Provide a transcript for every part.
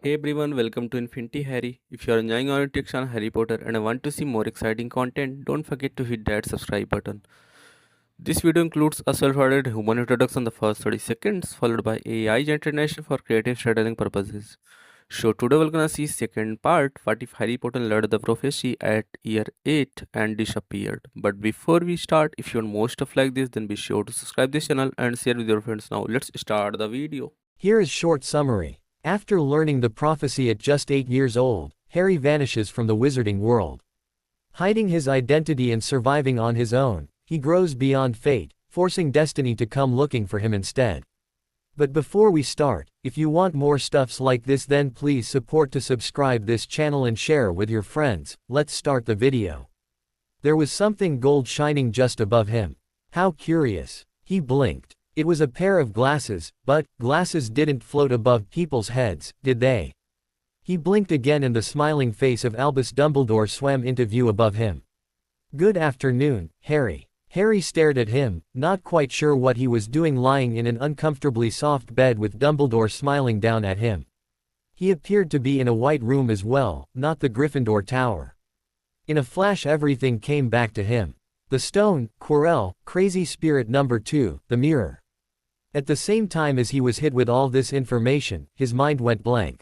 Hey everyone, welcome to Infinity Harry. If you are enjoying our takes on Harry Potter and want to see more exciting content, don't forget to hit that subscribe button. This video includes a self-ordered human introduction in the first 30 seconds, followed by AI generation for creative storytelling purposes. So today we're gonna see second part, what if Harry Potter learned the prophecy at year 8 and disappeared. But before we start, if you want more stuff like this, then be sure to subscribe this channel and share with your friends now. Let's start the video. Here is short summary. After learning the prophecy at just 8 years old, Harry vanishes from the wizarding world. Hiding his identity and surviving on his own, he grows beyond fate, forcing destiny to come looking for him instead. But before we start, if you want more stuffs like this, then please support to subscribe this channel and share with your friends. Let's start the video. There was something gold shining just above him. How curious. He blinked. It was a pair of glasses, but glasses didn't float above people's heads, did they? He blinked again and the smiling face of Albus Dumbledore swam into view above him. Good afternoon, Harry. Harry stared at him, not quite sure what he was doing lying in an uncomfortably soft bed with Dumbledore smiling down at him. He appeared to be in a white room as well, not the Gryffindor Tower. In a flash everything came back to him. The stone, Quirrell, crazy spirit number 2, the mirror. At the same time as he was hit with all this information, his mind went blank.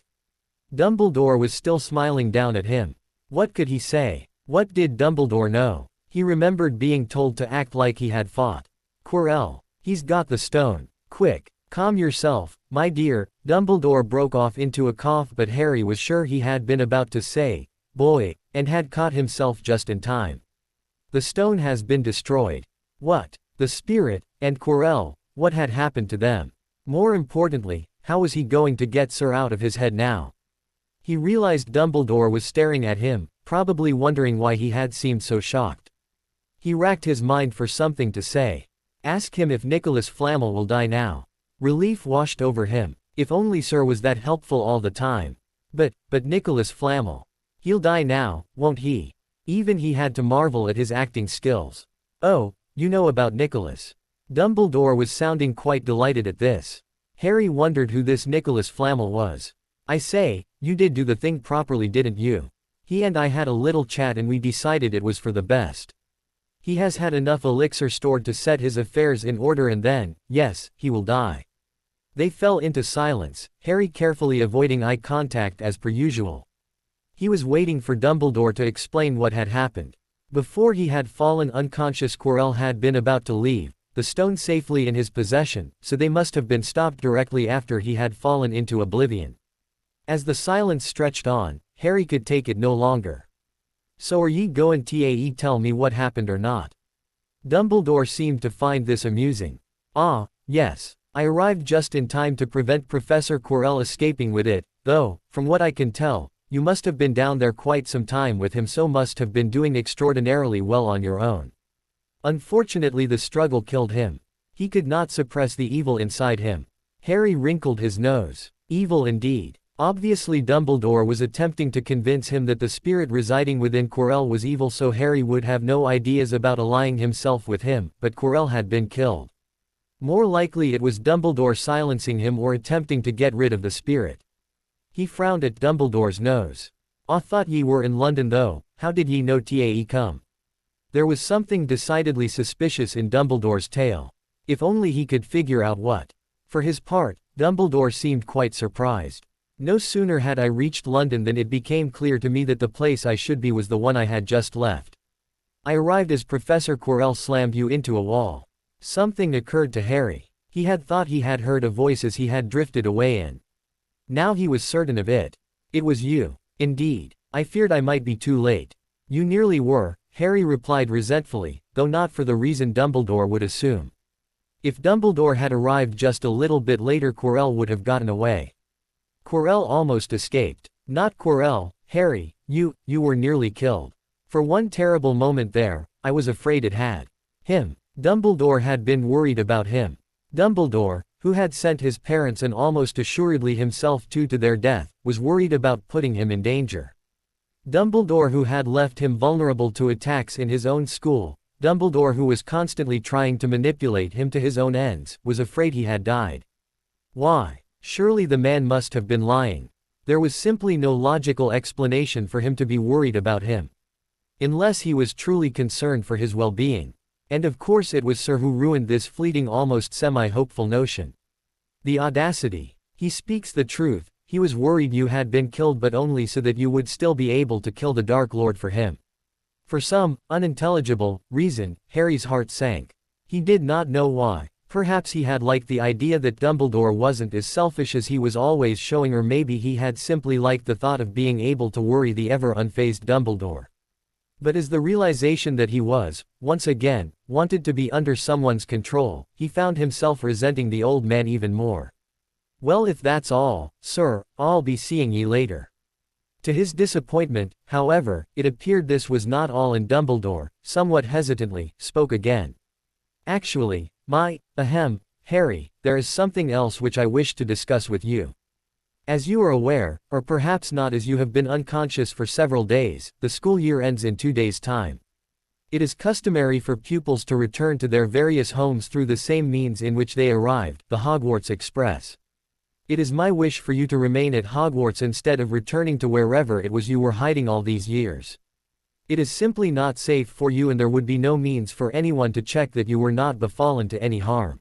Dumbledore was still smiling down at him. What could he say? What did Dumbledore know? He remembered being told to act like he had fought. Quirrell, he's got the stone. Quick, calm yourself, my dear. Dumbledore broke off into a cough, but Harry was sure he had been about to say, boy, and had caught himself just in time. The stone has been destroyed. What? The spirit, and Quirrell, what had happened to them? More importantly, how was he going to get Sir out of his head now? He realized Dumbledore was staring at him, probably wondering why he had seemed so shocked. He racked his mind for something to say. Ask him if Nicholas Flamel will die now. Relief washed over him. If only Sir was that helpful all the time. But Nicholas Flamel. He'll die now, won't he? Even he had to marvel at his acting skills. Oh, you know about Nicholas. Dumbledore was sounding quite delighted at this. Harry wondered who this Nicholas Flamel was. I say, you did do the thing properly, didn't you? He and I had a little chat and we decided it was for the best. He has had enough elixir stored to set his affairs in order and then, yes, he will die. They fell into silence, Harry carefully avoiding eye contact as per usual. He was waiting for Dumbledore to explain what had happened. Before he had fallen unconscious, Quirrell had been about to leave, the stone safely in his possession, so they must have been stopped directly after he had fallen into oblivion. As the silence stretched on, Harry could take it no longer. So are ye goin' to tell me what happened or not? Dumbledore seemed to find this amusing. Ah, yes. I arrived just in time to prevent Professor Quirrell escaping with it, though, from what I can tell, you must have been down there quite some time with him, so must have been doing extraordinarily well on your own. Unfortunately the struggle killed him. He could not suppress the evil inside him. Harry wrinkled his nose. Evil indeed. Obviously Dumbledore was attempting to convince him that the spirit residing within Quirrell was evil, so Harry would have no ideas about allying himself with him, but Quirrell had been killed. More likely it was Dumbledore silencing him or attempting to get rid of the spirit. He frowned at Dumbledore's nose. I thought ye were in London though, how did ye know to come? There was something decidedly suspicious in Dumbledore's tale. If only he could figure out what. For his part, Dumbledore seemed quite surprised. No sooner had I reached London than it became clear to me that the place I should be was the one I had just left. I arrived as Professor Quirrell slammed you into a wall. Something occurred to Harry. He had thought he had heard a voice as he had drifted away in. Now he was certain of it. It was you. Indeed. I feared I might be too late. You nearly were, Harry replied resentfully, though not for the reason Dumbledore would assume. If Dumbledore had arrived just a little bit later, Quirrell would have gotten away. Quirrell almost escaped. Not Quirrell, Harry, you were nearly killed. For one terrible moment there, I was afraid it had. Him. Dumbledore had been worried about him. Dumbledore, who had sent his parents and almost assuredly himself too to their death, was worried about putting him in danger. Dumbledore, who had left him vulnerable to attacks in his own school, Dumbledore, who was constantly trying to manipulate him to his own ends, was afraid he had died. Why? Surely the man must have been lying. There was simply no logical explanation for him to be worried about him. Unless he was truly concerned for his well-being. And of course it was Sir who ruined this fleeting almost semi-hopeful notion. The audacity. He speaks the truth, he was worried you had been killed but only so that you would still be able to kill the Dark Lord for him. For some, unintelligible, reason, Harry's heart sank. He did not know why. Perhaps he had liked the idea that Dumbledore wasn't as selfish as he was always showing, or maybe he had simply liked the thought of being able to worry the ever-unfazed Dumbledore. But as the realization that he was, once again, wanted to be under someone's control, he found himself resenting the old man even more. Well, if that's all, sir, I'll be seeing ye later. To his disappointment, however, it appeared this was not all, and Dumbledore, somewhat hesitantly, spoke again. Actually, Harry, there is something else which I wish to discuss with you. As you are aware, or perhaps not as you have been unconscious for several days, the school year ends in 2 days' time. It is customary for pupils to return to their various homes through the same means in which they arrived, the Hogwarts Express. It is my wish for you to remain at Hogwarts instead of returning to wherever it was you were hiding all these years. It is simply not safe for you, and there would be no means for anyone to check that you were not befallen to any harm.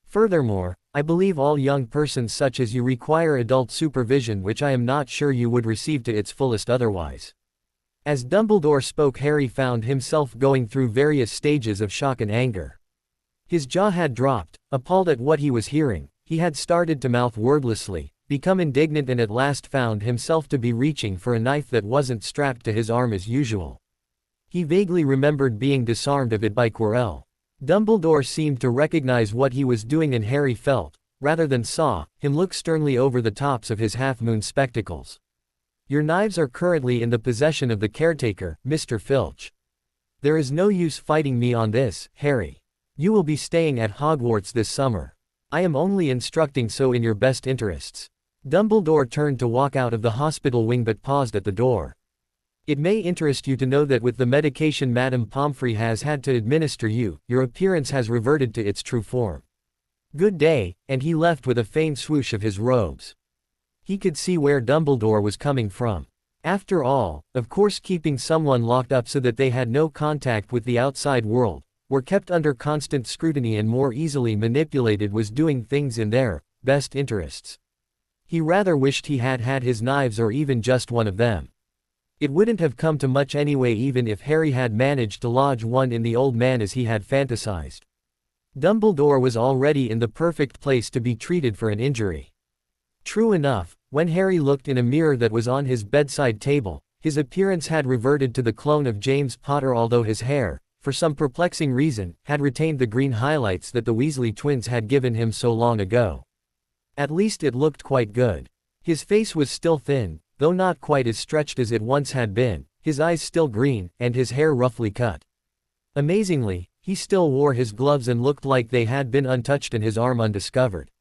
Furthermore, I believe all young persons such as you require adult supervision, which I am not sure you would receive to its fullest otherwise. As Dumbledore spoke, Harry found himself going through various stages of shock and anger. His jaw had dropped, appalled at what he was hearing. He had started to mouth wordlessly, become indignant, and at last found himself to be reaching for a knife that wasn't strapped to his arm as usual. He vaguely remembered being disarmed of it by Quirrell. Dumbledore seemed to recognize what he was doing, and Harry felt, rather than saw, him look sternly over the tops of his half-moon spectacles. Your knives are currently in the possession of the caretaker, Mr. Filch. There is no use fighting me on this, Harry. You will be staying at Hogwarts this summer. I am only instructing so in your best interests. Dumbledore turned to walk out of the hospital wing but paused at the door. It may interest you to know that with the medication Madame Pomfrey has had to administer you, your appearance has reverted to its true form. Good day, and he left with a faint swoosh of his robes. He could see where Dumbledore was coming from. After all, of course, keeping someone locked up so that they had no contact with the outside world, were kept under constant scrutiny and more easily manipulated, was doing things in their best interests. He rather wished he had had his knives, or even just one of them. It wouldn't have come to much anyway, even if Harry had managed to lodge one in the old man as he had fantasized. Dumbledore was already in the perfect place to be treated for an injury. True enough, when Harry looked in a mirror that was on his bedside table, his appearance had reverted to the clone of James Potter, although his hair, for some perplexing reason, had retained the green highlights that the Weasley twins had given him so long ago. At least it looked quite good. His face was still thin, though not quite as stretched as it once had been, his eyes still green, and his hair roughly cut. Amazingly, he still wore his gloves and looked like they had been untouched and his arm undiscovered.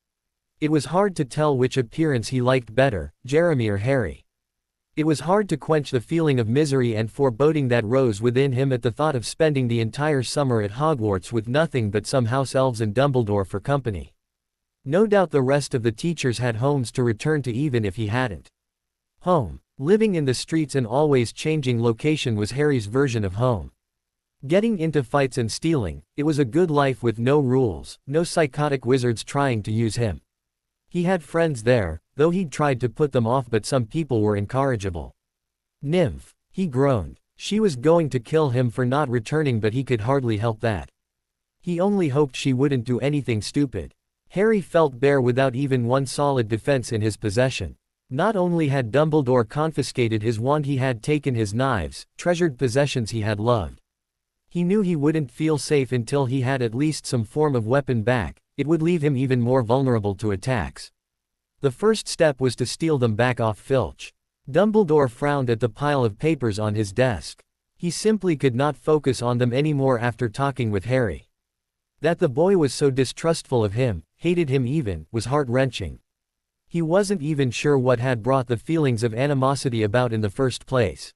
It was hard to tell which appearance he liked better, Jeremy or Harry. It was hard to quench the feeling of misery and foreboding that rose within him at the thought of spending the entire summer at Hogwarts with nothing but some house elves and Dumbledore for company. No doubt the rest of the teachers had homes to return to, even if he hadn't. Home. Living in the streets and always changing location was Harry's version of home. Getting into fights and stealing, it was a good life with no rules, no psychotic wizards trying to use him. He had friends there, though he'd tried to put them off, but some people were incorrigible. Nymph. He groaned. She was going to kill him for not returning, but he could hardly help that. He only hoped she wouldn't do anything stupid. Harry felt bare without even one solid defense in his possession. Not only had Dumbledore confiscated his wand, he had taken his knives, treasured possessions he had loved. He knew he wouldn't feel safe until he had at least some form of weapon back. It would leave him even more vulnerable to attacks. The first step was to steal them back off Filch. Dumbledore frowned at the pile of papers on his desk. He simply could not focus on them anymore after talking with Harry. That the boy was so distrustful of him, hated him even, was heart-wrenching. He wasn't even sure what had brought the feelings of animosity about in the first place.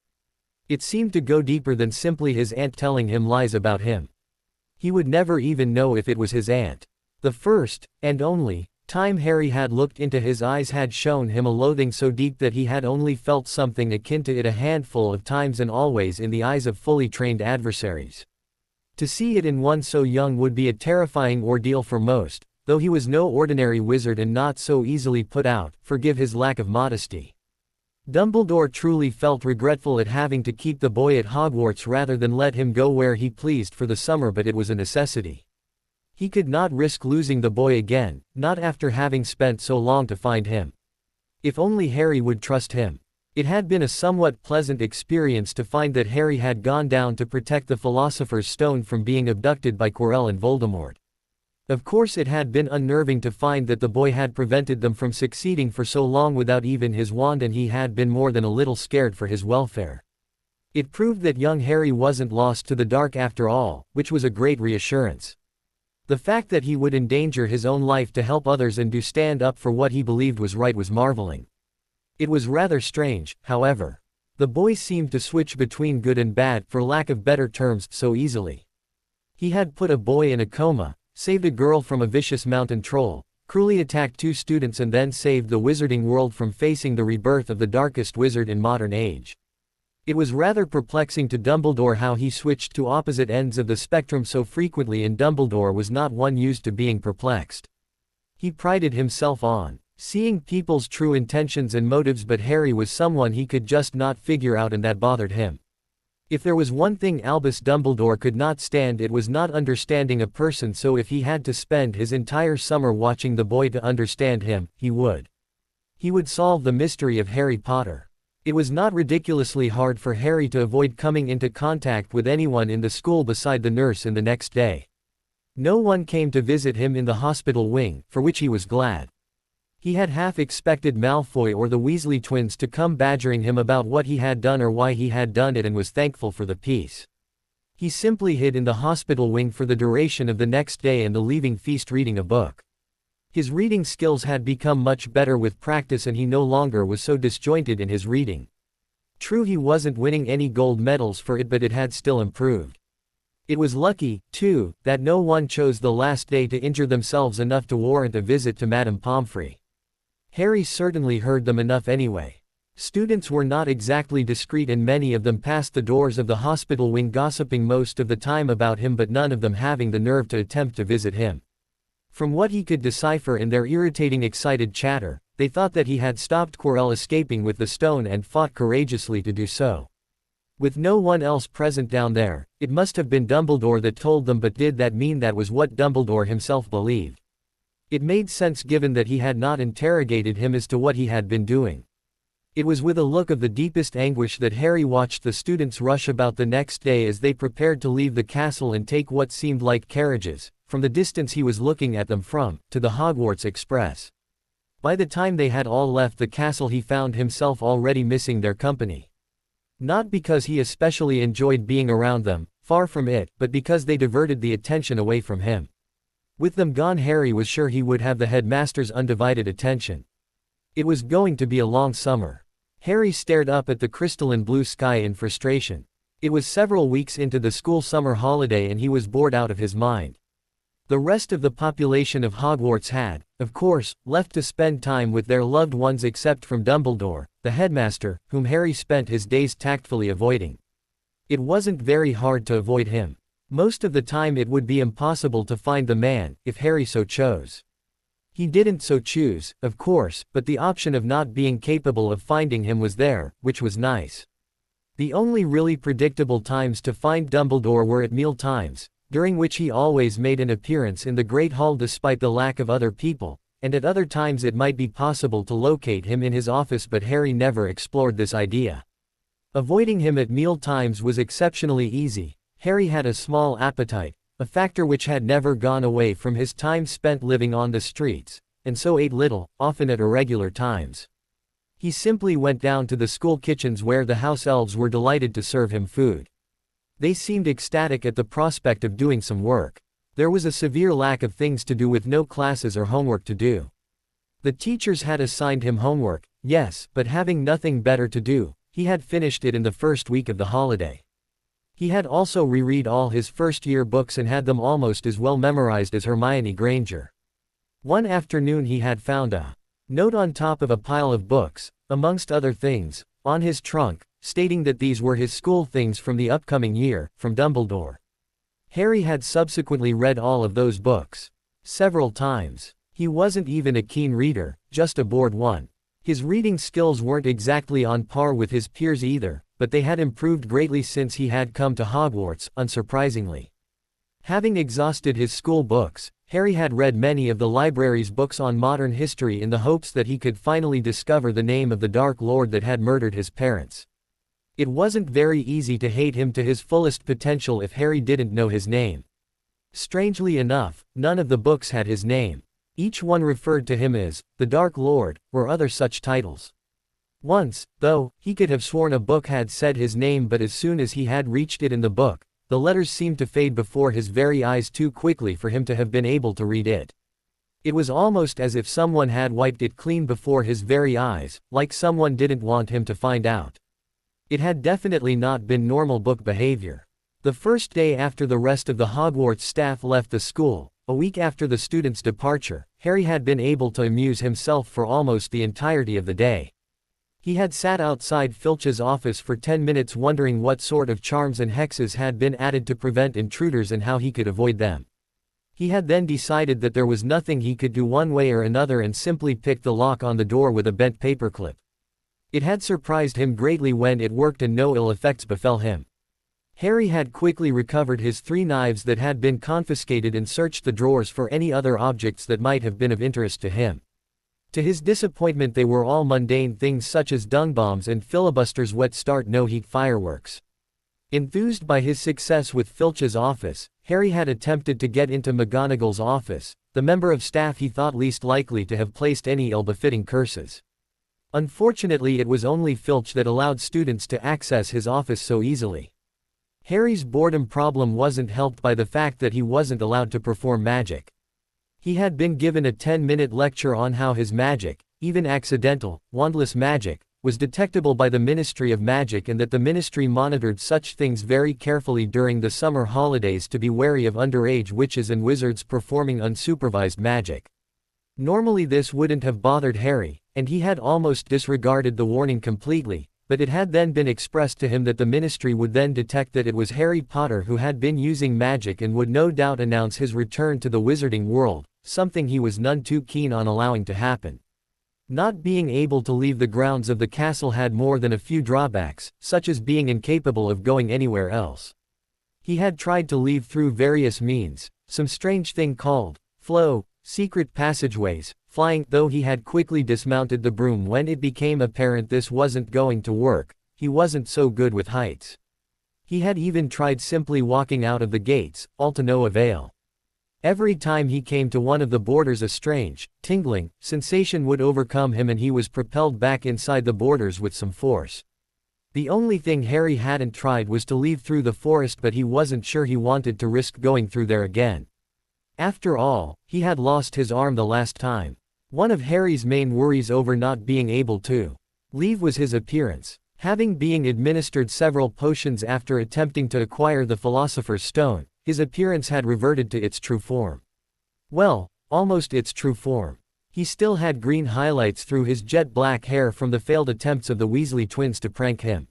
It seemed to go deeper than simply his aunt telling him lies about him. He would never even know if it was his aunt. The first, and only, Time Harry had looked into his eyes had shown him a loathing so deep that he had only felt something akin to it a handful of times and always in the eyes of fully trained adversaries. To see it in one so young would be a terrifying ordeal for most, though he was no ordinary wizard and not so easily put out, forgive his lack of modesty. Dumbledore truly felt regretful at having to keep the boy at Hogwarts rather than let him go where he pleased for the summer, but it was a necessity. He could not risk losing the boy again, not after having spent so long to find him. If only Harry would trust him. It had been a somewhat pleasant experience to find that Harry had gone down to protect the Philosopher's Stone from being abducted by Quirrell and Voldemort. Of course it had been unnerving to find that the boy had prevented them from succeeding for so long without even his wand, and he had been more than a little scared for his welfare. It proved that young Harry wasn't lost to the dark after all, which was a great reassurance. The fact that he would endanger his own life to help others and to stand up for what he believed was right was marveling. It was rather strange, however. The boy seemed to switch between good and bad, for lack of better terms, so easily. He had put a boy in a coma, saved a girl from a vicious mountain troll, cruelly attacked 2 students, and then saved the wizarding world from facing the rebirth of the darkest wizard in modern age. It was rather perplexing to Dumbledore how he switched to opposite ends of the spectrum so frequently, and Dumbledore was not one used to being perplexed. He prided himself on seeing people's true intentions and motives, but Harry was someone he could just not figure out, and that bothered him. If there was one thing Albus Dumbledore could not stand, it was not understanding a person, so if he had to spend his entire summer watching the boy to understand him, he would. He would solve the mystery of Harry Potter. It was not ridiculously hard for Harry to avoid coming into contact with anyone in the school beside the nurse in the next day. No one came to visit him in the hospital wing, for which he was glad. He had half expected Malfoy or the Weasley twins to come badgering him about what he had done or why he had done it, and was thankful for the peace. He simply hid in the hospital wing for the duration of the next day and the leaving feast, reading a book. His reading skills had become much better with practice, and he no longer was so disjointed in his reading. True, he wasn't winning any gold medals for it, but it had still improved. It was lucky, too, that no one chose the last day to injure themselves enough to warrant a visit to Madame Pomfrey. Harry certainly heard them enough anyway. Students were not exactly discreet, and many of them passed the doors of the hospital wing gossiping most of the time about him, but none of them having the nerve to attempt to visit him. From what he could decipher in their irritating excited chatter, they thought that he had stopped Quirrell escaping with the stone and fought courageously to do so. With no one else present down there, it must have been Dumbledore that told them, but did that mean that was what Dumbledore himself believed? It made sense given that he had not interrogated him as to what he had been doing. It was with a look of the deepest anguish that Harry watched the students rush about the next day as they prepared to leave the castle and take what seemed like carriages, from the distance he was looking at them from, to the Hogwarts Express. By the time they had all left the castle, he found himself already missing their company. Not because he especially enjoyed being around them, far from it, but because they diverted the attention away from him. With them gone, Harry was sure he would have the headmaster's undivided attention. It was going to be a long summer. Harry stared up at the crystalline blue sky in frustration. It was several weeks into the school summer holiday, and he was bored out of his mind. The rest of the population of Hogwarts had, of course, left to spend time with their loved ones except from Dumbledore, the headmaster, whom Harry spent his days tactfully avoiding. It wasn't very hard to avoid him. Most of the time it would be impossible to find the man, if Harry so chose. He didn't so choose, of course, but the option of not being capable of finding him was there, which was nice. The only really predictable times to find Dumbledore were at meal times, during which he always made an appearance in the Great Hall despite the lack of other people, and at other times it might be possible to locate him in his office, but Harry never explored this idea. Avoiding him at meal times was exceptionally easy. Harry had a small appetite, a factor which had never gone away from his time spent living on the streets, and so ate little, often at irregular times. He simply went down to the school kitchens where the house elves were delighted to serve him food. They seemed ecstatic at the prospect of doing some work. There was a severe lack of things to do with no classes or homework to do. The teachers had assigned him homework, yes, but having nothing better to do, he had finished it in the first week of the holiday. He had also reread all his first-year books and had them almost as well memorized as Hermione Granger. One afternoon he had found a note on top of a pile of books, amongst other things, on his trunk, stating that these were his school things from the upcoming year, from Dumbledore. Harry had subsequently read all of those books several times. He wasn't even a keen reader, just a bored one. His reading skills weren't exactly on par with his peers either, but they had improved greatly since he had come to Hogwarts, unsurprisingly. Having exhausted his school books, Harry had read many of the library's books on modern history in the hopes that he could finally discover the name of the Dark Lord that had murdered his parents. It wasn't very easy to hate him to his fullest potential if Harry didn't know his name. Strangely enough, none of the books had his name. Each one referred to him as the Dark Lord, or other such titles. Once, though, he could have sworn a book had said his name, but as soon as he had reached it in the book, the letters seemed to fade before his very eyes too quickly for him to have been able to read it. It was almost as if someone had wiped it clean before his very eyes, like someone didn't want him to find out. It had definitely not been normal book behavior. The first day after the rest of the Hogwarts staff left the school, a week after the students' departure, Harry had been able to amuse himself for almost the entirety of the day. He had sat outside Filch's office for 10 minutes wondering what sort of charms and hexes had been added to prevent intruders and how he could avoid them. He had then decided that there was nothing he could do one way or another and simply picked the lock on the door with a bent paperclip. It had surprised him greatly when it worked and no ill effects befell him. Harry had quickly recovered his 3 knives that had been confiscated and searched the drawers for any other objects that might have been of interest to him. To his disappointment, they were all mundane things such as dung bombs and Filibuster's wet start no heat fireworks. Enthused by his success with Filch's office, Harry had attempted to get into McGonagall's office, the member of staff he thought least likely to have placed any ill-befitting curses. Unfortunately, it was only Filch that allowed students to access his office so easily. Harry's boredom problem wasn't helped by the fact that he wasn't allowed to perform magic. He had been given a 10-minute lecture on how his magic, even accidental, wandless magic, was detectable by the Ministry of Magic and that the Ministry monitored such things very carefully during the summer holidays to be wary of underage witches and wizards performing unsupervised magic. Normally this wouldn't have bothered Harry, and he had almost disregarded the warning completely, but it had then been expressed to him that the Ministry would then detect that it was Harry Potter who had been using magic and would no doubt announce his return to the wizarding world, something he was none too keen on allowing to happen. Not being able to leave the grounds of the castle had more than a few drawbacks, such as being incapable of going anywhere else. He had tried to leave through various means, some strange thing called flow, secret passageways, flying, though he had quickly dismounted the broom when it became apparent this wasn't going to work. He wasn't so good with heights. He had even tried simply walking out of the gates, all to no avail. Every time he came to one of the borders a strange, tingling, sensation would overcome him and he was propelled back inside the borders with some force. The only thing Harry hadn't tried was to leave through the forest, but he wasn't sure he wanted to risk going through there again. After all, he had lost his arm the last time. One of Harry's main worries over not being able to leave was his appearance. Having been administered several potions after attempting to acquire the Philosopher's Stone, his appearance had reverted to its true form. Well, almost its true form. He still had green highlights through his jet black hair from the failed attempts of the Weasley twins to prank him.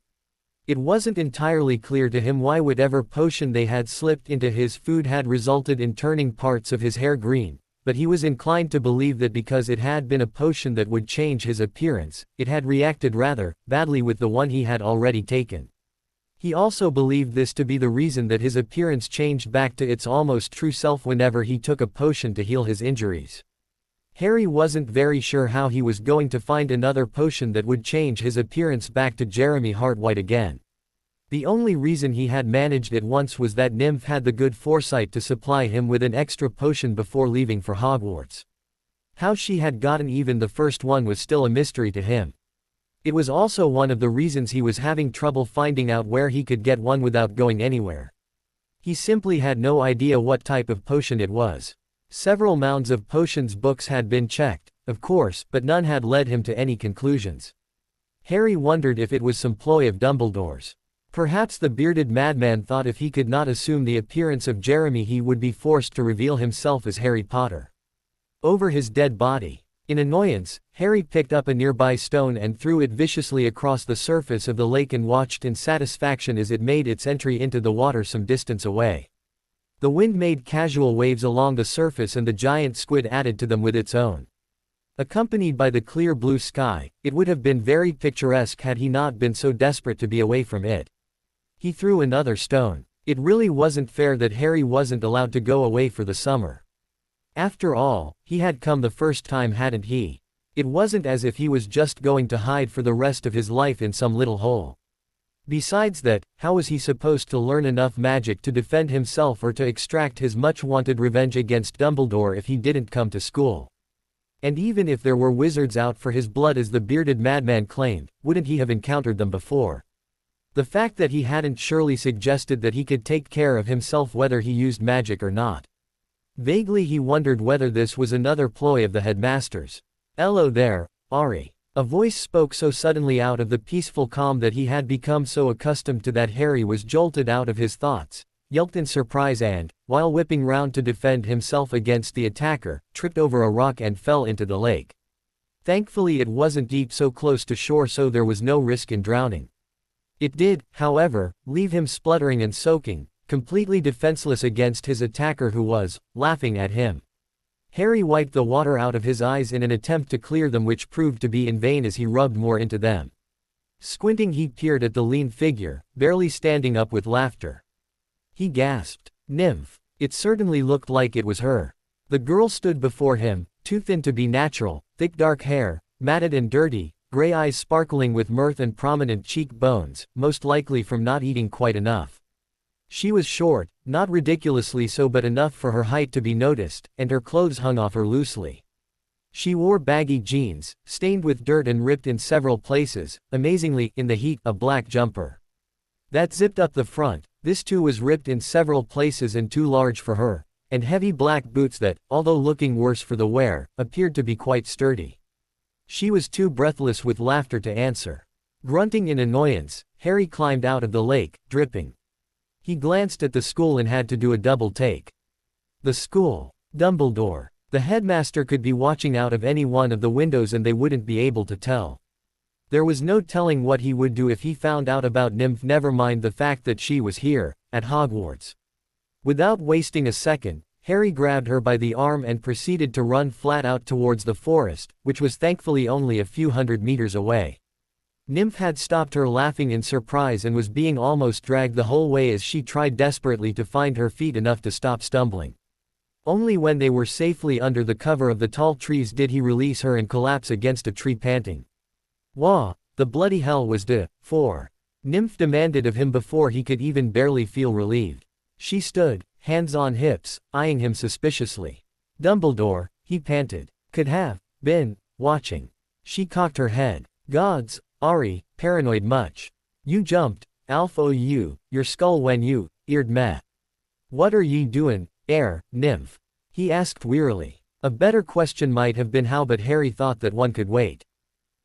It wasn't entirely clear to him why whatever potion they had slipped into his food had resulted in turning parts of his hair green, but he was inclined to believe that because it had been a potion that would change his appearance, it had reacted rather badly with the one he had already taken. He also believed this to be the reason that his appearance changed back to its almost true self whenever he took a potion to heal his injuries. Harry wasn't very sure how he was going to find another potion that would change his appearance back to Jeremy Hartwhite again. The only reason he had managed it once was that Nymph had the good foresight to supply him with an extra potion before leaving for Hogwarts. How she had gotten even the first one was still a mystery to him. It was also one of the reasons he was having trouble finding out where he could get one without going anywhere. He simply had no idea what type of potion it was. Several mounds of potions books had been checked, of course, but none had led him to any conclusions. Harry wondered if it was some ploy of Dumbledore's. Perhaps the bearded madman thought if he could not assume the appearance of Jeremy he would be forced to reveal himself as Harry Potter. over his dead body. In annoyance, Harry picked up a nearby stone and threw it viciously across the surface of the lake and watched in satisfaction as it made its entry into the water some distance away. The wind made casual waves along the surface and the giant squid added to them with its own. Accompanied by the clear blue sky, it would have been very picturesque had he not been so desperate to be away from it. He threw another stone. It really wasn't fair that Harry wasn't allowed to go away for the summer. After all, he had come the first time, hadn't he? It wasn't as if he was just going to hide for the rest of his life in some little hole. Besides that, how was he supposed to learn enough magic to defend himself or to extract his much-wanted revenge against Dumbledore if he didn't come to school? And even if there were wizards out for his blood as the bearded madman claimed, wouldn't he have encountered them before? The fact that he hadn't surely suggested that he could take care of himself whether he used magic or not. Vaguely he wondered whether this was another ploy of the headmaster's. "Hello there, Ari." A voice spoke so suddenly out of the peaceful calm that he had become so accustomed to that Harry was jolted out of his thoughts, yelped in surprise and, while whipping round to defend himself against the attacker, tripped over a rock and fell into the lake. Thankfully it wasn't deep, so close to shore, so there was no risk in drowning. It did, however, leave him spluttering and soaking, completely defenseless against his attacker who was laughing at him. Harry wiped the water out of his eyes in an attempt to clear them, which proved to be in vain as he rubbed more into them. Squinting, he peered at the lean figure, barely standing up with laughter. He gasped. Nymph. It certainly looked like it was her. The girl stood before him, too thin to be natural, thick dark hair, matted and dirty, gray eyes sparkling with mirth and prominent cheekbones, most likely from not eating quite enough. She was short, not ridiculously so but enough for her height to be noticed, and her clothes hung off her loosely. She wore baggy jeans, stained with dirt and ripped in several places, amazingly, in the heat, a black jumper that zipped up the front. This too was ripped in several places and too large for her, and heavy black boots that, although looking worse for the wear, appeared to be quite sturdy. She was too breathless with laughter to answer. Grunting in annoyance, Harry climbed out of the lake, dripping. He glanced at the school and had to do a double take. The school. Dumbledore. The headmaster could be watching out of any one of the windows and they wouldn't be able to tell. There was no telling what he would do if he found out about Nymph, never mind the fact that she was here, at Hogwarts. Without wasting a second, Harry grabbed her by the arm and proceeded to run flat out towards the forest, which was thankfully only a few hundred meters away. Nymph had stopped her laughing in surprise and was being almost dragged the whole way as she tried desperately to find her feet enough to stop stumbling. Only when they were safely under the cover of the tall trees did he release her and collapse against a tree, panting. "Wah, the bloody hell was for?" Nymph demanded of him before he could even barely feel relieved. She stood, hands on hips, eyeing him suspiciously. "Dumbledore," he panted, "could have been watching." She cocked her head. "Gods, Ari, paranoid much. You jumped, your skull when you eared meh. What are ye doin', Nymph?" he asked wearily. A better question might have been how, but Harry thought that one could wait.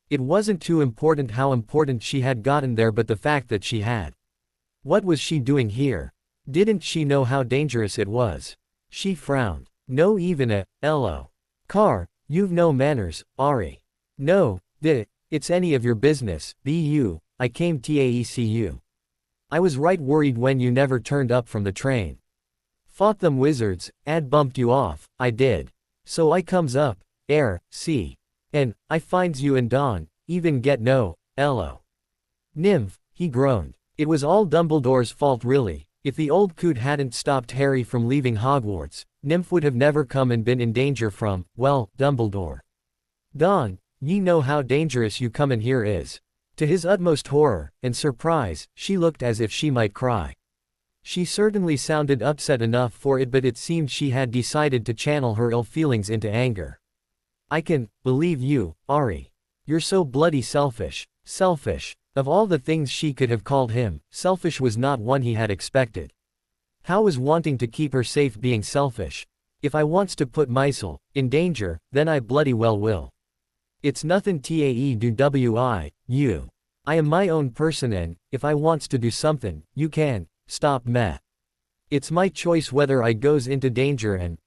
It wasn't too important how important she had gotten there, but the fact that she had. What was she doing here? Didn't she know how dangerous it was? She frowned. "No, even a hello. Car, you've no manners, Ari." "No, it's any of your business, I came taecu. I was right worried when you never turned up from the train. Fought them wizards, bumped you off, I did. So I comes up, see. And, I finds you and Don, even get no, hello." "Nymph," he groaned. It was all Dumbledore's fault really. If the old coot hadn't stopped Harry from leaving Hogwarts, Nymph would have never come and been in danger from, well, Dumbledore. "Don, ye know how dangerous you comin' here is." To his utmost horror and surprise, she looked as if she might cry. She certainly sounded upset enough for it, but it seemed she had decided to channel her ill feelings into anger. "I can believe you, Ari. You're so bloody selfish." Selfish. Of all the things she could have called him, selfish was not one he had expected. How was wanting to keep her safe being selfish? "If I wants to put myself in danger, then I bloody well will. It's nothin' you. I am my own person and, if I wants to do something, you can stop me. It's my choice whether I goes into danger and,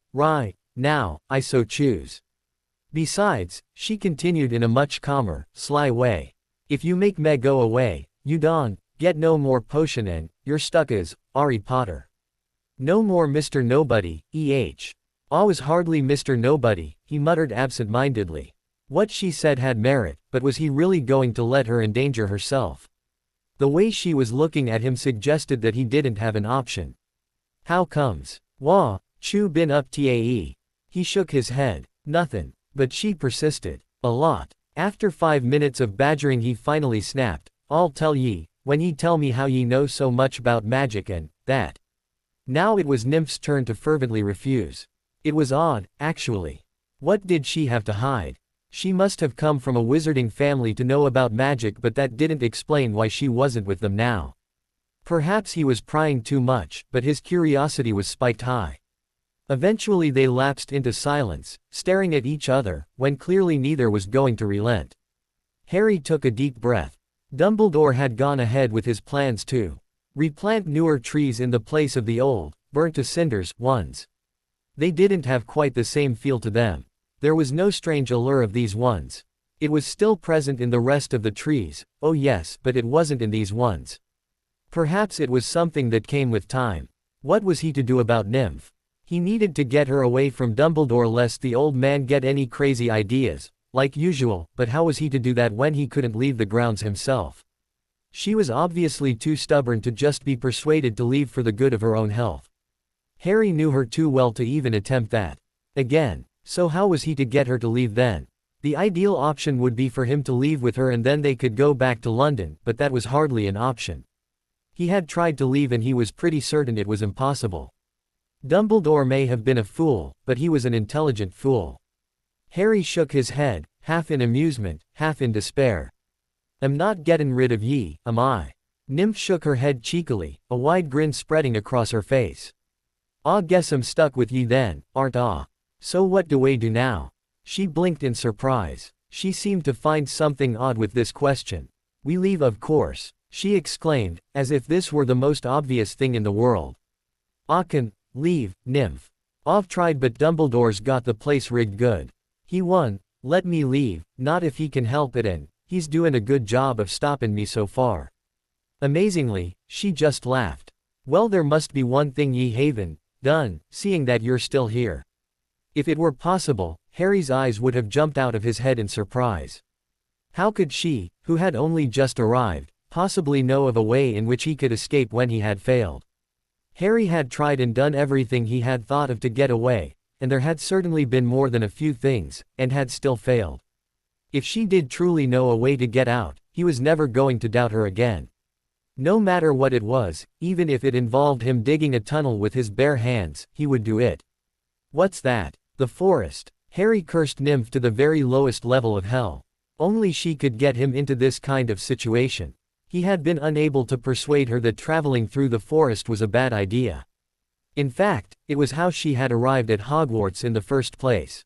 now, I so choose. Besides, she continued in a much calmer, sly way. If you make me go away, you don't get no more potion and you're stuck as Harry Potter. No more Mr. Nobody, I was hardly Mr. Nobody, he muttered absent-mindedly. What she said had merit, but was he really going to let her endanger herself? The way she was looking at him suggested that he didn't have an option. How comes? Wah, Chu bin up tae. He shook his head. Nothing. But she persisted. A lot. After 5 minutes of badgering he finally snapped. I'll tell ye, when ye tell me how ye know so much about magic and that. Now it was Nymph's turn to fervently refuse. It was odd, actually. What did she have to hide? She must have come from a wizarding family to know about magic, but that didn't explain why she wasn't with them now. Perhaps he was prying too much, but his curiosity was spiked high. Eventually they lapsed into silence, staring at each other, when clearly neither was going to relent. Harry took a deep breath. Dumbledore had gone ahead with his plans to replant newer trees in the place of the old, burnt to cinders, ones. They didn't have quite the same feel to them. There was no strange allure of these ones. It was still present in the rest of the trees, oh yes, but it wasn't in these ones. Perhaps it was something that came with time. What was he to do about Nymph? He needed to get her away from Dumbledore lest the old man get any crazy ideas, like usual, but how was he to do that when he couldn't leave the grounds himself? She was obviously too stubborn to just be persuaded to leave for the good of her own health. Harry knew her too well to even attempt that. Again. So how was he to get her to leave then? The ideal option would be for him to leave with her and then they could go back to London, but that was hardly an option. He had tried to leave and he was pretty certain it was impossible. Dumbledore may have been a fool, but he was an intelligent fool. Harry shook his head, half in amusement, half in despair. I'm not gettin' rid of ye, am I? Nymph shook her head cheekily, a wide grin spreading across her face. I guess I'm stuck with ye then, aren't I? So what do we do now? She blinked in surprise. She seemed to find something odd with this question. We leave, of course, she exclaimed, as if this were the most obvious thing in the world. I can leave, Nymph. I've tried, but Dumbledore's got the place rigged good. He won, let me leave, not if he can help it, and he's doing a good job of stopping me so far. Amazingly, she just laughed. Well, there must be one thing ye haven't done, seeing that you're still here. If it were possible, Harry's eyes would have jumped out of his head in surprise. How could she, who had only just arrived, possibly know of a way in which he could escape when he had failed? Harry had tried and done everything he had thought of to get away, and there had certainly been more than a few things, and had still failed. If she did truly know a way to get out, he was never going to doubt her again. No matter what it was, even if it involved him digging a tunnel with his bare hands, he would do it. What's that? The forest. Harry cursed Nymph to the very lowest level of hell. Only she could get him into this kind of situation. He had been unable to persuade her that traveling through the forest was a bad idea. In fact, it was how she had arrived at Hogwarts in the first place.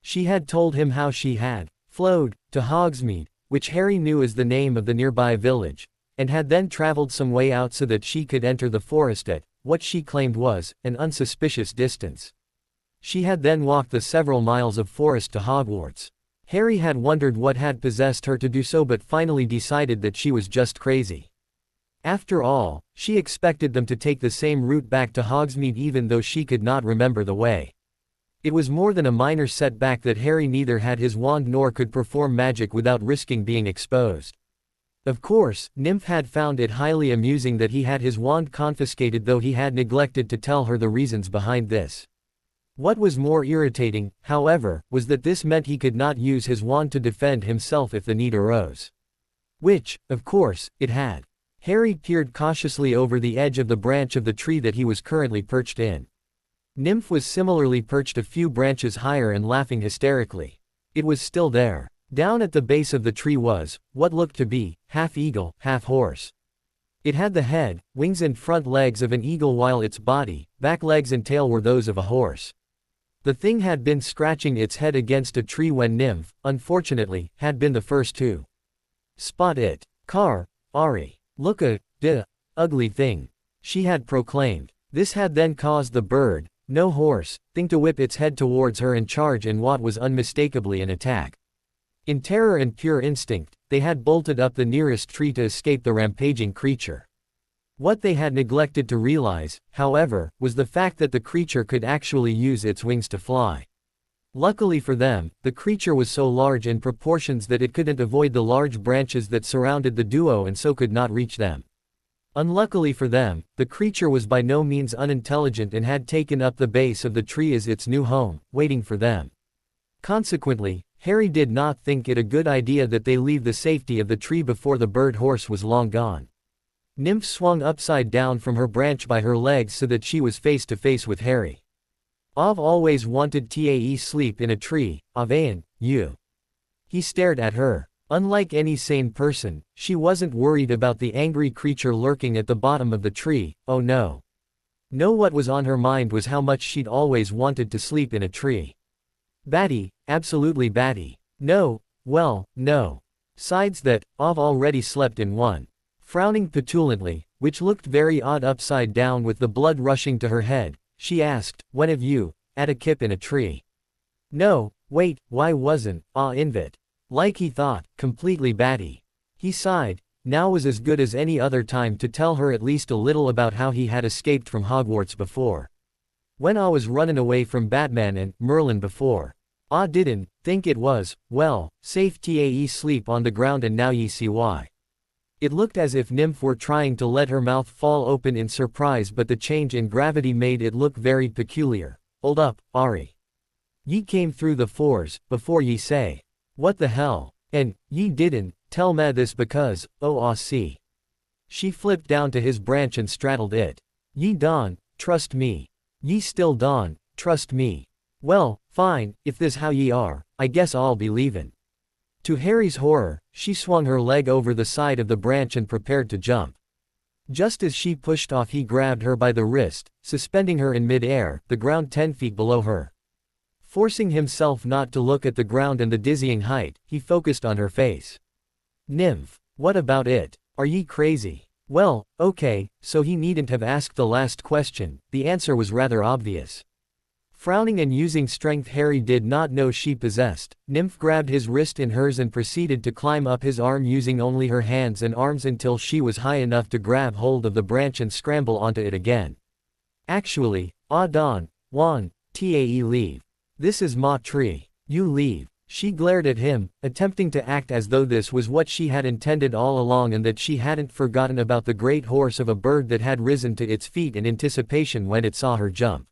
She had told him how she had flowed to Hogsmeade, which Harry knew as the name of the nearby village, and had then traveled some way out so that she could enter the forest at what she claimed was an unsuspicious distance. She had then walked the several miles of forest to Hogwarts. Harry had wondered what had possessed her to do so, but finally decided that she was just crazy. After all, she expected them to take the same route back to Hogsmeade even though she could not remember the way. It was more than a minor setback that Harry neither had his wand nor could perform magic without risking being exposed. Of course, Nymph had found it highly amusing that he had his wand confiscated, though he had neglected to tell her the reasons behind this. What was more irritating, however, was that this meant he could not use his wand to defend himself if the need arose. Which, of course, it had. Harry peered cautiously over the edge of the branch of the tree that he was currently perched in. Nymph was similarly perched a few branches higher and laughing hysterically. It was still there. Down at the base of the tree was what looked to be half eagle, half horse. It had the head, wings and front legs of an eagle while its body, back legs and tail were those of a horse. The thing had been scratching its head against a tree when Nymph, unfortunately, had been the first to spot it. Ari, look ugly thing, she had proclaimed. This had then caused the bird, no horse, think to whip its head towards her and charge in what was unmistakably an attack. In terror and pure instinct, they had bolted up the nearest tree to escape the rampaging creature. What they had neglected to realize, however, was the fact that the creature could actually use its wings to fly. Luckily for them, the creature was so large in proportions that it couldn't avoid the large branches that surrounded the duo and so could not reach them. Unluckily for them, the creature was by no means unintelligent and had taken up the base of the tree as its new home, waiting for them. Consequently, Harry did not think it a good idea that they leave the safety of the tree before the bird horse was long gone. Nymph swung upside down from her branch by her legs so that she was face to face with Harry. I've always wanted to sleep in a tree, Avain, you. He stared at her. Unlike any sane person, she wasn't worried about the angry creature lurking at the bottom of the tree, oh no. No, what was on her mind was how much she'd always wanted to sleep in a tree. Batty, absolutely batty. No, well, no. Sides that, I've already slept in one. Frowning petulantly, which looked very odd upside down with the blood rushing to her head, she asked, when have you, at a kip in a tree? No, wait, why wasn't, invit. Like he thought, completely batty. He sighed, now was as good as any other time to tell her at least a little about how he had escaped from Hogwarts before. When I was running away from Batman and Merlin before. I didn't think it was, well, safe to sleep on the ground and now ye see why. It looked as if Nymph were trying to let her mouth fall open in surprise, but the change in gravity made it look very peculiar. Hold up, Ari. Ye came through the fours, before ye say. What the hell? And, ye didn't tell me this because, I see. She flipped down to his branch and straddled it. Ye don't, trust me. Ye still don't, trust me. Well, fine, if this how ye are, I guess I'll be leavin'. To Harry's horror, she swung her leg over the side of the branch and prepared to jump. Just as she pushed off, he grabbed her by the wrist, suspending her in mid-air, the ground 10 feet below her. Forcing himself not to look at the ground and the dizzying height, he focused on her face. Nymph, what about it? Are ye crazy? Well, okay, so he needn't have asked the last question, the answer was rather obvious. Frowning and using strength Harry did not know she possessed, Nymph grabbed his wrist in hers and proceeded to climb up his arm using only her hands and arms until she was high enough to grab hold of the branch and scramble onto it again. Actually, don't want to leave. This is my tree. You leave. She glared at him, attempting to act as though this was what she had intended all along and that she hadn't forgotten about the great horse of a bird that had risen to its feet in anticipation when it saw her jump.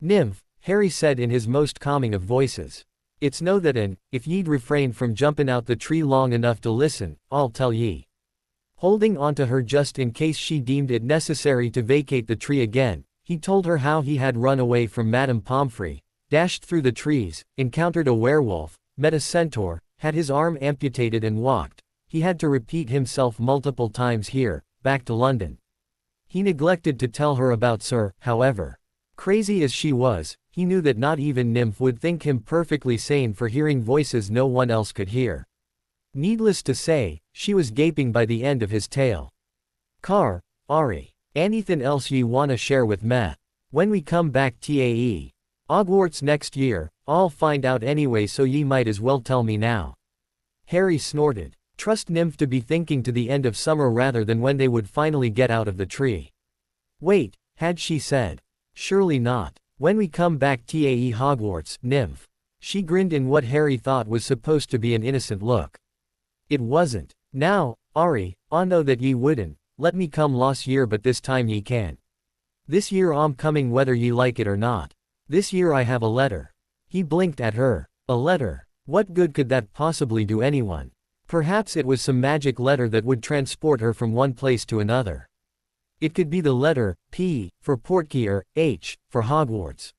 Nymph, Harry said in his most calming of voices. It's no that and, if ye'd refrain from jumping out the tree long enough to listen, I'll tell ye. Holding onto her just in case she deemed it necessary to vacate the tree again, he told her how he had run away from Madame Pomfrey, dashed through the trees, encountered a werewolf, met a centaur, had his arm amputated and walked. He had to repeat himself multiple times here, back to London. He neglected to tell her about Sir, however. Crazy as she was, he knew that not even Nymph would think him perfectly sane for hearing voices no one else could hear. Needless to say, she was gaping by the end of his tale. Ari. Anything else ye wanna share with me? When we come back to Hogwarts next year, I'll find out anyway, so ye might as well tell me now. Harry snorted. Trust Nymph to be thinking to the end of summer rather than when they would finally get out of the tree. Wait, had she said? Surely not. When we come back to Hogwarts, Nymph. She grinned in what Harry thought was supposed to be an innocent look. It wasn't. Now, Ari, I know that ye wouldn't let me come last year, but this time ye can. This year I'm coming whether ye like it or not. This year I have a letter. He blinked at her. A letter. What good could that possibly do anyone? Perhaps it was some magic letter that would transport her from one place to another. It could be the letter P for Portkey or H for Hogwarts.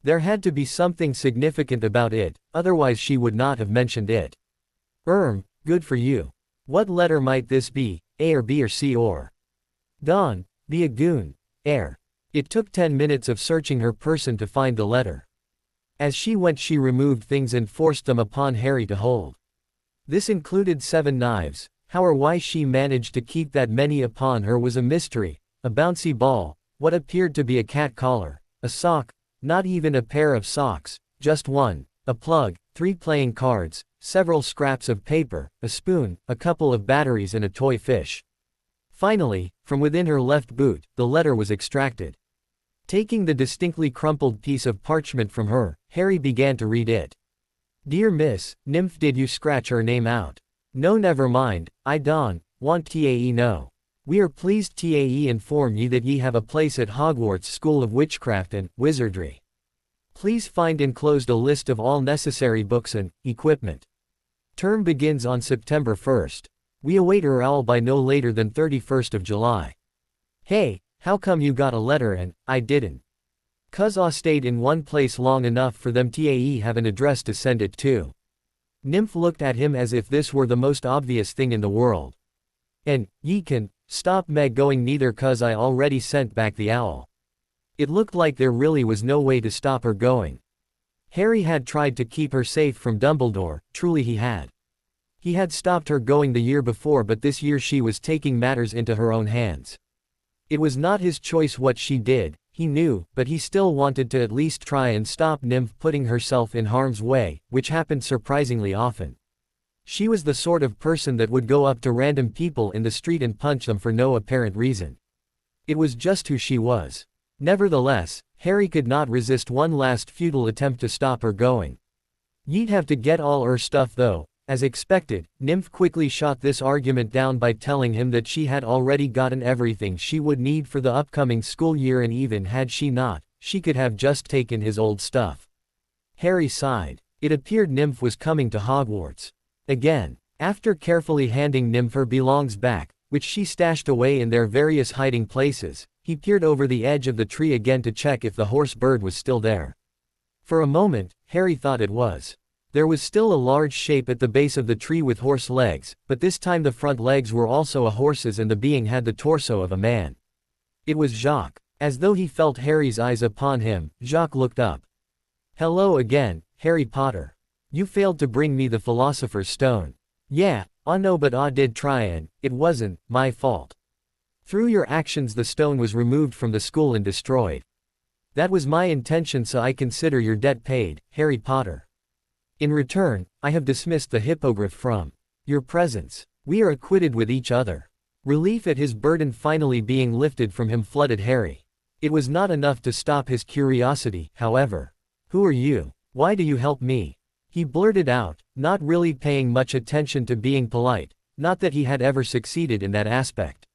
There had to be something significant about it, otherwise she would not have mentioned it. Good for you. What letter might this be, A or B or C or? Don, be a goon. Air. It took 10 minutes of searching her person to find the letter. As she went she removed things and forced them upon Harry to hold. This included 7 knives. How or why she managed to keep that many upon her was a mystery. A bouncy ball, what appeared to be a cat collar, a sock, Not even a pair of socks, just one, a plug, 3 playing cards, several scraps of paper, a spoon, a couple of batteries and a toy fish. Finally, from within her left boot, the letter was extracted. Taking the distinctly crumpled piece of parchment from her, Harry began to read it. Dear Miss, Nymph, did you scratch her name out? No, never mind, I don't want to know. We are pleased to inform ye that ye have a place at Hogwarts School of Witchcraft and Wizardry. Please find enclosed a list of all necessary books and equipment. Term begins on September 1st. We await her all by no later than 31st of July. Hey, how come you got a letter and I didn't? 'Cause I stayed in one place long enough for them to have an address to send it to. Nymph looked at him as if this were the most obvious thing in the world. And ye can stop Meg going neither, 'cause I already sent back the owl. It looked like there really was no way to stop her going. Harry had tried to keep her safe from Dumbledore, truly he had. He had stopped her going the year before, but this year she was taking matters into her own hands. It was not his choice what she did, he knew, but he still wanted to at least try and stop Nymph putting herself in harm's way, which happened surprisingly often. She was the sort of person that would go up to random people in the street and punch them for no apparent reason. It was just who she was. Nevertheless, Harry could not resist one last futile attempt to stop her going. Ye'd have to get all her stuff though. As expected, Nymph quickly shot this argument down by telling him that she had already gotten everything she would need for the upcoming school year, and even had she not, she could have just taken his old stuff. Harry sighed. It appeared Nymph was coming to Hogwarts. Again. After carefully handing Nymph her belongings back, which she stashed away in their various hiding places, he peered over the edge of the tree again to check if the horse bird was still there. For a moment, Harry thought it was. There was still a large shape at the base of the tree with horse legs, but this time the front legs were also a horse's and the being had the torso of a man. It was Jacques. As though he felt Harry's eyes upon him, Jacques looked up. Hello again, Harry Potter. You failed to bring me the Philosopher's Stone. Yeah, I know, but I did try and it wasn't my fault. Through your actions the stone was removed from the school and destroyed. That was my intention, so I consider your debt paid, Harry Potter. In return, I have dismissed the hippogriff from your presence. We are acquitted with each other. Relief at his burden finally being lifted from him flooded Harry. It was not enough to stop his curiosity, however. Who are you? Why do you help me? He blurted out, not really paying much attention to being polite, not that he had ever succeeded in that aspect.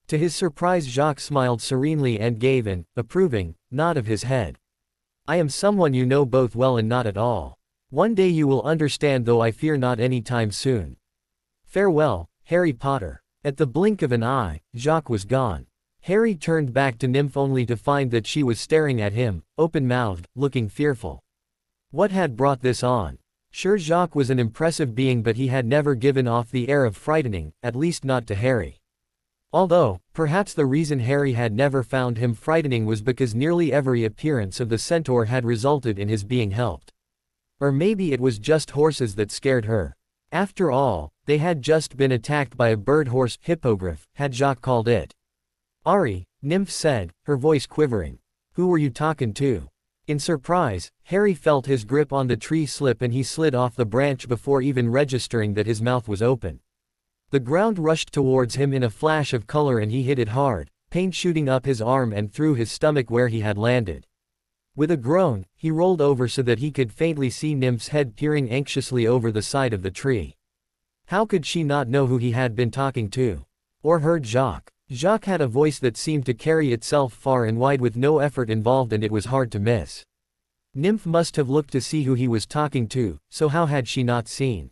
To his surprise, Jacques smiled serenely and gave an approving nod of his head. I am someone you know both well and not at all. One day you will understand, though I fear not any time soon. Farewell, Harry Potter. At the blink of an eye, Jacques was gone. Harry turned back to Nymph only to find that she was staring at him, open-mouthed, looking fearful. What had brought this on? Sure, Jacques was an impressive being, but he had never given off the air of frightening, at least not to Harry. Although, perhaps the reason Harry had never found him frightening was because nearly every appearance of the centaur had resulted in his being helped. Or maybe it was just horses that scared her. After all, they had just been attacked by a bird-horse hippogriff, had Jacques called it. Ari, Nymph said, her voice quivering. Who were you talking to? In surprise, Harry felt his grip on the tree slip and he slid off the branch before even registering that his mouth was open. The ground rushed towards him in a flash of color and he hit it hard, pain shooting up his arm and through his stomach where he had landed. With a groan, he rolled over so that he could faintly see Nymph's head peering anxiously over the side of the tree. How could she not know who he had been talking to? Or heard Jacques? Jacques had a voice that seemed to carry itself far and wide with no effort involved, and it was hard to miss. Nymph must have looked to see who he was talking to, so how had she not seen?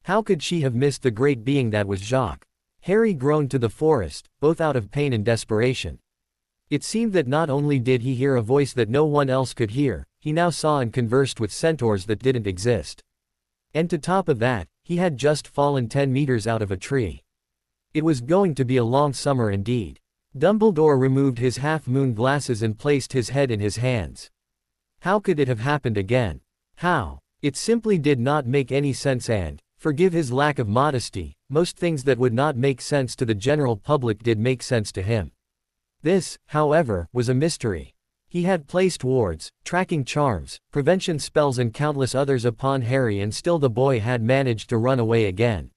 How could she have missed the great being that was Jacques? Harry groaned to the forest, both out of pain and desperation. It seemed that not only did he hear a voice that no one else could hear, he now saw and conversed with centaurs that didn't exist. And to top of that, he had just fallen 10 meters out of a tree. It was going to be a long summer indeed. Dumbledore removed his half-moon glasses and placed his head in his hands. How could it have happened again? How? It simply did not make any sense, and, forgive his lack of modesty, most things that would not make sense to the general public did make sense to him. This, however, was a mystery. He had placed wards, tracking charms, prevention spells and countless others upon Harry, and still the boy had managed to run away again.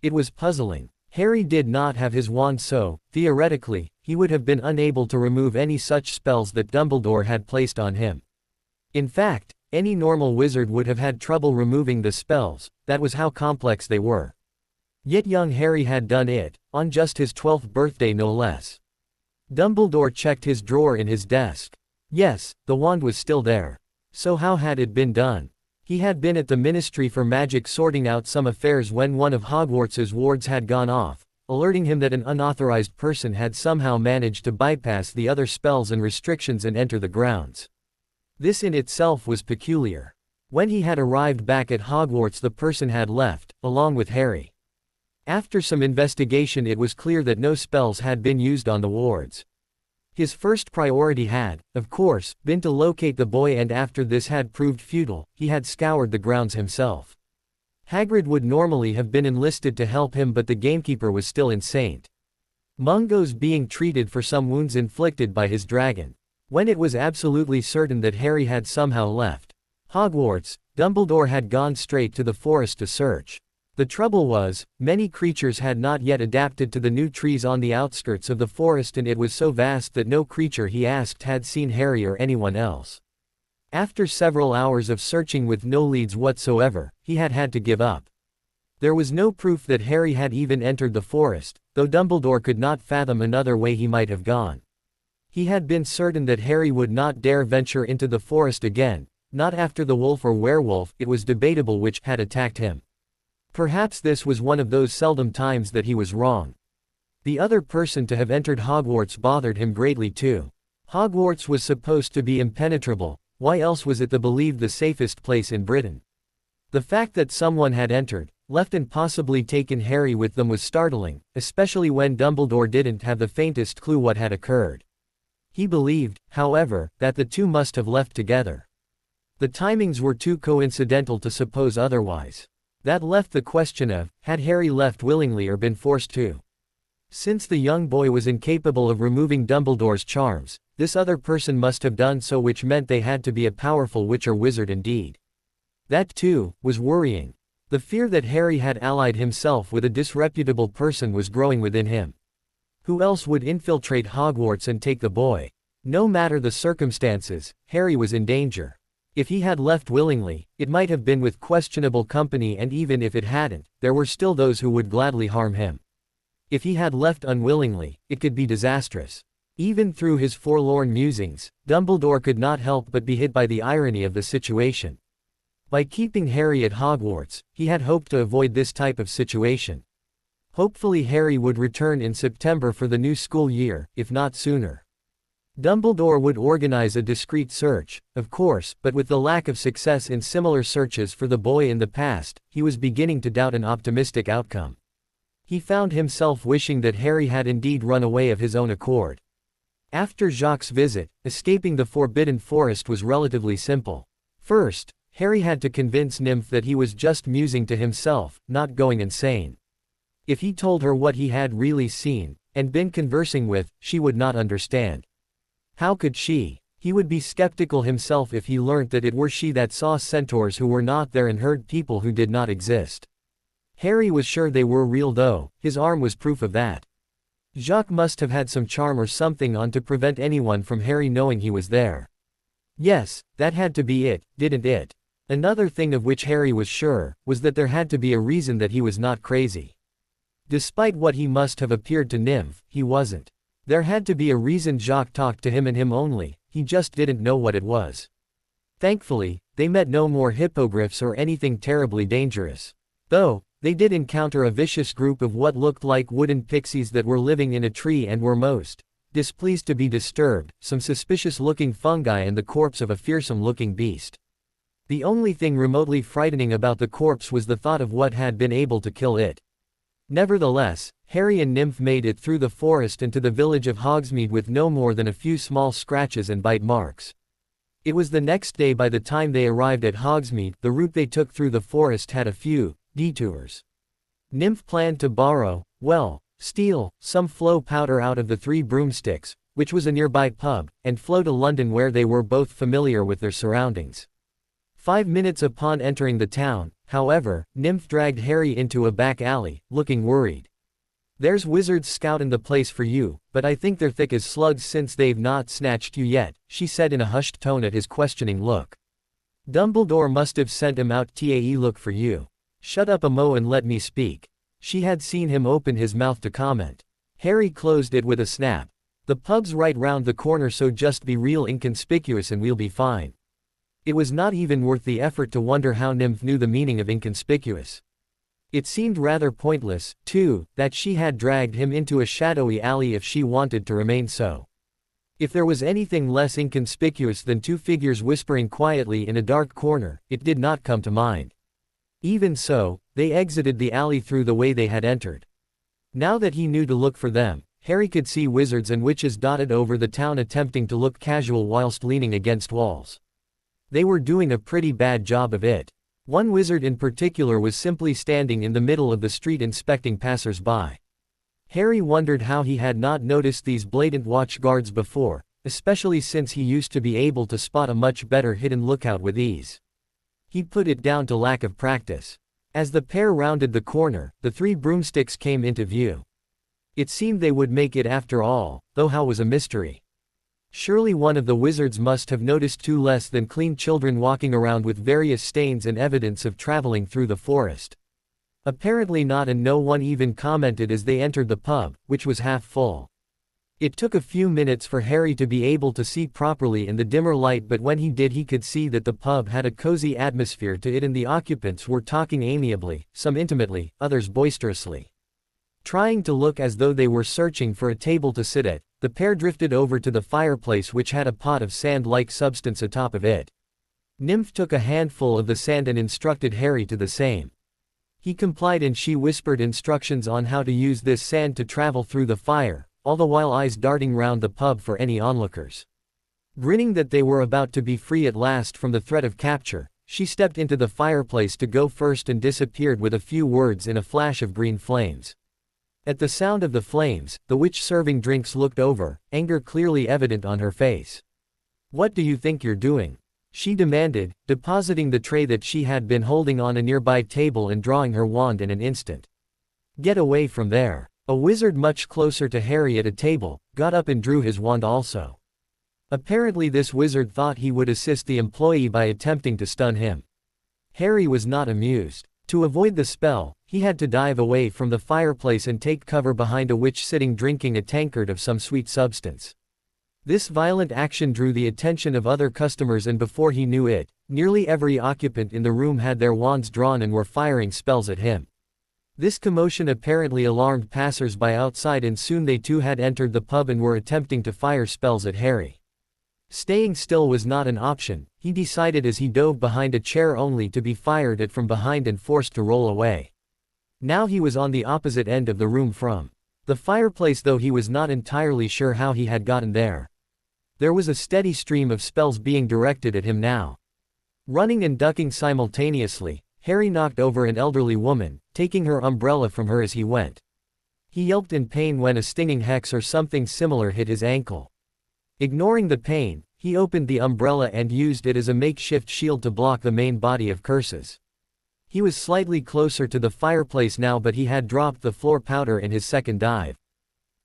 It was puzzling. Harry did not have his wand, so, theoretically, he would have been unable to remove any such spells that Dumbledore had placed on him. In fact, any normal wizard would have had trouble removing the spells, that was how complex they were. Yet young Harry had done it, on just his 12th birthday no less. Dumbledore checked his drawer in his desk. Yes, the wand was still there. So how had it been done? He had been at the Ministry for Magic sorting out some affairs when one of Hogwarts's wards had gone off, alerting him that an unauthorized person had somehow managed to bypass the other spells and restrictions and enter the grounds. This in itself was peculiar. When he had arrived back at Hogwarts, the person had left, along with Harry. After some investigation, it was clear that no spells had been used on the wards. His first priority had, of course, been to locate the boy, and after this had proved futile, he had scoured the grounds himself. Hagrid would normally have been enlisted to help him, but the gamekeeper was still in St. Mungo's being treated for some wounds inflicted by his dragon. When it was absolutely certain that Harry had somehow left Hogwarts, Dumbledore had gone straight to the forest to search. The trouble was, many creatures had not yet adapted to the new trees on the outskirts of the forest, and it was so vast that no creature he asked had seen Harry or anyone else. After several hours of searching with no leads whatsoever, he had had to give up. There was no proof that Harry had even entered the forest, though Dumbledore could not fathom another way he might have gone. He had been certain that Harry would not dare venture into the forest again, not after the wolf or werewolf, it was debatable which, had attacked him. Perhaps this was one of those seldom times that he was wrong. The other person to have entered Hogwarts bothered him greatly too. Hogwarts was supposed to be impenetrable, why else was it believed the safest place in Britain? The fact that someone had entered, left and possibly taken Harry with them was startling, especially when Dumbledore didn't have the faintest clue what had occurred. He believed, however, that the two must have left together. The timings were too coincidental to suppose otherwise. That left the question of, had Harry left willingly or been forced to? Since the young boy was incapable of removing Dumbledore's charms, this other person must have done so, which meant they had to be a powerful witch or wizard indeed. That, too, was worrying. The fear that Harry had allied himself with a disreputable person was growing within him. Who else would infiltrate Hogwarts and take the boy? No matter the circumstances, Harry was in danger. If he had left willingly, it might have been with questionable company, and even if it hadn't, there were still those who would gladly harm him. If he had left unwillingly, it could be disastrous. Even through his forlorn musings, Dumbledore could not help but be hit by the irony of the situation. By keeping Harry at Hogwarts, he had hoped to avoid this type of situation. Hopefully Harry would return in September for the new school year, if not sooner. Dumbledore would organize a discreet search, of course, but with the lack of success in similar searches for the boy in the past, he was beginning to doubt an optimistic outcome. He found himself wishing that Harry had indeed run away of his own accord. After Jacques' visit, escaping the Forbidden Forest was relatively simple. First, Harry had to convince Nymph that he was just musing to himself, not going insane. If he told her what he had really seen, and been conversing with, she would not understand. How could she? He would be skeptical himself if he learnt that it were she that saw centaurs who were not there and heard people who did not exist. Harry was sure they were real though, his arm was proof of that. Jacques must have had some charm or something on to prevent anyone from Harry knowing he was there. Yes, that had to be it, didn't it? Another thing of which Harry was sure, was that there had to be a reason that he was not crazy. Despite what he must have appeared to Nymph, he wasn't. There had to be a reason Jacques talked to him and him only, he just didn't know what it was. Thankfully, they met no more hippogriffs or anything terribly dangerous. Though, they did encounter a vicious group of what looked like wooden pixies that were living in a tree and were most displeased to be disturbed, some suspicious-looking fungi and the corpse of a fearsome-looking beast. The only thing remotely frightening about the corpse was the thought of what had been able to kill it. Nevertheless, Harry and Nymph made it through the forest and to the village of Hogsmeade with no more than a few small scratches and bite marks. It was the next day by the time they arrived at Hogsmeade. The route they took through the forest had a few detours. Nymph planned to borrow, steal, some flow powder out of the 3 broomsticks, which was a nearby pub, and flow to London where they were both familiar with their surroundings. 5 minutes upon entering the town, however, Nymph dragged Harry into a back alley, looking worried. "There's wizards scouting the place for you, but I think they're thick as slugs since they've not snatched you yet," she said in a hushed tone at his questioning look. "Dumbledore must have sent him out to look for you. Shut up a mo and let me speak." She had seen him open his mouth to comment. Harry closed it with a snap. "The pub's right round the corner, so just be real inconspicuous and we'll be fine." It was not even worth the effort to wonder how Nymph knew the meaning of inconspicuous. It seemed rather pointless, too, that she had dragged him into a shadowy alley if she wanted to remain so. If there was anything less inconspicuous than two figures whispering quietly in a dark corner, it did not come to mind. Even so, they exited the alley through the way they had entered. Now that he knew to look for them, Harry could see wizards and witches dotted over the town attempting to look casual whilst leaning against walls. They were doing a pretty bad job of it. One wizard in particular was simply standing in the middle of the street inspecting passers-by. Harry wondered how he had not noticed these blatant watch guards before, especially since he used to be able to spot a much better hidden lookout with ease. He put it down to lack of practice. As the pair rounded the corner, the three broomsticks came into view. It seemed they would make it after all, though how was a mystery. Surely one of the wizards must have noticed two less than clean children walking around with various stains and evidence of traveling through the forest. Apparently not, and no one even commented as they entered the pub, which was half full. It took a few minutes for Harry to be able to see properly in the dimmer light, but when he did he could see that the pub had a cozy atmosphere to it and the occupants were talking amiably, some intimately, others boisterously. Trying to look as though they were searching for a table to sit at, the pair drifted over to the fireplace, which had a pot of sand-like substance atop of it. Nymph took a handful of the sand and instructed Harry to the same. He complied and she whispered instructions on how to use this sand to travel through the fire, all the while eyes darting round the pub for any onlookers. Grinning that they were about to be free at last from the threat of capture, she stepped into the fireplace to go first and disappeared with a few words in a flash of green flames. At the sound of the flames, the witch serving drinks looked over, anger clearly evident on her face. "What do you think you're doing?" she demanded, depositing the tray that she had been holding on a nearby table and drawing her wand in an instant. "Get away from there." A wizard much closer to Harry at a table, got up and drew his wand also. Apparently this wizard thought he would assist the employee by attempting to stun him. Harry was not amused. To avoid the spell, he had to dive away from the fireplace and take cover behind a witch sitting drinking a tankard of some sweet substance. This violent action drew the attention of other customers, and before he knew it, nearly every occupant in the room had their wands drawn and were firing spells at him. This commotion apparently alarmed passers-by outside, and soon they too had entered the pub and were attempting to fire spells at Harry. Staying still was not an option, he decided as he dove behind a chair only to be fired at from behind and forced to roll away. Now he was on the opposite end of the room from the fireplace, though he was not entirely sure how he had gotten there. There was a steady stream of spells being directed at him now. Running and ducking simultaneously, Harry knocked over an elderly woman, taking her umbrella from her as he went. He yelped in pain when a stinging hex or something similar hit his ankle. Ignoring the pain, he opened the umbrella and used it as a makeshift shield to block the main body of curses. He was slightly closer to the fireplace now, but he had dropped the floor powder in his second dive.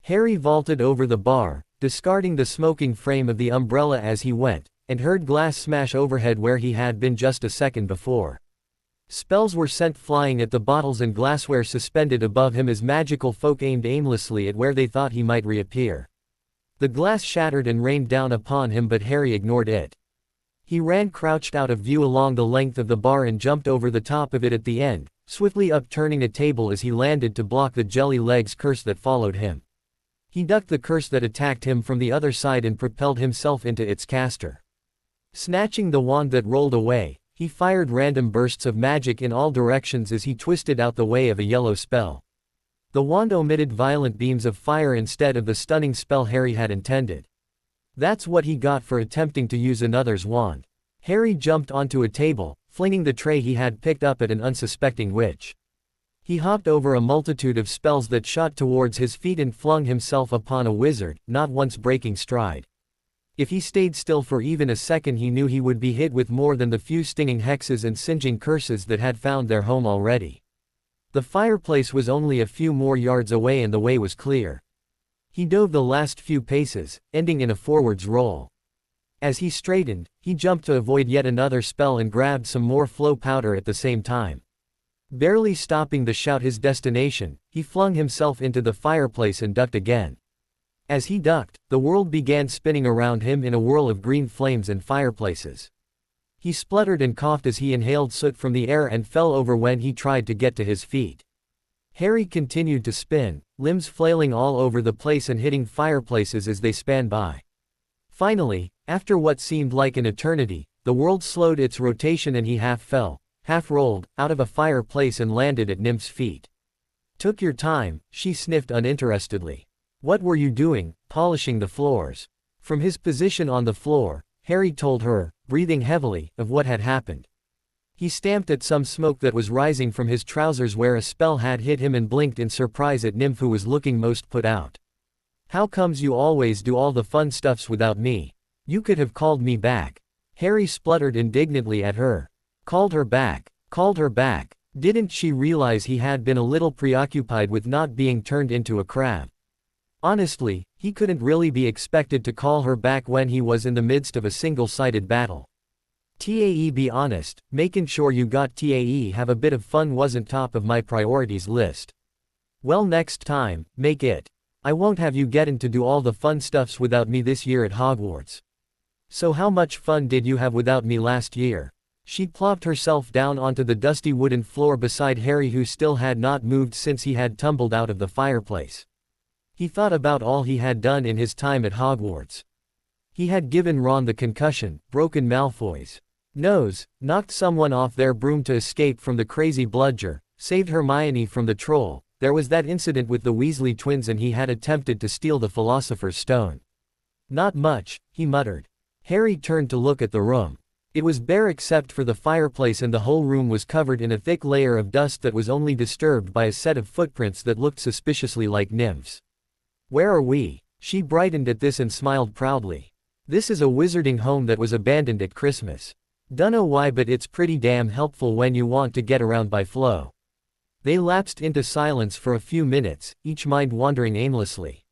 Harry vaulted over the bar, discarding the smoking frame of the umbrella as he went, and heard glass smash overhead where he had been just a second before. Spells were sent flying at the bottles and glassware suspended above him as magical folk aimed aimlessly at where they thought he might reappear. The glass shattered and rained down upon him, but Harry ignored it. He ran crouched out of view along the length of the bar and jumped over the top of it at the end, swiftly upturning a table as he landed to block the jelly legs curse that followed him. He ducked the curse that attacked him from the other side and propelled himself into its caster. Snatching the wand that rolled away, he fired random bursts of magic in all directions as he twisted out the way of a yellow spell. The wand emitted violent beams of fire instead of the stunning spell Harry had intended. That's what he got for attempting to use another's wand. Harry jumped onto a table, flinging the tray he had picked up at an unsuspecting witch. He hopped over a multitude of spells that shot towards his feet and flung himself upon a wizard, not once breaking stride. If he stayed still for even a second, he knew he would be hit with more than the few stinging hexes and singeing curses that had found their home already. The fireplace was only a few more yards away and the way was clear. He dove the last few paces, ending in a forwards roll. As he straightened, he jumped to avoid yet another spell and grabbed some more flow powder at the same time. Barely stopping to shout his destination, he flung himself into the fireplace and ducked again. As he ducked, the world began spinning around him in a whirl of green flames and fireplaces. He spluttered and coughed as he inhaled soot from the air and fell over when he tried to get to his feet. Harry continued to spin, limbs flailing all over the place and hitting fireplaces as they span by. Finally, after what seemed like an eternity, the world slowed its rotation and he half fell, half rolled, out of a fireplace and landed at Nymph's feet. "Took your time," she sniffed uninterestedly. "What were you doing, polishing the floors?" From his position on the floor, Harry told her, breathing heavily, of what had happened. He stamped at some smoke that was rising from his trousers where a spell had hit him and blinked in surprise at Nymph, who was looking most put out. "How comes you always do all the fun stuffs without me? You could have called me back." Harry spluttered indignantly at her. Called her back. Called her back. Didn't she realize he had been a little preoccupied with not being turned into a crab? Honestly, he couldn't really be expected to call her back when he was in the midst of a single-sided battle. Be honest, making sure you got have a bit of fun wasn't top of my priorities list. Well, next time, make it. I won't have you getting to do all the fun stuffs without me this year at Hogwarts. So how much fun did you have without me last year? She plopped herself down onto the dusty wooden floor beside Harry, who still had not moved since he had tumbled out of the fireplace. He thought about all he had done in his time at Hogwarts. He had given Ron the concussion, broken Malfoy's nose, knocked someone off their broom to escape from the crazy bludger, saved Hermione from the troll. There was that incident with the Weasley twins, and he had attempted to steal the Philosopher's Stone. Not much, he muttered. Harry turned to look at the room. It was bare except for the fireplace, and the whole room was covered in a thick layer of dust that was only disturbed by a set of footprints that looked suspiciously like Nymph's. "Where are we?" She brightened at this and smiled proudly. "This is a wizarding home that was abandoned at Christmas. Dunno why, but it's pretty damn helpful when you want to get around by flow." They lapsed into silence for a few minutes, each mind wandering aimlessly.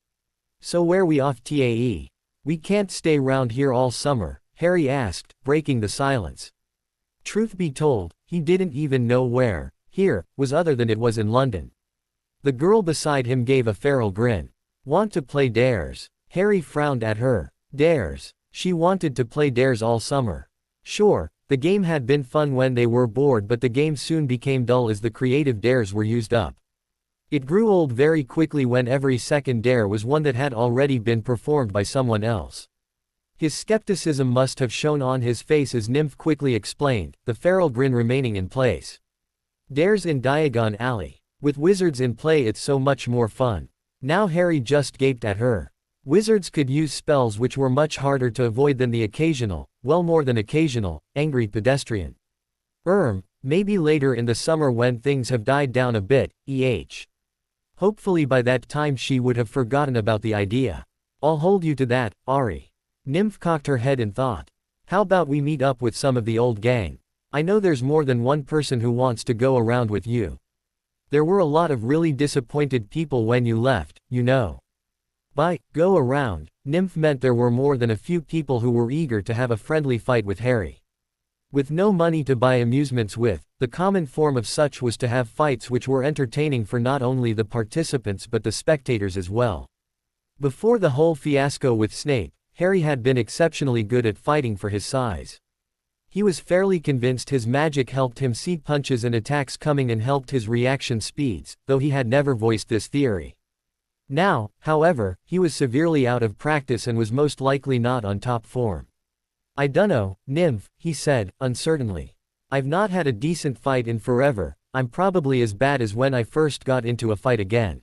"So where we off to? We can't stay round here all summer?" Harry asked, breaking the silence. Truth be told, he didn't even know where here was other than it was in London. The girl beside him gave a feral grin. "Want to play dares?" Harry frowned at her. Dares? She wanted to play dares all summer. Sure, the game had been fun when they were bored, but the game soon became dull as the creative dares were used up. It grew old very quickly when every second dare was one that had already been performed by someone else. His skepticism must have shown on his face as Nymph quickly explained, the feral grin remaining in place. "Dares in Diagon Alley. With wizards in play it's so much more fun." Now Harry just gaped at her. Wizards could use spells which were much harder to avoid than the occasional, well more than occasional, angry pedestrian. Maybe later in the summer when things have died down a bit, Hopefully by that time she would have forgotten about the idea. "I'll hold you to that, Ari." Nymph cocked her head in thought. "How about we meet up with some of the old gang? I know there's more than one person who wants to go around with you. There were a lot of really disappointed people when you left, you know." By go around, Nymph meant there were more than a few people who were eager to have a friendly fight with Harry. With no money to buy amusements with, the common form of such was to have fights which were entertaining for not only the participants but the spectators as well. Before the whole fiasco with Snape, Harry had been exceptionally good at fighting for his size. He was fairly convinced his magic helped him see punches and attacks coming and helped his reaction speeds, though he had never voiced this theory. Now, however, he was severely out of practice and was most likely not on top form. "I dunno, Nymph," he said, uncertainly. "I've not had a decent fight in forever. I'm probably as bad as when I first got into a fight again."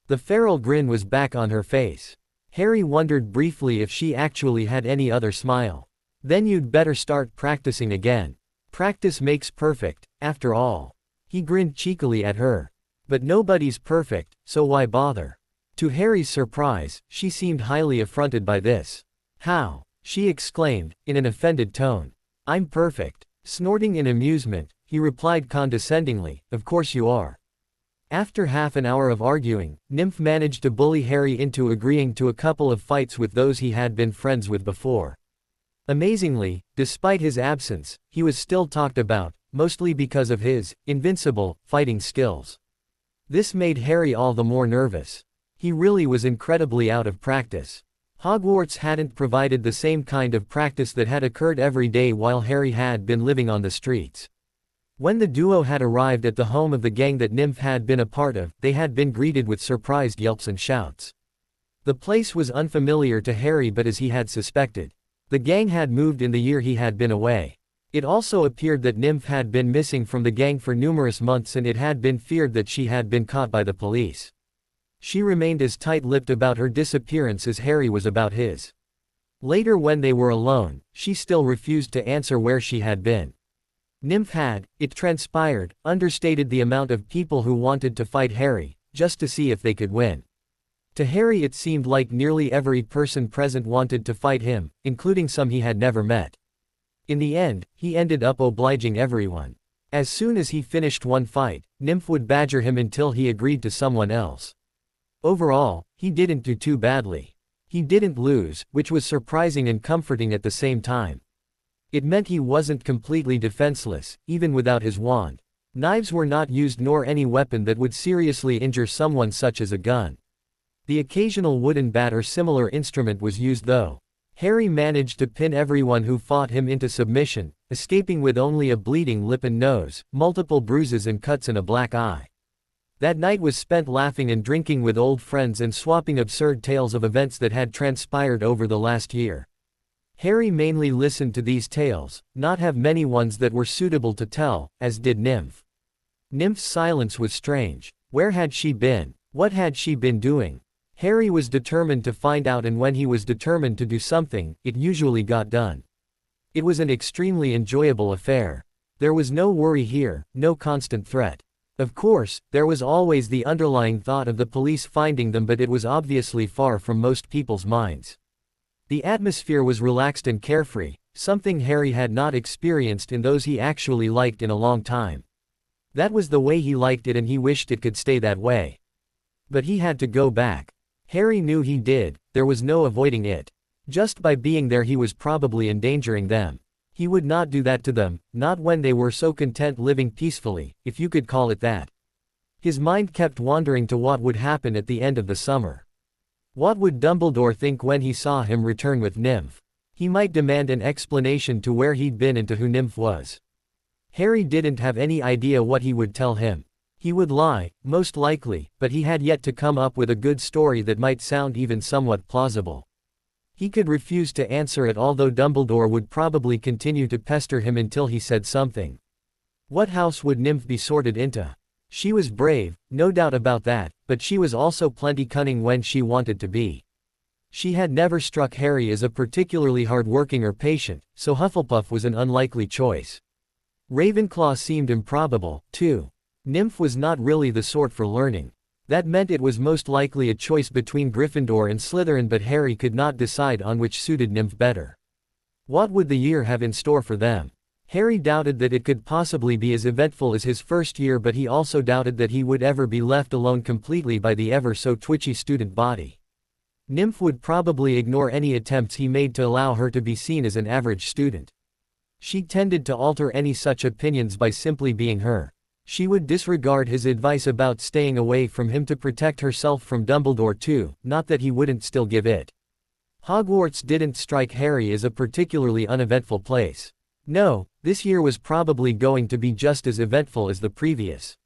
The feral grin was back on her face. Harry wondered briefly if she actually had any other smile. "Then you'd better start practicing again. Practice makes perfect, after all." He grinned cheekily at her. But nobody's perfect, so why bother? To Harry's surprise, she seemed highly affronted by this. How? She exclaimed, in an offended tone. I'm perfect. Snorting in amusement, he replied condescendingly, of course you are. After half an hour of arguing, Nymph managed to bully Harry into agreeing to a couple of fights with those he had been friends with before. Amazingly, despite his absence, he was still talked about, mostly because of his invincible fighting skills. This made Harry all the more nervous. He really was incredibly out of practice. Hogwarts hadn't provided the same kind of practice that had occurred every day while Harry had been living on the streets. When the duo had arrived at the home of the gang that Nymph had been a part of, they had been greeted with surprised yelps and shouts. The place was unfamiliar to Harry, but as he had suspected, the gang had moved in the year he had been away. It also appeared that Nymph had been missing from the gang for numerous months, and it had been feared that she had been caught by the police. She remained as tight-lipped about her disappearance as Harry was about his. Later, when they were alone, she still refused to answer where she had been. Nymph had, it transpired, understated the amount of people who wanted to fight Harry, just to see if they could win. To Harry it seemed like nearly every person present wanted to fight him, including some he had never met. In the end, he ended up obliging everyone. As soon as he finished one fight, Nymph would badger him until he agreed to someone else. Overall, he didn't do too badly. He didn't lose, which was surprising and comforting at the same time. It meant he wasn't completely defenseless, even without his wand. Knives were not used, nor any weapon that would seriously injure someone, such as a gun. The occasional wooden bat or similar instrument was used though. Harry managed to pin everyone who fought him into submission, escaping with only a bleeding lip and nose, multiple bruises and cuts and a black eye. That night was spent laughing and drinking with old friends and swapping absurd tales of events that had transpired over the last year. Harry mainly listened to these tales, not have many ones that were suitable to tell, as did Nymph. Nymph's silence was strange. Where had she been? What had she been doing? Harry was determined to find out, and when he was determined to do something, it usually got done. It was an extremely enjoyable affair. There was no worry here, no constant threat. Of course, there was always the underlying thought of the police finding them, but it was obviously far from most people's minds. The atmosphere was relaxed and carefree, something Harry had not experienced in those he actually liked in a long time. That was the way he liked it, and he wished it could stay that way. But he had to go back. Harry knew he did, there was no avoiding it. Just by being there he was probably endangering them. He would not do that to them, not when they were so content living peacefully, if you could call it that. His mind kept wandering to what would happen at the end of the summer. What would Dumbledore think when he saw him return with Nymph? He might demand an explanation to where he'd been and to who Nymph was. Harry didn't have any idea what he would tell him. He would lie, most likely, but he had yet to come up with a good story that might sound even somewhat plausible. He could refuse to answer it, although Dumbledore would probably continue to pester him until he said something. What house would Nymph be sorted into? She was brave, no doubt about that, but she was also plenty cunning when she wanted to be. She had never struck Harry as a particularly hard-working or patient, so Hufflepuff was an unlikely choice. Ravenclaw seemed improbable, too. Nymph was not really the sort for learning. That meant it was most likely a choice between Gryffindor and Slytherin, but Harry could not decide on which suited Nymph better. What would the year have in store for them? Harry doubted that it could possibly be as eventful as his first year, but he also doubted that he would ever be left alone completely by the ever-so-twitchy student body. Nymph would probably ignore any attempts he made to allow her to be seen as an average student. She tended to alter any such opinions by simply being her. She would disregard his advice about staying away from him to protect herself from Dumbledore too, not that he wouldn't still give it. Hogwarts didn't strike Harry as a particularly uneventful place. No, this year was probably going to be just as eventful as the previous.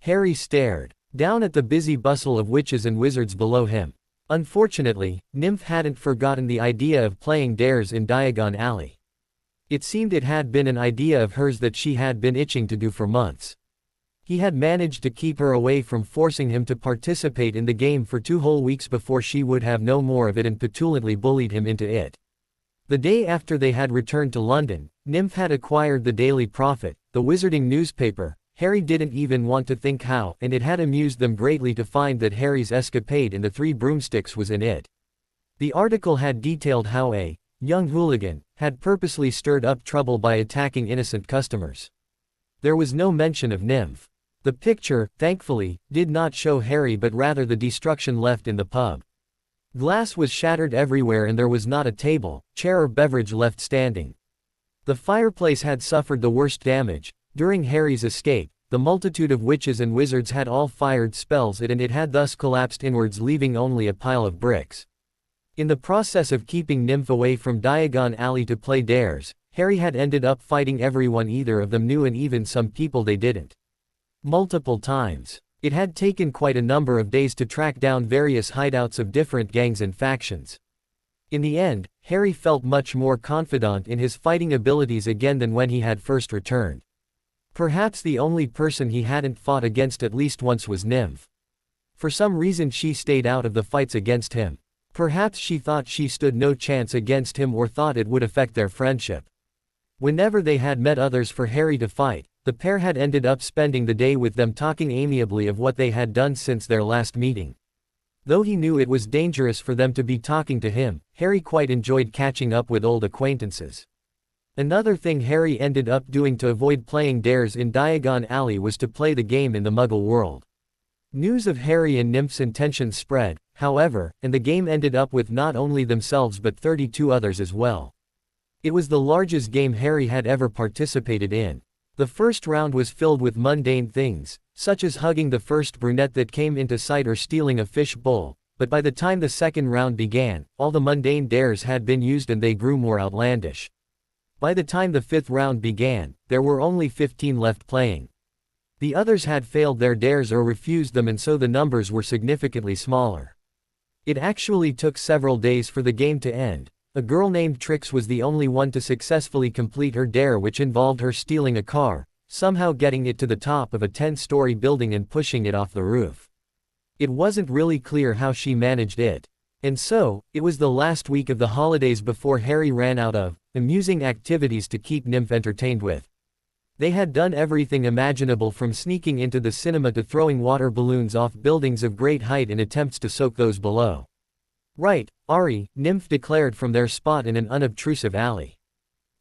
Harry stared down at the busy bustle of witches and wizards below him. Unfortunately, Nymph hadn't forgotten the idea of playing dares in Diagon Alley. It seemed it had been an idea of hers that she had been itching to do for months. He had managed to keep her away from forcing him to participate in the game for 2 whole weeks before she would have no more of it and petulantly bullied him into it. The day after they had returned to London, Nymph had acquired the Daily Prophet, the wizarding newspaper. Harry didn't even want to think how, and it had amused them greatly to find that Harry's escapade in the Three Broomsticks was in it. The article had detailed how a young hooligan had purposely stirred up trouble by attacking innocent customers. There was no mention of Nymph. The picture, thankfully, did not show Harry but rather the destruction left in the pub. Glass was shattered everywhere and there was not a table, chair or beverage left standing. The fireplace had suffered the worst damage. During Harry's escape, the multitude of witches and wizards had all fired spells and it had thus collapsed inwards, leaving only a pile of bricks. In the process of keeping Nymph away from Diagon Alley to play dares, Harry had ended up fighting everyone either of them knew and even some people they didn't. Multiple times. It had taken quite a number of days to track down various hideouts of different gangs and factions. In the end, Harry felt much more confident in his fighting abilities again than when he had first returned. Perhaps the only person he hadn't fought against at least once was Nymph. For some reason she stayed out of the fights against him. Perhaps she thought she stood no chance against him or thought it would affect their friendship. Whenever they had met others for Harry to fight, the pair had ended up spending the day with them talking amiably of what they had done since their last meeting. Though he knew it was dangerous for them to be talking to him, Harry quite enjoyed catching up with old acquaintances. Another thing Harry ended up doing to avoid playing dares in Diagon Alley was to play the game in the Muggle world. News of Harry and Nymph's intentions spread, however, and the game ended up with not only themselves but 32 others as well. It was the largest game Harry had ever participated in. The first round was filled with mundane things, such as hugging the first brunette that came into sight or stealing a fish bowl, but by the time the second round began, all the mundane dares had been used and they grew more outlandish. By the time the fifth round began, there were only 15 left playing. The others had failed their dares or refused them, and so the numbers were significantly smaller. It actually took several days for the game to end. A girl named Trix was the only one to successfully complete her dare, which involved her stealing a car, somehow getting it to the top of a 10-story building and pushing it off the roof. It wasn't really clear how she managed it. And so, it was the last week of the holidays before Harry ran out of amusing activities to keep Nymph entertained with. They had done everything imaginable, from sneaking into the cinema to throwing water balloons off buildings of great height in attempts to soak those below. "Right, Ari," Nymph declared from their spot in an unobtrusive alley.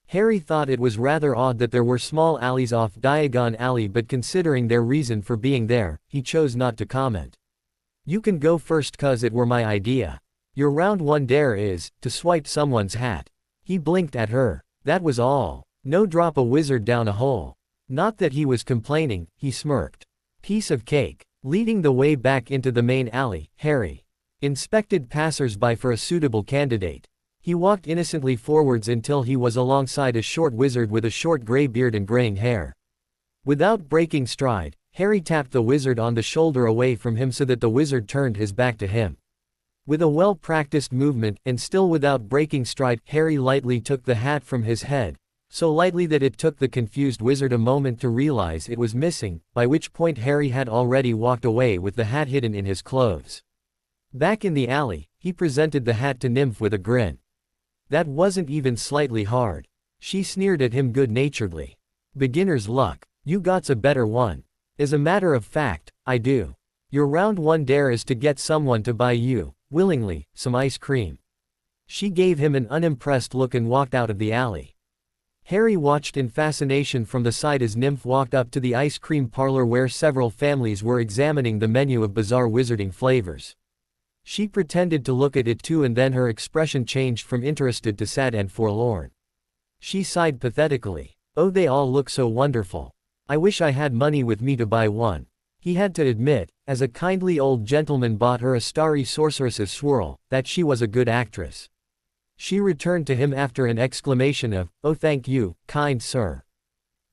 Harry thought it was rather odd that there were small alleys off Diagon Alley, but considering their reason for being there, he chose not to comment. "You can go first, 'cause it were my idea. Your round one dare is to swipe someone's hat." He blinked at her. That was all. No drop a wizard down a hole. Not that he was complaining, he smirked. Piece of cake. Leading the way back into the main alley, Harry inspected passers-by for a suitable candidate. He walked innocently forwards until he was alongside a short wizard with a short gray beard and graying hair. Without breaking stride, Harry tapped the wizard on the shoulder away from him so that the wizard turned his back to him. With a well-practiced movement, and still without breaking stride, Harry lightly took the hat from his head, so lightly that it took the confused wizard a moment to realize it was missing, by which point Harry had already walked away with the hat hidden in his clothes. Back in the alley, he presented the hat to Nymph with a grin. That wasn't even slightly hard. She sneered at him good-naturedly. "Beginner's luck. You got's a better one." "As a matter of fact, I do. Your round one dare is to get someone to buy you, willingly, some ice cream." She gave him an unimpressed look and walked out of the alley. Harry watched in fascination from the side as Nymph walked up to the ice cream parlor where several families were examining the menu of bizarre wizarding flavors. She pretended to look at it too, and then her expression changed from interested to sad and forlorn. She sighed pathetically. "Oh, they all look so wonderful. I wish I had money with me to buy one." He had to admit, as a kindly old gentleman bought her a starry sorceress's swirl, that she was a good actress. She returned to him after an exclamation of, "Oh, thank you, kind sir,"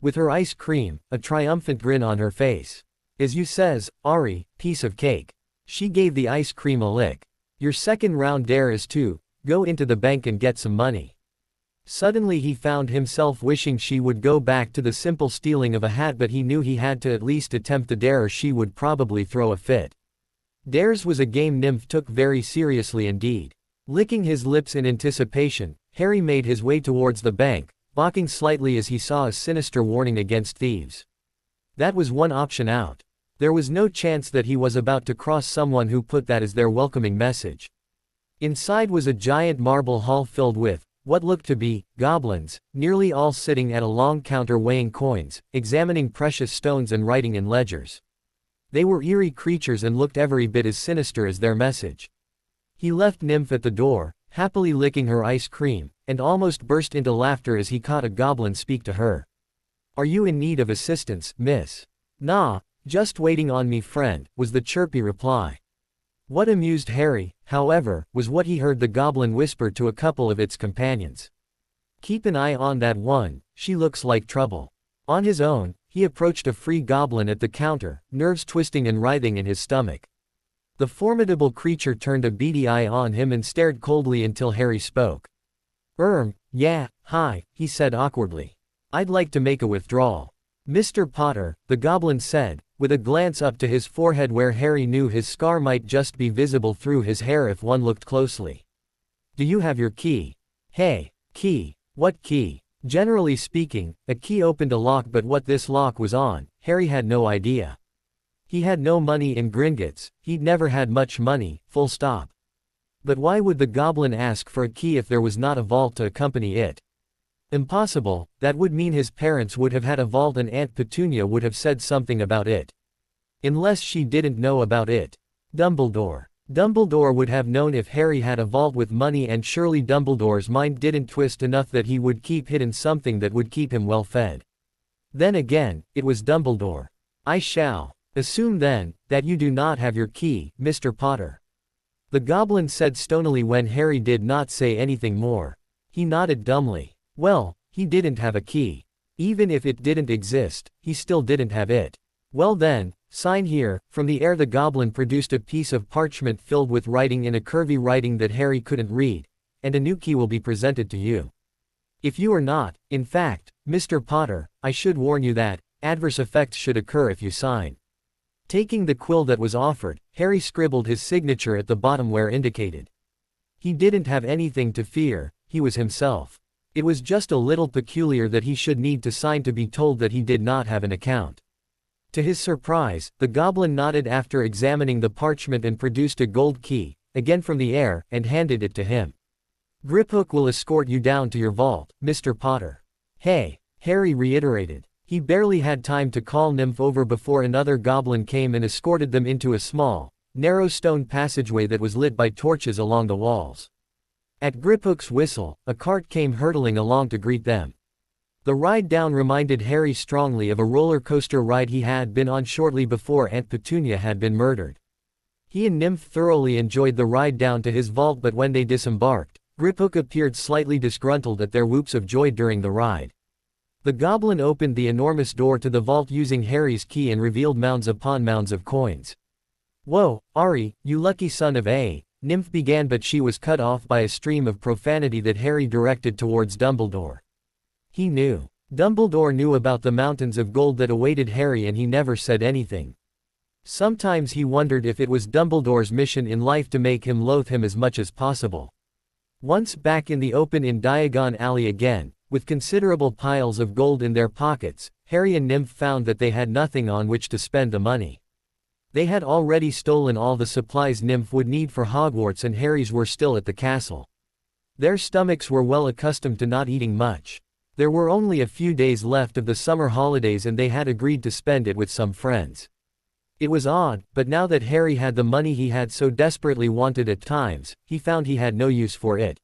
with her ice cream, a triumphant grin on her face. "As you says, Ari, piece of cake." She gave the ice cream a lick. "Your second round dare is to go into the bank and get some money." Suddenly he found himself wishing she would go back to the simple stealing of a hat, but he knew he had to at least attempt the dare or she would probably throw a fit. Dares was a game Nymph took very seriously indeed. Licking his lips in anticipation, Harry made his way towards the bank, balking slightly as he saw a sinister warning against thieves. That was one option out. There was no chance that he was about to cross someone who put that as their welcoming message. Inside was a giant marble hall filled with what looked to be goblins, nearly all sitting at a long counter weighing coins, examining precious stones and writing in ledgers. They were eerie creatures and looked every bit as sinister as their message. He left Nymph at the door, happily licking her ice cream, and almost burst into laughter as he caught a goblin speak to her. "Are you in need of assistance, miss?" "Nah, just waiting on me friend," was the chirpy reply. What amused Harry, however, was what he heard the goblin whisper to a couple of its companions. "Keep an eye on that one, she looks like trouble." On his own, he approached a free goblin at the counter, nerves twisting and writhing in his stomach. The formidable creature turned a beady eye on him and stared coldly until Harry spoke. Yeah, hi," he said awkwardly. "I'd like to make a withdrawal." "Mr. Potter," the goblin said, with a glance up to his forehead where Harry knew his scar might just be visible through his hair if one looked closely. "Do you have your key?" "Hey, key? What key?" Generally speaking, a key opened a lock, but what this lock was on, Harry had no idea. He had no money in Gringotts, he'd never had much money, full stop. But why would the goblin ask for a key if there was not a vault to accompany it? Impossible. That would mean his parents would have had a vault and Aunt Petunia would have said something about it. Unless she didn't know about it. Dumbledore. Dumbledore would have known if Harry had a vault with money, and surely Dumbledore's mind didn't twist enough that he would keep hidden something that would keep him well fed. Then again, it was Dumbledore. "I shall assume then, that you do not have your key, Mr. Potter," the goblin said stonily when Harry did not say anything more. He nodded dumbly. Well, he didn't have a key. Even if it didn't exist, he still didn't have it. "Well then, sign here." From the air the goblin produced a piece of parchment filled with writing in a curvy writing that Harry couldn't read, "and a new key will be presented to you. If you are not, in fact, Mr. Potter, I should warn you that adverse effects should occur if you sign." Taking the quill that was offered, Harry scribbled his signature at the bottom where indicated. He didn't have anything to fear, he was himself. It was just a little peculiar that he should need to sign to be told that he did not have an account. To his surprise, the goblin nodded after examining the parchment and produced a gold key, again from the air, and handed it to him. "Griphook will escort you down to your vault, Mr. Potter." "Hey," Harry reiterated. He barely had time to call Nymph over before another goblin came and escorted them into a small, narrow stone passageway that was lit by torches along the walls. At Griphook's whistle, a cart came hurtling along to greet them. The ride down reminded Harry strongly of a roller coaster ride he had been on shortly before Aunt Petunia had been murdered. He and Nymph thoroughly enjoyed the ride down to his vault, but when they disembarked, Griphook appeared slightly disgruntled at their whoops of joy during the ride. The goblin opened the enormous door to the vault using Harry's key and revealed mounds upon mounds of coins. "Whoa, Ari, you lucky son of a," Nymph began, but she was cut off by a stream of profanity that Harry directed towards Dumbledore. He knew. Dumbledore knew about the mountains of gold that awaited Harry, and he never said anything. Sometimes he wondered if it was Dumbledore's mission in life to make him loathe him as much as possible. Once back in the open in Diagon Alley again, with considerable piles of gold in their pockets, Harry and Nymph found that they had nothing on which to spend the money. They had already stolen all the supplies Nymph would need for Hogwarts, and Harry's were still at the castle. Their stomachs were well accustomed to not eating much. There were only a few days left of the summer holidays and they had agreed to spend it with some friends. It was odd, but now that Harry had the money he had so desperately wanted at times, he found he had no use for it.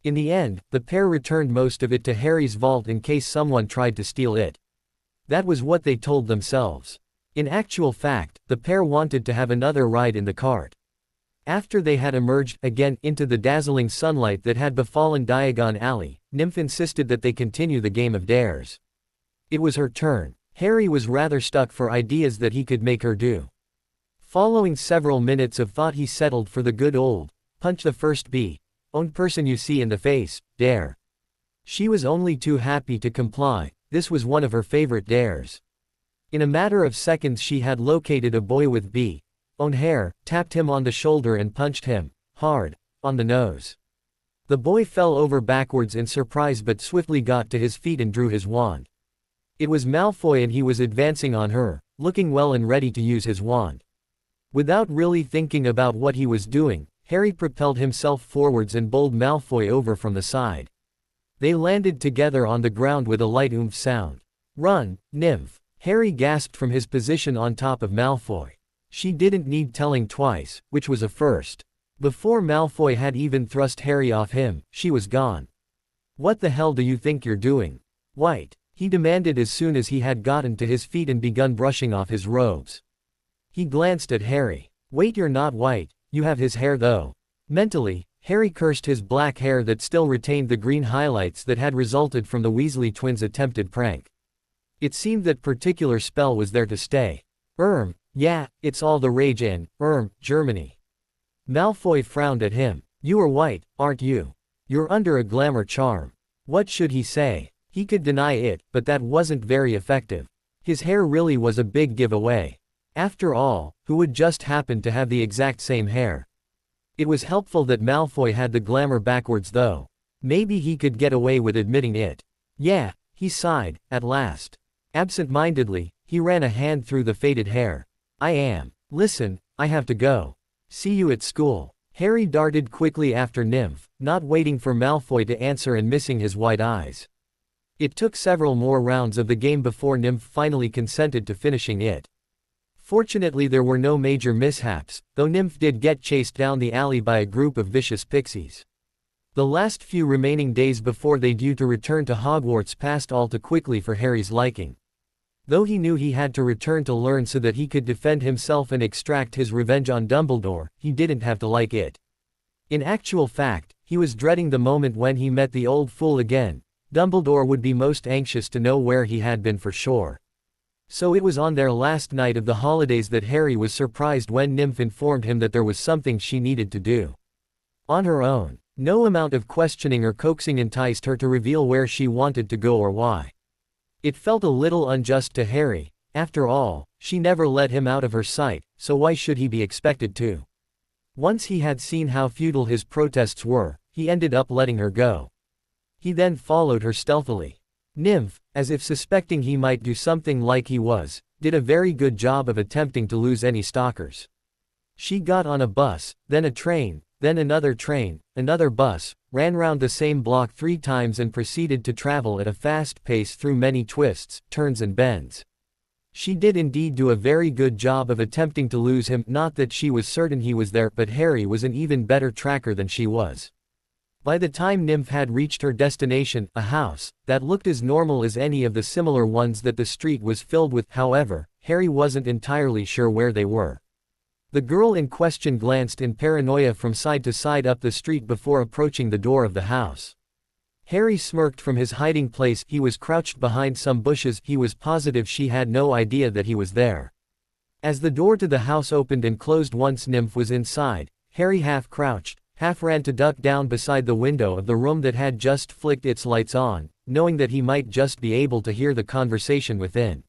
In the end, the pair returned most of it to Harry's vault in case someone tried to steal it. That was what they told themselves. In actual fact, the pair wanted to have another ride in the cart. After they had emerged again into the dazzling sunlight that had befallen Diagon Alley, Nymph insisted that they continue the game of dares. It was her turn. Harry was rather stuck for ideas that he could make her do. Following several minutes of thought, he settled for the good old, punch the first own person you see in the face, dare. She was only too happy to comply. This was one of her favorite dares. In a matter of seconds she had located a boy with own hair, tapped him on the shoulder and punched him, hard, on the nose. The boy fell over backwards in surprise but swiftly got to his feet and drew his wand. It was Malfoy and he was advancing on her, looking well and ready to use his wand. Without really thinking about what he was doing, Harry propelled himself forwards and bowled Malfoy over from the side. They landed together on the ground with a light oomph sound. "Run, nymph!" Harry gasped from his position on top of Malfoy. She didn't need telling twice, which was a first. Before Malfoy had even thrust Harry off him, she was gone. "What the hell do you think you're doing, White?" he demanded as soon as he had gotten to his feet and begun brushing off his robes. He glanced at Harry. "Wait, you're not White, you have his hair though." Mentally, Harry cursed his black hair that still retained the green highlights that had resulted from the Weasley twins' attempted prank. It seemed that particular spell was there to stay. Yeah, it's all the rage in, Germany." Malfoy frowned at him. "You are White, aren't you? You're under a glamour charm." What should he say? He could deny it, but that wasn't very effective. His hair really was a big giveaway. After all, who would just happen to have the exact same hair? It was helpful that Malfoy had the glamour backwards though. Maybe he could get away with admitting it. "Yeah," he sighed, at last. Absent-mindedly, he ran a hand through the faded hair. Listen, I have to go. See you at school." Harry darted quickly after Nymph, not waiting for Malfoy to answer and missing his white eyes. It took several more rounds of the game before Nymph finally consented to finishing it. Fortunately there were no major mishaps, though Nymph did get chased down the alley by a group of vicious pixies. The last few remaining days before they due to return to Hogwarts passed all too quickly for Harry's liking. Though he knew he had to return to learn so that he could defend himself and extract his revenge on Dumbledore, he didn't have to like it. In actual fact, he was dreading the moment when he met the old fool again. Dumbledore would be most anxious to know where he had been for sure. So it was on their last night of the holidays that Harry was surprised when Nymph informed him that there was something she needed to do. On her own. No amount of questioning or coaxing enticed her to reveal where she wanted to go or why. It felt a little unjust to Harry. After all, she never let him out of her sight, so why should he be expected to? Once he had seen how futile his protests were, he ended up letting her go. He then followed her stealthily. Nymph, as if suspecting he might do something like he was, did a very good job of attempting to lose any stalkers. She got on a bus, then a train, then another train, another bus, ran round the same block 3 times and proceeded to travel at a fast pace through many twists, turns and bends. She did indeed do a very good job of attempting to lose him, not that she was certain he was there, but Harry was an even better tracker than she was. By the time Nymph had reached her destination, a house, that looked as normal as any of the similar ones that the street was filled with, however, Harry wasn't entirely sure where they were. The girl in question glanced in paranoia from side to side up the street before approaching the door of the house. Harry smirked from his hiding place. He was crouched behind some bushes. He was positive she had no idea that he was there. As the door to the house opened and closed once Nymph was inside, Harry half crouched, half ran to duck down beside the window of the room that had just flicked its lights on, knowing that he might just be able to hear the conversation within.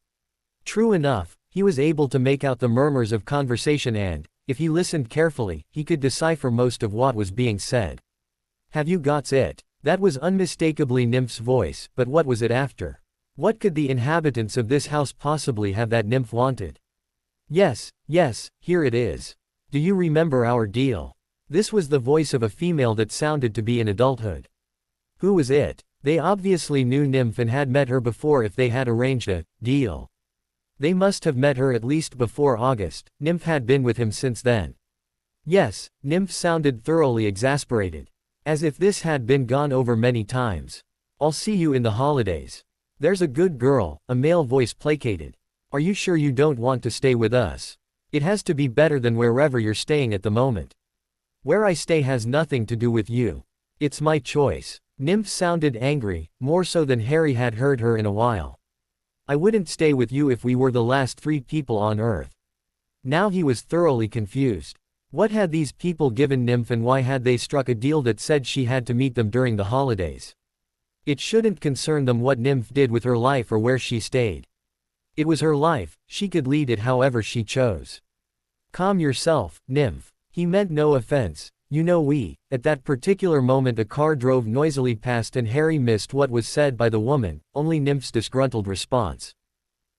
True enough, he was able to make out the murmurs of conversation and, if he listened carefully, he could decipher most of what was being said. "Have you got it?" That was unmistakably Nymph's voice, but what was it after? What could the inhabitants of this house possibly have that Nymph wanted? Yes, here it is. "Do you remember our deal?" This was the voice of a female that sounded to be in adulthood. Who was it? They obviously knew Nymph and had met her before if they had arranged a deal. They must have met her at least before August. Nymph had been with him since then. Yes, Nymph sounded thoroughly exasperated. As if this had been gone over many times. "I'll see you in the holidays. There's a good girl," a male voice placated. "Are you sure you don't want to stay with us? It has to be better than wherever you're staying at the moment." "Where I stay has nothing to do with you. It's my choice." Nymph sounded angry, more so than Harry had heard her in a while. "I wouldn't stay with you if we were the last 3 people on Earth." Now he was thoroughly confused. What had these people given Nymph and why had they struck a deal that said she had to meet them during the holidays? It shouldn't concern them what Nymph did with her life or where she stayed. It was her life, she could lead it however she chose. "Calm yourself, Nymph." He meant no offense. At that particular moment a car drove noisily past and Harry missed what was said by the woman, only Nymph's disgruntled response.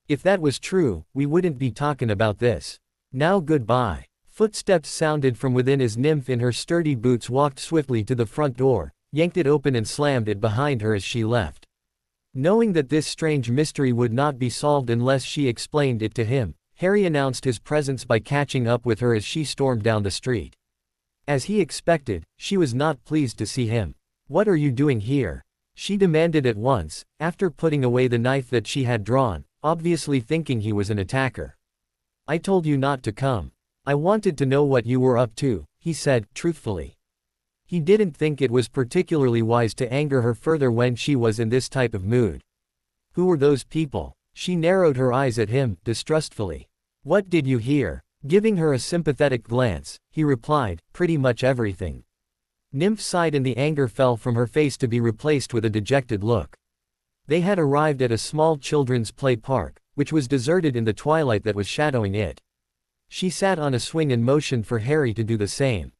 If that was true, we wouldn't be talking about this. Now goodbye. Footsteps sounded from within as Nymph in her sturdy boots walked swiftly to the front door, yanked it open and slammed it behind her as she left. Knowing that this strange mystery would not be solved unless she explained it to him, Harry announced his presence by catching up with her as she stormed down the street. As he expected, she was not pleased to see him. "What are you doing here?" she demanded at once, after putting away the knife that she had drawn, obviously thinking he was an attacker. "I told you not to come. I wanted to know what you were up to," he said, truthfully. He didn't think it was particularly wise to anger her further when she was in this type of mood. "Who were those people?" She narrowed her eyes at him, distrustfully. "What did you hear?" Giving her a sympathetic glance, he replied, "Pretty much everything." Nymph sighed and the anger fell from her face to be replaced with a dejected look. They had arrived at a small children's play park, which was deserted in the twilight that was shadowing it. She sat on a swing and motioned for Harry to do the same.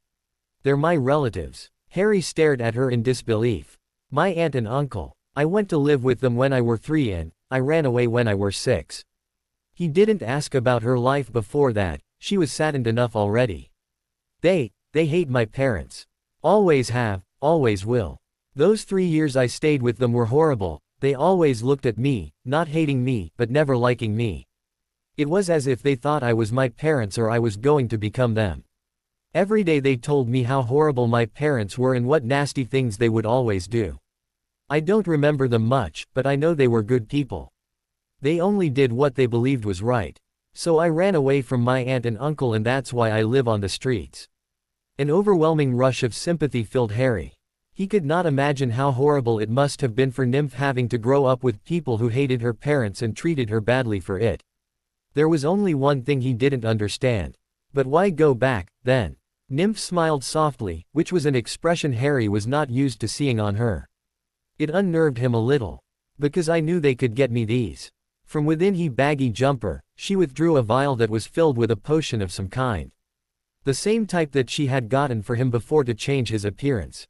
"They're my relatives." Harry stared at her in disbelief. "My aunt and uncle. I went to live with them when I were 3 and I ran away when I were 6. He didn't ask about her life before that, she was saddened enough already. They hate my parents. Always have, always will. Those 3 years I stayed with them were horrible, they always looked at me, not hating me, but never liking me. It was as if they thought I was my parents or I was going to become them. Every day they told me how horrible my parents were and what nasty things they would always do. I don't remember them much, but I know they were good people. They only did what they believed was right. So I ran away from my aunt and uncle and that's why I live on the streets." An overwhelming rush of sympathy filled Harry. He could not imagine how horrible it must have been for Nymph having to grow up with people who hated her parents and treated her badly for it. There was only one thing he didn't understand. But why go back, then? Nymph smiled softly, which was an expression Harry was not used to seeing on her. It unnerved him a little. "Because I knew they could get me these." From within his baggy jumper, she withdrew a vial that was filled with a potion of some kind. The same type that she had gotten for him before to change his appearance.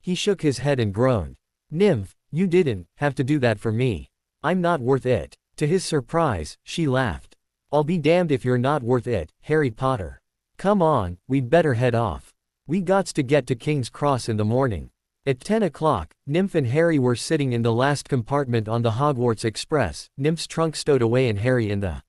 He shook his head and groaned. "Nymph, you didn't have to do that for me. I'm not worth it." To his surprise, she laughed. "I'll be damned if you're not worth it, Harry Potter. Come on, we'd better head off. We gots to get to King's Cross in the morning." At 10 o'clock, Nymph and Harry were sitting in the last compartment on the Hogwarts Express, Nymph's trunk stowed away and Harry in the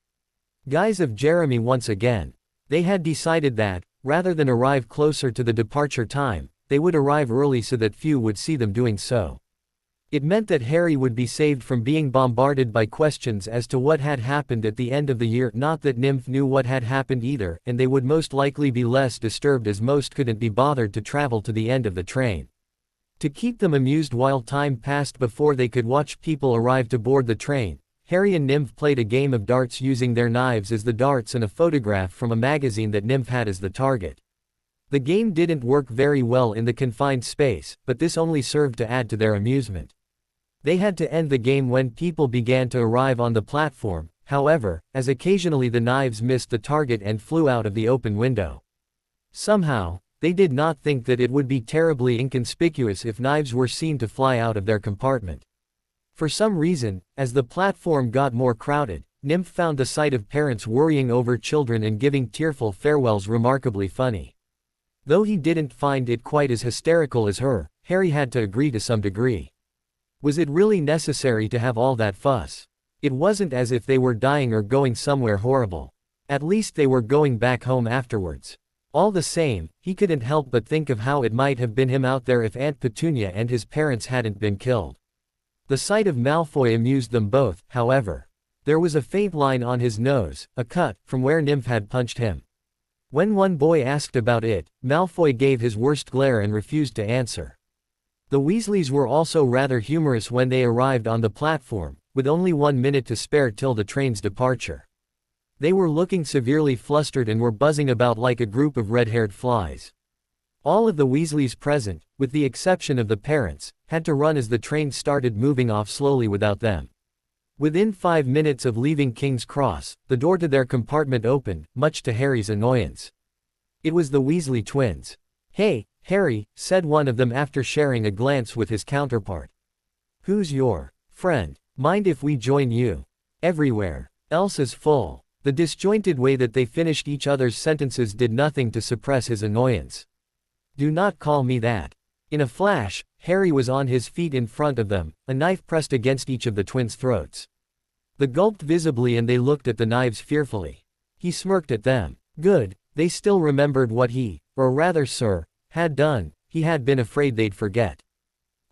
guise of Jeremy once again. They had decided that, rather than arrive closer to the departure time, they would arrive early so that few would see them doing so. It meant that Harry would be saved from being bombarded by questions as to what had happened at the end of the year, not that Nymph knew what had happened either, and they would most likely be less disturbed as most couldn't be bothered to travel to the end of the train. To keep them amused while time passed before they could watch people arrive to board the train, Harry and Nymph played a game of darts using their knives as the darts and a photograph from a magazine that Nymph had as the target. The game didn't work very well in the confined space, but this only served to add to their amusement. They had to end the game when people began to arrive on the platform, however, as occasionally the knives missed the target and flew out of the open window. Somehow, they did not think that it would be terribly inconspicuous if knives were seen to fly out of their compartment. For some reason, as the platform got more crowded, Nymph found the sight of parents worrying over children and giving tearful farewells remarkably funny. Though he didn't find it quite as hysterical as her, Harry had to agree to some degree. Was it really necessary to have all that fuss? It wasn't as if they were dying or going somewhere horrible. At least they were going back home afterwards. All the same, he couldn't help but think of how it might have been him out there if Aunt Petunia and his parents hadn't been killed. The sight of Malfoy amused them both, however. There was a faint line on his nose, a cut, from where Nymph had punched him. When one boy asked about it, Malfoy gave his worst glare and refused to answer. The Weasleys were also rather humorous when they arrived on the platform, with only 1 minute to spare till the train's departure. They were looking severely flustered and were buzzing about like a group of red-haired flies. All of the Weasleys present, with the exception of the parents, had to run as the train started moving off slowly without them. Within 5 minutes of leaving King's Cross, the door to their compartment opened, much to Harry's annoyance. It was the Weasley twins. Hey, Harry, said one of them after sharing a glance with his counterpart. Who's your friend? Mind if we join you? Everywhere else is full. The disjointed way that they finished each other's sentences did nothing to suppress his annoyance. Do not call me that. In a flash, Harry was on his feet in front of them, a knife pressed against each of the twins' throats. They gulped visibly and they looked at the knives fearfully. He smirked at them. Good, they still remembered what he, or rather sir, had done. He had been afraid they'd forget.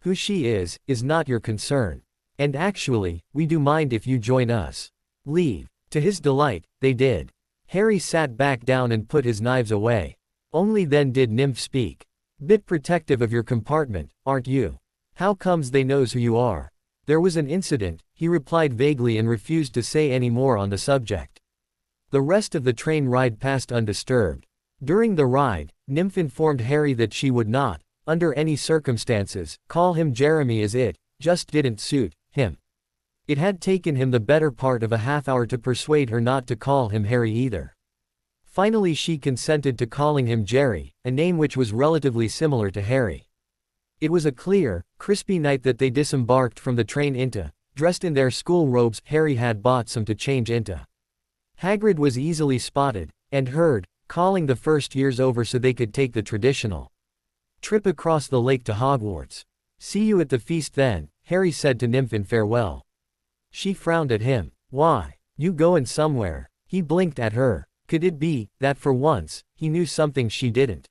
Who she is not your concern. And actually, we do mind if you join us. Leave. To his delight, they did. Harry sat back down and put his knives away. Only then did Nymph speak. Bit protective of your compartment, aren't you? How comes they knows who you are? There was an incident, he replied vaguely and refused to say any more on the subject. The rest of the train ride passed undisturbed. During the ride, Nymph informed Harry that she would not, under any circumstances, call him Jeremy as it just didn't suit him. It had taken him the better part of a half-hour to persuade her not to call him Harry either. Finally she consented to calling him Jerry, a name which was relatively similar to Harry. It was a clear, crispy night that they disembarked from the train into, dressed in their school robes Harry had bought some to change into. Hagrid was easily spotted, and heard, calling the first years over so they could take the traditional trip across the lake to Hogwarts. See you at the feast then, Harry said to Nymph in farewell. She frowned at him. Why? You goin' somewhere? He blinked at her. Could it be that for once, he knew something she didn't?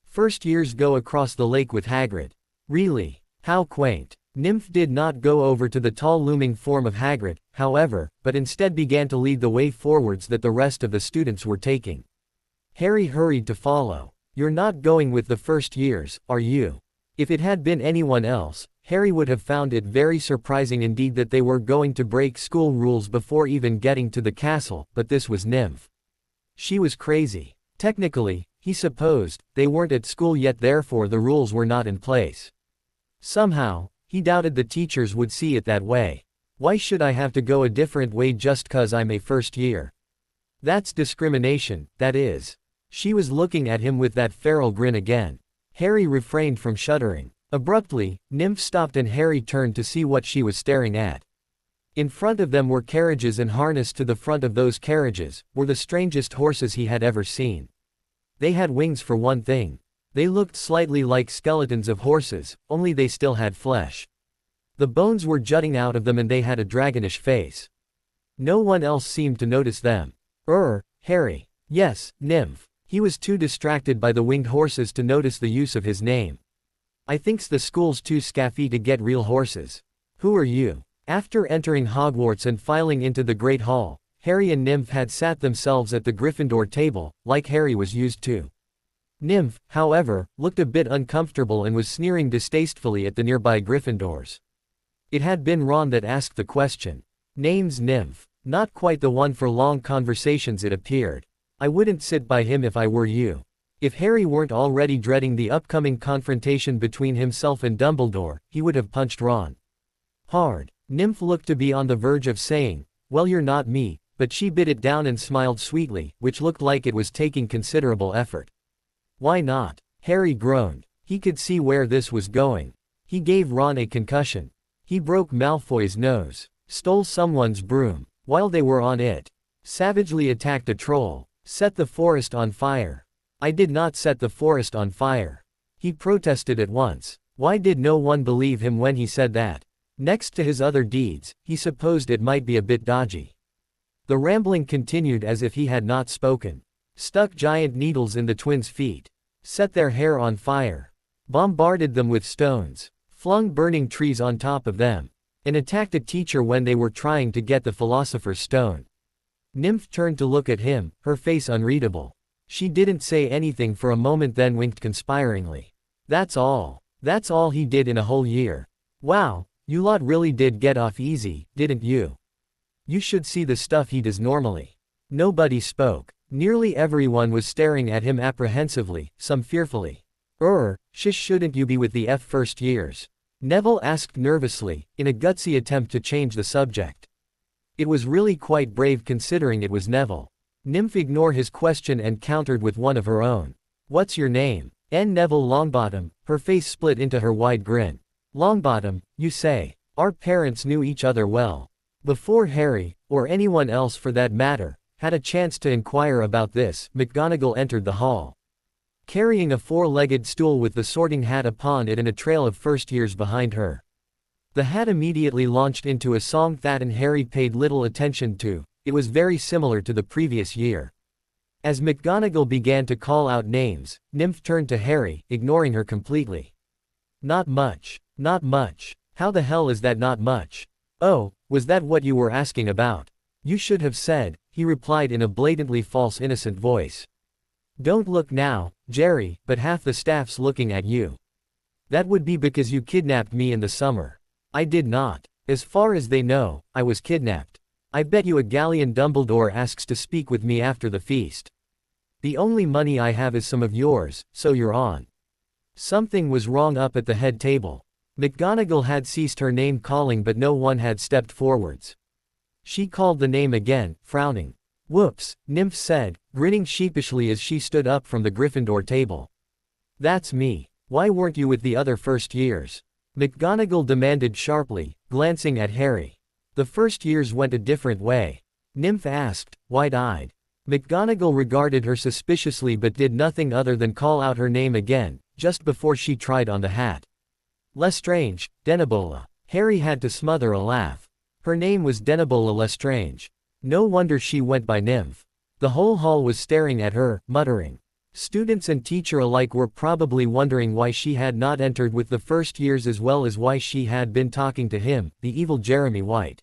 First years go across the lake with Hagrid. Really? How quaint. Nymph did not go over to the tall looming form of Hagrid, however, but instead began to lead the way forwards that the rest of the students were taking. Harry hurried to follow. You're not going with the first years, are you? If it had been anyone else, Harry would have found it very surprising indeed that they were going to break school rules before even getting to the castle, but this was Nymph. She was crazy. Technically, he supposed, they weren't at school yet therefore the rules were not in place. Somehow, he doubted the teachers would see it that way. Why should I have to go a different way just 'cause I'm a first year? That's discrimination, that is. She was looking at him with that feral grin again. Harry refrained from shuddering. Abruptly, Nymph stopped and Harry turned to see what she was staring at. In front of them were carriages and harnessed to the front of those carriages were the strangest horses he had ever seen. They had wings for one thing. They looked slightly like skeletons of horses, only they still had flesh. The bones were jutting out of them and they had a dragonish face. No one else seemed to notice them. Harry. Yes, Nymph. He was too distracted by the winged horses to notice the use of his name. I thinks the school's too scaffy to get real horses. Who are you? After entering Hogwarts and filing into the Great Hall, Harry and Nymph had sat themselves at the Gryffindor table, like Harry was used to. Nymph, however, looked a bit uncomfortable and was sneering distastefully at the nearby Gryffindors. It had been Ron that asked the question. Name's Nymph. Not quite the one for long conversations it appeared. I wouldn't sit by him if I were you. If Harry weren't already dreading the upcoming confrontation between himself and Dumbledore, he would have punched Ron hard. Nymph looked to be on the verge of saying, well you're not me, but she bit it down and smiled sweetly, which looked like it was taking considerable effort. Why not? Harry groaned. He could see where this was going. He gave Ron a concussion. He broke Malfoy's nose, stole someone's broom, while they were on it, savagely attacked a troll, set the forest on fire. I did not set the forest on fire. He protested at once. Why did no one believe him when he said that? Next to his other deeds, he supposed it might be a bit dodgy. The rambling continued as if he had not spoken. Stuck giant needles in the twins' feet. Set their hair on fire. Bombarded them with stones. Flung burning trees on top of them. And attacked a teacher when they were trying to get the Philosopher's Stone. Nymph turned to look at him, her face unreadable. She didn't say anything for a moment then winked conspiringly. That's all. That's all he did in a whole year. Wow, you lot really did get off easy, didn't you? You should see the stuff he does normally. Nobody spoke. Nearly everyone was staring at him apprehensively, some fearfully. Shouldn't you be with the first years? Neville asked nervously, in a gutsy attempt to change the subject. It was really quite brave considering it was Neville. Nymph ignored his question and countered with one of her own. What's your name? Neville Longbottom, her face split into her wide grin. Longbottom, you say? Our parents knew each other well. Before Harry, or anyone else for that matter, had a chance to inquire about this, McGonagall entered the hall, carrying a four-legged stool with the Sorting Hat upon it and a trail of first years behind her. The hat immediately launched into a song that Harry paid little attention to. It was very similar to the previous year. As McGonagall began to call out names, Nymph turned to Harry, ignoring her completely. Not much. Not much. How the hell is that not much? Oh, was that what you were asking about? You should have said, he replied in a blatantly false innocent voice. Don't look now, Jerry, but half the staff's looking at you. That would be because you kidnapped me in the summer. I did not. As far as they know, I was kidnapped. I bet you a galleon Dumbledore asks to speak with me after the feast. The only money I have is some of yours, so you're on. Something was wrong up at the head table. McGonagall had ceased her name calling but no one had stepped forwards. She called the name again, frowning. Whoops, Nymph said, grinning sheepishly as she stood up from the Gryffindor table. That's me. Why weren't you with the other first years? McGonagall demanded sharply, glancing at Harry. The first years went a different way. Nymph asked, wide-eyed. McGonagall regarded her suspiciously but did nothing other than call out her name again, just before she tried on the hat. Lestrange, Denebola. Harry had to smother a laugh. Her name was Denebola Lestrange. No wonder she went by Nymph. The whole hall was staring at her, muttering. Students and teacher alike were probably wondering why she had not entered with the first years as well as why she had been talking to him, the evil Jeremy White.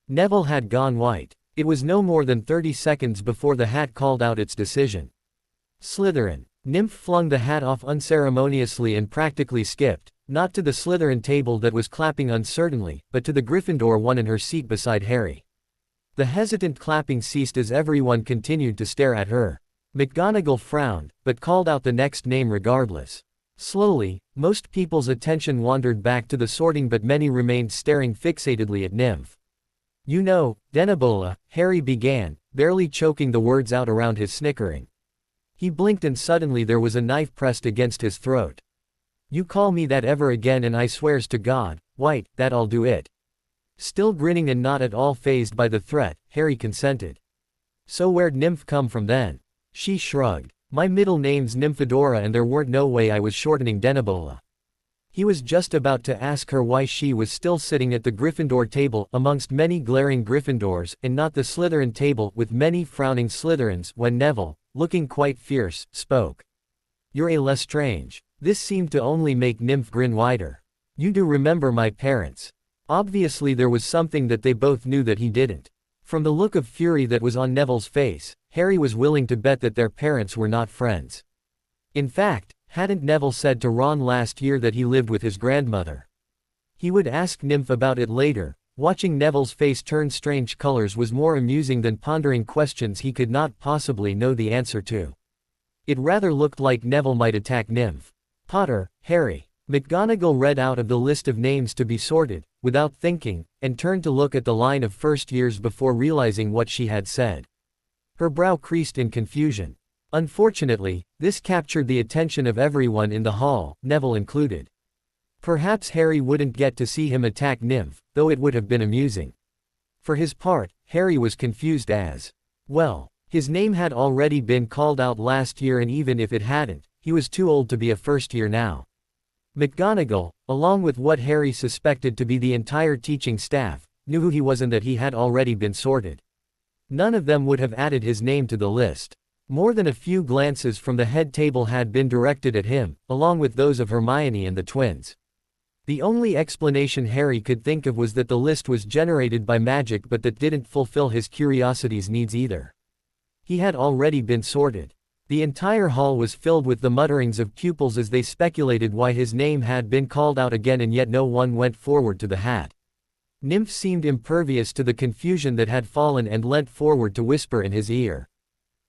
Neville had gone white. It was no more than 30 seconds before the hat called out its decision. Slytherin. Nymph flung the hat off unceremoniously and practically skipped, not to the Slytherin table that was clapping uncertainly, but to the Gryffindor one in her seat beside Harry. The hesitant clapping ceased as everyone continued to stare at her. McGonagall frowned, but called out the next name regardless. Slowly, most people's attention wandered back to the sorting but many remained staring fixatedly at Nymph. You know, Denebola, Harry began, barely choking the words out around his snickering. He blinked and suddenly there was a knife pressed against his throat. You call me that ever again and I swears to God, White, that I'll do it. Still grinning and not at all fazed by the threat, Harry consented. So where'd Nymph come from then? She shrugged. My middle name's Nymphadora and there weren't no way I was shortening Denebola. He was just about to ask her why she was still sitting at the Gryffindor table amongst many glaring Gryffindors and not the Slytherin table with many frowning Slytherins when Neville, looking quite fierce, spoke. You're a Lestrange. This seemed to only make Nymph grin wider. You do remember my parents. Obviously there was something that they both knew that he didn't. From the look of fury that was on Neville's face, Harry was willing to bet that their parents were not friends. In fact, hadn't Neville said to Ron last year that he lived with his grandmother? He would ask Nymph about it later. Watching Neville's face turn strange colors was more amusing than pondering questions he could not possibly know the answer to. It rather looked like Neville might attack Nymph. Potter, Harry. McGonagall read out of the list of names to be sorted, without thinking, and turned to look at the line of first years before realizing what she had said. Her brow creased in confusion. Unfortunately, this captured the attention of everyone in the hall, Neville included. Perhaps Harry wouldn't get to see him attack Nymph, though it would have been amusing. For his part, Harry was confused as well. His name had already been called out last year and even if it hadn't, he was too old to be a first year now. McGonagall, along with what Harry suspected to be the entire teaching staff, knew who he was and that he had already been sorted. None of them would have added his name to the list. More than a few glances from the head table had been directed at him, along with those of Hermione and the twins. The only explanation Harry could think of was that the list was generated by magic but that didn't fulfill his curiosity's needs either. He had already been sorted. The entire hall was filled with the mutterings of pupils as they speculated why his name had been called out again and yet no one went forward to the hat. Nymph seemed impervious to the confusion that had fallen and leant forward to whisper in his ear.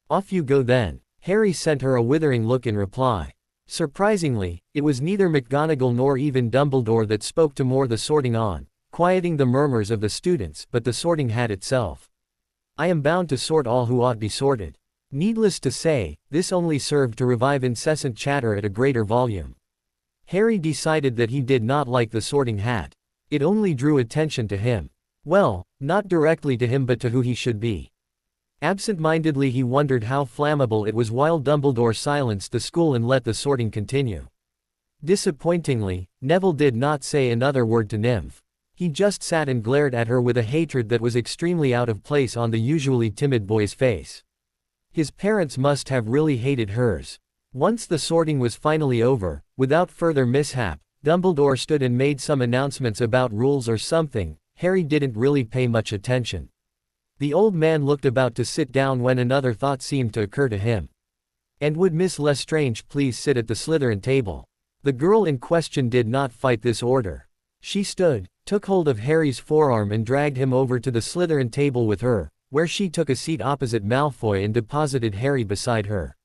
Off you go then. Harry sent her a withering look in reply. Surprisingly, it was neither McGonagall nor even Dumbledore that spoke to more the sorting on, quieting the murmurs of the students, but the sorting hat itself. I am bound to sort all who ought be sorted. Needless to say, this only served to revive incessant chatter at a greater volume. Harry decided that he did not like the Sorting Hat. It only drew attention to him. Well, not directly to him but to who he should be. Absent-mindedly he wondered how flammable it was while Dumbledore silenced the school and let the sorting continue. Disappointingly, Neville did not say another word to Nymph. He just sat and glared at her with a hatred that was extremely out of place on the usually timid boy's face. His parents must have really hated hers. Once the sorting was finally over, without further mishap, Dumbledore stood and made some announcements about rules or something. Harry didn't really pay much attention. The old man looked about to sit down when another thought seemed to occur to him. And would Miss Lestrange please sit at the Slytherin table? The girl in question did not fight this order. She stood, took hold of Harry's forearm and dragged him over to the Slytherin table with her, where she took a seat opposite Malfoy and deposited Harry beside her.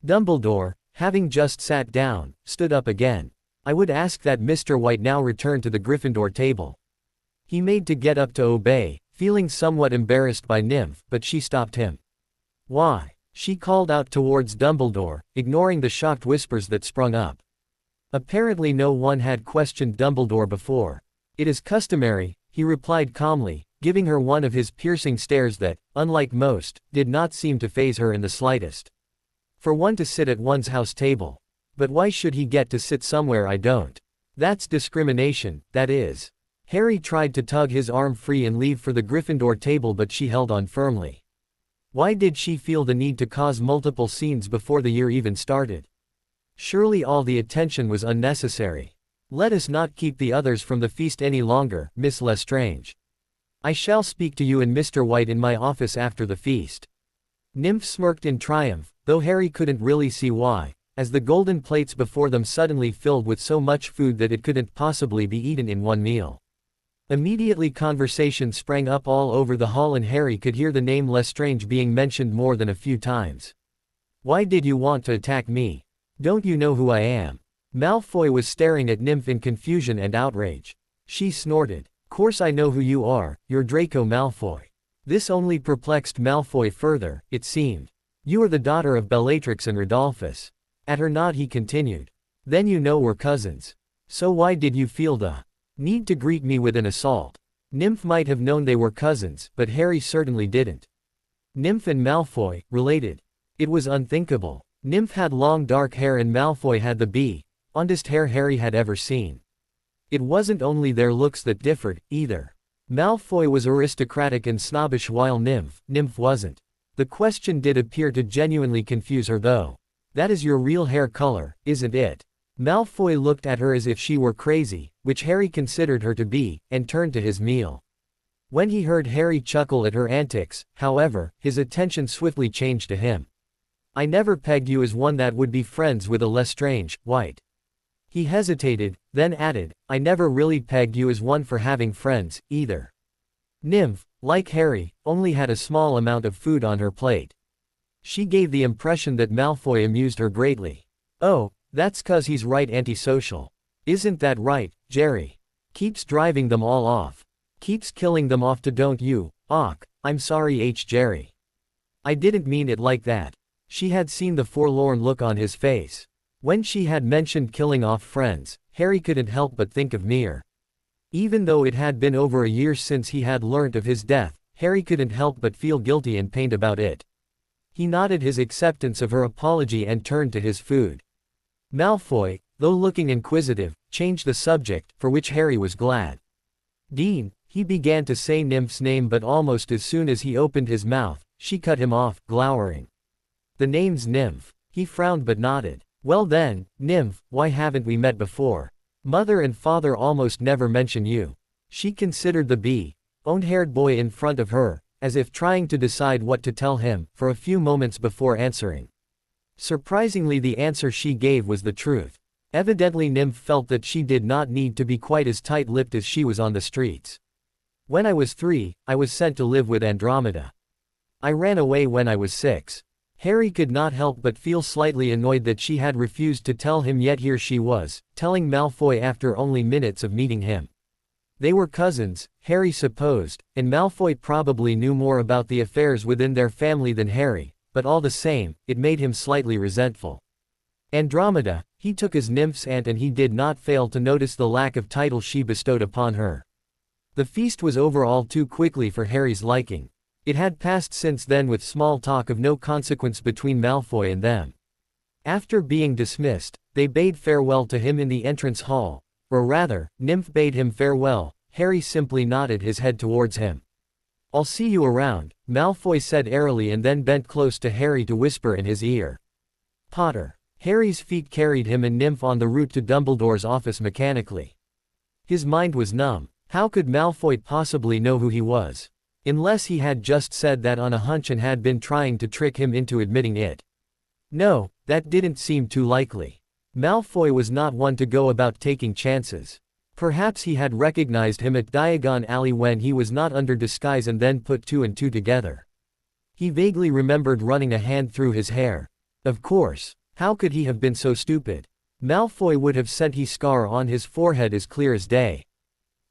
Dumbledore, having just sat down, stood up again. I would ask that Mr. White now return to the Gryffindor table. He made to get up to obey, feeling somewhat embarrassed by Nymph, but she stopped him. Why? She called out towards Dumbledore, ignoring the shocked whispers that sprung up. Apparently no one had questioned Dumbledore before. It is customary, he replied calmly, giving her one of his piercing stares that, unlike most, did not seem to faze her in the slightest. For one to sit at one's house table. But why should he get to sit somewhere I don't? That's discrimination, that is. Harry tried to tug his arm free and leave for the Gryffindor table but she held on firmly. Why did she feel the need to cause multiple scenes before the year even started? Surely all the attention was unnecessary. Let us not keep the others from the feast any longer, Miss Lestrange. I shall speak to you and Mr. White in my office after the feast. Nymph smirked in triumph, though Harry couldn't really see why, as the golden plates before them suddenly filled with so much food that it couldn't possibly be eaten in one meal. Immediately conversation sprang up all over the hall and Harry could hear the name Lestrange being mentioned more than a few times. Why did you want to attack me? Don't you know who I am? Malfoy was staring at Nymph in confusion and outrage. She snorted. Course I know who you are, you're Draco Malfoy. This only perplexed Malfoy further, it seemed. You are the daughter of Bellatrix and Rodolphus. At her nod he continued. Then you know we're cousins. So why did you feel the need to greet me with an assault? Nymph might have known they were cousins, but Harry certainly didn't. Nymph and Malfoy, related. It was unthinkable. Nymph had long dark hair and Malfoy had the blondest hair Harry had ever seen. It wasn't only their looks that differed, either. Malfoy was aristocratic and snobbish while Nymph wasn't. The question did appear to genuinely confuse her though. That is your real hair color, isn't it? Malfoy looked at her as if she were crazy, which Harry considered her to be, and turned to his meal. When he heard Harry chuckle at her antics, however, his attention swiftly changed to him. I never pegged you as one that would be friends with a Lestrange, White. He hesitated, then added, I never really pegged you as one for having friends, either. Nymph, like Harry, only had a small amount of food on her plate. She gave the impression that Malfoy amused her greatly. Oh, that's 'cause he's right antisocial. Isn't that right, Jerry? Keeps driving them all off. Keeps killing them off to don't you? I'm sorry Jerry. I didn't mean it like that. She had seen the forlorn look on his face. When she had mentioned killing off friends, Harry couldn't help but think of Mir. Even though it had been over a year since he had learnt of his death, Harry couldn't help but feel guilty and pained about it. He nodded his acceptance of her apology and turned to his food. Malfoy, though looking inquisitive, changed the subject, for which Harry was glad. Dean, he began to say Nymph's name but almost as soon as he opened his mouth, she cut him off, glowering. The name's Nymph. He frowned but nodded. Well then, Nymph, why haven't we met before? Mother and father almost never mention you. She considered the blonde-haired boy in front of her, as if trying to decide what to tell him, for a few moments before answering. Surprisingly the answer she gave was the truth. Evidently Nymph felt that she did not need to be quite as tight-lipped as she was on the streets. When I was 3, I was sent to live with Andromeda. I ran away when I was 6. Harry could not help but feel slightly annoyed that she had refused to tell him, yet here she was, telling Malfoy after only minutes of meeting him. They were cousins, Harry supposed, and Malfoy probably knew more about the affairs within their family than Harry, but all the same, it made him slightly resentful. Andromeda, he took as Nymph's aunt, and he did not fail to notice the lack of title she bestowed upon her. The feast was over all too quickly for Harry's liking. It had passed since then with small talk of no consequence between Malfoy and them. After being dismissed, they bade farewell to him in the entrance hall, or rather, Nymph bade him farewell. Harry simply nodded his head towards him. "I'll see you around," Malfoy said airily and then bent close to Harry to whisper in his ear. "Potter." Harry's feet carried him and Nymph on the route to Dumbledore's office mechanically. His mind was numb. How could Malfoy possibly know who he was? Unless he had just said that on a hunch and had been trying to trick him into admitting it. No, that didn't seem too likely. Malfoy was not one to go about taking chances. Perhaps he had recognized him at Diagon Alley when he was not under disguise and then put two and two together. He vaguely remembered running a hand through his hair. Of course. How could he have been so stupid? Malfoy would have said his scar on his forehead is clear as day.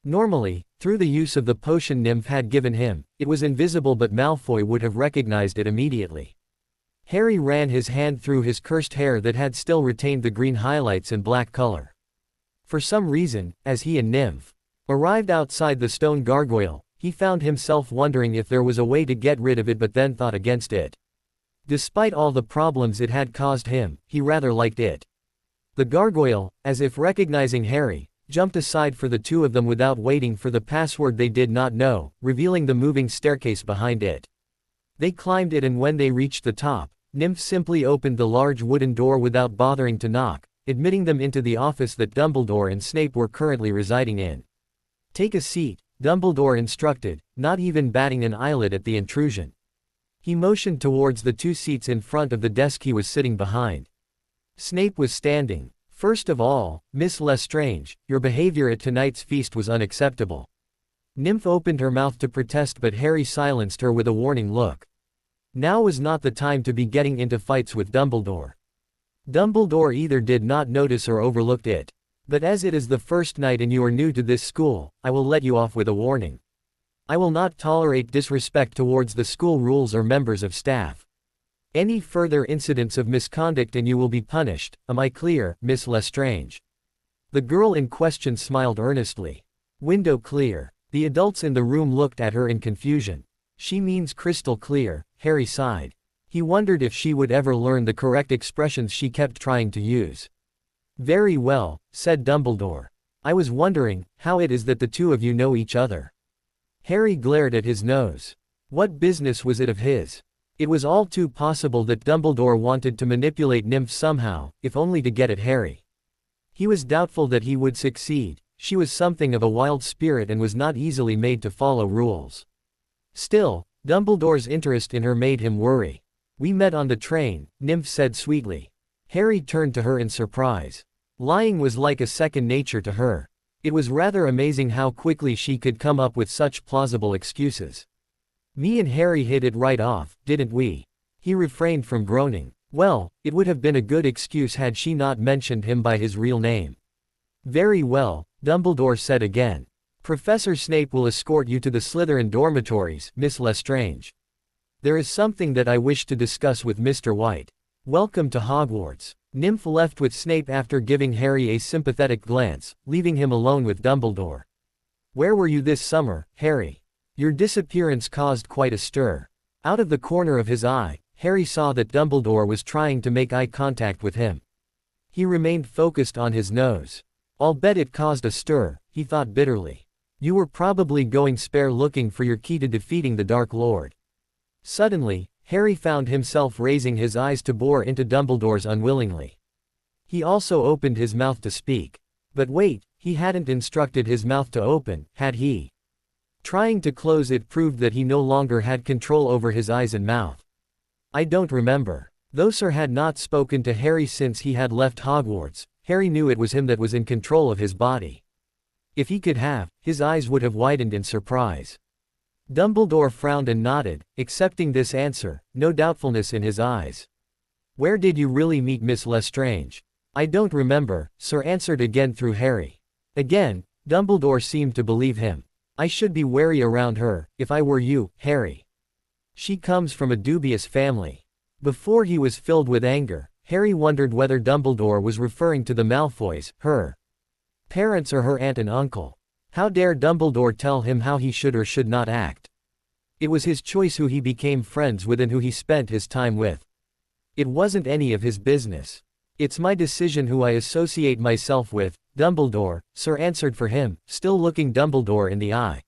Normally, through the use of the potion Nymph had given him, it was invisible, but Malfoy would have recognized it immediately. Harry ran his hand through his cursed hair that had still retained the green highlights and black color. For some reason, as he and Nymph arrived outside the stone gargoyle, he found himself wondering if there was a way to get rid of it, but then thought against it. Despite all the problems it had caused him, he rather liked it. The gargoyle, as if recognizing Harry, jumped aside for the two of them without waiting for the password they did not know, revealing the moving staircase behind it. They climbed it, and when they reached the top, Nymph simply opened the large wooden door without bothering to knock, admitting them into the office that Dumbledore and Snape were currently residing in. "Take a seat," Dumbledore instructed, not even batting an eyelid at the intrusion. He motioned towards the two seats in front of the desk he was sitting behind. Snape was standing. "First of all, Miss Lestrange, your behavior at tonight's feast was unacceptable." Nymph opened her mouth to protest, but Harry silenced her with a warning look. Now was not the time to be getting into fights with Dumbledore. Dumbledore either did not notice or overlooked it. "But as it is the first night and you are new to this school, I will let you off with a warning. I will not tolerate disrespect towards the school rules or members of staff. Any further incidents of misconduct and you will be punished. Am I clear, Miss Lestrange?" The girl in question smiled earnestly. "Window clear." The adults in the room looked at her in confusion. "She means crystal clear," Harry sighed. He wondered if she would ever learn the correct expressions she kept trying to use. "Very well," said Dumbledore. "I was wondering how it is that the two of you know each other." Harry glared at his nose. What business was it of his? It was all too possible that Dumbledore wanted to manipulate Nymph somehow, if only to get at Harry. He was doubtful that he would succeed. She was something of a wild spirit and was not easily made to follow rules. Still, Dumbledore's interest in her made him worry. "We met on the train," Nymph said sweetly. Harry turned to her in surprise. Lying was like a second nature to her. It was rather amazing how quickly she could come up with such plausible excuses. "Me and Harry hit it right off, didn't we?" He refrained from groaning. Well, it would have been a good excuse had she not mentioned him by his real name. "Very well," Dumbledore said again. "Professor Snape will escort you to the Slytherin dormitories, Miss Lestrange. There is something that I wish to discuss with Mr. White. Welcome to Hogwarts." Nymph left with Snape after giving Harry a sympathetic glance, leaving him alone with Dumbledore. "Where were you this summer, Harry? Your disappearance caused quite a stir." Out of the corner of his eye, Harry saw that Dumbledore was trying to make eye contact with him. He remained focused on his nose. "I'll bet it caused a stir," he thought bitterly. "You were probably going spare looking for your key to defeating the Dark Lord." Suddenly, Harry found himself raising his eyes to bore into Dumbledore's unwillingly. He also opened his mouth to speak. But wait, he hadn't instructed his mouth to open, had he? Trying to close it proved that he no longer had control over his eyes and mouth. "I don't remember." Though Sir had not spoken to Harry since he had left Hogwarts, Harry knew it was him that was in control of his body. If he could have, his eyes would have widened in surprise. Dumbledore frowned and nodded, accepting this answer, no doubtfulness in his eyes. "Where did you really meet Miss Lestrange?" "I don't remember," Sir answered again through Harry. Again, Dumbledore seemed to believe him. "I should be wary around her, if I were you, Harry. She comes from a dubious family." Before he was filled with anger, Harry wondered whether Dumbledore was referring to the Malfoys, her parents or her aunt and uncle. How dare Dumbledore tell him how he should or should not act? It was his choice who he became friends with and who he spent his time with. It wasn't any of his business. It's my decision who I associate myself with, Dumbledore, Sir answered for him, still looking Dumbledore in the eye.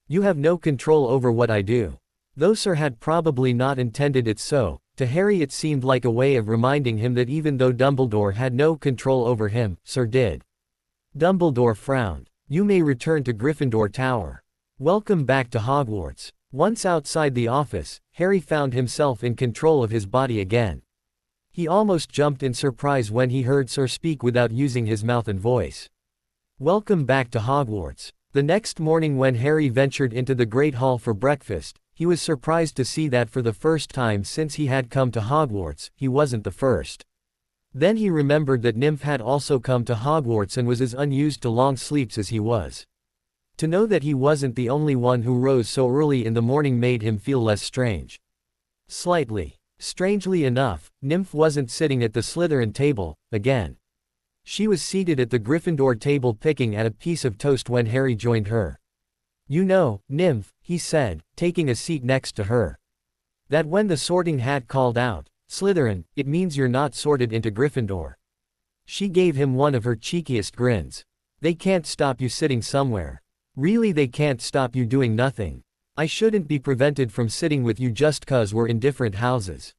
You have no control over what I do. Though Sir had probably not intended it so, to Harry it seemed like a way of reminding him that even though Dumbledore had no control over him, Sir did. Dumbledore frowned. You may return to Gryffindor Tower. Welcome back to Hogwarts. Once outside the office, Harry found himself in control of his body again. He almost jumped in surprise when he heard Sir speak without using his mouth and voice. Welcome back to Hogwarts. The next morning when Harry ventured into the Great Hall for breakfast, he was surprised to see that for the first time since he had come to Hogwarts, he wasn't the first. Then he remembered that Nymph had also come to Hogwarts and was as unused to long sleeps as he was. To know that he wasn't the only one who rose so early in the morning made him feel less strange. Slightly. Strangely enough, Nymph wasn't sitting at the Slytherin table, again. She was seated at the Gryffindor table picking at a piece of toast when Harry joined her. You know, Nymph, he said, taking a seat next to her, that when the Sorting Hat called out, Slytherin, it means you're not sorted into Gryffindor. She gave him one of her cheekiest grins. They can't stop you sitting somewhere. Really, they can't stop you doing nothing. I shouldn't be prevented from sitting with you just 'cause we're in different houses.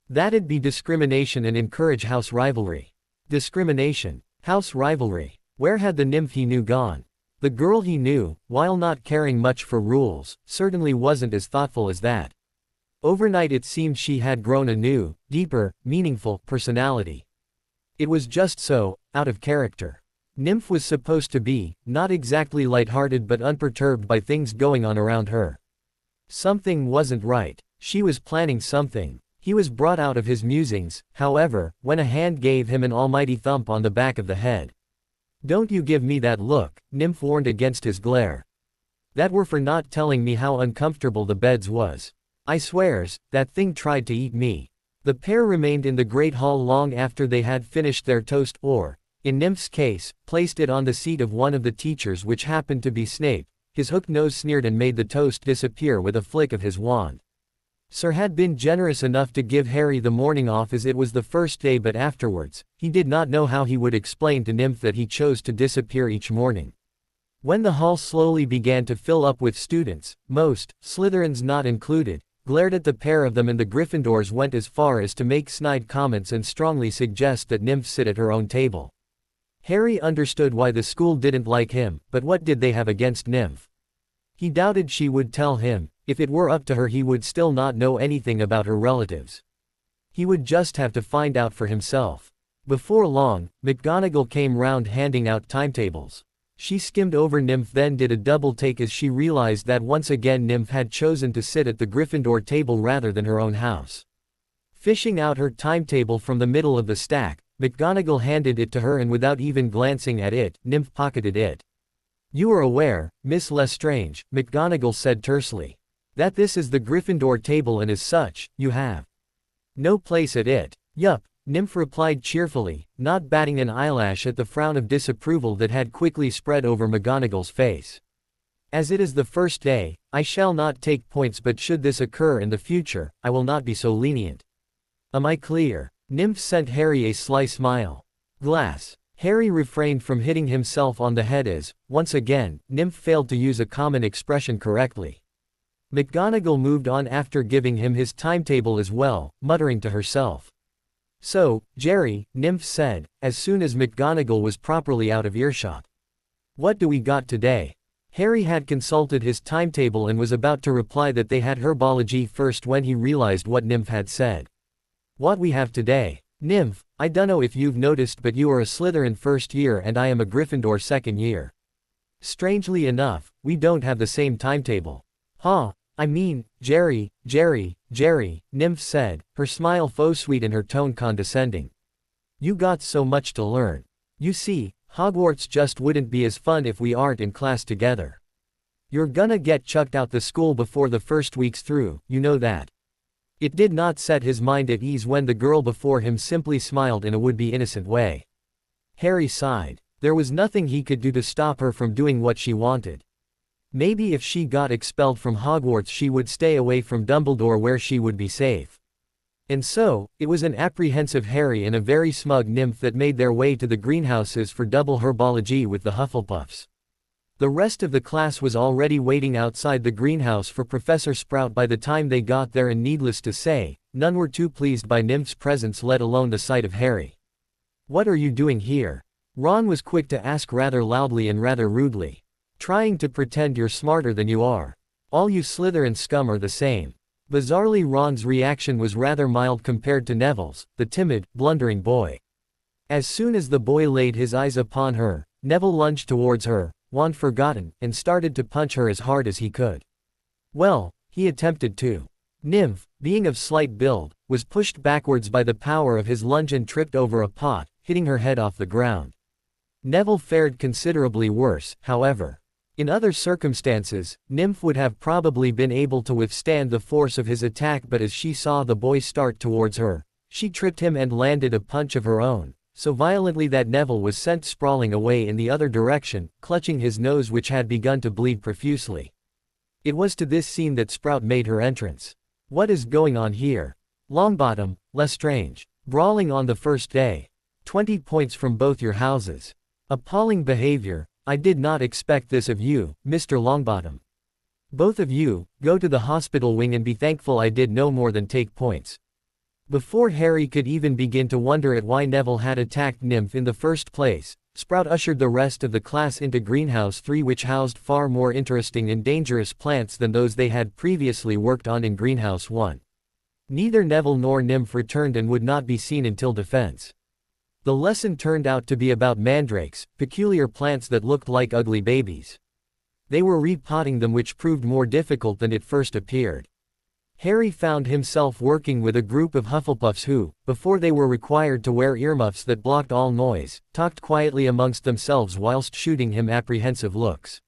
That'd be discrimination and encourage house rivalry. Discrimination. House rivalry. Where had the Nymph he knew gone? The girl he knew, while not caring much for rules, certainly wasn't as thoughtful as that. Overnight it seemed she had grown a new, deeper, meaningful personality. It was just so, out of character. Nymph was supposed to be, not exactly lighthearted but unperturbed by things going on around her. Something wasn't right. She was planning something. He was brought out of his musings, however, when a hand gave him an almighty thump on the back of the head. Don't you give me that look, Nymph warned against his glare. That were for not telling me how uncomfortable the beds was. I swears, that thing tried to eat me. The pair remained in the Great Hall long after they had finished their toast or, in Nymph's case, placed it on the seat of one of the teachers which happened to be Snape. His hooked nose sneered and made the toast disappear with a flick of his wand. Sir had been generous enough to give Harry the morning off as it was the first day, but afterwards, he did not know how he would explain to Nymph that he chose to disappear each morning. When the hall slowly began to fill up with students, most, Slytherins not included, glared at the pair of them, and the Gryffindors went as far as to make snide comments and strongly suggest that Nymph sit at her own table. Harry understood why the school didn't like him, but what did they have against Nymph? He doubted she would tell him. If it were up to her, he would still not know anything about her relatives. He would just have to find out for himself. Before long, McGonagall came round handing out timetables. She skimmed over Nymph, then did a double take as she realized that once again Nymph had chosen to sit at the Gryffindor table rather than her own house. Fishing out her timetable from the middle of the stack, McGonagall handed it to her, and without even glancing at it, Nymph pocketed it. You are aware, Miss Lestrange, McGonagall said tersely, that this is the Gryffindor table and as such, you have no place at it. Yup, Nymph replied cheerfully, not batting an eyelash at the frown of disapproval that had quickly spread over McGonagall's face. As it is the first day, I shall not take points, but should this occur in the future, I will not be so lenient. Am I clear? Nymph sent Harry a sly smile. Glass. Harry refrained from hitting himself on the head as, once again, Nymph failed to use a common expression correctly. McGonagall moved on after giving him his timetable as well, muttering to herself. So, Jerry, Nymph said, as soon as McGonagall was properly out of earshot. What do we got today? Harry had consulted his timetable and was about to reply that they had herbology first when he realized what Nymph had said. What we have today? Nymph, I dunno if you've noticed, but you are a Slytherin first year and I am a Gryffindor second year. Strangely enough, we don't have the same timetable. Huh? I mean, Jerry, Nymph said, her smile faux sweet and her tone condescending. You got so much to learn. You see, Hogwarts just wouldn't be as fun if we aren't in class together. You're gonna get chucked out the school before the first week's through, you know that. It did not set his mind at ease when the girl before him simply smiled in a would-be innocent way. Harry sighed. There was nothing he could do to stop her from doing what she wanted. Maybe if she got expelled from Hogwarts she would stay away from Dumbledore where she would be safe. And so, it was an apprehensive Harry and a very smug nymph that made their way to the greenhouses for double herbology with the Hufflepuffs. The rest of the class was already waiting outside the greenhouse for Professor Sprout by the time they got there, and needless to say, none were too pleased by Nymph's presence, let alone the sight of Harry. "What are you doing here?" Ron was quick to ask, rather loudly and rather rudely. "Trying to pretend you're smarter than you are. All you Slytherin scum are the same." Bizarrely, Ron's reaction was rather mild compared to Neville's, the timid, blundering boy. As soon as the boy laid his eyes upon her, Neville lunged towards her, wand forgotten, and started to punch her as hard as he could. Well, he attempted to. Nymph, being of slight build, was pushed backwards by the power of his lunge and tripped over a pot, hitting her head off the ground. Neville fared considerably worse, however. In other circumstances, Nymph would have probably been able to withstand the force of his attack, but as she saw the boy start towards her, she tripped him and landed a punch of her own, so violently that Neville was sent sprawling away in the other direction, clutching his nose which had begun to bleed profusely. It was to this scene that Sprout made her entrance. "What is going on here? Longbottom, Lestrange. Brawling on the first day. 20 points from both your houses. Appalling behavior. I did not expect this of you, Mr. Longbottom. Both of you, go to the hospital wing and be thankful I did no more than take points." Before Harry could even begin to wonder at why Neville had attacked Nymph in the first place, Sprout ushered the rest of the class into Greenhouse 3, which housed far more interesting and dangerous plants than those they had previously worked on in Greenhouse 1. Neither Neville nor Nymph returned and would not be seen until defense. The lesson turned out to be about mandrakes, peculiar plants that looked like ugly babies. They were repotting them, which proved more difficult than it first appeared. Harry found himself working with a group of Hufflepuffs who, before they were required to wear earmuffs that blocked all noise, talked quietly amongst themselves whilst shooting him apprehensive looks.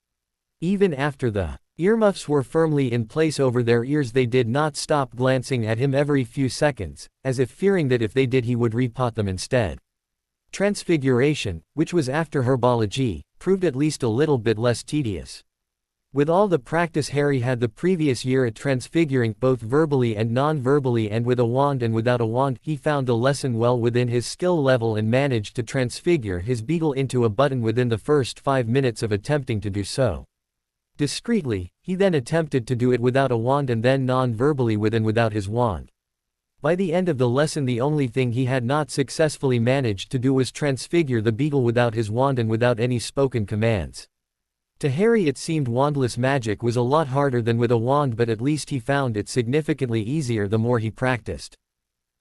Even after the earmuffs were firmly in place over their ears, they did not stop glancing at him every few seconds, as if fearing that if they did he would repot them instead. Transfiguration, which was after herbology, proved at least a little bit less tedious. With all the practice Harry had the previous year at transfiguring both verbally and non-verbally, and with a wand and without a wand, he found the lesson well within his skill level and managed to transfigure his beetle into a button within the first 5 minutes of attempting to do so. Discreetly, he then attempted to do it without a wand, and then non-verbally with and without his wand. By the end of the lesson, the only thing he had not successfully managed to do was transfigure the beetle without his wand and without any spoken commands. To Harry it seemed wandless magic was a lot harder than with a wand, but at least he found it significantly easier the more he practiced.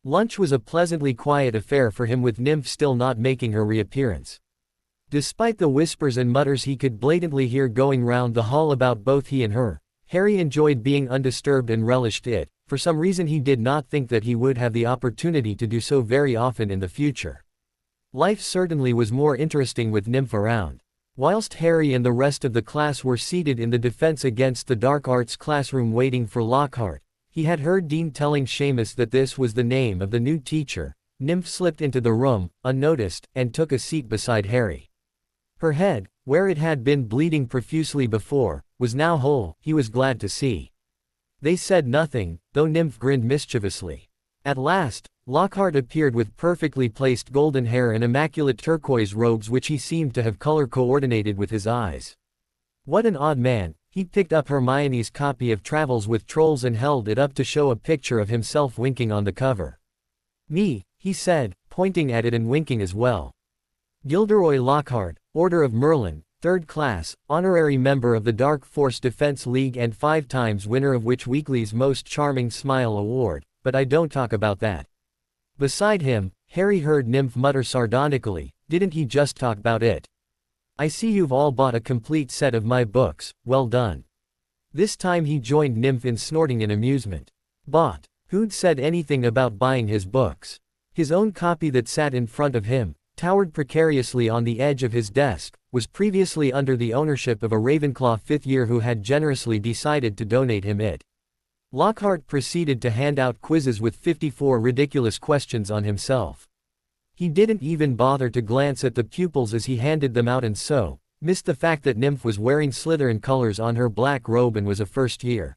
Lunch was a pleasantly quiet affair for him, with Nymph still not making her reappearance. Despite the whispers and mutters he could blatantly hear going round the hall about both he and her, Harry enjoyed being undisturbed and relished it. For some reason he did not think that he would have the opportunity to do so very often in the future. Life certainly was more interesting with Nymph around. Whilst Harry and the rest of the class were seated in the Defense Against the Dark Arts classroom waiting for Lockhart, he had heard Dean telling Seamus that this was the name of the new teacher. Nymph slipped into the room, unnoticed, and took a seat beside Harry. Her head, where it had been bleeding profusely before, was now whole, he was glad to see. They said nothing, though Nymph grinned mischievously. At last, Lockhart appeared with perfectly placed golden hair and immaculate turquoise robes which he seemed to have color coordinated with his eyes. What an odd man. He picked up Hermione's copy of Travels with Trolls and held it up to show a picture of himself winking on the cover. "Me," he said, pointing at it and winking as well. "Gilderoy Lockhart, Order of Merlin, 3rd class, honorary member of the Dark Force Defense League and 5 times winner of Witch Weekly's Most Charming Smile Award, but I don't talk about that." Beside him, Harry heard Nymph mutter sardonically, "Didn't he just talk about it? I see you've all bought a complete set of my books, well done." This time he joined Nymph in snorting in amusement. Bought? Who'd said anything about buying his books? His own copy that sat in front of him, towered precariously on the edge of his desk, was previously under the ownership of a Ravenclaw 5th year who had generously decided to donate him it. Lockhart proceeded to hand out quizzes with 54 ridiculous questions on himself. He didn't even bother to glance at the pupils as he handed them out and so, missed the fact that Nymph was wearing Slytherin colors on her black robe and was a first year.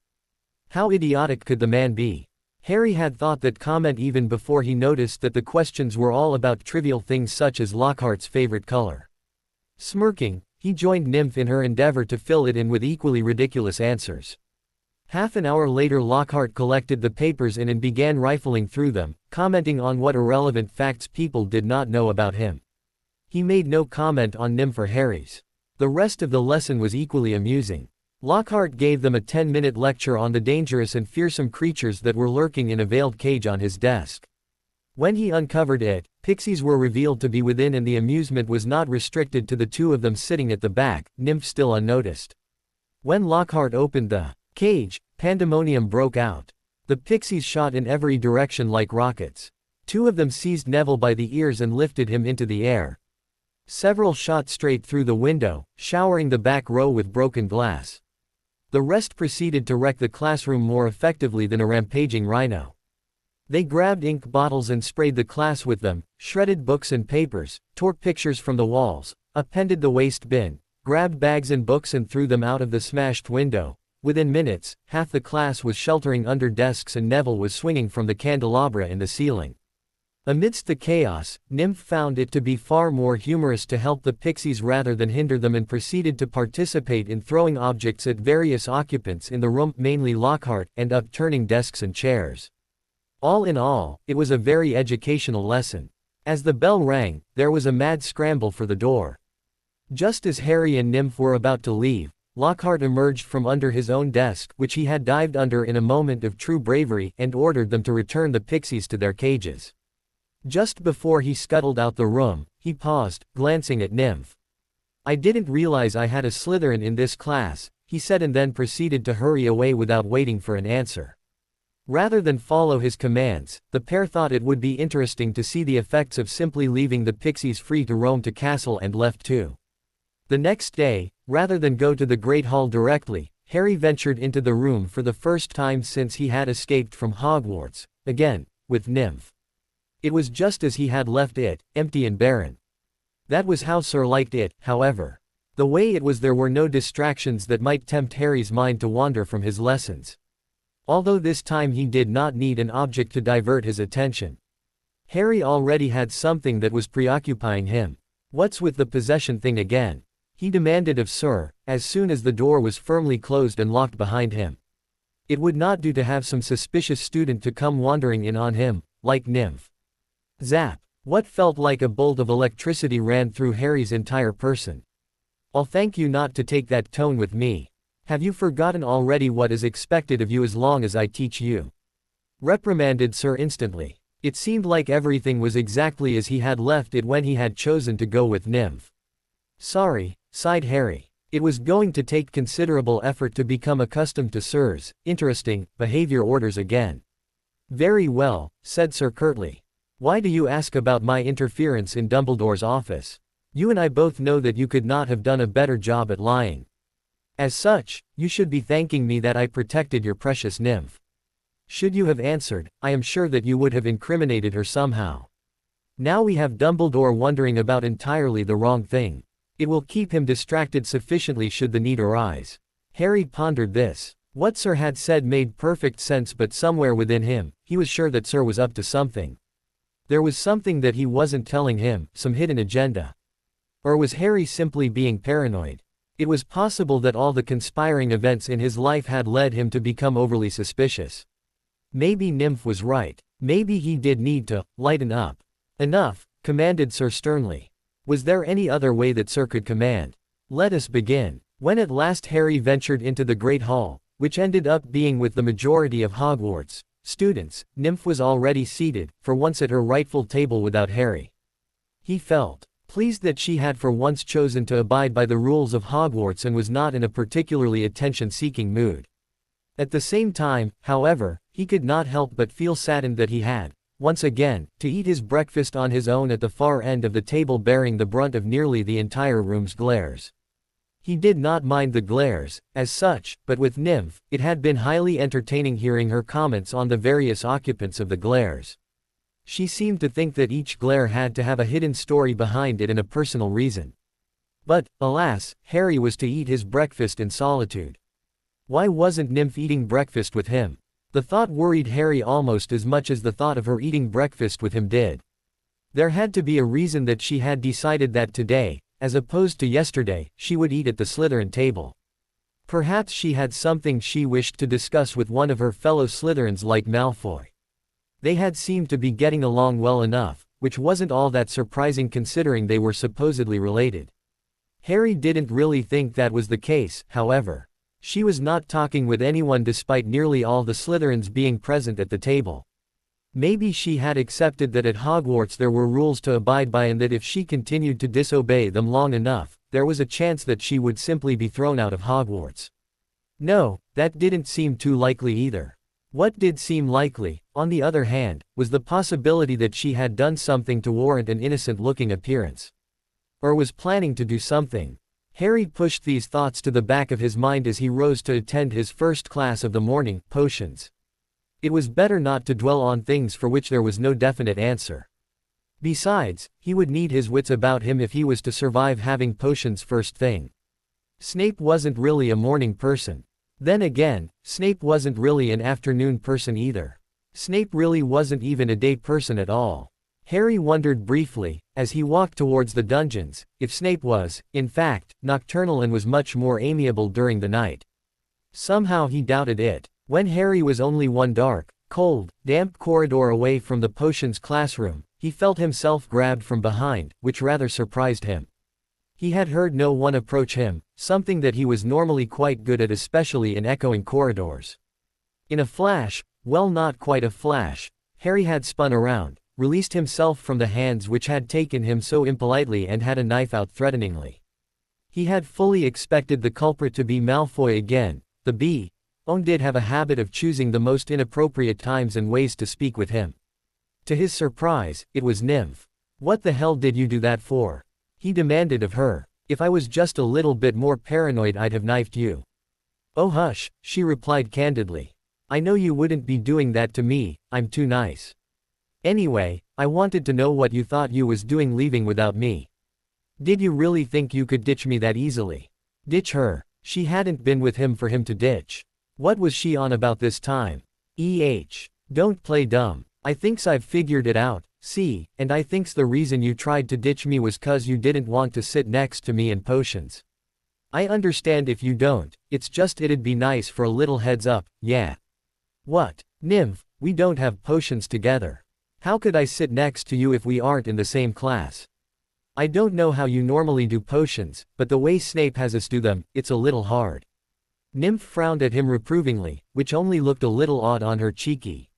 How idiotic could the man be? Harry had thought that comment even before he noticed that the questions were all about trivial things such as Lockhart's favorite color. Smirking, he joined Nymph in her endeavor to fill it in with equally ridiculous answers. Half an hour later Lockhart collected the papers in and began rifling through them, commenting on what irrelevant facts people did not know about him. He made no comment on Nymph or Harry's. The rest of the lesson was equally amusing. Lockhart gave them a 10-minute lecture on the dangerous and fearsome creatures that were lurking in a veiled cage on his desk. When he uncovered it, pixies were revealed to be within and the amusement was not restricted to the two of them sitting at the back, Nymph still unnoticed. When Lockhart opened the cage, pandemonium broke out. The pixies shot in every direction like rockets. Two of them seized Neville by the ears and lifted him into the air. Several shot straight through the window, showering the back row with broken glass. The rest proceeded to wreck the classroom more effectively than a rampaging rhino. They grabbed ink bottles and sprayed the class with them, shredded books and papers, tore pictures from the walls, appended the waste bin, grabbed bags and books and threw them out of the smashed window. Within minutes, half the class was sheltering under desks and Neville was swinging from the candelabra in the ceiling. Amidst the chaos, Nymph found it to be far more humorous to help the pixies rather than hinder them and proceeded to participate in throwing objects at various occupants in the room, mainly Lockhart, and upturning desks and chairs. All in all, it was a very educational lesson. As the bell rang, there was a mad scramble for the door. Just as Harry and Nymph were about to leave, Lockhart emerged from under his own desk, which he had dived under in a moment of true bravery, and ordered them to return the pixies to their cages. Just before he scuttled out the room, he paused, glancing at Nymph. "I didn't realize I had a Slytherin in this class," he said, and then proceeded to hurry away without waiting for an answer. Rather than follow his commands, the pair thought it would be interesting to see the effects of simply leaving the pixies free to roam to Castle and left too. The next day, rather than go to the Great Hall directly, Harry ventured into the room for the first time since he had escaped from Hogwarts, again, with Nymph. It was just as he had left it, empty and barren. That was how Sir liked it, however. The way it was, there were no distractions that might tempt Harry's mind to wander from his lessons. Although this time he did not need an object to divert his attention. Harry already had something that was preoccupying him. "What's with the possession thing again?" he demanded of Sir, as soon as the door was firmly closed and locked behind him. It would not do to have some suspicious student to come wandering in on him, like Nymph. Zap! What felt like a bolt of electricity ran through Harry's entire person. "I'll thank you not to take that tone with me. Have you forgotten already what is expected of you as long as I teach you?" reprimanded Sir instantly. It seemed like everything was exactly as he had left it when he had chosen to go with Nymph. "Sorry," sighed Harry. It was going to take considerable effort to become accustomed to Sir's interesting behavior orders again. "Very well," said Sir curtly. "Why do you ask about my interference in Dumbledore's office? You and I both know that you could not have done a better job at lying. As such, you should be thanking me that I protected your precious Nymph. Should you have answered, I am sure that you would have incriminated her somehow. Now we have Dumbledore wondering about entirely the wrong thing. It will keep him distracted sufficiently should the need arise." Harry pondered this. What Sir had said made perfect sense, but somewhere within him, he was sure that Sir was up to something. There was something that he wasn't telling him, some hidden agenda. Or was Harry simply being paranoid? It was possible that all the conspiring events in his life had led him to become overly suspicious. Maybe Nymph was right. Maybe he did need to lighten up. "Enough," commanded Sir sternly. Was there any other way that Sir could command? "Let us begin." When at last Harry ventured into the Great Hall, which ended up being with the majority of Hogwarts students, Nymph was already seated, for once at her rightful table without Harry. He felt pleased that she had for once chosen to abide by the rules of Hogwarts and was not in a particularly attention-seeking mood. At the same time, however, he could not help but feel saddened that he had, once again, to eat his breakfast on his own at the far end of the table, bearing the brunt of nearly the entire room's glares. He did not mind the glares, as such, but with Nymph, it had been highly entertaining hearing her comments on the various occupants of the glares. She seemed to think that each glare had to have a hidden story behind it and a personal reason. But, alas, Harry was to eat his breakfast in solitude. Why wasn't Nymph eating breakfast with him? The thought worried Harry almost as much as the thought of her eating breakfast with him did. There had to be a reason that she had decided that today, as opposed to yesterday, she would eat at the Slytherin table. Perhaps she had something she wished to discuss with one of her fellow Slytherins like Malfoy. They had seemed to be getting along well enough, which wasn't all that surprising considering they were supposedly related. Harry didn't really think that was the case, however. She was not talking with anyone despite nearly all the Slytherins being present at the table. Maybe she had accepted that at Hogwarts there were rules to abide by and that if she continued to disobey them long enough, there was a chance that she would simply be thrown out of Hogwarts. No, that didn't seem too likely either. What did seem likely, on the other hand, was the possibility that she had done something to warrant an innocent-looking appearance. Or was planning to do something. Harry pushed these thoughts to the back of his mind as he rose to attend his first class of the morning, potions. It was better not to dwell on things for which there was no definite answer. Besides, he would need his wits about him if he was to survive having potions first thing. Snape wasn't really a morning person. Then again, Snape wasn't really an afternoon person either. Snape really wasn't even a day person at all. Harry wondered briefly, as he walked towards the dungeons, if Snape was, in fact, nocturnal and was much more amiable during the night. Somehow he doubted it. When Harry was only one dark, cold, damp corridor away from the potions classroom, he felt himself grabbed from behind, which rather surprised him. He had heard no one approach him, something that he was normally quite good at, especially in echoing corridors. In a flash, well, not quite a flash, Harry had spun around, released himself from the hands which had taken him so impolitely and had a knife out threateningly. He had fully expected the culprit to be Malfoy again. The B.O. did have a habit of choosing the most inappropriate times and ways to speak with him. To his surprise, it was Nymph. "What the hell did you do that for?" he demanded of her. "If I was just a little bit more paranoid I'd have knifed you." "Oh hush," she replied candidly. "I know you wouldn't be doing that to me, I'm too nice. Anyway, I wanted to know what you thought you was doing leaving without me. Did you really think you could ditch me that easily?" Ditch her? She hadn't been with him for him to ditch. What was she on about this time? Don't play dumb. I thinks I've figured it out, see, and I thinks the reason you tried to ditch me was 'cause you didn't want to sit next to me in potions. I understand if you don't, it's just it'd be nice for a little heads up, yeah. What? Nymph, we don't have potions together. How could I sit next to you if we aren't in the same class? I don't know how you normally do potions, but the way Snape has us do them, it's a little hard. Nymph frowned at him reprovingly, which only looked a little odd on her cheeky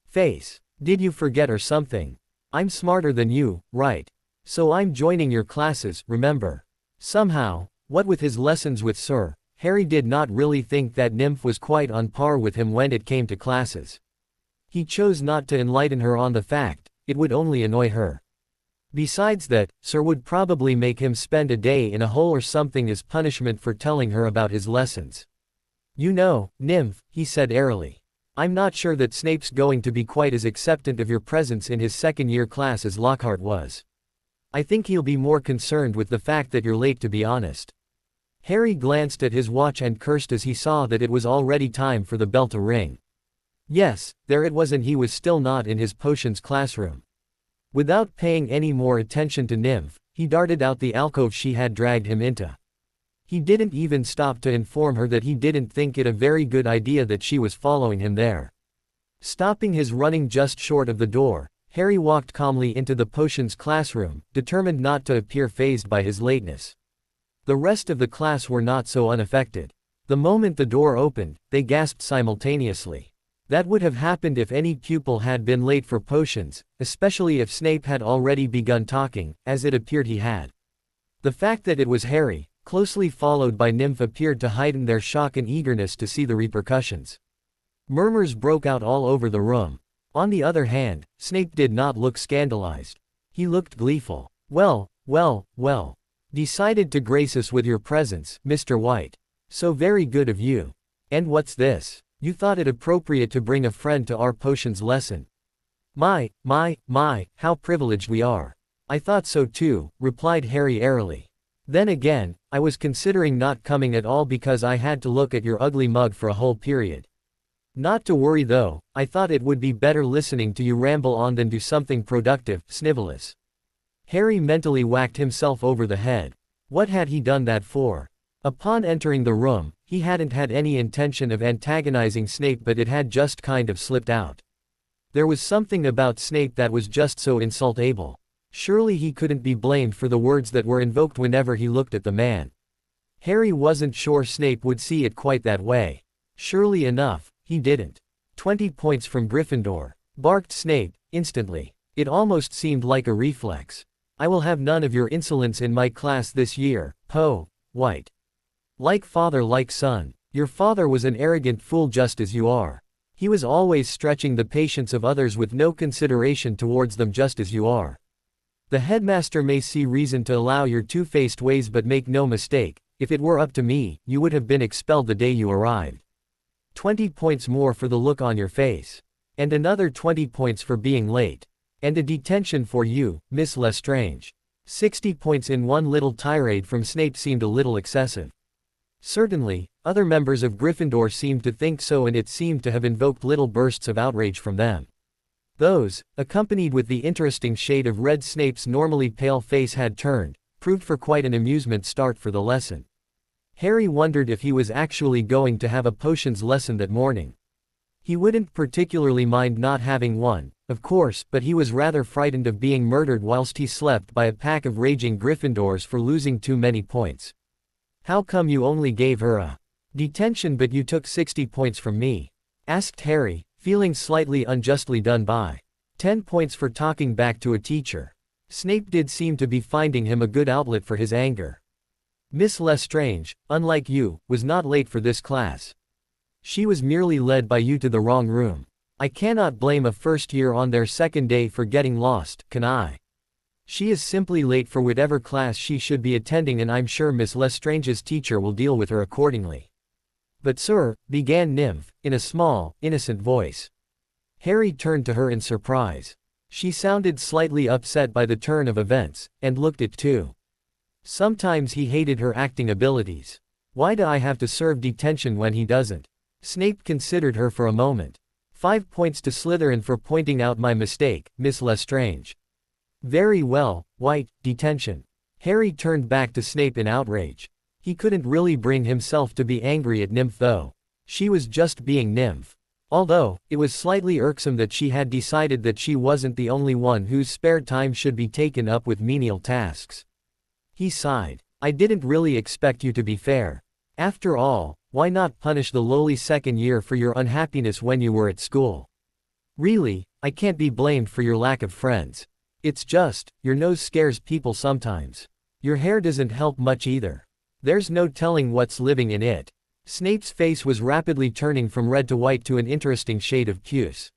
face. Did you forget or something? I'm smarter than you, right? So I'm joining your classes, remember? Somehow, what with his lessons with Sir, Harry did not really think that Nymph was quite on par with him when it came to classes. He chose not to enlighten her on the fact, it would only annoy her. Besides that, Sir would probably make him spend a day in a hole or something as punishment for telling her about his lessons. You know, Nymph, he said airily. I'm not sure that Snape's going to be quite as acceptant of your presence in his second-year class as Lockhart was. I think he'll be more concerned with the fact that you're late, to be honest. Harry glanced at his watch and cursed as he saw that it was already time for the bell to ring. Yes, there it was, and he was still not in his potions classroom. Without paying any more attention to Nymph, he darted out the alcove she had dragged him into. He didn't even stop to inform her that he didn't think it a very good idea that she was following him there. Stopping his running just short of the door, Harry walked calmly into the potions classroom, determined not to appear fazed by his lateness. The rest of the class were not so unaffected. The moment the door opened, they gasped simultaneously. That would have happened if any pupil had been late for potions, especially if Snape had already begun talking, as it appeared he had. The fact that it was Harry, closely followed by Nymph, appeared to heighten their shock and eagerness to see the repercussions. Murmurs broke out all over the room. On the other hand, Snape did not look scandalized. He looked gleeful. Well, Decided to grace us with your presence, Mr. White. So very good of you. And what's this? You thought it appropriate to bring a friend to our potions lesson. My, how privileged we are. I thought so too, replied Harry airily. Then again, I was considering not coming at all because I had to look at your ugly mug for a whole period. Not to worry though, I thought it would be better listening to you ramble on than do something productive, Snivellus. Harry mentally whacked himself over the head. What had he done that for? Upon entering the room, he hadn't had any intention of antagonizing Snape, but it had just kind of slipped out. There was something about Snape that was just so insultable. Surely he couldn't be blamed for the words that were invoked whenever he looked at the man. Harry wasn't sure Snape would see it quite that way. Surely enough, he didn't. 20 points from Gryffindor, barked Snape, instantly. It almost seemed like a reflex. I will have none of your insolence in my class this year, Poe, White. Like father like son. Your father was an arrogant fool just as you are. He was always stretching the patience of others with no consideration towards them just as you are. The headmaster may see reason to allow your two-faced ways, but make no mistake, if it were up to me, you would have been expelled the day you arrived. 20 points more for the look on your face. And another 20 points for being late. And a detention for you, Miss Lestrange. 60 points in one little tirade from Snape seemed a little excessive. Certainly, other members of Gryffindor seemed to think so, and it seemed to have invoked little bursts of outrage from them. Those, accompanied with the interesting shade of red Snape's normally pale face had turned, proved for quite an amusement start for the lesson. Harry wondered if he was actually going to have a potions lesson that morning. He wouldn't particularly mind not having one, of course, but he was rather frightened of being murdered whilst he slept by a pack of raging Gryffindors for losing too many points. How come you only gave her a detention but you took 60 points from me? Asked Harry, feeling slightly unjustly done by. 10 points for talking back to a teacher. Snape did seem to be finding him a good outlet for his anger. Miss Lestrange, unlike you, was not late for this class. She was merely led by you to the wrong room. I cannot blame a first year on their second day for getting lost, can I? She is simply late for whatever class she should be attending, and I'm sure Miss Lestrange's teacher will deal with her accordingly. But sir, began Nymph, in a small, innocent voice. Harry turned to her in surprise. She sounded slightly upset by the turn of events, and looked it too. Sometimes he hated her acting abilities. Why do I have to serve detention when he doesn't? Snape considered her for a moment. 5 points to Slytherin for pointing out my mistake, Miss Lestrange. Very well, White, detention. Harry turned back to Snape in outrage. He couldn't really bring himself to be angry at Nymph though. She was just being Nymph. Although, it was slightly irksome that she had decided that she wasn't the only one whose spare time should be taken up with menial tasks. He sighed. I didn't really expect you to be fair. After all, why not punish the lowly second year for your unhappiness when you were at school? Really, I can't be blamed for your lack of friends. It's just, your nose scares people sometimes. Your hair doesn't help much either. There's no telling what's living in it. Snape's face was rapidly turning from red to white to an interesting shade of puce.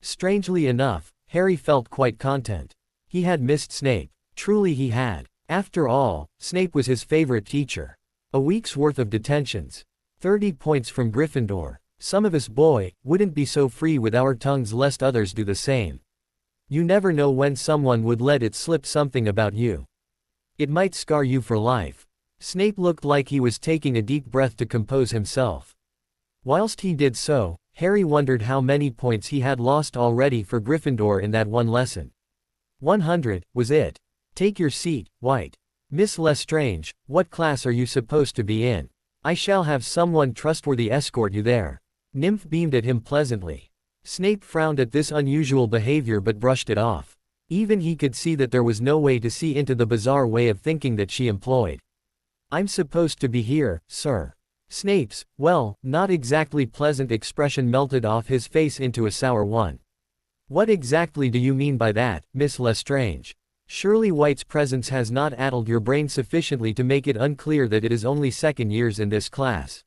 Strangely enough, Harry felt quite content. He had missed Snape. Truly he had. After all, Snape was his favorite teacher. A week's worth of detentions. 30 points from Gryffindor. Some of us, boy, wouldn't be so free with our tongues lest others do the same. You never know when someone would let it slip something about you. It might scar you for life. Snape looked like he was taking a deep breath to compose himself. Whilst he did so, Harry wondered how many points he had lost already for Gryffindor in that one lesson. 100, was it? Take your seat, White. Miss Lestrange, what class are you supposed to be in? I shall have someone trustworthy escort you there. Nymph beamed at him pleasantly. Snape frowned at this unusual behavior but brushed it off. Even he could see that there was no way to see into the bizarre way of thinking that she employed. I'm supposed to be here, sir. Snape's, well, not exactly pleasant expression melted off his face into a sour one. What exactly do you mean by that, Miss Lestrange? Surely White's presence has not addled your brain sufficiently to make it unclear that it is only second years in this class.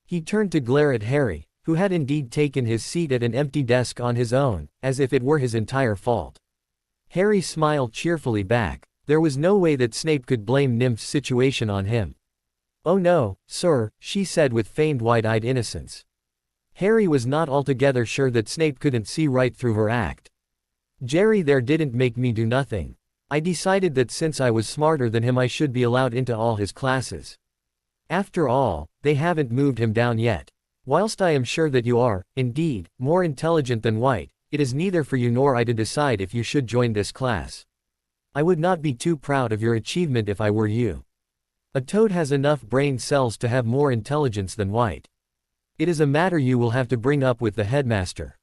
He turned to glare at Harry, who had indeed taken his seat at an empty desk on his own, as if it were his entire fault. Harry smiled cheerfully back. There was no way that Snape could blame Nymph's situation on him. "Oh no, sir," she said with feigned wide-eyed innocence. Harry was not altogether sure that Snape couldn't see right through her act. "Jerry there didn't make me do nothing. I decided that since I was smarter than him I should be allowed into all his classes. After all, they haven't moved him down yet. Whilst I am sure that you are, indeed, more intelligent than White, it is neither for you nor I to decide if you should join this class. I would not be too proud of your achievement if I were you. A toad has enough brain cells to have more intelligence than White. It is a matter you will have to bring up with the headmaster.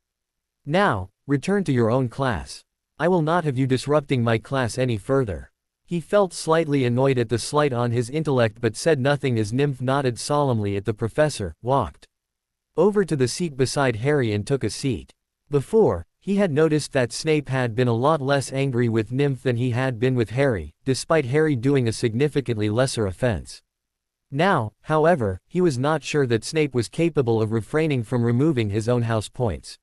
Now, return to your own class. I will not have you disrupting my class any further." He felt slightly annoyed at the slight on his intellect but said nothing as Nymph nodded solemnly at the professor, walked over to the seat beside Harry and took a seat. Before, he had noticed that Snape had been a lot less angry with Nymph than he had been with Harry, despite Harry doing a significantly lesser offense. Now, however, he was not sure that Snape was capable of refraining from removing his own house points.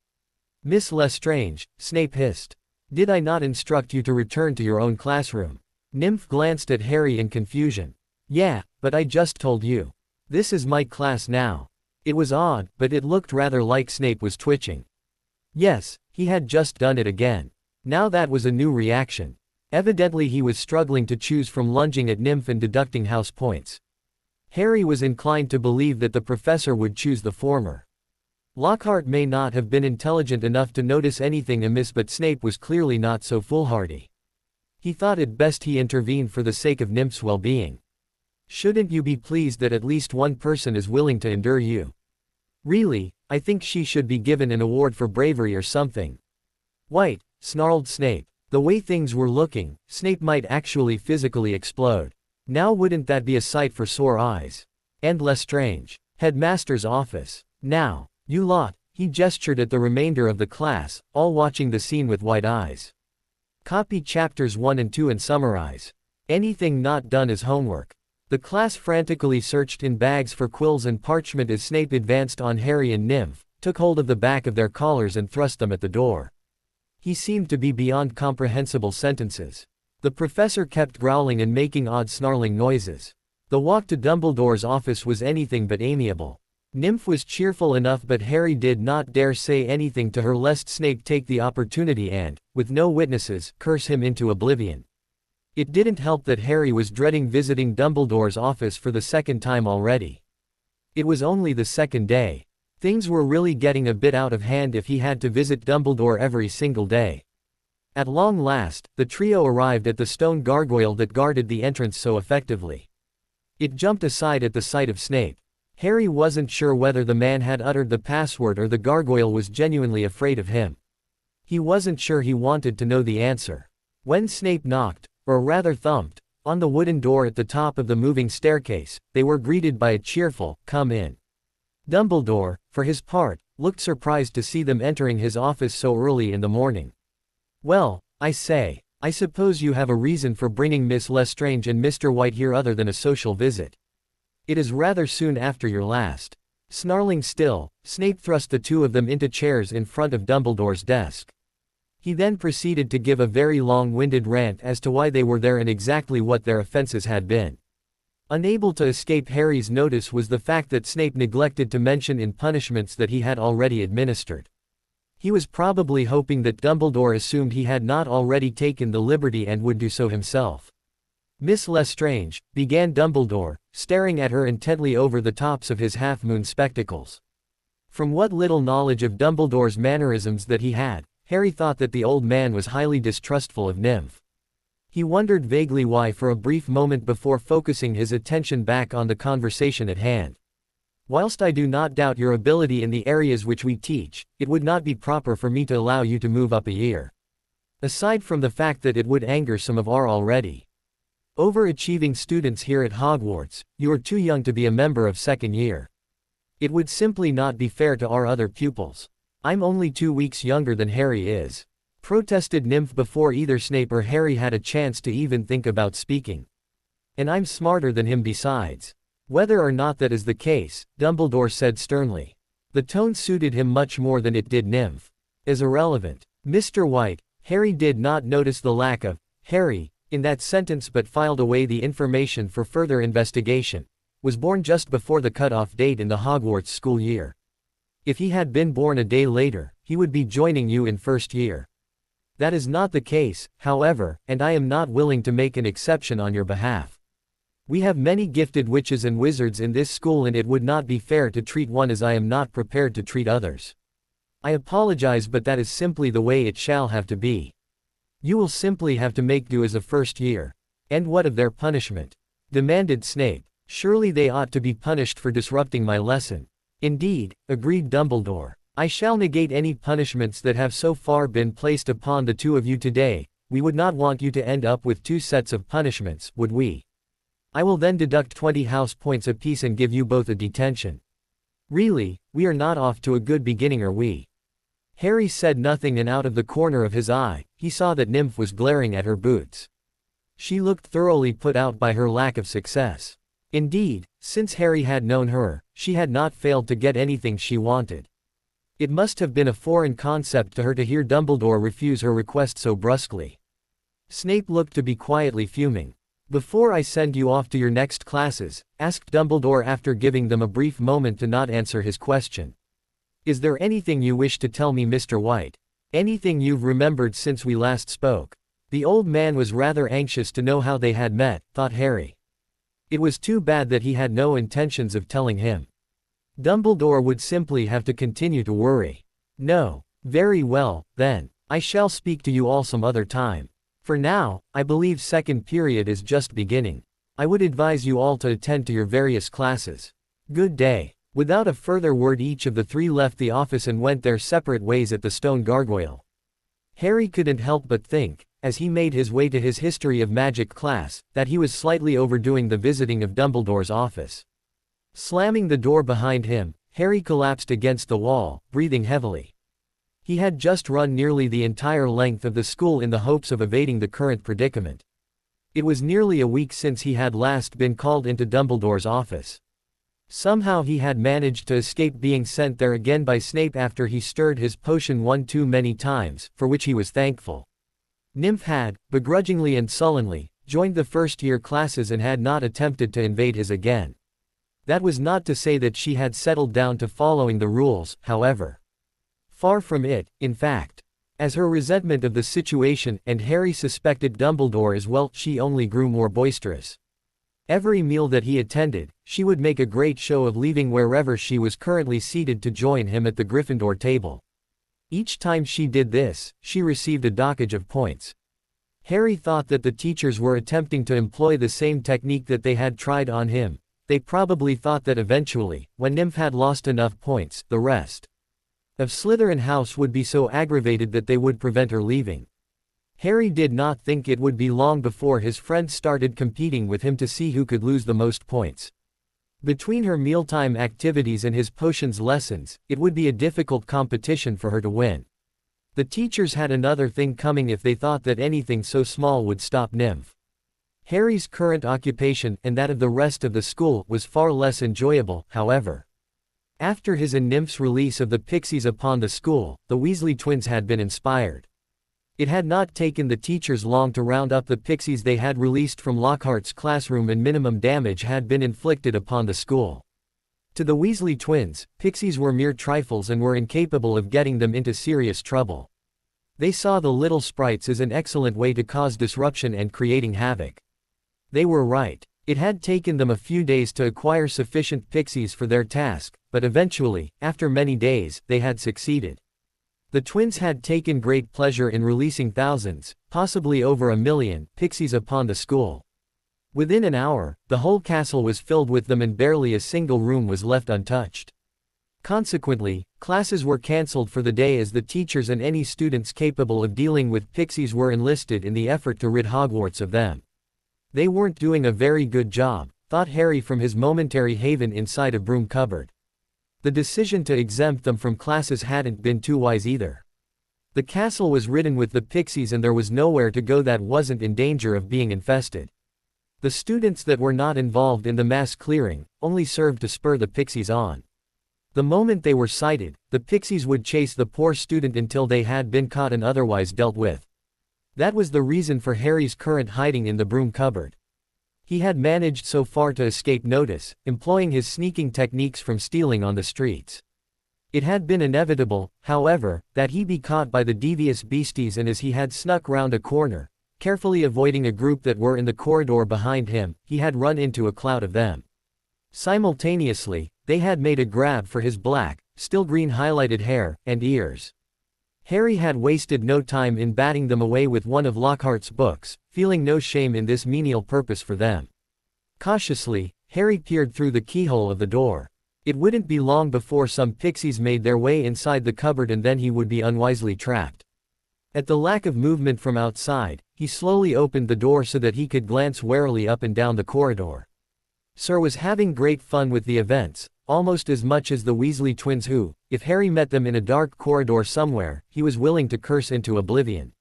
"Miss Lestrange," Snape hissed. "Did I not instruct you to return to your own classroom?" Nymph glanced at Harry in confusion. "Yeah, but I just told you. This is my class now." It was odd, but it looked rather like Snape was twitching. Yes, he had just done it again. Now that was a new reaction. Evidently he was struggling to choose from lunging at Nymph and deducting house points. Harry was inclined to believe that the professor would choose the former. Lockhart may not have been intelligent enough to notice anything amiss, but Snape was clearly not so foolhardy. He thought it best he intervened for the sake of Nymph's well-being. "Shouldn't you be pleased that at least one person is willing to endure you? Really, I think she should be given an award for bravery or something." "White," snarled Snape. The way things were looking, Snape might actually physically explode. Now wouldn't that be a sight for sore eyes? And Lestrange. Headmaster's office. "Now, you lot," he gestured at the remainder of the class, all watching the scene with wide eyes. "Copy chapters 1 and 2 and summarize. Anything not done is homework." The class frantically searched in bags for quills and parchment as Snape advanced on Harry and Nymph, took hold of the back of their collars and thrust them at the door. He seemed to be beyond comprehensible sentences. The professor kept growling and making odd snarling noises. The walk to Dumbledore's office was anything but amiable. Nymph was cheerful enough, but Harry did not dare say anything to her lest Snape take the opportunity and, with no witnesses, curse him into oblivion. It didn't help that Harry was dreading visiting Dumbledore's office for the second time already. It was only the second day. Things were really getting a bit out of hand if he had to visit Dumbledore every single day. At long last, the trio arrived at the stone gargoyle that guarded the entrance so effectively. It jumped aside at the sight of Snape. Harry wasn't sure whether the man had uttered the password or the gargoyle was genuinely afraid of him. He wasn't sure he wanted to know the answer. When Snape knocked, or rather thumped, on the wooden door at the top of the moving staircase, they were greeted by a cheerful, "Come in." Dumbledore, for his part, looked surprised to see them entering his office so early in the morning. "Well, I say, I suppose you have a reason for bringing Miss Lestrange and Mr. White here other than a social visit. It is rather soon after your last." Snarling still, Snape thrust the two of them into chairs in front of Dumbledore's desk. He then proceeded to give a very long-winded rant as to why they were there and exactly what their offenses had been. Unable to escape Harry's notice was the fact that Snape neglected to mention in punishments that he had already administered. He was probably hoping that Dumbledore assumed he had not already taken the liberty and would do so himself. "Miss Lestrange," began Dumbledore, staring at her intently over the tops of his half-moon spectacles. From what little knowledge of Dumbledore's mannerisms that he had, Harry thought that the old man was highly distrustful of Nymph. He wondered vaguely why for a brief moment before focusing his attention back on the conversation at hand. "Whilst I do not doubt your ability in the areas which we teach, it would not be proper for me to allow you to move up a year. Aside from the fact that it would anger some of our already overachieving students here at Hogwarts, you are too young to be a member of second year. It would simply not be fair to our other pupils. I'm only 2 weeks younger than Harry is," protested Nymph before either Snape or Harry had a chance to even think about speaking. "And I'm smarter than him besides." "Whether or not that is the case," Dumbledore said sternly. The tone suited him much more than it did Nymph. "Is irrelevant. Mr. White." Harry did not notice the lack of Harry in that sentence but filed away the information for further investigation, was born just before the cutoff date in the Hogwarts school year. If he had been born a day later, he would be joining you in first year. That is not the case, however, and I am not willing to make an exception on your behalf. We have many gifted witches and wizards in this school, and it would not be fair to treat one as I am not prepared to treat others. I apologize, but that is simply the way it shall have to be. You will simply have to make do as a first year. And what of their punishment? Demanded Snape. Surely they ought to be punished for disrupting my lesson. Indeed, agreed Dumbledore. I shall negate any punishments that have so far been placed upon the two of you today. We would not want you to end up with two sets of punishments, would we? I will then deduct 20 house points apiece and give you both a detention. Really, we are not off to a good beginning, are we? Harry said nothing, and out of the corner of his eye, he saw that Nymph was glaring at her boots. She looked thoroughly put out by her lack of success. Indeed, since Harry had known her, she had not failed to get anything she wanted. It must have been a foreign concept to her to hear Dumbledore refuse her request so brusquely. Snape looked to be quietly fuming. Before I send you off to your next classes, asked Dumbledore after giving them a brief moment to not answer his question. Is there anything you wish to tell me, Mr. White? Anything you've remembered since we last spoke? The old man was rather anxious to know how they had met, thought Harry. It was too bad that he had no intentions of telling him. Dumbledore would simply have to continue to worry. No. Very well, then. I shall speak to you all some other time. For now, I believe second period is just beginning. I would advise you all to attend to your various classes. Good day. Without a further word, each of the three left the office and went their separate ways at the stone gargoyle. Harry couldn't help but think, as he made his way to his History of Magic class, that he was slightly overdoing the visiting of Dumbledore's office. Slamming the door behind him, Harry collapsed against the wall, breathing heavily. He had just run nearly the entire length of the school in the hopes of evading the current predicament. It was nearly a week since he had last been called into Dumbledore's office. Somehow he had managed to escape being sent there again by Snape after he stirred his potion one too many times, for which he was thankful. Nymph had, begrudgingly and sullenly, joined the first-year classes and had not attempted to invade his again. That was not to say that she had settled down to following the rules, however. Far from it, in fact. As her resentment of the situation, and Harry suspected Dumbledore as well, she only grew more boisterous. Every meal that he attended, she would make a great show of leaving wherever she was currently seated to join him at the Gryffindor table. Each time she did this, she received a dockage of points. Harry thought that the teachers were attempting to employ the same technique that they had tried on him. They probably thought that eventually, when Nymph had lost enough points, the rest of Slytherin House would be so aggravated that they would prevent her leaving. Harry did not think it would be long before his friends started competing with him to see who could lose the most points. Between her mealtime activities and his potions lessons, it would be a difficult competition for her to win. The teachers had another thing coming if they thought that anything so small would stop Nymph. Harry's current occupation, and that of the rest of the school, was far less enjoyable, however. After his and Nymph's release of the Pixies upon the school, the Weasley twins had been inspired. It had not taken the teachers long to round up the Pixies they had released from Lockhart's classroom, and minimum damage had been inflicted upon the school. To the Weasley twins, Pixies were mere trifles and were incapable of getting them into serious trouble. They saw the little sprites as an excellent way to cause disruption and creating havoc. They were right. It had taken them a few days to acquire sufficient Pixies for their task, but eventually, after many days, they had succeeded. The twins had taken great pleasure in releasing thousands, possibly over 1,000,000, Pixies upon the school. Within an hour, the whole castle was filled with them and barely a single room was left untouched. Consequently, classes were cancelled for the day as the teachers and any students capable of dealing with Pixies were enlisted in the effort to rid Hogwarts of them. They weren't doing a very good job, thought Harry from his momentary haven inside a broom cupboard. The decision to exempt them from classes hadn't been too wise either. The castle was ridden with the Pixies and there was nowhere to go that wasn't in danger of being infested. The students that were not involved in the mass clearing only served to spur the Pixies on. The moment they were sighted, the Pixies would chase the poor student until they had been caught and otherwise dealt with. That was the reason for Harry's current hiding in the broom cupboard. He had managed so far to escape notice, employing his sneaking techniques from stealing on the streets. It had been inevitable, however, that he be caught by the devious beasties, and as he had snuck round a corner, carefully avoiding a group that were in the corridor behind him, he had run into a cloud of them. Simultaneously, they had made a grab for his black, still green highlighted hair and ears. Harry had wasted no time in batting them away with one of Lockhart's books, feeling no shame in this menial purpose for them. Cautiously, Harry peered through the keyhole of the door. It wouldn't be long before some pixies made their way inside the cupboard, and then he would be unwisely trapped. At the lack of movement from outside, he slowly opened the door so that he could glance warily up and down the corridor. Sir was having great fun with the events, almost as much as the Weasley twins who, if Harry met them in a dark corridor somewhere, he was willing to curse into oblivion.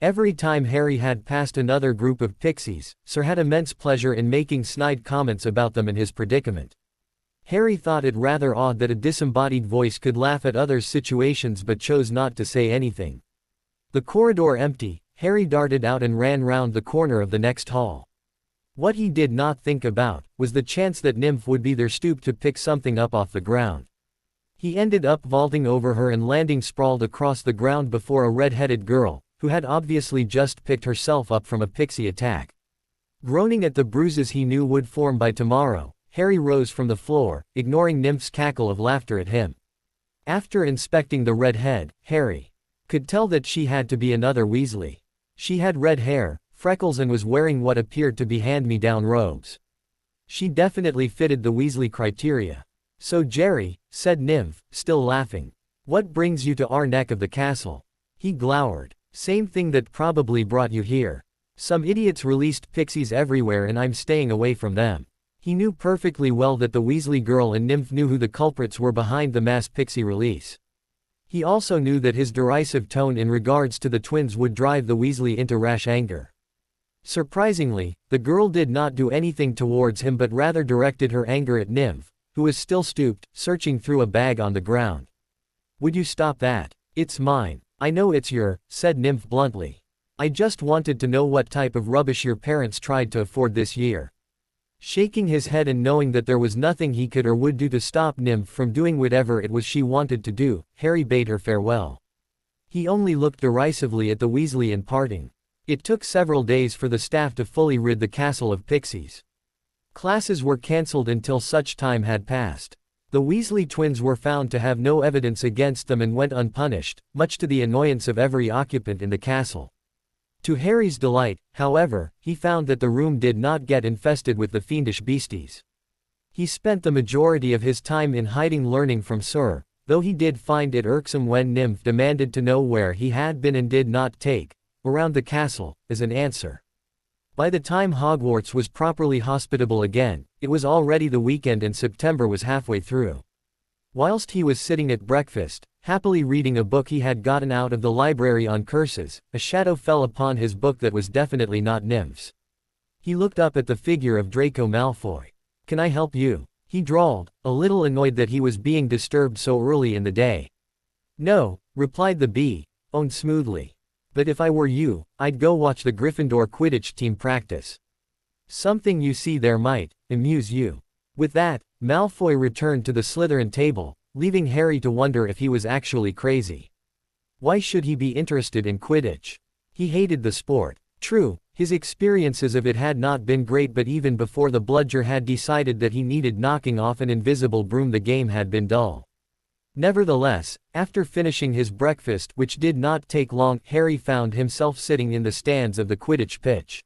Every time Harry had passed another group of pixies, Sir had immense pleasure in making snide comments about them and his predicament. Harry thought it rather odd that a disembodied voice could laugh at others' situations but chose not to say anything. The corridor empty, Harry darted out and ran round the corner of the next hall. What he did not think about was the chance that Nymph would be there, stooped to pick something up off the ground. He ended up vaulting over her and landing sprawled across the ground before a red-headed girl, who had obviously just picked herself up from a pixie attack. Groaning at the bruises he knew would form by tomorrow, Harry rose from the floor, ignoring Nymph's cackle of laughter at him. After inspecting the red head, Harry could tell that she had to be another Weasley. She had red hair, freckles, and was wearing what appeared to be hand-me-down robes. She definitely fitted the Weasley criteria. "So Jerry," said Nymph, still laughing. "What brings you to our neck of the castle?" He glowered. "Same thing that probably brought you here. Some idiots released pixies everywhere and I'm staying away from them." He knew perfectly well that the Weasley girl and Nymph knew who the culprits were behind the mass pixie release. He also knew that his derisive tone in regards to the twins would drive the Weasley into rash anger. Surprisingly, the girl did not do anything towards him but rather directed her anger at Nymph, who was still stooped, searching through a bag on the ground. "Would you stop that? It's mine." "I know it's your," said Nymph bluntly. "I just wanted to know what type of rubbish your parents tried to afford this year." Shaking his head and knowing that there was nothing he could or would do to stop Nymph from doing whatever it was she wanted to do, Harry bade her farewell. He only looked derisively at the Weasley in parting. It took several days for the staff to fully rid the castle of pixies. Classes were cancelled until such time had passed. The Weasley twins were found to have no evidence against them and went unpunished, much to the annoyance of every occupant in the castle. To Harry's delight, however, he found that the room did not get infested with the fiendish beasties. He spent the majority of his time in hiding, learning from Sir, though he did find it irksome when Nymph demanded to know where he had been and did not take around the castle as an answer. By the time Hogwarts was properly hospitable again, it was already the weekend and September was halfway through. Whilst he was sitting at breakfast, happily reading a book he had gotten out of the library on curses, a shadow fell upon his book that was definitely not Nymph's. He looked up at the figure of Draco Malfoy. "Can I help you?" he drawled, a little annoyed that he was being disturbed so early in the day. "No," replied the bee-own smoothly. "But if I were you, I'd go watch the Gryffindor Quidditch team practice. Something you see there might amuse you." With that, Malfoy returned to the Slytherin table, leaving Harry to wonder if he was actually crazy. Why should he be interested in Quidditch? He hated the sport. True, his experiences of it had not been great, but even before the bludger had decided that he needed knocking off an invisible broom, the game had been dull. Nevertheless, after finishing his breakfast, which did not take long, Harry found himself sitting in the stands of the Quidditch pitch.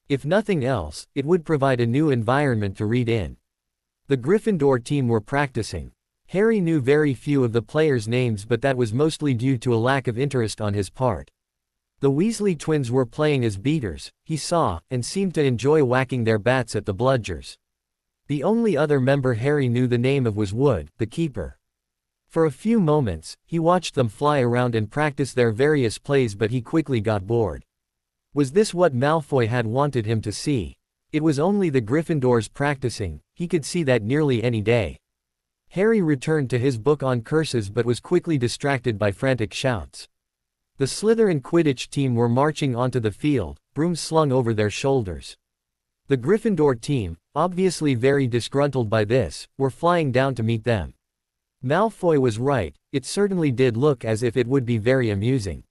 If nothing else, it would provide a new environment to read in. The Gryffindor team were practicing. Harry knew very few of the players' names, but that was mostly due to a lack of interest on his part. The Weasley twins were playing as beaters, he saw, and seemed to enjoy whacking their bats at the bludgers. The only other member Harry knew the name of was Wood, the keeper. For a few moments, he watched them fly around and practice their various plays, but he quickly got bored. Was this what Malfoy had wanted him to see? It was only the Gryffindors practicing, he could see that nearly any day. Harry returned to his book on curses but was quickly distracted by frantic shouts. The Slytherin Quidditch team were marching onto the field, brooms slung over their shoulders. The Gryffindor team, obviously very disgruntled by this, were flying down to meet them. Malfoy was right, it certainly did look as if it would be very amusing.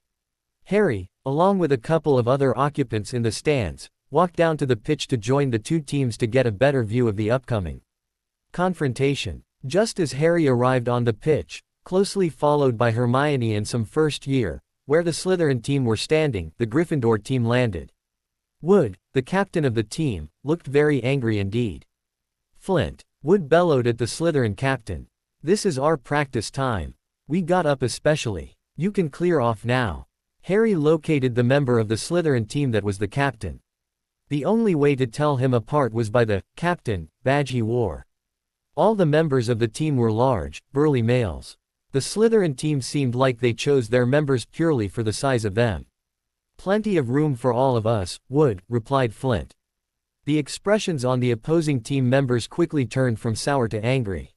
Harry, along with a couple of other occupants in the stands, walked down to the pitch to join the two teams to get a better view of the upcoming confrontation. Just as Harry arrived on the pitch, closely followed by Hermione and some first year, where the Slytherin team were standing, the Gryffindor team landed. Wood, the captain of the team, looked very angry indeed. Flint, Wood bellowed at the Slytherin captain. This is our practice time. We got up especially. You can clear off now. Harry located the member of the Slytherin team that was the captain. The only way to tell him apart was by the captain badge he wore. All the members of the team were large, burly males. The Slytherin team seemed like they chose their members purely for the size of them. Plenty of room for all of us, Wood, replied Flint. The expressions on the opposing team members quickly turned from sour to angry.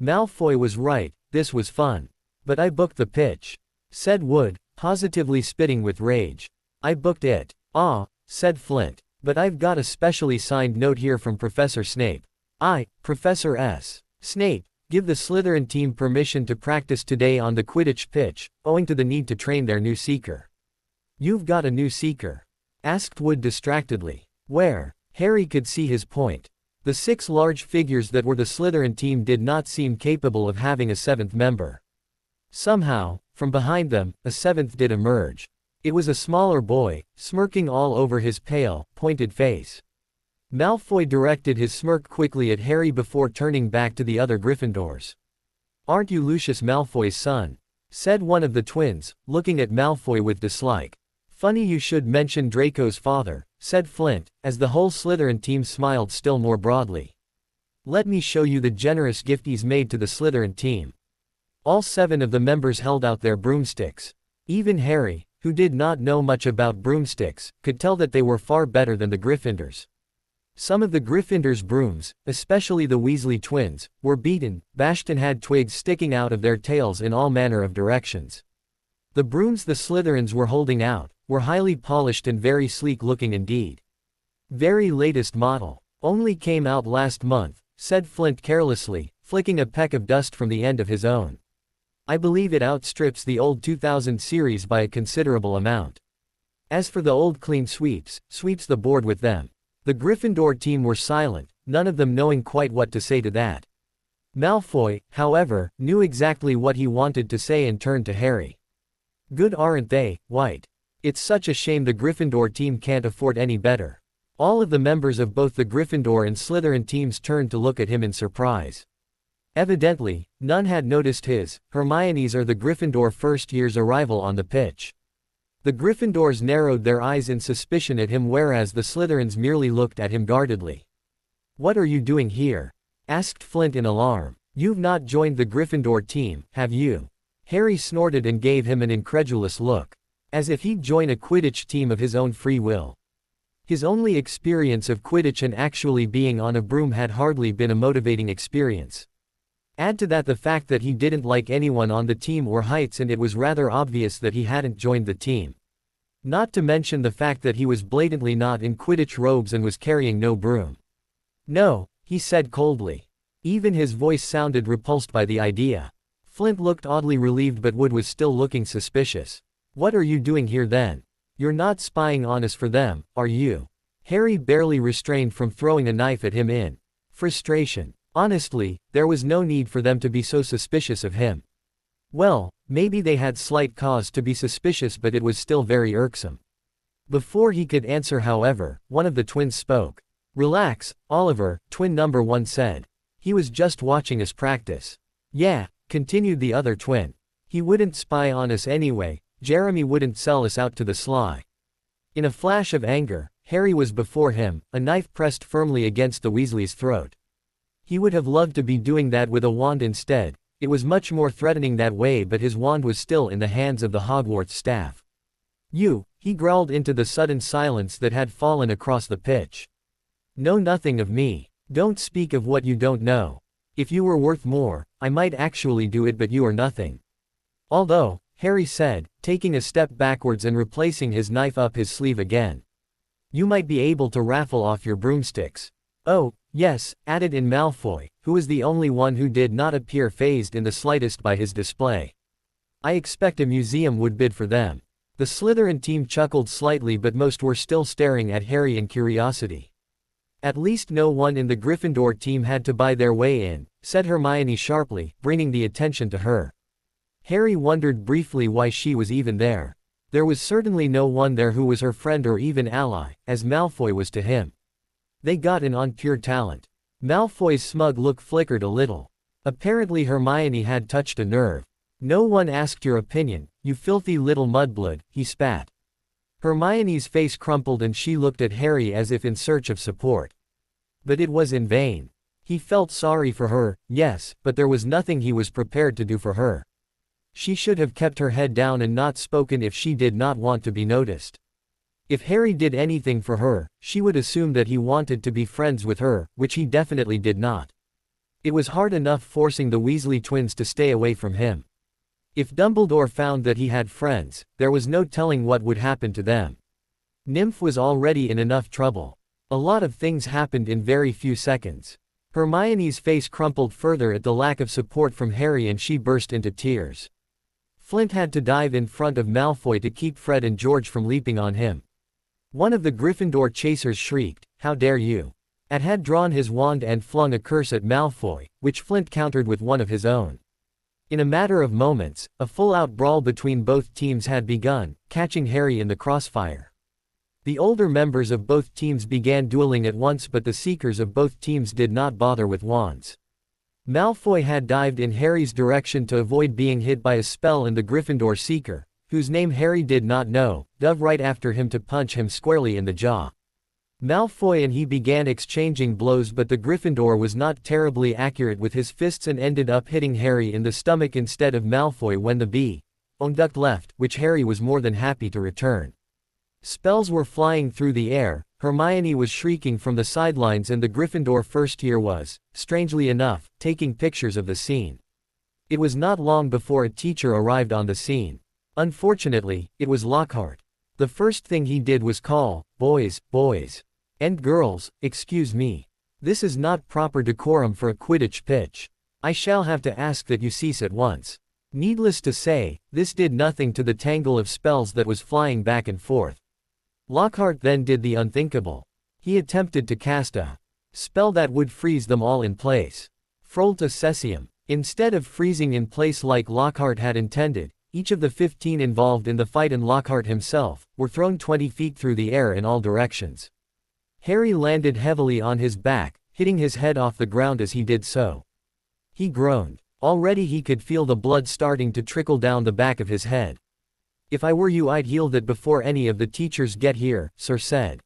Malfoy was right, this was fun. But I booked the pitch, said Wood, positively spitting with rage. I booked it. Ah, said Flint. But I've got a specially signed note here from Professor Snape. Professor S. Snape, give the Slytherin team permission to practice today on the Quidditch pitch, owing to the need to train their new seeker. You've got a new seeker? Asked Wood distractedly. Where? Harry could see his point. The 6 large figures that were the Slytherin team did not seem capable of having a 7th member. Somehow, from behind them, a 7th did emerge. It was a smaller boy, smirking all over his pale, pointed face. Malfoy directed his smirk quickly at Harry before turning back to the other Gryffindors. Aren't you Lucius Malfoy's son? Said one of the twins, looking at Malfoy with dislike. Funny you should mention Draco's father, said Flint, as the whole Slytherin team smiled still more broadly. Let me show you the generous gift he's made to the Slytherin team. All 7 of the members held out their broomsticks. Even Harry, who did not know much about broomsticks, could tell that they were far better than the Gryffindors. Some of the Gryffindors' brooms, especially the Weasley twins, were beaten, bashed and had twigs sticking out of their tails in all manner of directions. The brooms the Slytherins were holding out were highly polished and very sleek looking indeed. Very latest model. Only came out last month, said Flint carelessly, flicking a peck of dust from the end of his own. I believe it outstrips the old 2000 series by a considerable amount. As for the old clean sweeps the board with them. The Gryffindor team were silent, none of them knowing quite what to say to that. Malfoy, however, knew exactly what he wanted to say and turned to Harry. Good aren't they, White? It's such a shame the Gryffindor team can't afford any better. All of the members of both the Gryffindor and Slytherin teams turned to look at him in surprise. Evidently, none had noticed his, Hermione's or the Gryffindor first year's arrival on the pitch. The Gryffindors narrowed their eyes in suspicion at him whereas the Slytherins merely looked at him guardedly. What are you doing here? Asked Flint in alarm. You've not joined the Gryffindor team, have you? Harry snorted and gave him an incredulous look. As if he'd join a Quidditch team of his own free will. His only experience of Quidditch and actually being on a broom had hardly been a motivating experience. Add to that the fact that he didn't like anyone on the team or heights and it was rather obvious that he hadn't joined the team. Not to mention the fact that he was blatantly not in Quidditch robes and was carrying no broom. No, he said coldly. Even his voice sounded repulsed by the idea. Flint looked oddly relieved but Wood was still looking suspicious. What are you doing here then? You're not spying on us for them, are you? Harry barely restrained from throwing a knife at him in frustration. Honestly, there was no need for them to be so suspicious of him. Well, maybe they had slight cause to be suspicious but it was still very irksome. Before he could answer however, one of the twins spoke. Relax, Oliver, twin number 1 said. He was just watching us practice. Yeah, continued the other twin. He wouldn't spy on us anyway. Jeremy wouldn't sell us out to the sly. In a flash of anger, Harry was before him, a knife pressed firmly against the Weasley's throat. He would have loved to be doing that with a wand instead, it was much more threatening that way but his wand was still in the hands of the Hogwarts staff. You, he growled into the sudden silence that had fallen across the pitch. Know nothing of me. Don't speak of what you don't know. If you were worth more, I might actually do it but you are nothing. Although, Harry said, taking a step backwards and replacing his knife up his sleeve again. You might be able to raffle off your broomsticks. Oh, yes, added in Malfoy, who was the only one who did not appear fazed in the slightest by his display. I expect a museum would bid for them. The Slytherin team chuckled slightly, but most were still staring at Harry in curiosity. At least no one in the Gryffindor team had to buy their way in, said Hermione sharply, bringing the attention to her. Harry wondered briefly why she was even there. There was certainly no one there who was her friend or even ally, as Malfoy was to him. They got in on pure talent. Malfoy's smug look flickered a little. Apparently Hermione had touched a nerve. No one asked your opinion, you filthy little mudblood, he spat. Hermione's face crumpled and she looked at Harry as if in search of support. But it was in vain. He felt sorry for her, yes, but there was nothing he was prepared to do for her. She should have kept her head down and not spoken if she did not want to be noticed. If Harry did anything for her, she would assume that he wanted to be friends with her, which he definitely did not. It was hard enough forcing the Weasley twins to stay away from him. If Dumbledore found that he had friends, there was no telling what would happen to them. Nymph was already in enough trouble. A lot of things happened in very few seconds. Hermione's face crumpled further at the lack of support from Harry and she burst into tears. Flint had to dive in front of Malfoy to keep Fred and George from leaping on him. One of the Gryffindor chasers shrieked, "How dare you!" Had drawn his wand and flung a curse at Malfoy, which Flint countered with one of his own. In a matter of moments, a full-out brawl between both teams had begun, catching Harry in the crossfire. The older members of both teams began dueling at once, but the seekers of both teams did not bother with wands. Malfoy had dived in Harry's direction to avoid being hit by a spell, and the Gryffindor seeker, whose name Harry did not know, dove right after him to punch him squarely in the jaw. Malfoy and he began exchanging blows, but the Gryffindor was not terribly accurate with his fists and ended up hitting Harry in the stomach instead of Malfoy when the bone ducked left, which Harry was more than happy to return. Spells were flying through the air, Hermione was shrieking from the sidelines, and the Gryffindor first year was, strangely enough, taking pictures of the scene. It was not long before a teacher arrived on the scene. Unfortunately, it was Lockhart. The first thing he did was call, boys, and girls, excuse me. This is not proper decorum for a Quidditch pitch. I shall have to ask that you cease at once. Needless to say, this did nothing to the tangle of spells that was flying back and forth. Lockhart then did the unthinkable. He attempted to cast a spell that would freeze them all in place. Frolta Cesium. Instead of freezing in place like Lockhart had intended, each of the 15 involved in the fight and Lockhart himself were thrown 20 feet through the air in all directions. Harry landed heavily on his back, hitting his head off the ground as he did so. He groaned. Already he could feel the blood starting to trickle down the back of his head. If I were you, I'd heal that before any of the teachers get here, Sir said.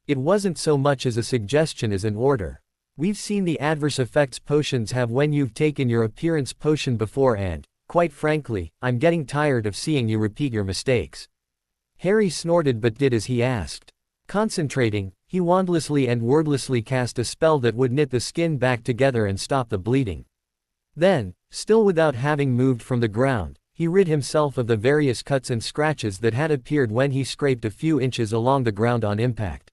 It wasn't so much as a suggestion as an order. We've seen the adverse effects potions have when you've taken your appearance potion before, and, quite frankly, I'm getting tired of seeing you repeat your mistakes. Harry snorted but did as he asked. Concentrating, he wandlessly and wordlessly cast a spell that would knit the skin back together and stop the bleeding. Then, still without having moved from the ground, he rid himself of the various cuts and scratches that had appeared when he scraped a few inches along the ground on impact.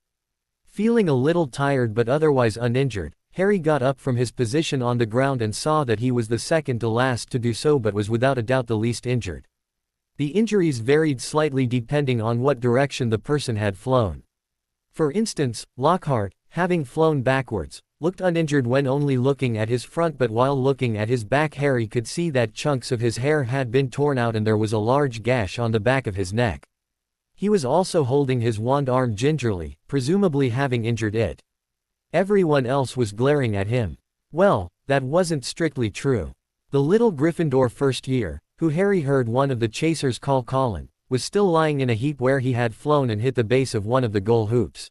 Feeling a little tired but otherwise uninjured, Harry got up from his position on the ground and saw that he was the second to last to do so, but was without a doubt the least injured. The injuries varied slightly depending on what direction the person had flown. For instance, Lockhart, having flown backwards, looked uninjured when only looking at his front, but while looking at his back Harry could see that chunks of his hair had been torn out and there was a large gash on the back of his neck. He was also holding his wand arm gingerly, presumably having injured it. Everyone else was glaring at him. Well, that wasn't strictly true. The little Gryffindor first year, who Harry heard one of the chasers call Colin, was still lying in a heap where he had flown and hit the base of one of the goal hoops.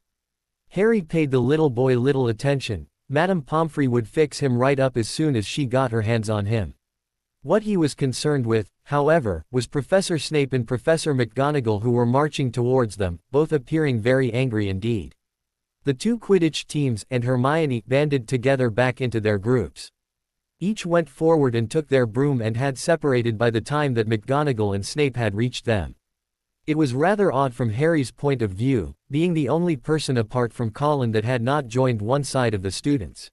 Harry paid the little boy little attention. Madame Pomfrey would fix him right up as soon as she got her hands on him. What he was concerned with, however, was Professor Snape and Professor McGonagall, who were marching towards them, both appearing very angry indeed. The two Quidditch teams and Hermione banded together back into their groups. Each went forward and took their broom and had separated by the time that McGonagall and Snape had reached them. It was rather odd from Harry's point of view, being the only person apart from Colin that had not joined one side of the students.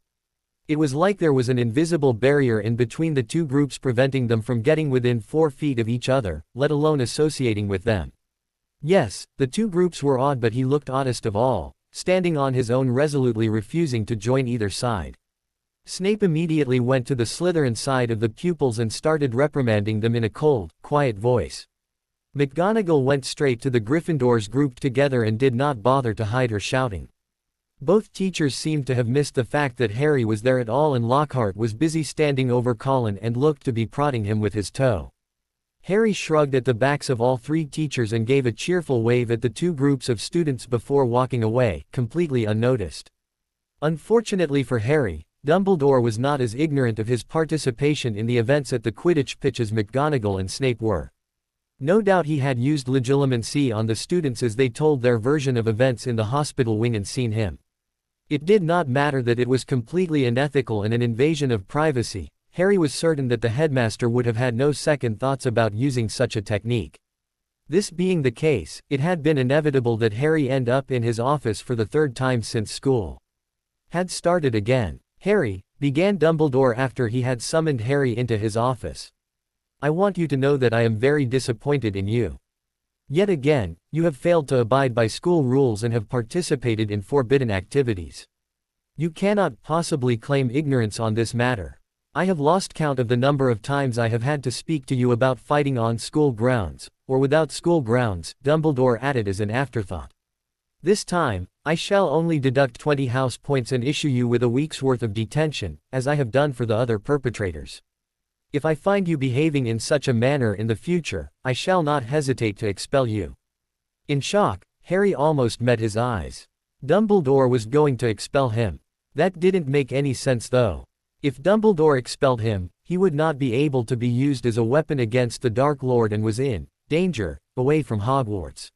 It was like there was an invisible barrier in between the two groups preventing them from getting within 4 feet of each other, let alone associating with them. Yes, the two groups were odd, but he looked oddest of all, standing on his own, resolutely refusing to join either side. Snape immediately went to the Slytherin side of the pupils and started reprimanding them in a cold, quiet voice. McGonagall went straight to the Gryffindors grouped together and did not bother to hide her shouting. Both teachers seemed to have missed the fact that Harry was there at all, and Lockhart was busy standing over Colin and looked to be prodding him with his toe. Harry shrugged at the backs of all 3 teachers and gave a cheerful wave at the 2 groups of students before walking away, completely unnoticed. Unfortunately for Harry, Dumbledore was not as ignorant of his participation in the events at the Quidditch pitch as McGonagall and Snape were. No doubt he had used legilimency on the students as they told their version of events in the hospital wing and seen him. It did not matter that it was completely unethical and an invasion of privacy. Harry was certain that the headmaster would have had no second thoughts about using such a technique. This being the case, it had been inevitable that Harry end up in his office for the 3rd time since school had started again. "Harry," began Dumbledore after he had summoned Harry into his office, "I want you to know that I am very disappointed in you. Yet again, you have failed to abide by school rules and have participated in forbidden activities. You cannot possibly claim ignorance on this matter. I have lost count of the number of times I have had to speak to you about fighting on school grounds, or without school grounds," Dumbledore added as an afterthought. "This time, I shall only deduct 20 house points and issue you with a week's worth of detention, as I have done for the other perpetrators. If I find you behaving in such a manner in the future, I shall not hesitate to expel you." In shock, Harry almost met his eyes. Dumbledore was going to expel him. That didn't make any sense though. If Dumbledore expelled him, he would not be able to be used as a weapon against the Dark Lord and was in danger, away from Hogwarts.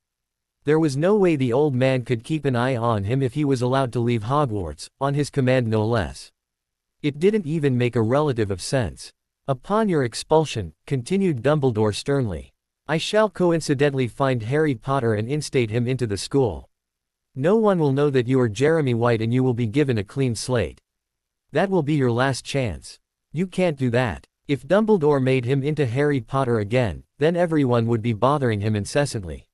There was no way the old man could keep an eye on him if he was allowed to leave Hogwarts, on his command no less. It didn't even make a relative of sense. "Upon your expulsion," continued Dumbledore sternly, "I shall coincidentally find Harry Potter and instate him into the school. No one will know that you are Jeremy White and you will be given a clean slate. That will be your last chance. You can't do that." If Dumbledore made him into Harry Potter again, then everyone would be bothering him incessantly.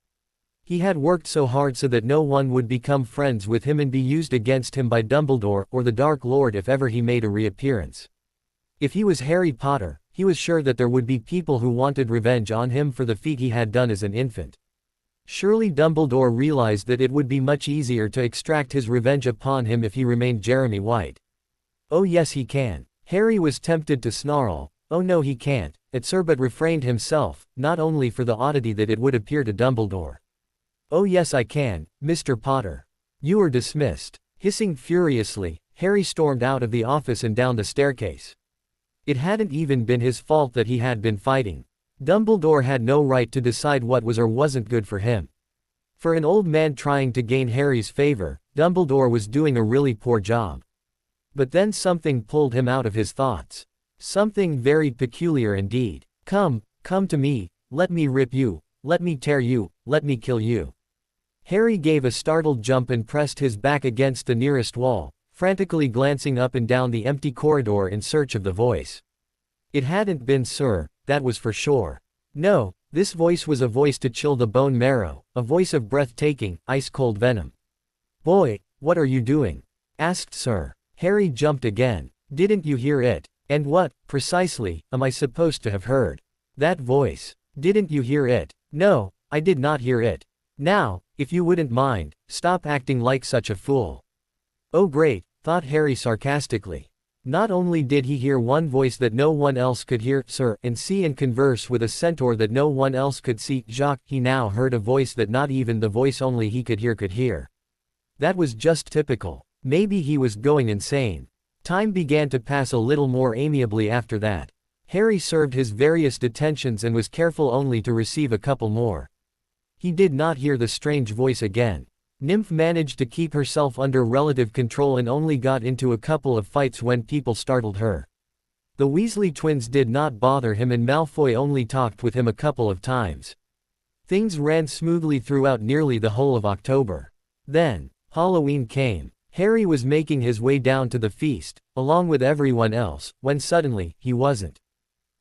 He had worked so hard so that no one would become friends with him and be used against him by Dumbledore or the Dark Lord if ever he made a reappearance. If he was Harry Potter, he was sure that there would be people who wanted revenge on him for the feat he had done as an infant. Surely Dumbledore realized that it would be much easier to extract his revenge upon him if he remained Jeremy White. "Oh yes he can." Harry was tempted to snarl, "Oh no he can't," at Sir, but refrained himself, not only for the oddity that it would appear to Dumbledore. "Oh yes I can, Mr. Potter. You are dismissed." Hissing furiously, Harry stormed out of the office and down the staircase. It hadn't even been his fault that he had been fighting. Dumbledore had no right to decide what was or wasn't good for him. For an old man trying to gain Harry's favor, Dumbledore was doing a really poor job. But then something pulled him out of his thoughts. Something very peculiar indeed. Come to me, let me rip you, let me tear you, let me kill you." Harry gave a startled jump and pressed his back against the nearest wall, frantically glancing up and down the empty corridor in search of the voice. It hadn't been Sir, that was for sure. No, this voice was a voice to chill the bone marrow, a voice of breathtaking, ice-cold venom. "Boy, what are you doing?" asked Sir. Harry jumped again. "Didn't you hear it? And what, precisely, am I supposed to have heard? That voice. Didn't you hear it?" "No, I did not hear it." "Now, if you wouldn't mind, stop acting like such a fool." "Oh great," thought Harry sarcastically. Not only did he hear one voice that no one else could hear, Sir, and see and converse with a centaur that no one else could see, Jacques, he now heard a voice that not even the voice only he could hear. That was just typical. Maybe he was going insane. Time began to pass a little more amiably after that. Harry served his various detentions and was careful only to receive a couple more. He did not hear the strange voice again. Nymph managed to keep herself under relative control and only got into a couple of fights when people startled her. The Weasley twins did not bother him and Malfoy only talked with him a couple of times. Things ran smoothly throughout nearly the whole of October. Then, Halloween came. Harry was making his way down to the feast, along with everyone else, when suddenly, he wasn't.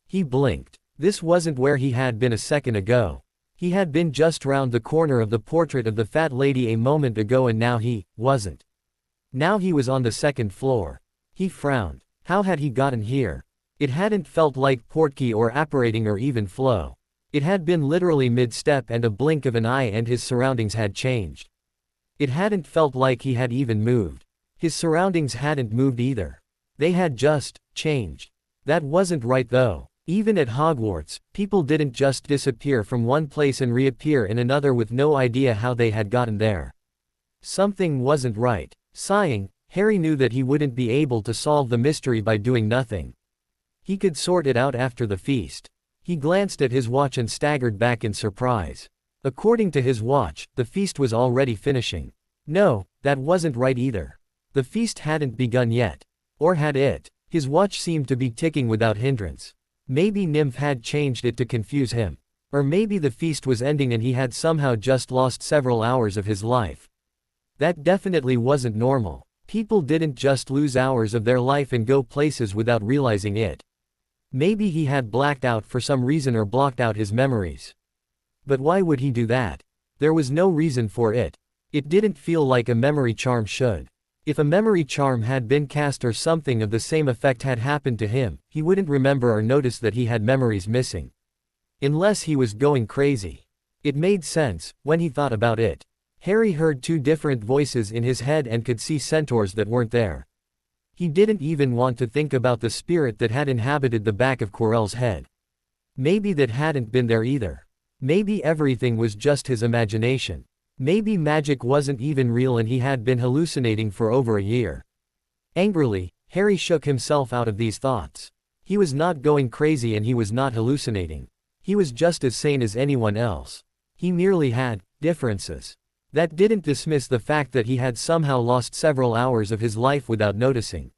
He blinked. This wasn't where he had been a second ago. He had been just round the corner of the portrait of the fat lady a moment ago and now he wasn't. Now he was on the second floor. He frowned. How had he gotten here? It hadn't felt like portkey or apparating or even flow. It had been literally mid-step and a blink of an eye and his surroundings had changed. It hadn't felt like he had even moved. His surroundings hadn't moved either. They had just changed. That wasn't right though. Even at Hogwarts, people didn't just disappear from one place and reappear in another with no idea how they had gotten there. Something wasn't right. Sighing, Harry knew that he wouldn't be able to solve the mystery by doing nothing. He could sort it out after the feast. He glanced at his watch and staggered back in surprise. According to his watch, the feast was already finishing. No, that wasn't right either. The feast hadn't begun yet. Or had it? His watch seemed to be ticking without hindrance. Maybe Nymph had changed it to confuse him. Or maybe the feast was ending and he had somehow just lost several hours of his life. That definitely wasn't normal. People didn't just lose hours of their life and go places without realizing it. Maybe he had blacked out for some reason or blocked out his memories. But why would he do that? There was no reason for it. It didn't feel like a memory charm should. If a memory charm had been cast or something of the same effect had happened to him, he wouldn't remember or notice that he had memories missing. Unless he was going crazy. It made sense, when he thought about it. Harry heard two different voices in his head and could see centaurs that weren't there. He didn't even want to think about the spirit that had inhabited the back of Quirrell's head. Maybe that hadn't been there either. Maybe everything was just his imagination. Maybe magic wasn't even real and he had been hallucinating for over a year. Angrily, Harry shook himself out of these thoughts. He was not going crazy and he was not hallucinating. He was just as sane as anyone else. He merely had differences. That didn't dismiss the fact that he had somehow lost several hours of his life without noticing.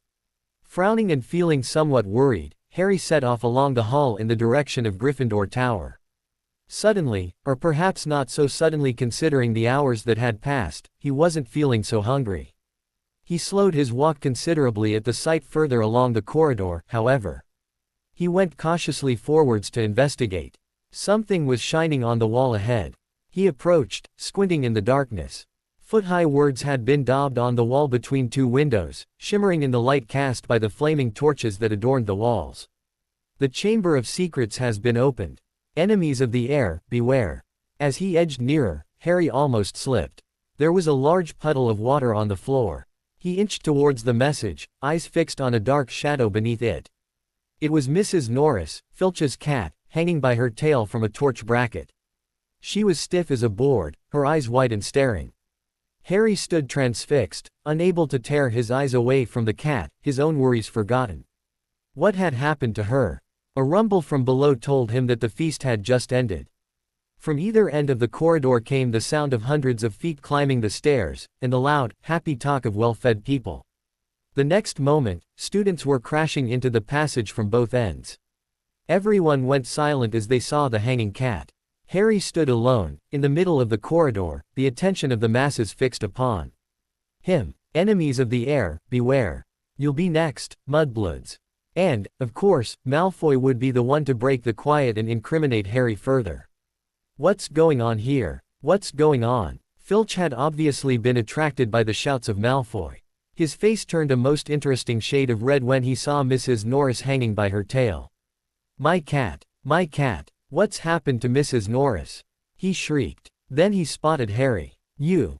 Frowning and feeling somewhat worried, Harry set off along the hall in the direction of Gryffindor Tower. Suddenly, or perhaps not so suddenly considering the hours that had passed, he wasn't feeling so hungry. He slowed his walk considerably at the sight further along the corridor, however. He went cautiously forwards to investigate. Something was shining on the wall ahead. He approached, squinting in the darkness. Foot-high words had been daubed on the wall between two windows, shimmering in the light cast by the flaming torches that adorned the walls. The Chamber of Secrets has been opened. Enemies of the air, beware. As he edged nearer, Harry almost slipped. There was a large puddle of water on the floor. He inched towards the message, eyes fixed on a dark shadow beneath it. It was Mrs. Norris, Filch's cat, hanging by her tail from a torch bracket. She was stiff as a board, her eyes wide and staring. Harry stood transfixed, unable to tear his eyes away from the cat, his own worries forgotten. What had happened to her? A rumble from below told him that the feast had just ended. From either end of the corridor came the sound of hundreds of feet climbing the stairs, and the loud, happy talk of well-fed people. The next moment, students were crashing into the passage from both ends. Everyone went silent as they saw the hanging cat. Harry stood alone, in the middle of the corridor, the attention of the masses fixed upon him. Enemies of the air, beware. You'll be next, mudbloods. And, of course, Malfoy would be the one to break the quiet and incriminate Harry further. What's going on here? What's going on? Filch had obviously been attracted by the shouts of Malfoy. His face turned a most interesting shade of red when he saw Mrs. Norris hanging by her tail. My cat! My cat! What's happened to Mrs. Norris? He shrieked. Then he spotted Harry. You,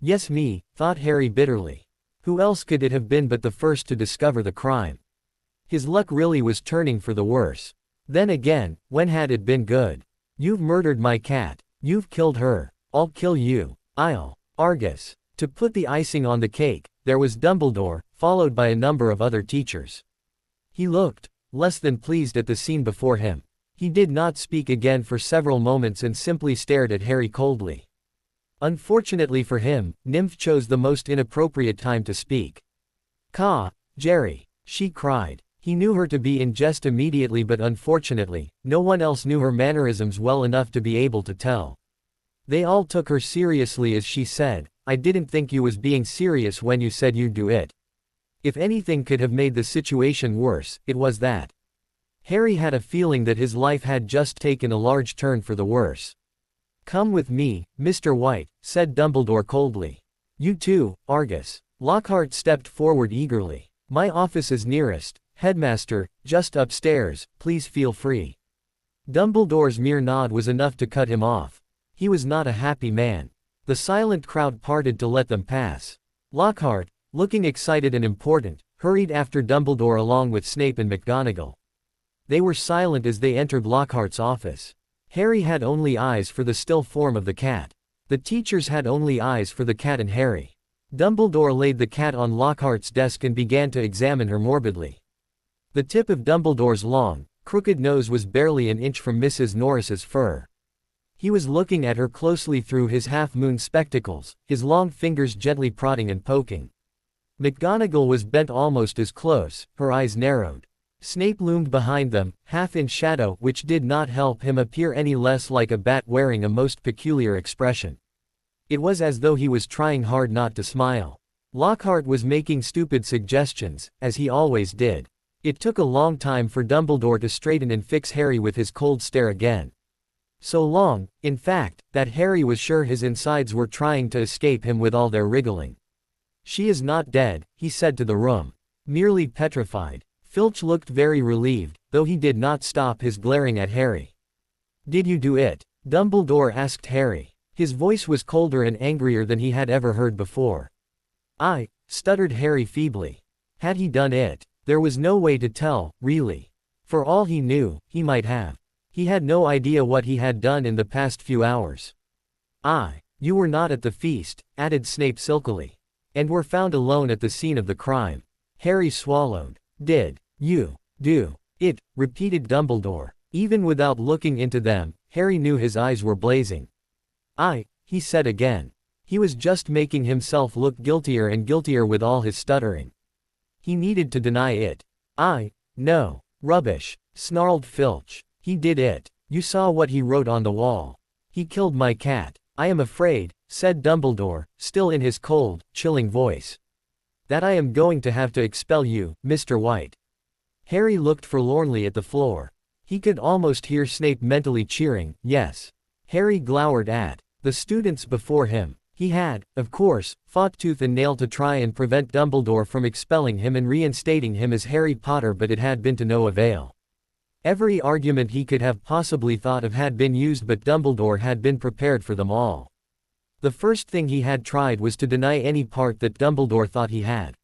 yes me, thought Harry bitterly. Who else could it have been but the first to discover the crime? His luck really was turning for the worse. Then again, when had it been good? You've murdered my cat. You've killed her. I'll kill you. Argus. To put the icing on the cake, there was Dumbledore, followed by a number of other teachers. He looked less than pleased at the scene before him. He did not speak again for several moments and simply stared at Harry coldly. Unfortunately for him, Nymph chose the most inappropriate time to speak. Jerry, she cried. He knew her to be in jest immediately, but unfortunately, no one else knew her mannerisms well enough to be able to tell. They all took her seriously as she said, "I didn't think you was being serious when you said you'd do it." If anything could have made the situation worse, it was that. Harry had a feeling that his life had just taken a large turn for the worse. "Come with me, Mr. White," said Dumbledore coldly. "You too, Argus." Lockhart stepped forward eagerly. "My office is nearest, Headmaster, just upstairs, please feel free." Dumbledore's mere nod was enough to cut him off. He was not a happy man. The silent crowd parted to let them pass. Lockhart, looking excited and important, hurried after Dumbledore along with Snape and McGonagall. They were silent as they entered Lockhart's office. Harry had only eyes for the still form of the cat. The teachers had only eyes for the cat and Harry. Dumbledore laid the cat on Lockhart's desk and began to examine her morbidly. The tip of Dumbledore's long, crooked nose was barely an inch from Mrs. Norris's fur. He was looking at her closely through his half-moon spectacles, his long fingers gently prodding and poking. McGonagall was bent almost as close, her eyes narrowed. Snape loomed behind them, half in shadow, which did not help him appear any less like a bat wearing a most peculiar expression. It was as though he was trying hard not to smile. Lockhart was making stupid suggestions, as he always did. It took a long time for Dumbledore to straighten and fix Harry with his cold stare again. So long, in fact, that Harry was sure his insides were trying to escape him with all their wriggling. "She is not dead," he said to the room. "Merely petrified." Filch looked very relieved, though he did not stop his glaring at Harry. "Did you do it?" Dumbledore asked Harry. His voice was colder and angrier than he had ever heard before. "I," stuttered Harry feebly. Had he done it? There was no way to tell, really. For all he knew, he might have. He had no idea what he had done in the past few hours. "You were not at the feast," added Snape silkily. "And were found alone at the scene of the crime." Harry swallowed. "Did you do it?" repeated Dumbledore. Even without looking into them, Harry knew his eyes were blazing. He said again. He was just making himself look guiltier and guiltier with all his stuttering. He needed to deny it. No. Rubbish, snarled Filch. "He did it. You saw what he wrote on the wall. He killed my cat." "I am afraid," said Dumbledore, still in his cold, chilling voice, "that I am going to have to expel you, Mr. White." Harry looked forlornly at the floor. He could almost hear Snape mentally cheering, yes. Harry glowered at the students before him. He had, of course, fought tooth and nail to try and prevent Dumbledore from expelling him and reinstating him as Harry Potter, but it had been to no avail. Every argument he could have possibly thought of had been used, but Dumbledore had been prepared for them all. The first thing he had tried was to deny any part that Dumbledore thought he had.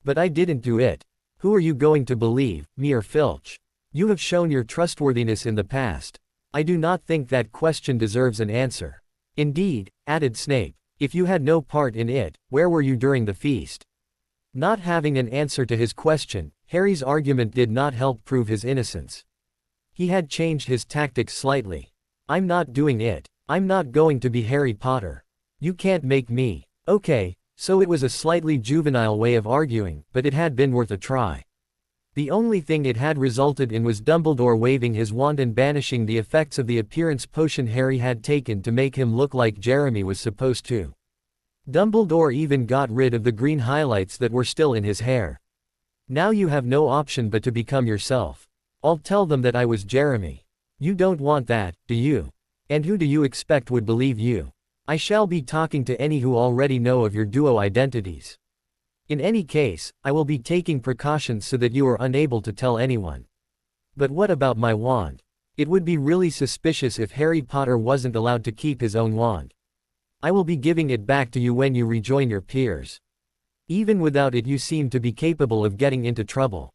"But I didn't do it. Who are you going to believe, me or Filch? You have shown your trustworthiness in the past. I do not think that question deserves an answer." "Indeed," added Snape, "if you had no part in it, where were you during the feast?" Not having an answer to his question, Harry's argument did not help prove his innocence. He had changed his tactics slightly. "I'm not doing it. I'm not going to be Harry Potter. You can't make me." Okay, so it was a slightly juvenile way of arguing, but it had been worth a try. The only thing it had resulted in was Dumbledore waving his wand and banishing the effects of the appearance potion Harry had taken to make him look like Jeremy was supposed to. Dumbledore even got rid of the green highlights that were still in his hair. "Now you have no option but to become yourself. I'll tell them that I was Jeremy. You don't want that, do you? And who do you expect would believe you? I shall be talking to any who already know of your duo identities. In any case, I will be taking precautions so that you are unable to tell anyone. But what about my wand? It would be really suspicious if Harry Potter wasn't allowed to keep his own wand. I will be giving it back to you when you rejoin your peers. Even without it you seem to be capable of getting into trouble.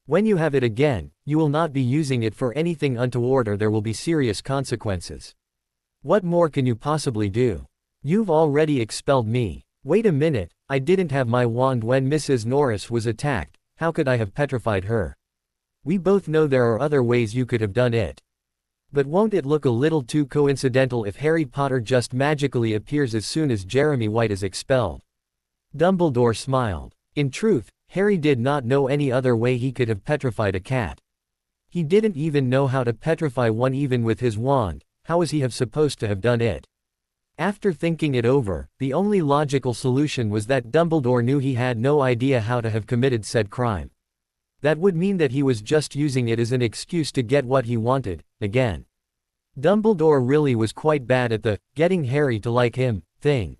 When you have it again, you will not be using it for anything untoward or there will be serious consequences. What more can you possibly do? You've already expelled me. Wait a minute, I didn't have my wand when Mrs. Norris was attacked, how could I have petrified her? We both know there are other ways you could have done it. But won't it look a little too coincidental if Harry Potter just magically appears as soon as Jeremy White is expelled?" Dumbledore smiled. In truth, Harry did not know any other way he could have petrified a cat. He didn't even know how to petrify one even with his wand. How was he supposed to have done it? After thinking it over, the only logical solution was that Dumbledore knew he had no idea how to have committed said crime. That would mean that he was just using it as an excuse to get what he wanted, again. Dumbledore really was quite bad at the getting Harry to like him thing.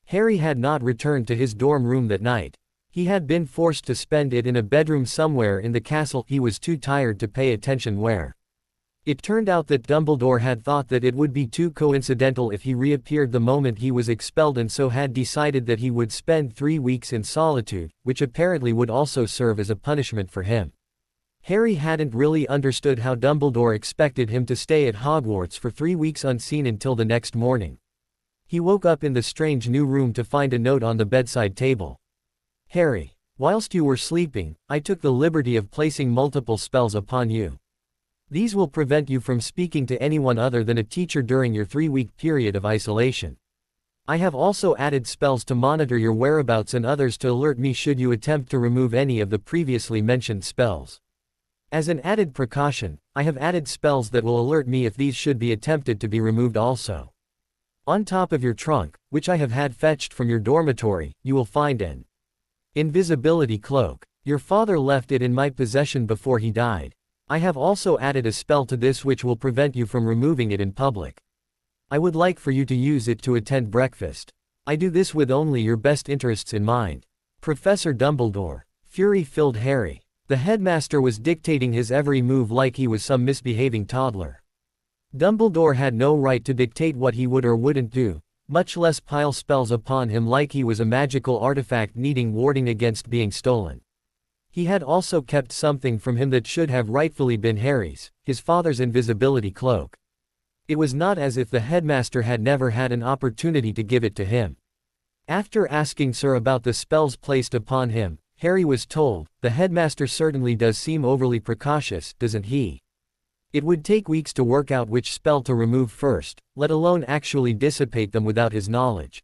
Harry had not returned to his dorm room that night. He had been forced to spend it in a bedroom somewhere in the castle. He was too tired to pay attention where. It turned out that Dumbledore had thought that it would be too coincidental if he reappeared the moment he was expelled, and so had decided that he would spend 3 weeks in solitude, which apparently would also serve as a punishment for him. Harry hadn't really understood how Dumbledore expected him to stay at Hogwarts for 3 weeks unseen until the next morning. He woke up in the strange new room to find a note on the bedside table. Harry, whilst you were sleeping, I took the liberty of placing multiple spells upon you. These will prevent you from speaking to anyone other than a teacher during your 3-week period of isolation. I have also added spells to monitor your whereabouts and others to alert me should you attempt to remove any of the previously mentioned spells. As an added precaution, I have added spells that will alert me if these should be attempted to be removed also. On top of your trunk, which I have had fetched from your dormitory, you will find an invisibility cloak. Your father left it in my possession before he died. I have also added a spell to this which will prevent you from removing it in public. I would like for you to use it to attend breakfast. I do this with only your best interests in mind. Professor Dumbledore. Fury filled Harry. The headmaster was dictating his every move like he was some misbehaving toddler. Dumbledore had no right to dictate what he would or wouldn't do, much less pile spells upon him like he was a magical artifact needing warding against being stolen. He had also kept something from him that should have rightfully been Harry's, his father's invisibility cloak. It was not as if the headmaster had never had an opportunity to give it to him. After asking Sir about the spells placed upon him, Harry was told, "The headmaster certainly does seem overly precautious, doesn't he? It would take weeks to work out which spell to remove first, let alone actually dissipate them without his knowledge.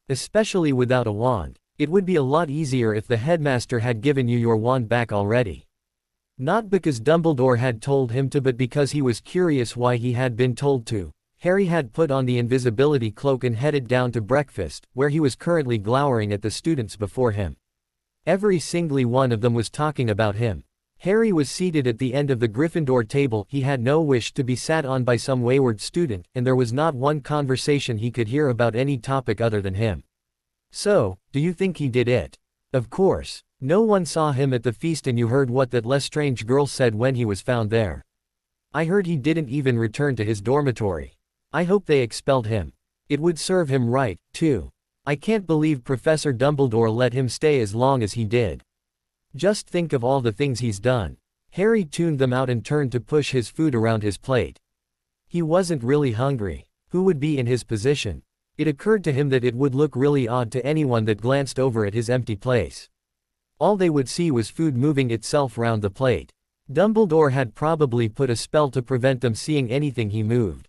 Especially without a wand. It would be a lot easier if the headmaster had given you your wand back already." Not because Dumbledore had told him to, but because he was curious why he had been told to. Harry had put on the invisibility cloak and headed down to breakfast, where he was currently glowering at the students before him. Every single one of them was talking about him. Harry was seated at the end of the Gryffindor table. He had no wish to be sat on by some wayward student, and there was not one conversation he could hear about any topic other than him. So, do you think he did it? Of course. No one saw him at the feast, and you heard what that Lestrange girl said when he was found there. I heard he didn't even return to his dormitory. I hope they expelled him. It would serve him right, too. I can't believe Professor Dumbledore let him stay as long as he did. Just think of all the things he's done. Harry tuned them out and turned to push his food around his plate. He wasn't really hungry. Who would be in his position? It occurred to him that it would look really odd to anyone that glanced over at his empty place. All they would see was food moving itself round the plate. Dumbledore had probably put a spell to prevent them seeing anything he moved.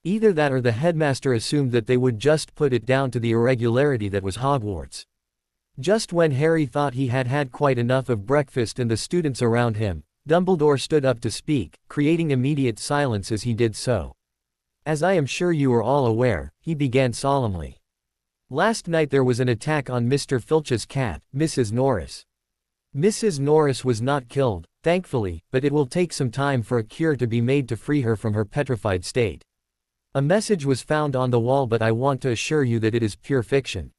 Either that or the headmaster assumed that they would just put it down to the irregularity that was Hogwarts. Just when Harry thought he had had quite enough of breakfast and the students around him, Dumbledore stood up to speak, creating immediate silence as he did so. As I am sure you are all aware, he began solemnly. Last night there was an attack on Mr. Filch's cat, Mrs. Norris. Mrs. Norris was not killed, thankfully, but it will take some time for a cure to be made to free her from her petrified state. A message was found on the wall, but I want to assure you that it is pure fiction.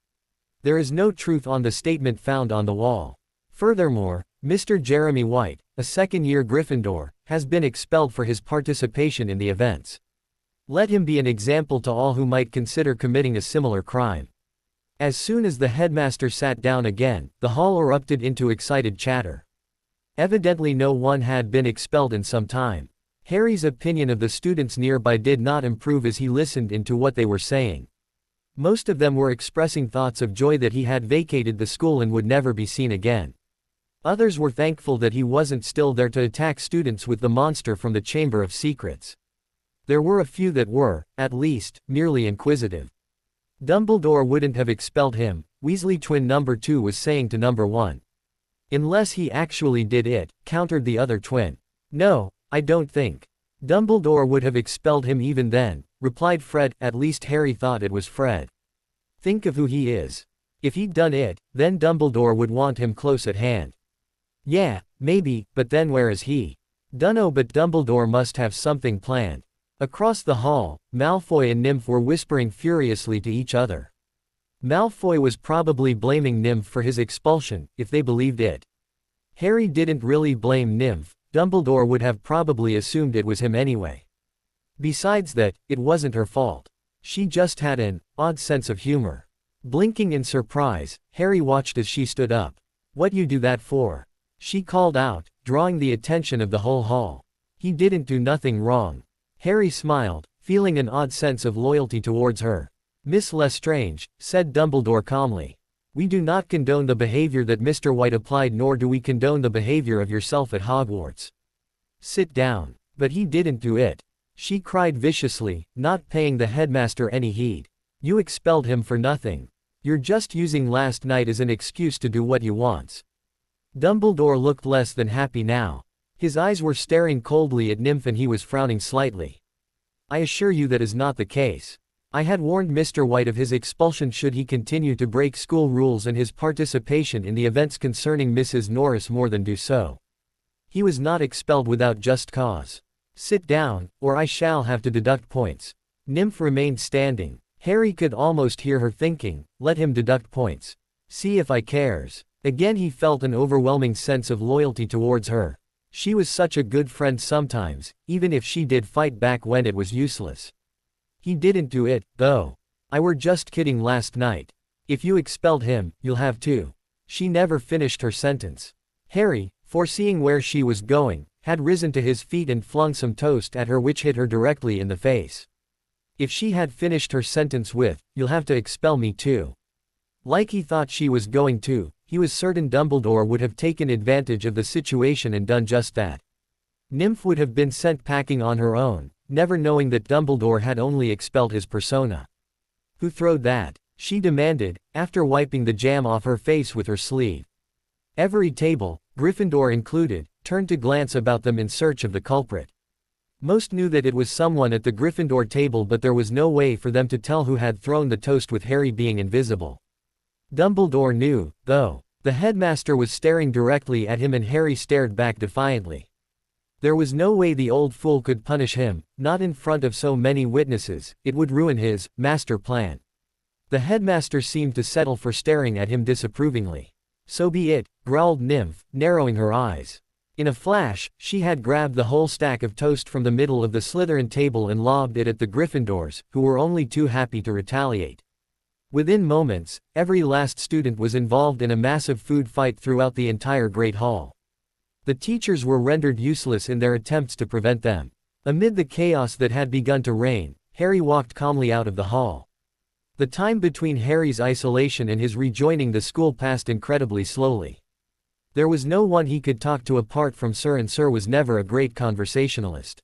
There is no truth on the statement found on the wall. Furthermore, Mr. Jeremy White, a second-year Gryffindor, has been expelled for his participation in the events. Let him be an example to all who might consider committing a similar crime. As soon as the headmaster sat down again, the hall erupted into excited chatter. Evidently no one had been expelled in some time. Harry's opinion of the students nearby did not improve as he listened into what they were saying. Most of them were expressing thoughts of joy that he had vacated the school and would never be seen again. Others were thankful that he wasn't still there to attack students with the monster from the Chamber of Secrets. There were a few that were, at least, merely inquisitive. Dumbledore wouldn't have expelled him, Weasley twin number 2 was saying to number 1. Unless he actually did it, countered the other twin. No, I don't think. Dumbledore would have expelled him even then, replied Fred. At least Harry thought it was Fred. Think of who he is. If he'd done it, then Dumbledore would want him close at hand. Yeah, maybe, but then where is he? Dunno, but Dumbledore must have something planned. Across the hall, Malfoy and Nymph were whispering furiously to each other. Malfoy was probably blaming Nymph for his expulsion, if they believed it. Harry didn't really blame Nymph. Dumbledore would have probably assumed it was him anyway. Besides that, it wasn't her fault. She just had an odd sense of humor. Blinking in surprise, Harry watched as she stood up. What you do that for? She called out, drawing the attention of the whole hall. He didn't do nothing wrong. Harry smiled, feeling an odd sense of loyalty towards her. Miss Lestrange, said Dumbledore calmly. We do not condone the behavior that Mr. White applied, nor do we condone the behavior of yourself at Hogwarts. Sit down. But he didn't do it. She cried viciously, not paying the headmaster any heed. You expelled him for nothing. You're just using last night as an excuse to do what you want. Dumbledore looked less than happy now. His eyes were staring coldly at Nymph and he was frowning slightly. I assure you that is not the case. I had warned Mr. White of his expulsion should he continue to break school rules and his participation in the events concerning Mrs. Norris more than do so. He was not expelled without just cause. Sit down, or I shall have to deduct points. Nymph remained standing. Harry could almost hear her thinking, let him deduct points. See if I cares. Again he felt an overwhelming sense of loyalty towards her. She was such a good friend sometimes, even if she did fight back when it was useless. He didn't do it, though. I were just kidding last night. If you expelled him, you'll have to. She never finished her sentence. Harry, foreseeing where she was going, had risen to his feet and flung some toast at her, which hit her directly in the face. If she had finished her sentence with, you'll have to expel me too. Like he thought she was going to, he was certain Dumbledore would have taken advantage of the situation and done just that. Nymph would have been sent packing on her own, never knowing that Dumbledore had only expelled his persona. Who throwed that? She demanded, after wiping the jam off her face with her sleeve. Every table, Gryffindor included, turned to glance about them in search of the culprit. Most knew that it was someone at the Gryffindor table, but there was no way for them to tell who had thrown the toast with Harry being invisible. Dumbledore knew, though. The headmaster was staring directly at him and Harry stared back defiantly. There was no way the old fool could punish him, not in front of so many witnesses. It would ruin his master plan. The headmaster seemed to settle for staring at him disapprovingly. So be it, growled Nymph, narrowing her eyes. In a flash, she had grabbed the whole stack of toast from the middle of the Slytherin table and lobbed it at the Gryffindors, who were only too happy to retaliate. Within moments, every last student was involved in a massive food fight throughout the entire Great Hall. The teachers were rendered useless in their attempts to prevent them. Amid the chaos that had begun to reign, Harry walked calmly out of the hall. The time between Harry's isolation and his rejoining the school passed incredibly slowly. There was no one he could talk to apart from Sir, and Sir was never a great conversationalist.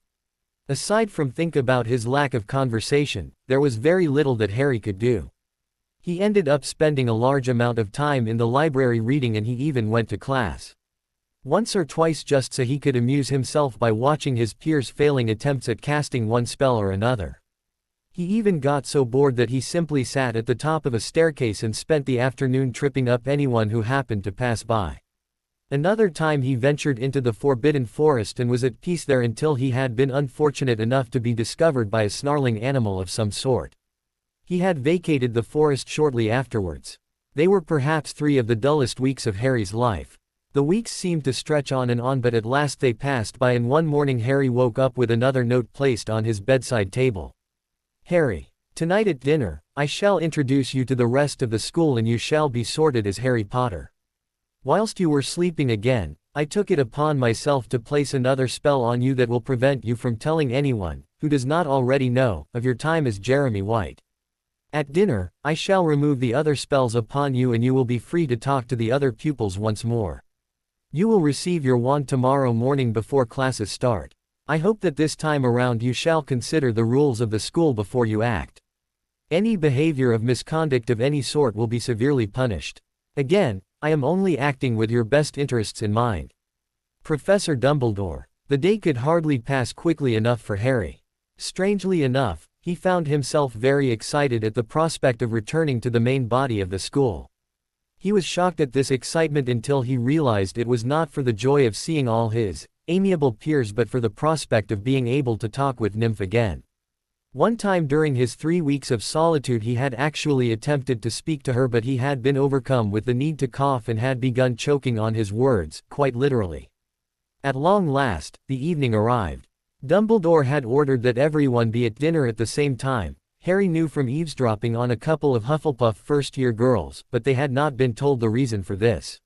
Aside from think about his lack of conversation, there was very little that Harry could do. He ended up spending a large amount of time in the library reading, and he even went to class. Once or twice just so he could amuse himself by watching his peers' failing attempts at casting one spell or another. He even got so bored that he simply sat at the top of a staircase and spent the afternoon tripping up anyone who happened to pass by. Another time he ventured into the Forbidden Forest and was at peace there until he had been unfortunate enough to be discovered by a snarling animal of some sort. He had vacated the forest shortly afterwards. They were perhaps 3 of the dullest weeks of Harry's life. The weeks seemed to stretch on and on, but at last they passed by, and one morning Harry woke up with another note placed on his bedside table. Harry, tonight at dinner, I shall introduce you to the rest of the school and you shall be sorted as Harry Potter. Whilst you were sleeping again, I took it upon myself to place another spell on you that will prevent you from telling anyone, who does not already know, of your time as Jeremy White. At dinner, I shall remove the other spells upon you and you will be free to talk to the other pupils once more. You will receive your wand tomorrow morning before classes start. I hope that this time around you shall consider the rules of the school before you act. Any behavior of misconduct of any sort will be severely punished. Again, I am only acting with your best interests in mind. Professor Dumbledore. The day could hardly pass quickly enough for Harry. Strangely enough, he found himself very excited at the prospect of returning to the main body of the school. He was shocked at this excitement until he realized it was not for the joy of seeing all his amiable peers but for the prospect of being able to talk with Nymph again. One time during his 3 weeks of solitude he had actually attempted to speak to her, but he had been overcome with the need to cough and had begun choking on his words, quite literally. At long last, the evening arrived. Dumbledore had ordered that everyone be at dinner at the same time. Harry knew from eavesdropping on a couple of Hufflepuff first-year girls, but they had not been told the reason for this.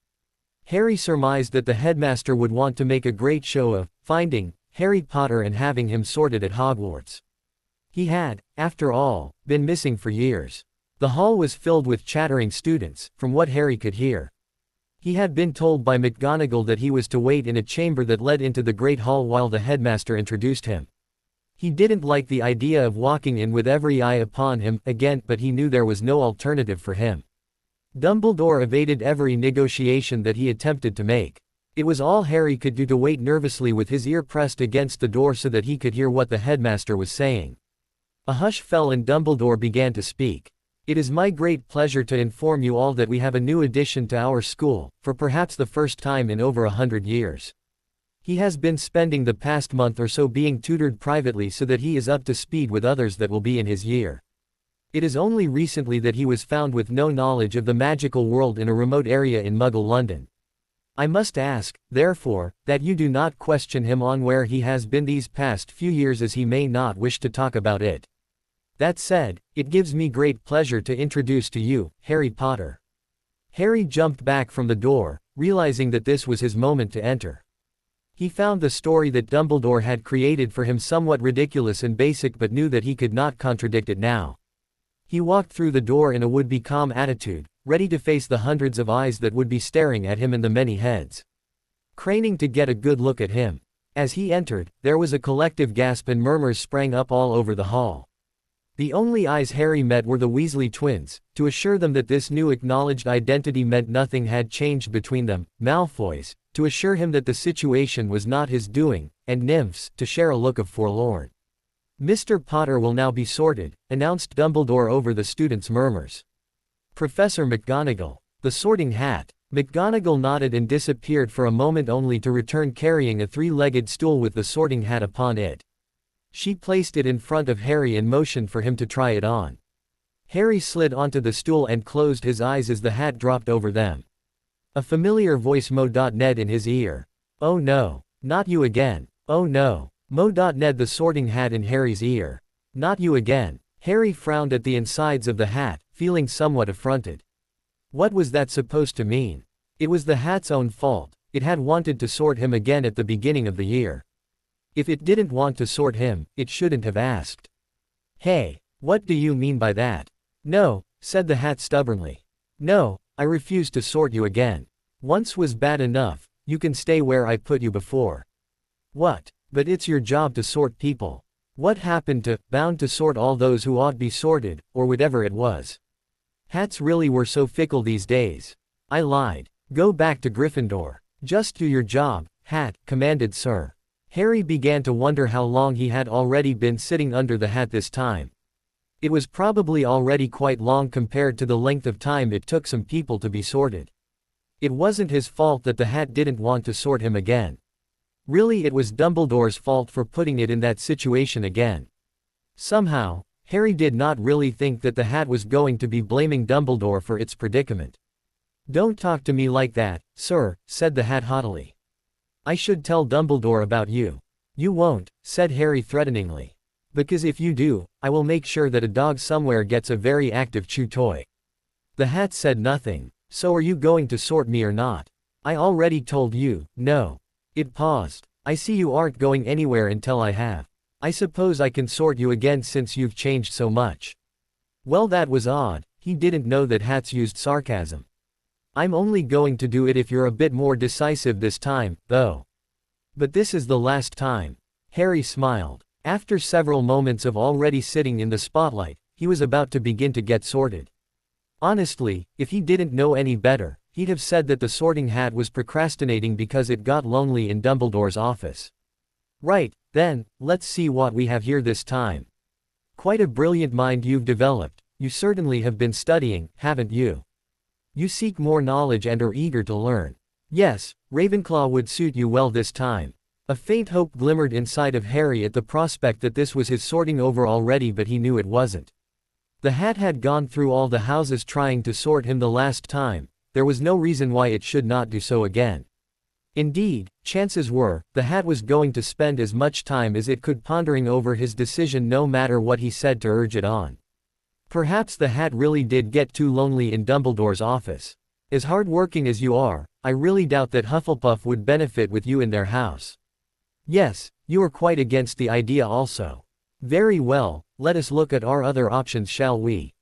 Harry surmised that the headmaster would want to make a great show of finding Harry Potter and having him sorted at Hogwarts. He had, after all, been missing for years. The hall was filled with chattering students, from what Harry could hear. He had been told by McGonagall that he was to wait in a chamber that led into the Great Hall while the headmaster introduced him. He didn't like the idea of walking in with every eye upon him again, but he knew there was no alternative for him. Dumbledore evaded every negotiation that he attempted to make. It was all Harry could do to wait nervously with his ear pressed against the door so that he could hear what the headmaster was saying. A hush fell and Dumbledore began to speak. It is my great pleasure to inform you all that we have a new addition to our school, for perhaps the first time in over 100 years. He has been spending the past month or so being tutored privately so that he is up to speed with others that will be in his year. It is only recently that he was found with no knowledge of the magical world in a remote area in Muggle London. I must ask, therefore, that you do not question him on where he has been these past few years, as he may not wish to talk about it. That said, it gives me great pleasure to introduce to you, Harry Potter. Harry jumped back from the door, realizing that this was his moment to enter. He found the story that Dumbledore had created for him somewhat ridiculous and basic, but knew that he could not contradict it now. He walked through the door in a would-be calm attitude, ready to face the hundreds of eyes that would be staring at him and the many heads craning to get a good look at him. As he entered, there was a collective gasp and murmurs sprang up all over the hall. The only eyes Harry met were the Weasley twins, to assure them that this new acknowledged identity meant nothing had changed between them, Malfoy's, to assure him that the situation was not his doing, and Nymph's, to share a look of forlorn. Mr. Potter will now be sorted, announced Dumbledore over the students' murmurs. Professor McGonagall, the sorting hat. McGonagall nodded and disappeared for a moment only to return carrying a 3-legged stool with the sorting hat upon it. She placed it in front of Harry and motioned for him to try it on. Harry slid onto the stool and closed his eyes as the hat dropped over them. A familiar voice Mo.Ned in his ear. Oh no. Not you again. Oh no. Mo.Ned, the sorting hat in Harry's ear. Not you again. Harry frowned at the insides of the hat, feeling somewhat affronted. What was that supposed to mean? It was the hat's own fault. It had wanted to sort him again at the beginning of the year. If it didn't want to sort him, it shouldn't have asked. Hey, what do you mean by that? No, said the hat stubbornly. No, I refuse to sort you again. Once was bad enough, you can stay where I put you before. What? But it's your job to sort people. What happened to, bound to sort all those who ought be sorted, or whatever it was? Hats really were so fickle these days. I lied. Go back to Gryffindor. Just do your job, hat, commanded Sir. Harry began to wonder how long he had already been sitting under the hat this time. It was probably already quite long compared to the length of time it took some people to be sorted. It wasn't his fault that the hat didn't want to sort him again. Really, it was Dumbledore's fault for putting it in that situation again. Somehow, Harry did not really think that the hat was going to be blaming Dumbledore for its predicament. Don't talk to me like that, sir, said the hat haughtily. I should tell Dumbledore about you. You won't, said Harry threateningly. Because if you do, I will make sure that a dog somewhere gets a very active chew toy. The hat said nothing. So are you going to sort me or not? I already told you, no. It paused. I see you aren't going anywhere until I have. I suppose I can sort you again since you've changed so much. Well, that was odd. He didn't know that hats used sarcasm. I'm only going to do it if you're a bit more decisive this time, though. But this is the last time. Harry smiled. After several moments of already sitting in the spotlight, he was about to begin to get sorted. Honestly, if he didn't know any better, he'd have said that the Sorting Hat was procrastinating because it got lonely in Dumbledore's office. Right, then, let's see what we have here this time. Quite a brilliant mind you've developed. You certainly have been studying, haven't you? You seek more knowledge and are eager to learn. Yes, Ravenclaw would suit you well this time. A faint hope glimmered inside of Harry at the prospect that this was his sorting over already, but he knew it wasn't. The hat had gone through all the houses trying to sort him the last time. There was no reason why it should not do so again. Indeed, chances were, the hat was going to spend as much time as it could pondering over his decision no matter what he said to urge it on. Perhaps the hat really did get too lonely in Dumbledore's office. As hard-working as you are, I really doubt that Hufflepuff would benefit with you in their house. Yes, you are quite against the idea also. Very well, let us look at our other options, shall we?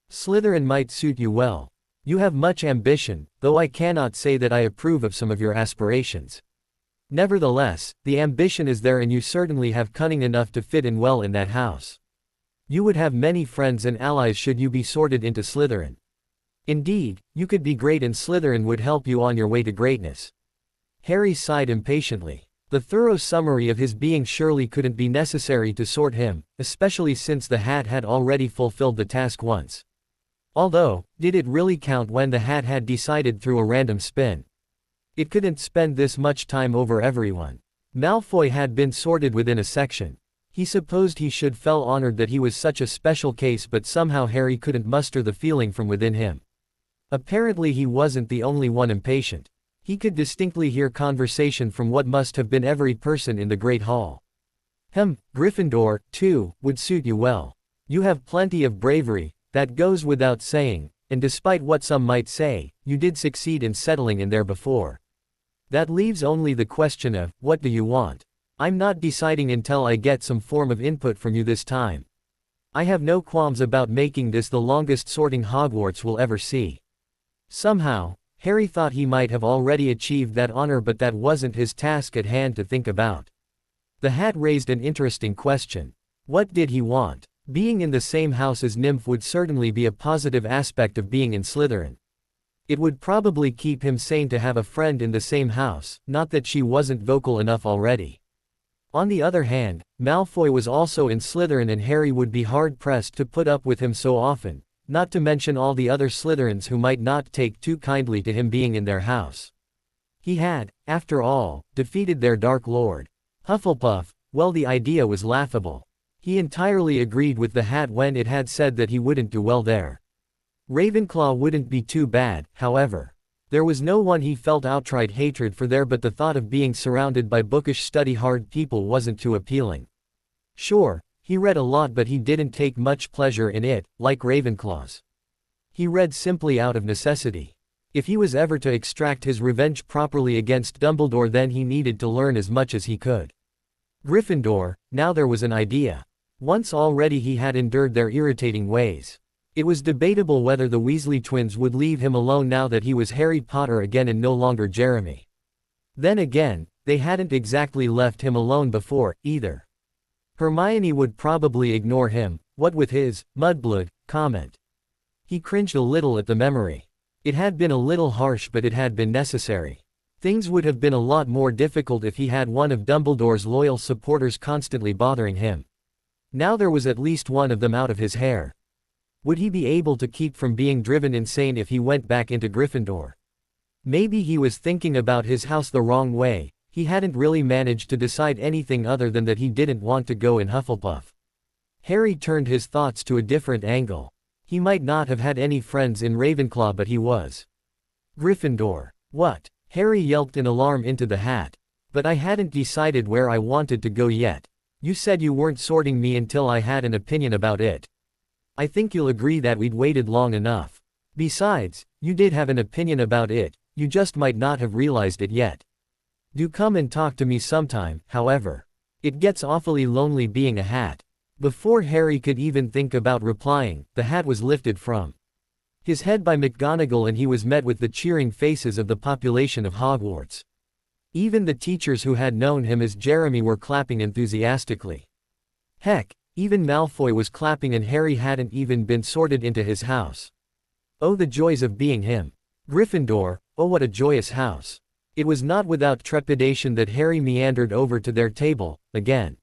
Slytherin might suit you well. You have much ambition, though I cannot say that I approve of some of your aspirations. Nevertheless, the ambition is there and you certainly have cunning enough to fit in well in that house. You would have many friends and allies should you be sorted into Slytherin. Indeed, you could be great and Slytherin would help you on your way to greatness. Harry sighed impatiently. The thorough summary of his being surely couldn't be necessary to sort him, especially since the hat had already fulfilled the task once. Although, did it really count when the hat had decided through a random spin? It couldn't spend this much time over everyone. Malfoy had been sorted within a section. He supposed he should feel honored that he was such a special case, but somehow Harry couldn't muster the feeling from within him. Apparently he wasn't the only one impatient. He could distinctly hear conversation from what must have been every person in the Great Hall. Gryffindor, too, would suit you well. You have plenty of bravery, that goes without saying, and despite what some might say, you did succeed in settling in there before. That leaves only the question of, what do you want? I'm not deciding until I get some form of input from you this time. I have no qualms about making this the longest sorting Hogwarts will ever see. Somehow, Harry thought he might have already achieved that honor, but that wasn't his task at hand to think about. The hat raised an interesting question. What did he want? Being in the same house as Nymph would certainly be a positive aspect of being in Slytherin. It would probably keep him sane to have a friend in the same house, not that she wasn't vocal enough already. On the other hand, Malfoy was also in Slytherin and Harry would be hard-pressed to put up with him so often, not to mention all the other Slytherins who might not take too kindly to him being in their house. He had, after all, defeated their Dark Lord. Hufflepuff, well, the idea was laughable. He entirely agreed with the hat when it had said that he wouldn't do well there. Ravenclaw wouldn't be too bad, however. There was no one he felt outright hatred for there, but the thought of being surrounded by bookish study-hard people wasn't too appealing. Sure, he read a lot, but he didn't take much pleasure in it, like Ravenclaw's. He read simply out of necessity. If he was ever to extract his revenge properly against Dumbledore, then he needed to learn as much as he could. Gryffindor, now there was an idea. Once already he had endured their irritating ways. It was debatable whether the Weasley twins would leave him alone now that he was Harry Potter again and no longer Jeremy. Then again, they hadn't exactly left him alone before, either. Hermione would probably ignore him, what with his mudblood comment. He cringed a little at the memory. It had been a little harsh, but it had been necessary. Things would have been a lot more difficult if he had one of Dumbledore's loyal supporters constantly bothering him. Now there was at least one of them out of his hair. Would he be able to keep from being driven insane if he went back into Gryffindor? Maybe he was thinking about his house the wrong way. He hadn't really managed to decide anything other than that he didn't want to go in Hufflepuff. Harry turned his thoughts to a different angle. He might not have had any friends in Ravenclaw, but he was. Gryffindor. What? Harry yelped in alarm into the hat. But I hadn't decided where I wanted to go yet. You said you weren't sorting me until I had an opinion about it. I think you'll agree that we'd waited long enough. Besides, you did have an opinion about it, you just might not have realized it yet. Do come and talk to me sometime, however. It gets awfully lonely being a hat. Before Harry could even think about replying, the hat was lifted from his head by McGonagall and he was met with the cheering faces of the population of Hogwarts. Even the teachers who had known him as Jeremy were clapping enthusiastically. Heck, even Malfoy was clapping and Harry hadn't even been sorted into his house. Oh, the joys of being him. Gryffindor, oh what a joyous house. It was not without trepidation that Harry meandered over to their table, again.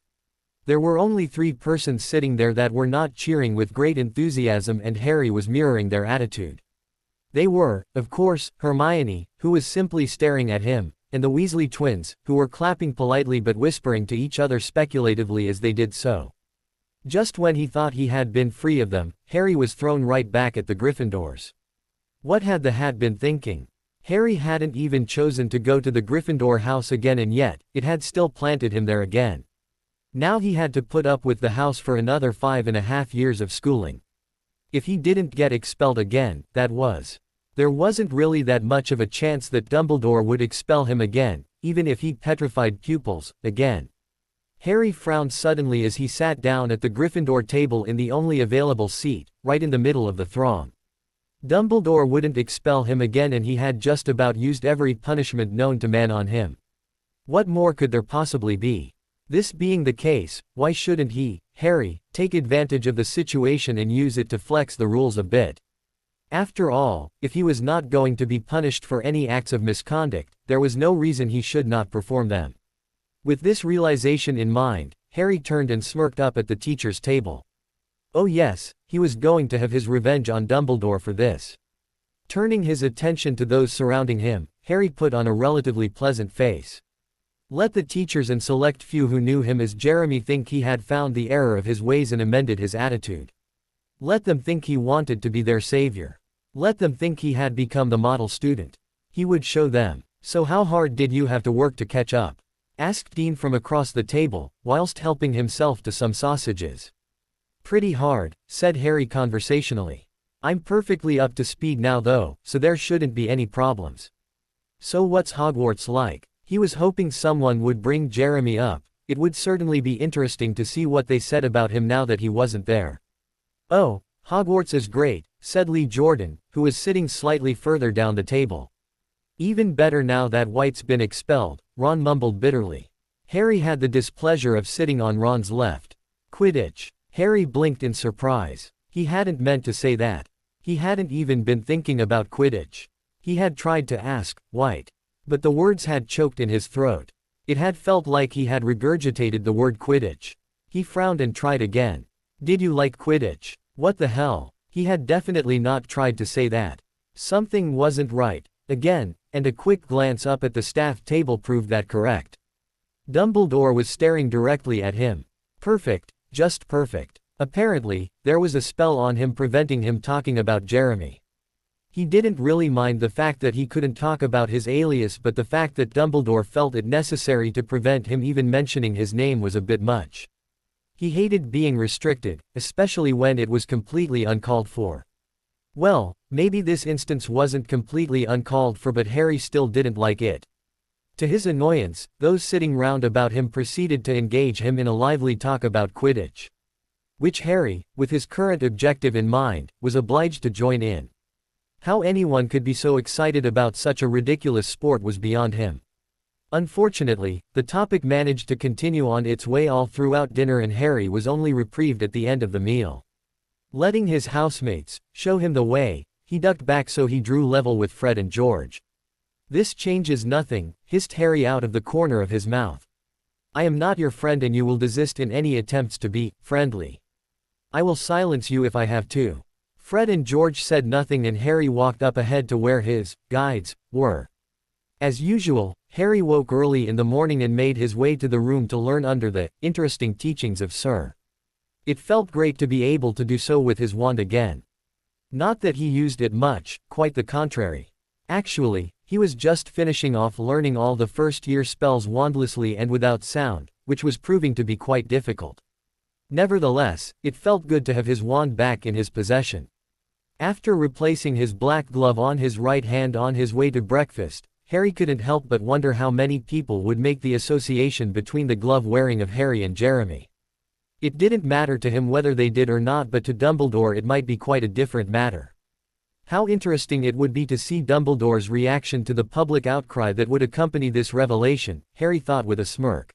There were only 3 persons sitting there that were not cheering with great enthusiasm, and Harry was mirroring their attitude. They were, of course, Hermione, who was simply staring at him, and the Weasley twins, who were clapping politely but whispering to each other speculatively as they did so. Just when he thought he had been free of them, Harry was thrown right back at the Gryffindors. What had the Hat been thinking? Harry hadn't even chosen to go to the Gryffindor house again, and yet, it had still planted him there again. Now he had to put up with the house for another 5.5 years of schooling. If he didn't get expelled again, that was. There wasn't really that much of a chance that Dumbledore would expel him again, even if he petrified pupils, again. Harry frowned suddenly as he sat down at the Gryffindor table in the only available seat, right in the middle of the throng. Dumbledore wouldn't expel him again, and he had just about used every punishment known to man on him. What more could there possibly be? This being the case, why shouldn't he, Harry, take advantage of the situation and use it to flex the rules a bit? After all, if he was not going to be punished for any acts of misconduct, there was no reason he should not perform them. With this realization in mind, Harry turned and smirked up at the teacher's table. Oh yes, he was going to have his revenge on Dumbledore for this. Turning his attention to those surrounding him, Harry put on a relatively pleasant face. Let the teachers and select few who knew him as Jeremy think he had found the error of his ways and amended his attitude. Let them think he wanted to be their savior. Let them think he had become the model student. He would show them. So how hard did you have to work to catch up? Asked Dean from across the table, whilst helping himself to some sausages. Pretty hard, said Harry conversationally. I'm perfectly up to speed now though, so there shouldn't be any problems. So what's Hogwarts like? He was hoping someone would bring Jeremy up. It would certainly be interesting to see what they said about him now that he wasn't there. Oh, Hogwarts is great, said Lee Jordan, who was sitting slightly further down the table. Even better now that White's been expelled, Ron mumbled bitterly. Harry had the displeasure of sitting on Ron's left. Quidditch. Harry blinked in surprise. He hadn't meant to say that. He hadn't even been thinking about Quidditch. He had tried to ask, White. But the words had choked in his throat. It had felt like he had regurgitated the word Quidditch. He frowned and tried again. Did you like Quidditch? What the hell? He had definitely not tried to say that. Something wasn't right. Again, and a quick glance up at the staff table proved that correct. Dumbledore was staring directly at him. Perfect. Just perfect. Apparently, there was a spell on him preventing him talking about Jeremy. He didn't really mind the fact that he couldn't talk about his alias, but the fact that Dumbledore felt it necessary to prevent him even mentioning his name was a bit much. He hated being restricted, especially when it was completely uncalled for. Well, maybe this instance wasn't completely uncalled for, but Harry still didn't like it. To his annoyance, those sitting round about him proceeded to engage him in a lively talk about Quidditch. Which Harry, with his current objective in mind, was obliged to join in. How anyone could be so excited about such a ridiculous sport was beyond him. Unfortunately, the topic managed to continue on its way all throughout dinner, and Harry was only reprieved at the end of the meal. Letting his housemates show him the way, he ducked back so he drew level with Fred and George. This changes nothing, hissed Harry out of the corner of his mouth. I am not your friend, and you will desist in any attempts to be friendly. I will silence you if I have to. Fred and George said nothing, and Harry walked up ahead to where his guides were. As usual, Harry woke early in the morning and made his way to the room to learn under the interesting teachings of Sir. It felt great to be able to do so with his wand again. Not that he used it much, quite the contrary. Actually, he was just finishing off learning all the first-year spells wandlessly and without sound, which was proving to be quite difficult. Nevertheless, it felt good to have his wand back in his possession. After replacing his black glove on his right hand on his way to breakfast, Harry couldn't help but wonder how many people would make the association between the glove wearing of Harry and Jeremy. It didn't matter to him whether they did or not, but to Dumbledore it might be quite a different matter. How interesting it would be to see Dumbledore's reaction to the public outcry that would accompany this revelation, Harry thought with a smirk.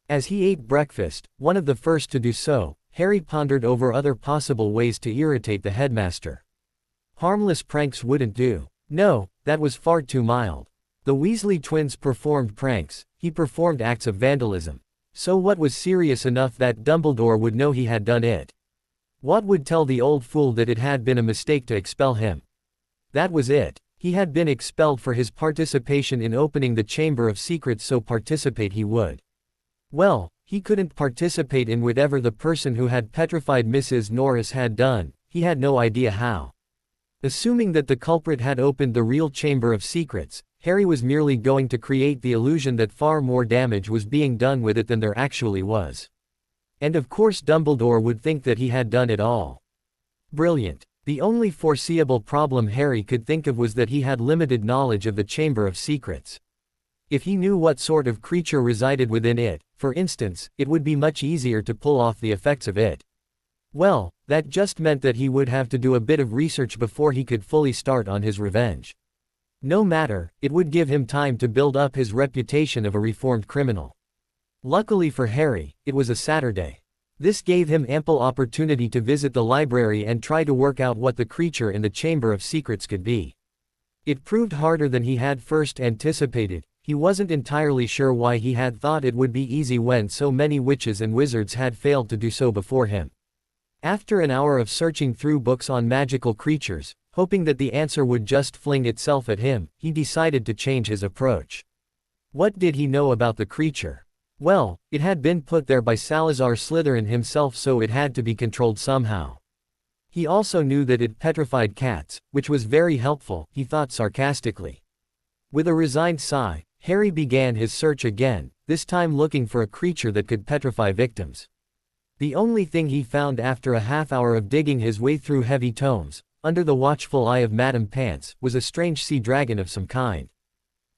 As he ate breakfast, one of the first to do so, Harry pondered over other possible ways to irritate the headmaster. Harmless pranks wouldn't do. No, that was far too mild. The Weasley twins performed pranks, he performed acts of vandalism. So what was serious enough that Dumbledore would know he had done it? What would tell the old fool that it had been a mistake to expel him? That was it. He had been expelled for his participation in opening the Chamber of Secrets, so participate he would. Well, he couldn't participate in whatever the person who had petrified Mrs. Norris had done, he had no idea how. Assuming that the culprit had opened the real Chamber of Secrets, Harry was merely going to create the illusion that far more damage was being done with it than there actually was. And of course Dumbledore would think that he had done it all. Brilliant. The only foreseeable problem Harry could think of was that he had limited knowledge of the Chamber of Secrets. If he knew what sort of creature resided within it, for instance, it would be much easier to pull off the effects of it. Well, that just meant that he would have to do a bit of research before he could fully start on his revenge. No matter, it would give him time to build up his reputation of a reformed criminal. Luckily for Harry, it was a Saturday. This gave him ample opportunity to visit the library and try to work out what the creature in the Chamber of Secrets could be. It proved harder than he had first anticipated. He wasn't entirely sure why he had thought it would be easy when so many witches and wizards had failed to do so before him. After an hour of searching through books on magical creatures, hoping that the answer would just fling itself at him, he decided to change his approach. What did he know about the creature? Well, it had been put there by Salazar Slytherin himself, so it had to be controlled somehow. He also knew that it petrified cats, which was very helpful, he thought sarcastically. With a resigned sigh, Harry began his search again, this time looking for a creature that could petrify victims. The only thing he found after a half-hour of digging his way through heavy tomes, under the watchful eye of Madame Pants, was a strange sea dragon of some kind.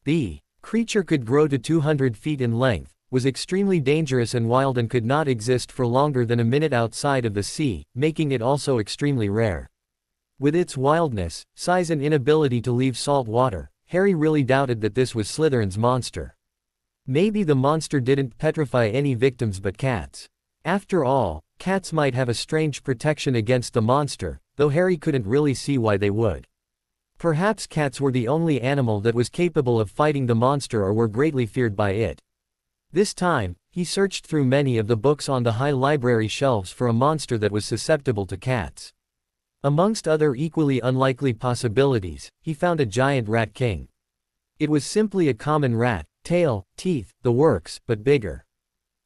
The creature could grow to 200 feet in length, was extremely dangerous and wild, and could not exist for longer than a minute outside of the sea, making it also extremely rare. With its wildness, size and inability to leave salt water, Harry really doubted that this was Slytherin's monster. Maybe the monster didn't petrify any victims but cats. After all, cats might have a strange protection against the monster, though Harry couldn't really see why they would. Perhaps cats were the only animal that was capable of fighting the monster or were greatly feared by it. This time, he searched through many of the books on the high library shelves for a monster that was susceptible to cats. Amongst other equally unlikely possibilities, he found a giant rat king. It was simply a common rat, tail, teeth, the works, but bigger.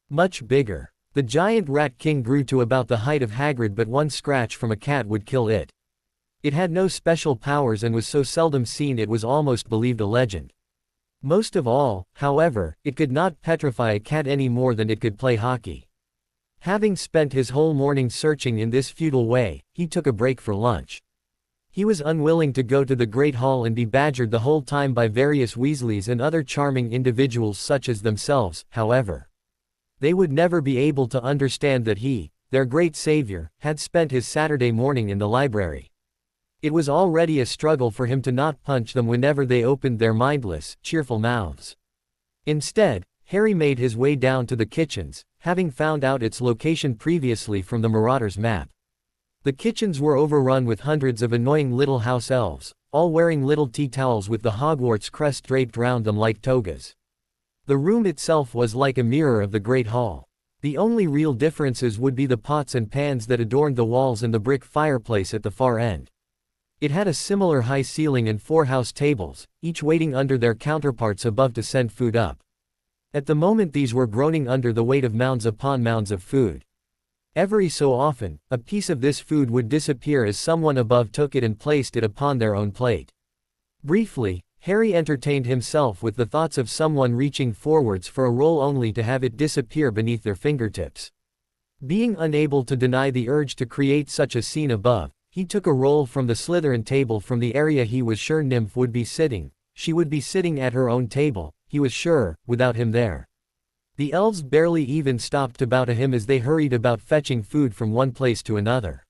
Much bigger. The giant rat king grew to about the height of Hagrid, but one scratch from a cat would kill it. It had no special powers and was so seldom seen it was almost believed a legend. Most of all, however, it could not petrify a cat any more than it could play hockey. Having spent his whole morning searching in this futile way, he took a break for lunch. He was unwilling to go to the Great Hall and be badgered the whole time by various Weasleys and other charming individuals such as themselves, however. They would never be able to understand that he, their great savior, had spent his Saturday morning in the library. It was already a struggle for him to not punch them whenever they opened their mindless, cheerful mouths. Instead, Harry made his way down to the kitchens, having found out its location previously from the Marauder's map. The kitchens were overrun with hundreds of annoying little house elves, all wearing little tea towels with the Hogwarts crest draped round them like togas. The room itself was like a mirror of the Great Hall. The only real differences would be the pots and pans that adorned the walls and the brick fireplace at the far end. It had a similar high ceiling and 4 house tables, each waiting under their counterparts above to send food up. At the moment these were groaning under the weight of mounds upon mounds of food. Every so often, a piece of this food would disappear as someone above took it and placed it upon their own plate. Briefly, Harry entertained himself with the thoughts of someone reaching forwards for a roll only to have it disappear beneath their fingertips. Being unable to deny the urge to create such a scene above, he took a roll from the Slytherin table from the area he was sure Nymph would be sitting. She would be sitting at her own table, he was sure, without him there. The elves barely even stopped to bow to him as they hurried about fetching food from one place to another.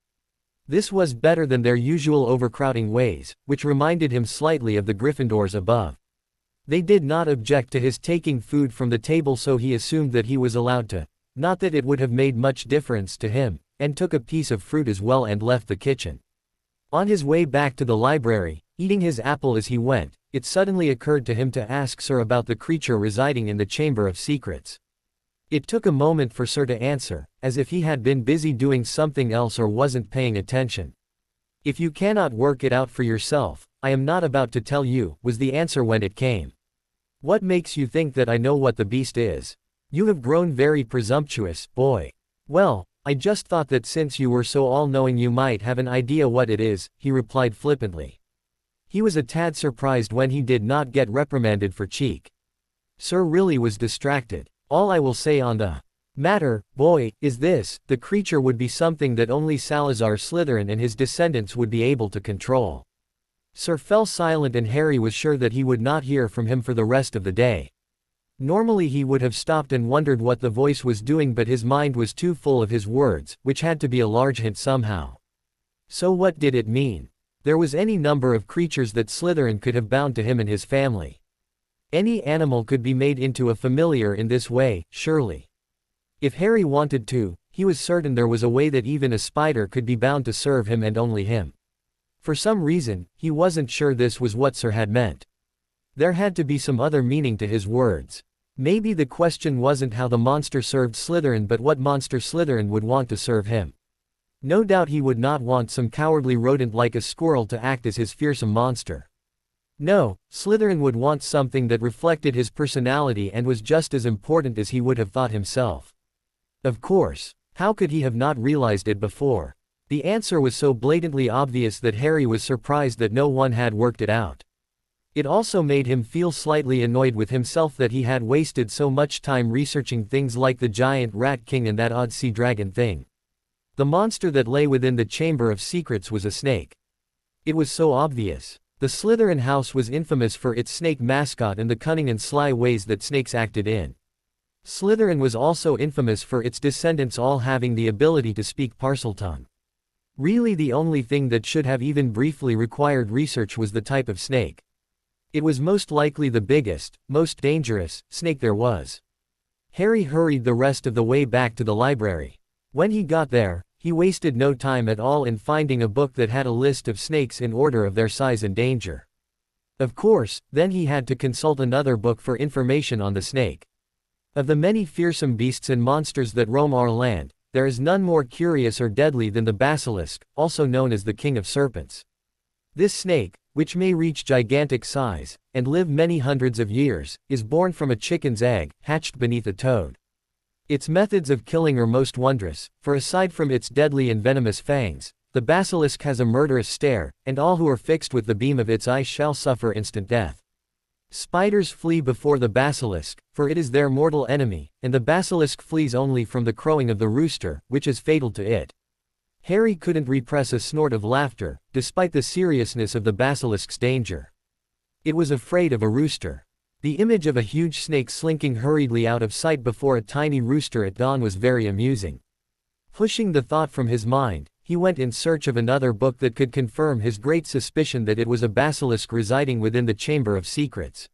This was better than their usual overcrowding ways, which reminded him slightly of the Gryffindors above. They did not object to his taking food from the table, so he assumed that he was allowed to, not that it would have made much difference to him, and took a piece of fruit as well and left the kitchen. On his way back to the library, Eating his apple as he went, it suddenly occurred to him to ask Sir about the creature residing in the Chamber of Secrets. It took a moment for Sir to answer, as if he had been busy doing something else or wasn't paying attention. "If you cannot work it out for yourself, I am not about to tell you," was the answer when it came. "What makes you think that I know what the beast is? You have grown very presumptuous, boy." "Well, I just thought that since you were so all-knowing you might have an idea what it is," he replied flippantly. He was a tad surprised when he did not get reprimanded for cheek. Sir really was distracted. "All I will say on the matter, boy, is this: the creature would be something that only Salazar Slytherin and his descendants would be able to control." Sir fell silent and Harry was sure that he would not hear from him for the rest of the day. Normally he would have stopped and wondered what the voice was doing, but his mind was too full of his words, which had to be a large hint somehow. So what did it mean? There was any number of creatures that Slytherin could have bound to him and his family. Any animal could be made into a familiar in this way, surely. If Harry wanted to, he was certain there was a way that even a spider could be bound to serve him and only him. For some reason, he wasn't sure this was what Sir had meant. There had to be some other meaning to his words. Maybe the question wasn't how the monster served Slytherin but what monster Slytherin would want to serve him. No doubt he would not want some cowardly rodent like a squirrel to act as his fearsome monster. No, Slytherin would want something that reflected his personality and was just as important as he would have thought himself. Of course, how could he have not realized it before? The answer was so blatantly obvious that Harry was surprised that no one had worked it out. It also made him feel slightly annoyed with himself that he had wasted so much time researching things like the giant rat king and that odd sea dragon thing. The monster that lay within the Chamber of Secrets was a snake. It was so obvious. The Slytherin house was infamous for its snake mascot and the cunning and sly ways that snakes acted in. Slytherin was also infamous for its descendants all having the ability to speak Parseltongue. Really the only thing that should have even briefly required research was the type of snake. It was most likely the biggest, most dangerous snake there was. Harry hurried the rest of the way back to the library. When he got there, he wasted no time at all in finding a book that had a list of snakes in order of their size and danger. Of course, then he had to consult another book for information on the snake. Of the many fearsome beasts and monsters that roam our land, there is none more curious or deadly than the basilisk, also known as the king of serpents. This snake, which may reach gigantic size, and live many hundreds of years, is born from a chicken's egg, hatched beneath a toad. Its methods of killing are most wondrous, for aside from its deadly and venomous fangs, the basilisk has a murderous stare, and all who are fixed with the beam of its eye shall suffer instant death. Spiders flee before the basilisk, for it is their mortal enemy, and the basilisk flees only from the crowing of the rooster, which is fatal to it. Harry couldn't repress a snort of laughter, despite the seriousness of the basilisk's danger. It was afraid of a rooster. The image of a huge snake slinking hurriedly out of sight before a tiny rooster at dawn was very amusing. Pushing the thought from his mind, he went in search of another book that could confirm his great suspicion that it was a basilisk residing within the Chamber of Secrets.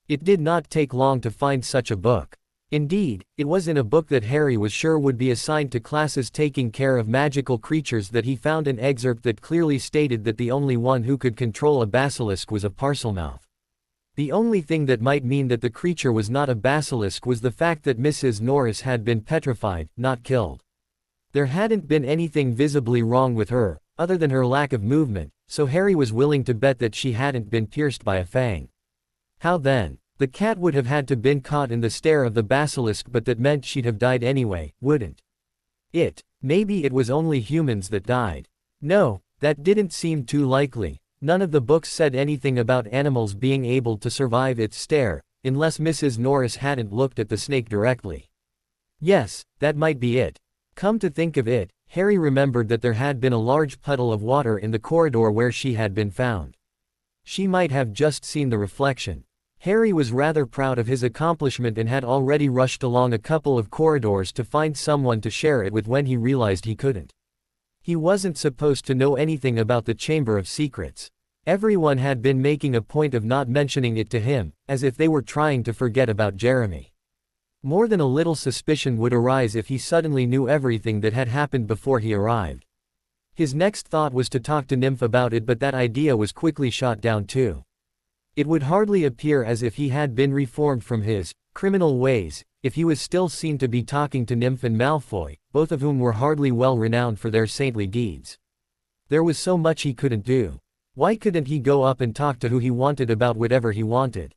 It did not take long to find such a book. Indeed, it was in a book that Harry was sure would be assigned to classes taking care of magical creatures that he found an excerpt that clearly stated that the only one who could control a basilisk was a Parselmouth. The only thing that might mean that the creature was not a basilisk was the fact that Mrs. Norris had been petrified, not killed. There hadn't been anything visibly wrong with her, other than her lack of movement, so Harry was willing to bet that she hadn't been pierced by a fang. How then? The cat would have had to been caught in the stare of the basilisk, but that meant she'd have died anyway, wouldn't it? Maybe it was only humans that died. No, that didn't seem too likely. None of the books said anything about animals being able to survive its stare, unless Mrs. Norris hadn't looked at the snake directly. Yes, that might be it. Come to think of it, Harry remembered that there had been a large puddle of water in the corridor where she had been found. She might have just seen the reflection. Harry was rather proud of his accomplishment and had already rushed along a couple of corridors to find someone to share it with when he realized he couldn't. He wasn't supposed to know anything about the Chamber of Secrets. Everyone had been making a point of not mentioning it to him, as if they were trying to forget about Jeremy. More than a little suspicion would arise if he suddenly knew everything that had happened before he arrived. His next thought was to talk to Nymph about it, but that idea was quickly shot down too. It would hardly appear as if he had been reformed from his criminal ways, if he was still seen to be talking to Nymph and Malfoy, both of whom were hardly well renowned for their saintly deeds. There was so much he couldn't do. Why couldn't he go up and talk to who he wanted about whatever he wanted?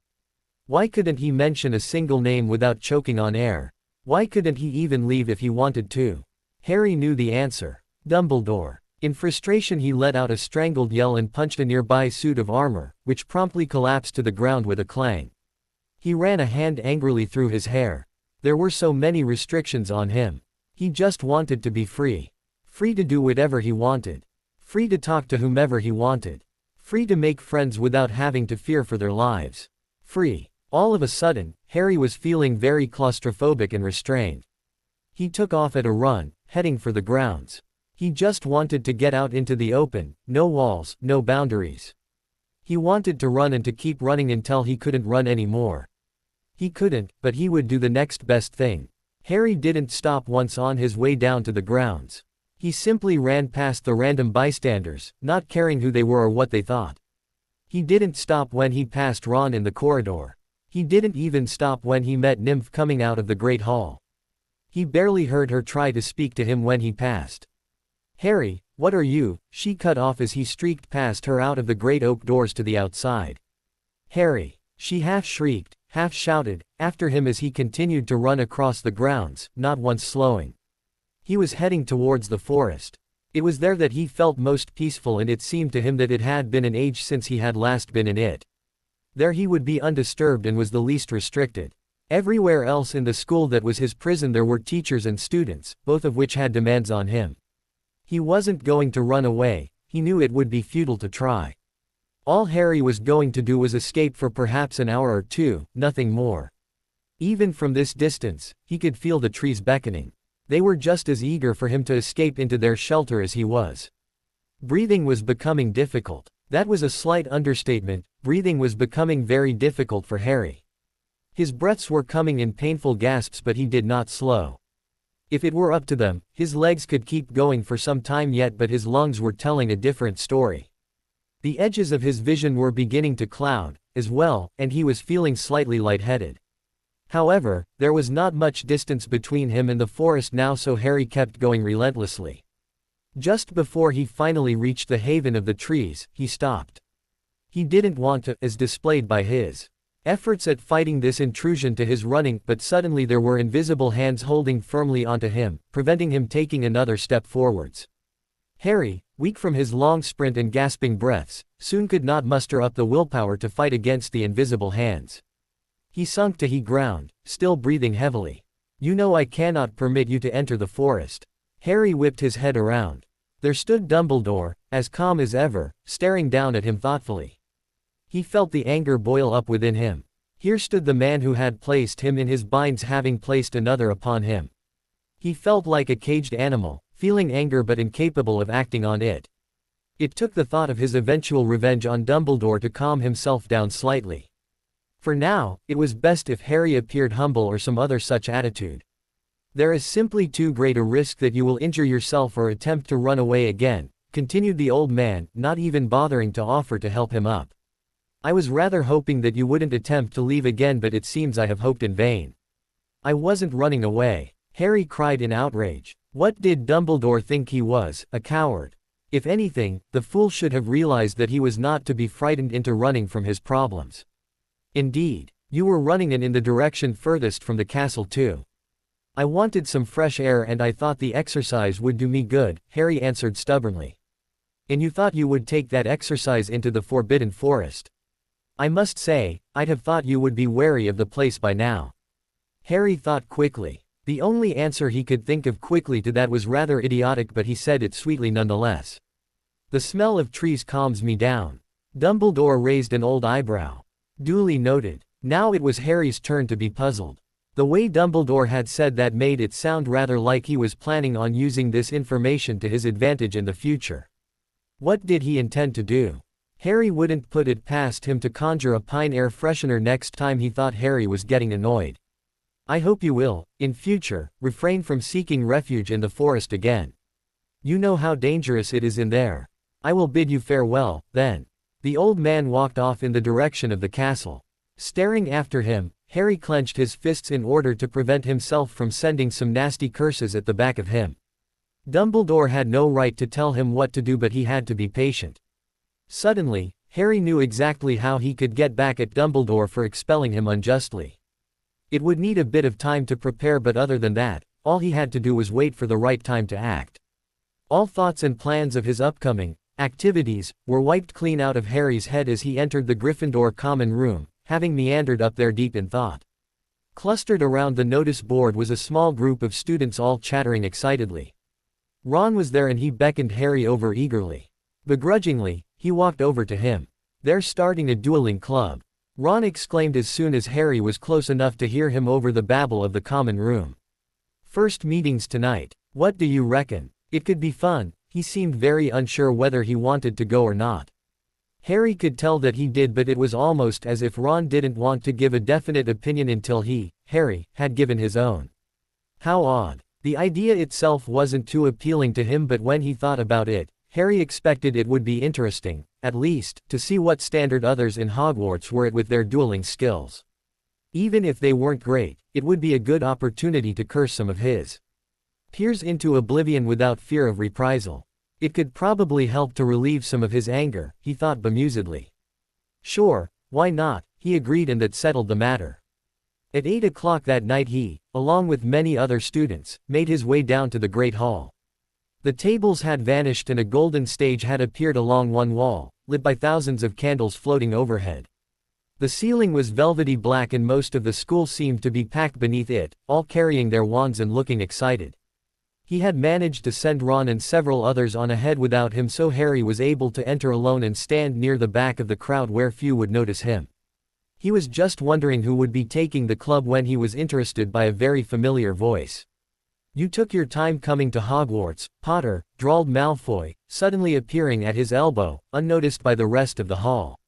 Why couldn't he mention a single name without choking on air? Why couldn't he even leave if he wanted to? Harry knew the answer. Dumbledore. In frustration he let out a strangled yell and punched a nearby suit of armor, which promptly collapsed to the ground with a clang. He ran a hand angrily through his hair. There were so many restrictions on him. He just wanted to be free. Free to do whatever he wanted. Free to talk to whomever he wanted. Free to make friends without having to fear for their lives. Free. All of a sudden, Harry was feeling very claustrophobic and restrained. He took off at a run, heading for the grounds. He just wanted to get out into the open, no walls, no boundaries. He wanted to run and to keep running until he couldn't run anymore. He couldn't, but he would do the next best thing. Harry didn't stop once on his way down to the grounds. He simply ran past the random bystanders, not caring who they were or what they thought. He didn't stop when he passed Ron in the corridor. He didn't even stop when he met Nymph coming out of the Great Hall. He barely heard her try to speak to him when he passed. "Harry, what are you?" she cut off as he streaked past her out of the great oak doors to the outside. "Harry," she half shrieked, half shouted, after him as he continued to run across the grounds, not once slowing. He was heading towards the forest. It was there that he felt most peaceful, and it seemed to him that it had been an age since he had last been in it. There he would be undisturbed and was the least restricted. Everywhere else in the school that was his prison there were teachers and students, both of which had demands on him. He wasn't going to run away, he knew it would be futile to try. All Harry was going to do was escape for perhaps an hour or two, nothing more. Even from this distance, he could feel the trees beckoning. They were just as eager for him to escape into their shelter as he was. Breathing was becoming difficult. That was a slight understatement. Breathing was becoming very difficult for Harry. His breaths were coming in painful gasps, but he did not slow. If it were up to them, his legs could keep going for some time yet, but his lungs were telling a different story. The edges of his vision were beginning to cloud, as well, and he was feeling slightly lightheaded. However, there was not much distance between him and the forest now, so Harry kept going relentlessly. Just before he finally reached the haven of the trees, he stopped. He didn't want to, as displayed by his efforts at fighting this intrusion to his running, but suddenly there were invisible hands holding firmly onto him, preventing him taking another step forwards. Harry, weak from his long sprint and gasping breaths, soon could not muster up the willpower to fight against the invisible hands. He sunk to the ground, still breathing heavily. "You know I cannot permit you to enter the forest." Harry whipped his head around. There stood Dumbledore, as calm as ever, staring down at him thoughtfully. He felt the anger boil up within him. Here stood the man who had placed him in his binds, having placed another upon him. He felt like a caged animal, feeling anger but incapable of acting on it. It took the thought of his eventual revenge on Dumbledore to calm himself down slightly. For now, it was best if Harry appeared humble or some other such attitude. "There is simply too great a risk that you will injure yourself or attempt to run away again," continued the old man, not even bothering to offer to help him up. "I was rather hoping that you wouldn't attempt to leave again, but it seems I have hoped in vain." "I wasn't running away," Harry cried in outrage. What did Dumbledore think he was, a coward? If anything, the fool should have realized that he was not to be frightened into running from his problems. "Indeed, you were running and in the direction furthest from the castle too." "I wanted some fresh air and I thought the exercise would do me good," Harry answered stubbornly. "And you thought you would take that exercise into the Forbidden Forest? I must say, I'd have thought you would be wary of the place by now." Harry thought quickly. The only answer he could think of quickly to that was rather idiotic, but he said it sweetly nonetheless. "The smell of trees calms me down." Dumbledore raised an old eyebrow. Duly noted. Now it was Harry's turn to be puzzled. The way Dumbledore had said that made it sound rather like he was planning on using this information to his advantage in the future. What did he intend to do? Harry wouldn't put it past him to conjure a pine air freshener next time he thought Harry was getting annoyed. "I hope you will, in future, refrain from seeking refuge in the forest again." You know how dangerous it is in there. I will bid you farewell, then." The old man walked off in the direction of the castle. Staring after him, Harry clenched his fists in order to prevent himself from sending some nasty curses at the back of him. Dumbledore had no right to tell him what to do, but he had to be patient. Suddenly, Harry knew exactly how he could get back at Dumbledore for expelling him unjustly. It would need a bit of time to prepare, but other than that, all he had to do was wait for the right time to act. All thoughts and plans of his upcoming activities were wiped clean out of Harry's head as he entered the Gryffindor common room, having meandered up there deep in thought. Clustered around the notice board was a small group of students all chattering excitedly. Ron was there and he beckoned Harry over eagerly. Begrudgingly, he walked over to him. "They're starting a dueling club," Ron exclaimed as soon as Harry was close enough to hear him over the babble of the common room. "First meetings tonight. What do you reckon? It could be fun." He seemed very unsure whether he wanted to go or not. Harry could tell that he did, but it was almost as if Ron didn't want to give a definite opinion until he, Harry, had given his own. How odd. The idea itself wasn't too appealing to him, but when he thought about it, Harry expected it would be interesting, at least, to see what standard others in Hogwarts were at with their dueling skills. Even if they weren't great, it would be a good opportunity to curse some of his peers into oblivion without fear of reprisal. It could probably help to relieve some of his anger, he thought bemusedly. Sure, why not, he agreed, and that settled the matter. At 8 o'clock that night he, along with many other students, made his way down to the Great Hall. The tables had vanished and a golden stage had appeared along one wall, lit by thousands of candles floating overhead. The ceiling was velvety black and most of the school seemed to be packed beneath it, all carrying their wands and looking excited. He had managed to send Ron and several others on ahead without him, so Harry was able to enter alone and stand near the back of the crowd where few would notice him. He was just wondering who would be taking the club when he was interested by a very familiar voice. "You took your time coming to Hogwarts, Potter," drawled Malfoy, suddenly appearing at his elbow, unnoticed by the rest of the hall.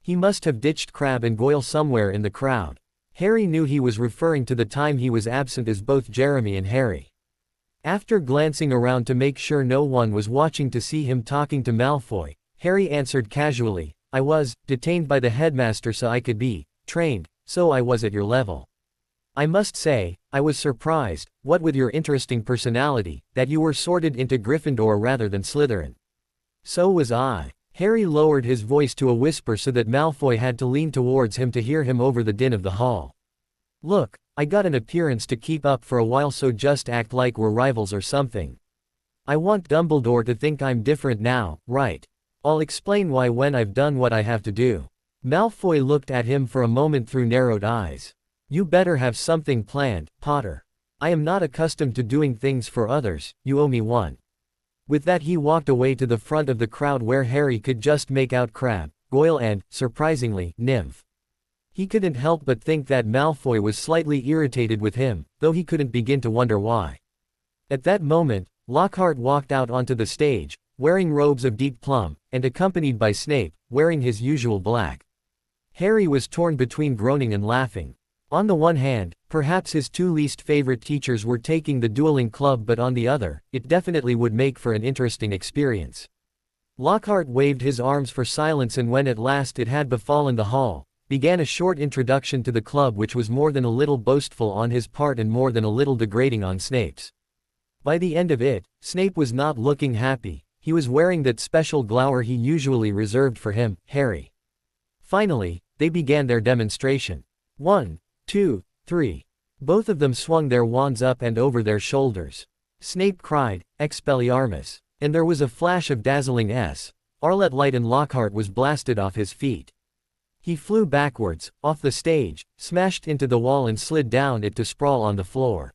He must have ditched Crabbe and Goyle somewhere in the crowd. Harry knew he was referring to the time he was absent as both Jeremy and Harry. After glancing around to make sure no one was watching to see him talking to Malfoy, Harry answered casually, "I was detained by the headmaster so I could be trained, so I was at your level. I must say, I was surprised, what with your interesting personality, that you were sorted into Gryffindor rather than Slytherin." "So was I." Harry lowered his voice to a whisper so that Malfoy had to lean towards him to hear him over the din of the hall. "Look, I got an appearance to keep up for a while, so just act like we're rivals or something. I want Dumbledore to think I'm different now, right? I'll explain why when I've done what I have to do." Malfoy looked at him for a moment through narrowed eyes. "You better have something planned, Potter. I am not accustomed to doing things for others, you owe me one." With that he walked away to the front of the crowd where Harry could just make out Crabbe, Goyle and, surprisingly, Nymph. He couldn't help but think that Malfoy was slightly irritated with him, though he couldn't begin to wonder why. At that moment, Lockhart walked out onto the stage, wearing robes of deep plum, and accompanied by Snape, wearing his usual black. Harry was torn between groaning and laughing. On the one hand, perhaps his two least favorite teachers were taking the dueling club, but on the other, it definitely would make for an interesting experience. Lockhart waved his arms for silence, and when at last it had befallen the hall, began a short introduction to the club which was more than a little boastful on his part and more than a little degrading on Snape's. By the end of it, Snape was not looking happy. He was wearing that special glower he usually reserved for him, Harry. Finally, they began their demonstration. 1, 2, 3. Both of them swung their wands up and over their shoulders. Snape cried, "Expelliarmus!" And there was a flash of dazzling Arlet light and Lockhart was blasted off his feet. He flew backwards, off the stage, smashed into the wall and slid down it to sprawl on the floor.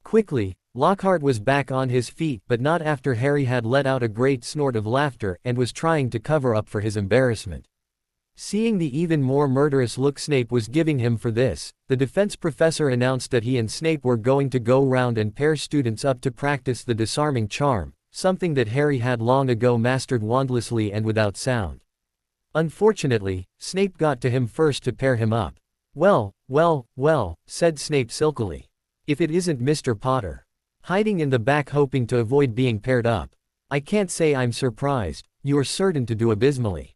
Quickly, Lockhart was back on his feet, but not after Harry had let out a great snort of laughter and was trying to cover up for his embarrassment. Seeing the even more murderous look Snape was giving him for this, the defense professor announced that he and Snape were going to go round and pair students up to practice the disarming charm, something that Harry had long ago mastered wandlessly and without sound. Unfortunately, Snape got to him first to pair him up. Well, said Snape silkily. "If it isn't Mr. Potter." hiding in the back hoping to avoid being paired up. I can't say I'm surprised, you're certain to do abysmally.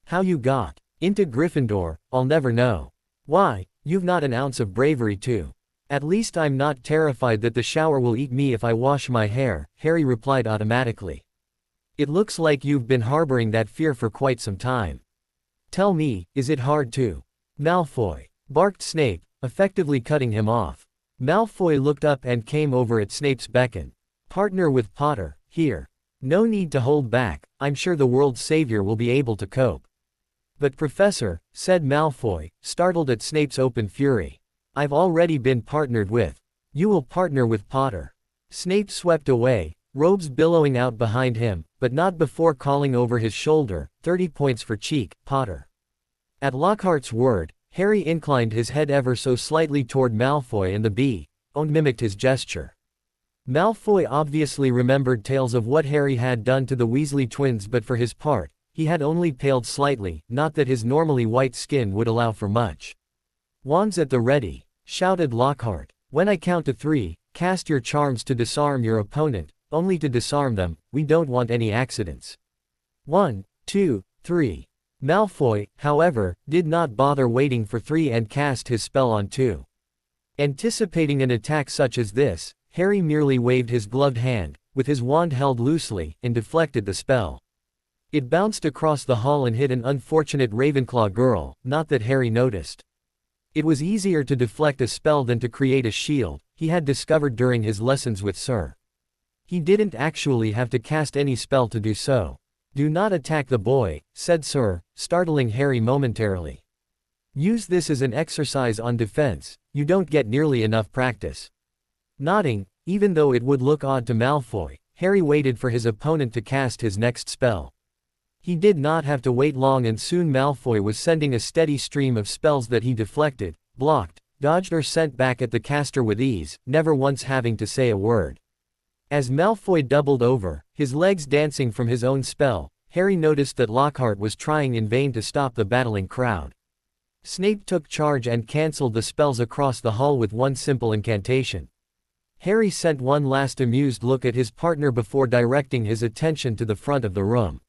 How you got into Gryffindor, I'll never know. Why, you've not an ounce of bravery too. At least I'm not terrified that the shower will eat me if I wash my hair, Harry replied automatically. It looks like you've been harboring that fear for quite some time. Tell me, is it hard to? Malfoy, barked Snape, effectively cutting him off. Malfoy looked up and came over at Snape's beckon. Partner with Potter, here. No need to hold back, I'm sure the world's savior will be able to cope. But Professor, said Malfoy, startled at Snape's open fury. I've already been partnered with. You will partner with Potter. Snape swept away, robes billowing out behind him, but not before calling over his shoulder, 30 points for cheek, Potter. At Lockhart's word, Harry inclined his head ever so slightly toward Malfoy and the bee-owned mimicked his gesture. Malfoy obviously remembered tales of what Harry had done to the Weasley twins, but for his part, he had only paled slightly, not that his normally white skin would allow for much. Wands at the ready, shouted Lockhart. When I count to 3, cast your charms to disarm your opponent, only to disarm them, we don't want any accidents. 1, 2, 3. Malfoy, however, did not bother waiting for 3 and cast his spell on 2. Anticipating an attack such as this, Harry merely waved his gloved hand, with his wand held loosely, and deflected the spell. It bounced across the hall and hit an unfortunate Ravenclaw girl, not that Harry noticed. It was easier to deflect a spell than to create a shield, he had discovered during his lessons with Sir. He didn't actually have to cast any spell to do so. Do not attack the boy, said Sir, startling Harry momentarily. Use this as an exercise on defense, you don't get nearly enough practice. Nodding, even though it would look odd to Malfoy, Harry waited for his opponent to cast his next spell. He did not have to wait long and soon Malfoy was sending a steady stream of spells that he deflected, blocked, dodged or sent back at the caster with ease, never once having to say a word. As Malfoy doubled over, his legs dancing from his own spell, Harry noticed that Lockhart was trying in vain to stop the battling crowd. Snape took charge and cancelled the spells across the hall with one simple incantation. Harry sent one last amused look at his partner before directing his attention to the front of the room.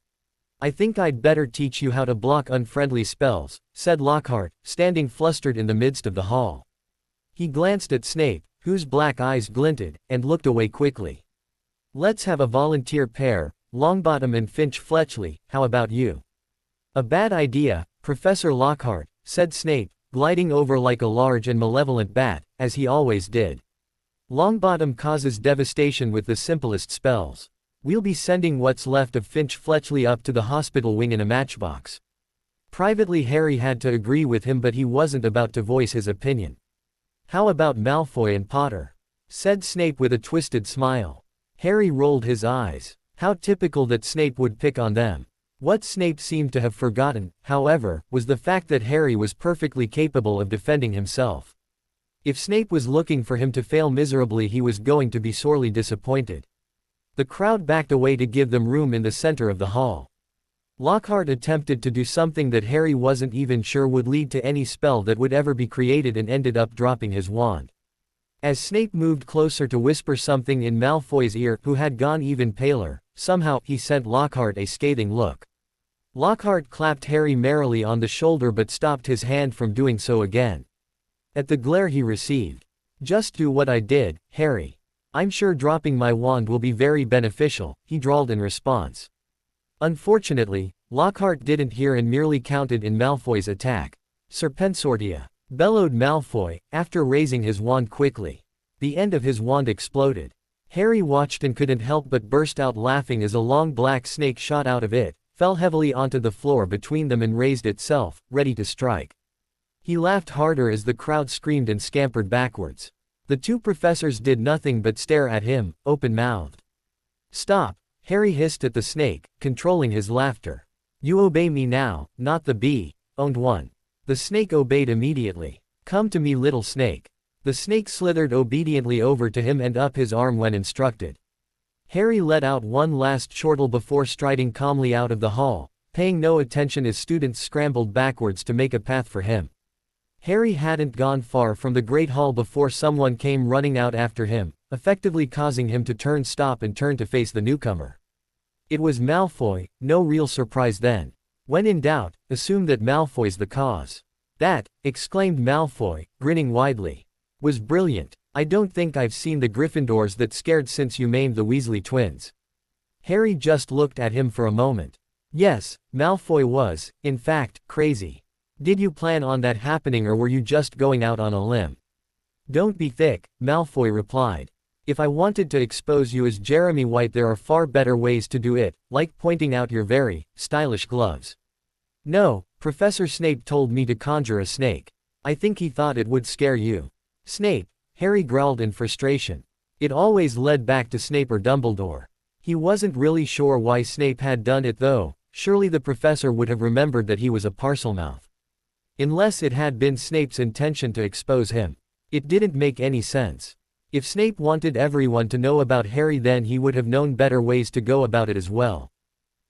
I think I'd better teach you how to block unfriendly spells, said Lockhart, standing flustered in the midst of the hall. He glanced at Snape, whose black eyes glinted, and looked away quickly. Let's have a volunteer pair, Longbottom and Finch Fletchley, how about you? A bad idea, Professor Lockhart, said Snape, gliding over like a large and malevolent bat, as he always did. Longbottom causes devastation with the simplest spells. We'll be sending what's left of Finch Fletchley up to the hospital wing in a matchbox. Privately Harry had to agree with him, but he wasn't about to voice his opinion. How about Malfoy and Potter? Said Snape with a twisted smile. Harry rolled his eyes. How typical that Snape would pick on them. What Snape seemed to have forgotten, however, was the fact that Harry was perfectly capable of defending himself. If Snape was looking for him to fail miserably, he was going to be sorely disappointed. The crowd backed away to give them room in the center of the hall. Lockhart attempted to do something that Harry wasn't even sure would lead to any spell that would ever be created and ended up dropping his wand. As Snape moved closer to whisper something in Malfoy's ear, who had gone even paler, somehow he sent Lockhart a scathing look. Lockhart clapped Harry merrily on the shoulder but stopped his hand from doing so again. At the glare he received. Just do what I did, Harry. I'm sure dropping my wand will be very beneficial, he drawled in response. Unfortunately, Lockhart didn't hear and merely counted in Malfoy's attack. Serpensortia, bellowed Malfoy, after raising his wand quickly. The end of his wand exploded. Harry watched and couldn't help but burst out laughing as a long black snake shot out of it, fell heavily onto the floor between them and raised itself, ready to strike. He laughed harder as the crowd screamed and scampered backwards. The two professors did nothing but stare at him, open-mouthed. Stop, Harry hissed at the snake, controlling his laughter. You obey me now, not the bee-owned one. The snake obeyed immediately. Come to me, little snake. The snake slithered obediently over to him and up his arm when instructed. Harry let out one last chortle before striding calmly out of the hall, paying no attention as students scrambled backwards to make a path for him. Harry hadn't gone far from the Great Hall before someone came running out after him, effectively causing him to turn to face the newcomer. It was Malfoy, no real surprise then. When in doubt, assume that Malfoy's the cause. That, exclaimed Malfoy, grinning widely, was brilliant. I don't think I've seen the Gryffindors that scared since you maimed the Weasley twins. Harry just looked at him for a moment. Yes, Malfoy was, in fact, crazy. Did you plan on that happening or were you just going out on a limb? Don't be thick, Malfoy replied. If I wanted to expose you as Jeremy White there are far better ways to do it, like pointing out your very stylish gloves. No, Professor Snape told me to conjure a snake. I think he thought it would scare you. Snape, Harry growled in frustration. It always led back to Snape or Dumbledore. He wasn't really sure why Snape had done it though, surely the professor would have remembered that he was a Parselmouth. Unless it had been Snape's intention to expose him. It didn't make any sense. If Snape wanted everyone to know about Harry then he would have known better ways to go about it as well.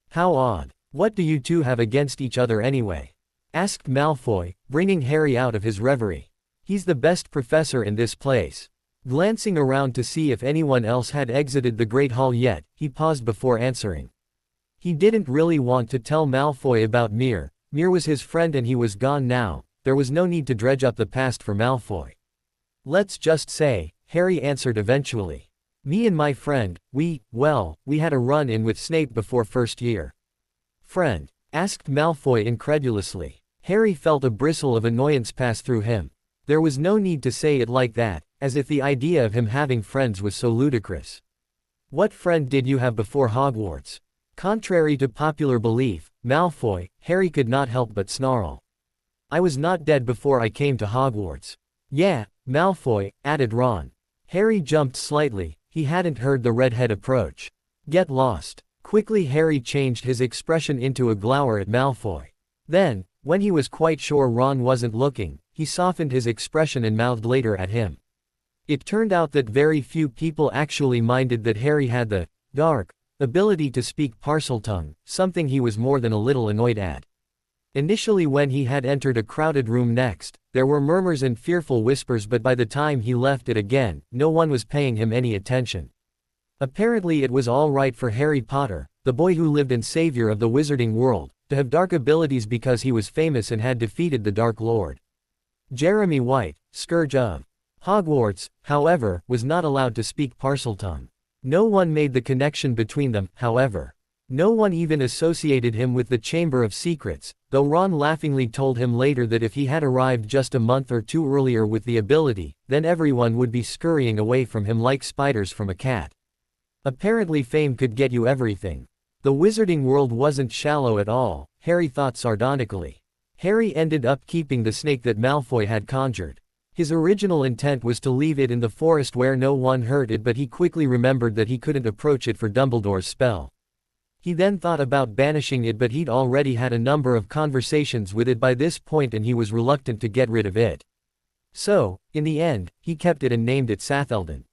How odd. What do you two have against each other anyway? Asked Malfoy, bringing Harry out of his reverie. He's the best professor in this place. Glancing around to see if anyone else had exited the Great Hall yet, he paused before answering. He didn't really want to tell Malfoy about Mir. Mir was his friend and he was gone now. There was no need to dredge up the past for Malfoy. Let's just say, Harry answered eventually. Me and my friend, we had a run-in with Snape before first year. Friend? Asked Malfoy incredulously. Harry felt a bristle of annoyance pass through him. There was no need to say it like that, as if the idea of him having friends was so ludicrous. What friend did you have before Hogwarts? Contrary to popular belief, Malfoy, Harry could not help but snarl. I was not dead before I came to Hogwarts. Yeah, Malfoy, added Ron. Harry jumped slightly, he hadn't heard the redhead approach. Get lost. Quickly Harry changed his expression into a glower at Malfoy. Then, when he was quite sure Ron wasn't looking, he softened his expression and mouthed later at him. It turned out that very few people actually minded that Harry had the dark ability to speak Parseltongue, something he was more than a little annoyed at. Initially when he had entered a crowded room next, there were murmurs and fearful whispers but by the time he left it again, no one was paying him any attention. Apparently it was all right for Harry Potter, the boy who lived in savior of the wizarding world, to have dark abilities because he was famous and had defeated the Dark Lord. Jeremy White, Scourge of Hogwarts, however, was not allowed to speak Parseltongue. No one made the connection between them, however. No one even associated him with the Chamber of Secrets, though Ron laughingly told him later that if he had arrived just a month or two earlier with the ability, then everyone would be scurrying away from him like spiders from a cat. Apparently fame could get you everything. The wizarding world wasn't shallow at all, Harry thought sardonically. Harry ended up keeping the snake that Malfoy had conjured. His original intent was to leave it in the forest where no one heard it but he quickly remembered that he couldn't approach it for Dumbledore's spell. He then thought about banishing it but he'd already had a number of conversations with it by this point and he was reluctant to get rid of it. So, in the end, he kept it and named it Satheldon.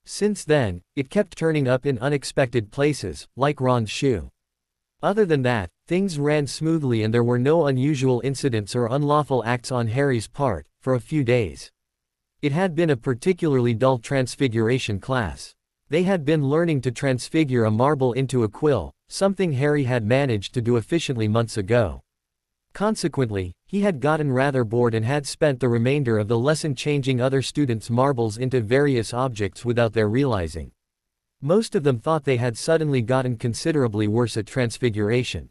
Since then, it kept turning up in unexpected places, like Ron's shoe. Other than that, things ran smoothly and there were no unusual incidents or unlawful acts on Harry's part, for a few days. It had been a particularly dull transfiguration class. They had been learning to transfigure a marble into a quill, something Harry had managed to do efficiently months ago. Consequently, he had gotten rather bored and had spent the remainder of the lesson changing other students' marbles into various objects without their realizing. Most of them thought they had suddenly gotten considerably worse at transfiguration.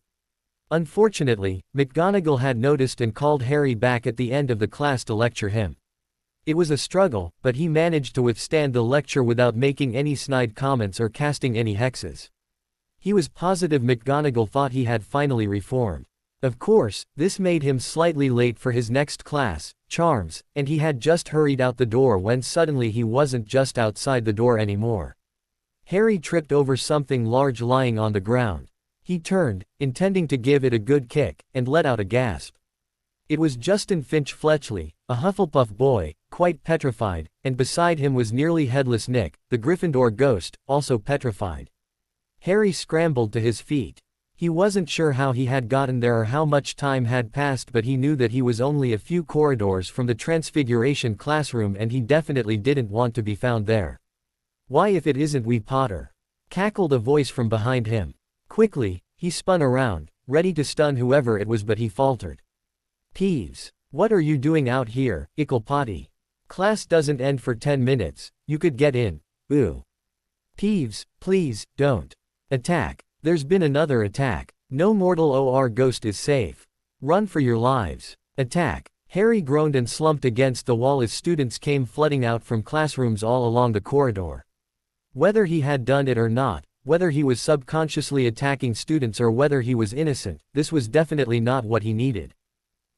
Unfortunately, McGonagall had noticed and called Harry back at the end of the class to lecture him. It was a struggle, but he managed to withstand the lecture without making any snide comments or casting any hexes. He was positive McGonagall thought he had finally reformed. Of course, this made him slightly late for his next class, Charms, and he had just hurried out the door when suddenly he wasn't just outside the door anymore. Harry tripped over something large lying on the ground. He turned, intending to give it a good kick, and let out a gasp. It was Justin Finch Fletchley, a Hufflepuff boy, quite petrified, and beside him was nearly headless Nick, the Gryffindor ghost, also petrified. Harry scrambled to his feet. He wasn't sure how he had gotten there or how much time had passed but he knew that he was only a few corridors from the Transfiguration classroom and he definitely didn't want to be found there. Why if it isn't we Potter? Cackled a voice from behind him. Quickly, he spun around, ready to stun whoever it was, but he faltered. Peeves. What are you doing out here, Icklepotty? Class doesn't end for 10 minutes, you could get in. Ooh. Peeves, please, don't. Attack. There's been another attack. No mortal or ghost is safe. Run for your lives. Attack. Harry groaned and slumped against the wall as students came flooding out from classrooms all along the corridor. Whether he had done it or not, whether he was subconsciously attacking students or whether he was innocent, this was definitely not what he needed.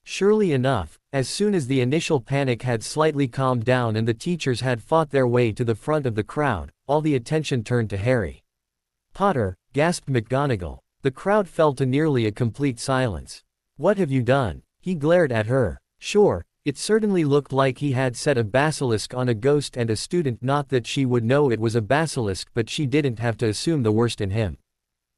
Surely enough, as soon as the initial panic had slightly calmed down and the teachers had fought their way to the front of the crowd, all the attention turned to Harry. Potter, gasped McGonagall. The crowd fell to nearly a complete silence. What have you done? He glared at her. Sure, it certainly looked like he had set a basilisk on a ghost and a student, not that she would know it was a basilisk, but she didn't have to assume the worst in him.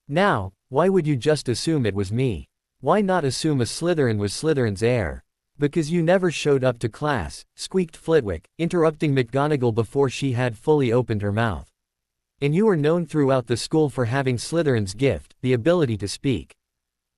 Now, why would you just assume it was me? Why not assume a Slytherin was Slytherin's heir? Because you never showed up to class, squeaked Flitwick, interrupting McGonagall before she had fully opened her mouth. And you were known throughout the school for having Slytherin's gift, the ability to speak.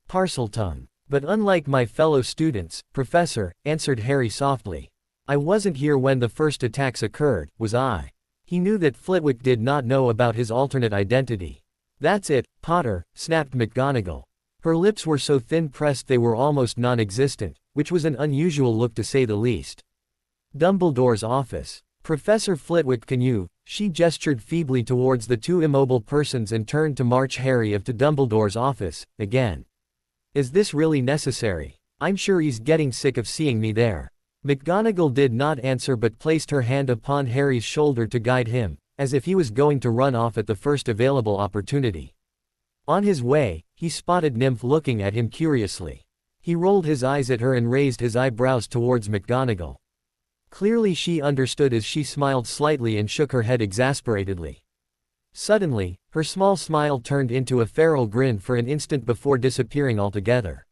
Parseltongue. But unlike my fellow students, Professor, answered Harry softly. I wasn't here when the first attacks occurred, was I? He knew that Flitwick did not know about his alternate identity. That's it, Potter, snapped McGonagall. Her lips were so thin-pressed they were almost non-existent, which was an unusual look to say the least. Dumbledore's office. Professor Flitwick, can you? She gestured feebly towards the two immobile persons and turned to march Harry up to Dumbledore's office, again. Is this really necessary? I'm sure he's getting sick of seeing me there. McGonagall did not answer but placed her hand upon Harry's shoulder to guide him, as if he was going to run off at the first available opportunity. On his way, he spotted Nymph looking at him curiously. He rolled his eyes at her and raised his eyebrows towards McGonagall. Clearly she understood as she smiled slightly and shook her head exasperatedly. Suddenly, her small smile turned into a feral grin for an instant before disappearing altogether.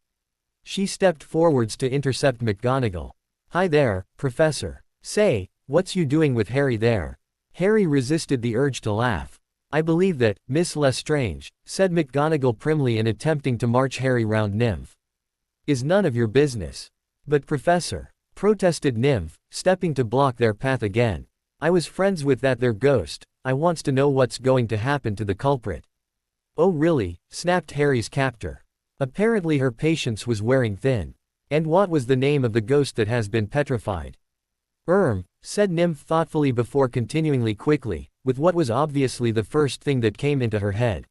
She stepped forwards to intercept McGonagall. Hi there, Professor. Say, what's you doing with Harry there? Harry resisted the urge to laugh. I believe that, Miss Lestrange, said McGonagall primly and attempting to march Harry round Nymph. Is none of your business. But Professor, protested Nymph, stepping to block their path again. I was friends with that there ghost, I wants to know what's going to happen to the culprit. Oh really, snapped Harry's captor. Apparently her patience was wearing thin. And what was the name of the ghost that has been petrified? Said Nymph thoughtfully before continuing quickly, with what was obviously the first thing that came into her head.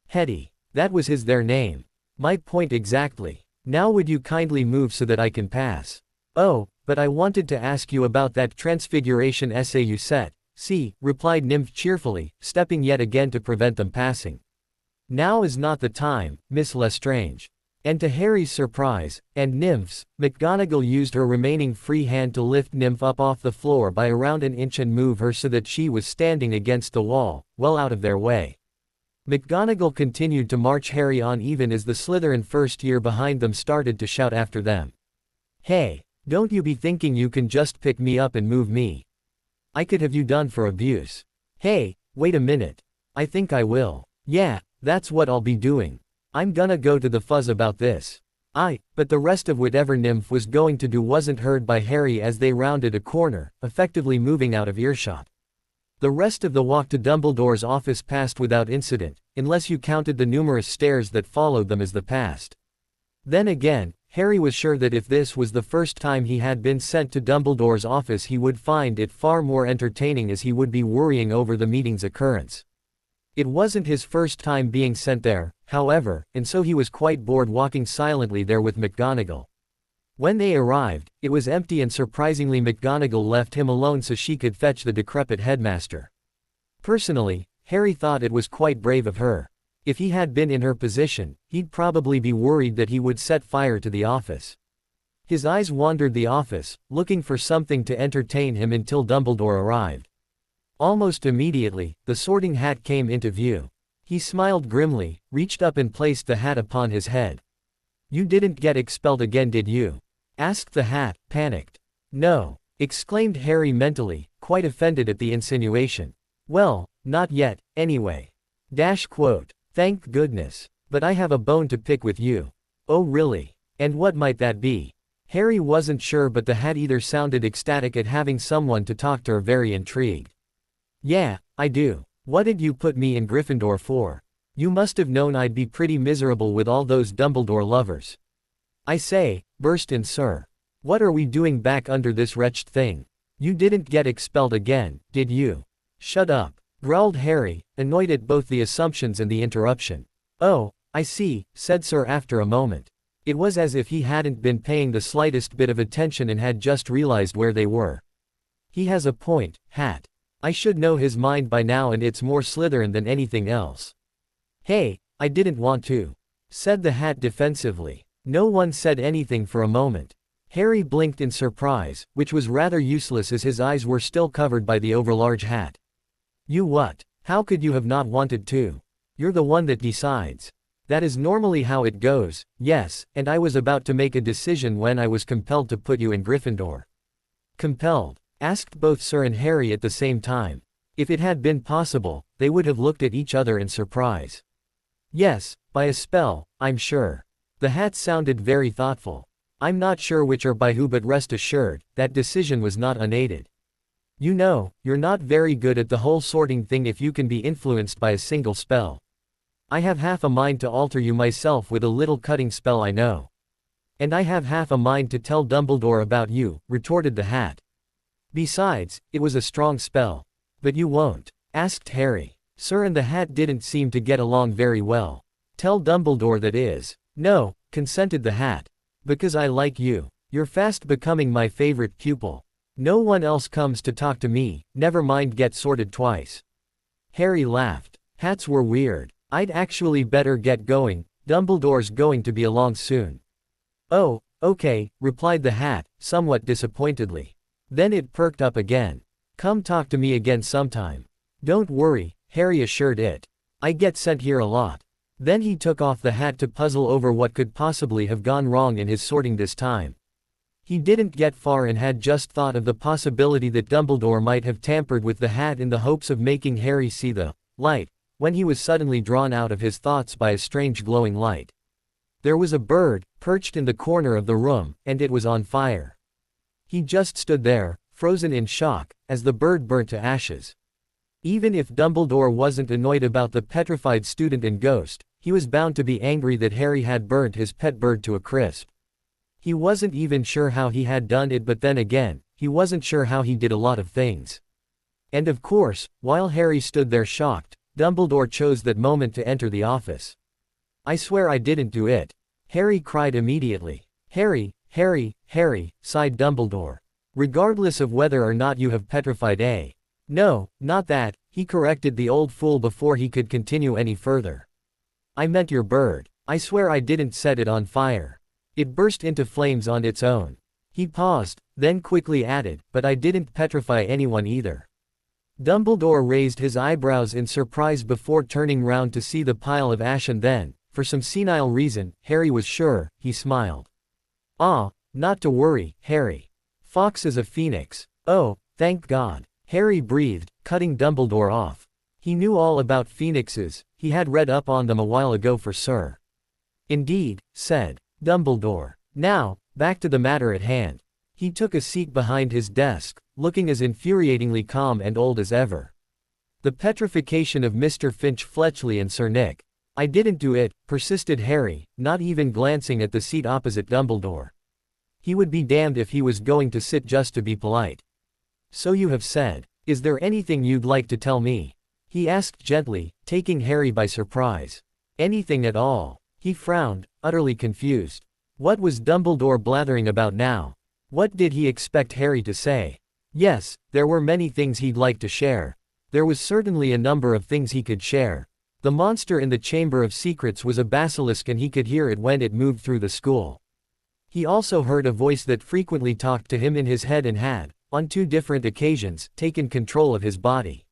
Hetty. That was his their name. My point exactly. Now would you kindly move so that I can pass? Oh, but I wanted to ask you about that transfiguration essay you set. See, replied Nymph cheerfully, stepping yet again to prevent them passing. Now is not the time, Miss Lestrange. And to Harry's surprise, and Nymph's, McGonagall used her remaining free hand to lift Nymph up off the floor by around an inch and move her so that she was standing against the wall, well out of their way. McGonagall continued to march Harry on even as the Slytherin first year behind them started to shout after them. Hey, don't you be thinking you can just pick me up and move me. I could have you done for abuse. Hey, wait a minute. I think I will. Yeah, that's what I'll be doing. I'm gonna go to the fuzz about this. But the rest of whatever Nymph was going to do wasn't heard by Harry as they rounded a corner, effectively moving out of earshot. The rest of the walk to Dumbledore's office passed without incident, unless you counted the numerous stairs that followed them as the passed. Then again, Harry was sure that if this was the first time he had been sent to Dumbledore's office he would find it far more entertaining as he would be worrying over the meeting's occurrence. It wasn't his first time being sent there, however, and so he was quite bored walking silently there with McGonagall. When they arrived, it was empty and surprisingly McGonagall left him alone so she could fetch the decrepit headmaster. Personally, Harry thought it was quite brave of her. If he had been in her position, he'd probably be worried that he would set fire to the office. His eyes wandered the office, looking for something to entertain him until Dumbledore arrived. Almost immediately, the Sorting Hat came into view. He smiled grimly, reached up and placed the hat upon his head. You didn't get expelled again, did you? Asked the hat, panicked. No, exclaimed Harry mentally, quite offended at the insinuation. Well, not yet, anyway. Dash quote. Thank goodness. But I have a bone to pick with you. Oh really? And what might that be? Harry wasn't sure, but the hat either sounded ecstatic at having someone to talk to or very intrigued. Yeah, I do. What did you put me in Gryffindor for? You must have known I'd be pretty miserable with all those Dumbledore lovers. I say, burst in Sir. What are we doing back under this wretched thing? You didn't get expelled again, did you? Shut up, growled Harry, annoyed at both the assumptions and the interruption. Oh, I see, said Sir after a moment. It was as if he hadn't been paying the slightest bit of attention and had just realized where they were. He has a point, Hat. I should know his mind by now, and it's more Slytherin than anything else. Hey, I didn't want to, said the Hat defensively. No one said anything for a moment. Harry blinked in surprise, which was rather useless as his eyes were still covered by the overlarge hat. You what? How could you have not wanted to? You're the one that decides. That is normally how it goes, yes, and I was about to make a decision when I was compelled to put you in Gryffindor. Compelled? Asked both Sir and Harry at the same time. If it had been possible, they would have looked at each other in surprise. Yes, by a spell, I'm sure. The Hat sounded very thoughtful. I'm not sure which or by who, but rest assured, that decision was not unaided. You know, you're not very good at the whole sorting thing if you can be influenced by a single spell. I have half a mind to alter you myself with a little cutting spell, I know. And I have half a mind to tell Dumbledore about you, retorted the Hat. Besides, it was a strong spell. But you won't? Asked Harry. Sir and the Hat didn't seem to get along very well. Tell Dumbledore, that is. No, consented the Hat. Because I like you. You're fast becoming my favorite pupil. No one else comes to talk to me, never mind get sorted twice. Harry laughed. Hats were weird. I'd actually better get going, Dumbledore's going to be along soon. Oh, okay, replied the Hat, somewhat disappointedly. Then it perked up again. Come talk to me again sometime. Don't worry, Harry assured it. I get sent here a lot. Then he took off the hat to puzzle over what could possibly have gone wrong in his sorting this time. He didn't get far and had just thought of the possibility that Dumbledore might have tampered with the hat in the hopes of making Harry see the light, when he was suddenly drawn out of his thoughts by a strange glowing light. There was a bird, perched in the corner of the room, and it was on fire. He just stood there, frozen in shock, as the bird burnt to ashes. Even if Dumbledore wasn't annoyed about the petrified student and ghost, he was bound to be angry that Harry had burnt his pet bird to a crisp. He wasn't even sure how he had done it, but then again, he wasn't sure how he did a lot of things. And of course, while Harry stood there shocked, Dumbledore chose that moment to enter the office. I swear I didn't do it. Harry cried immediately. Harry, Harry, Harry, sighed Dumbledore. Regardless of whether or not you have petrified a. No, not that, he corrected the old fool before he could continue any further. I meant your bird. I swear I didn't set it on fire. It burst into flames on its own. He paused, then quickly added, but I didn't petrify anyone either. Dumbledore raised his eyebrows in surprise before turning round to see the pile of ash, and then, for some senile reason, Harry was sure, he smiled. Ah, not to worry, Harry. Fawkes is a phoenix. Oh, thank God. Harry breathed, cutting Dumbledore off. He knew all about phoenixes, he had read up on them a while ago for Sir. Indeed, said Dumbledore. Now, back to the matter at hand. He took a seat behind his desk, looking as infuriatingly calm and old as ever. The petrification of Mr. Finch Fletchley and Sir Nick. I didn't do it, persisted Harry, not even glancing at the seat opposite Dumbledore. He would be damned if he was going to sit just to be polite. So you have said. Is there anything you'd like to tell me? He asked gently, taking Harry by surprise. Anything at all. He frowned, utterly confused. What was Dumbledore blathering about now? What did he expect Harry to say? Yes, there were many things he'd like to share. There was certainly a number of things he could share. The monster in the Chamber of Secrets was a basilisk, and he could hear it when it moved through the school. He also heard a voice that frequently talked to him in his head and had, on 2 different occasions, taken control of his body.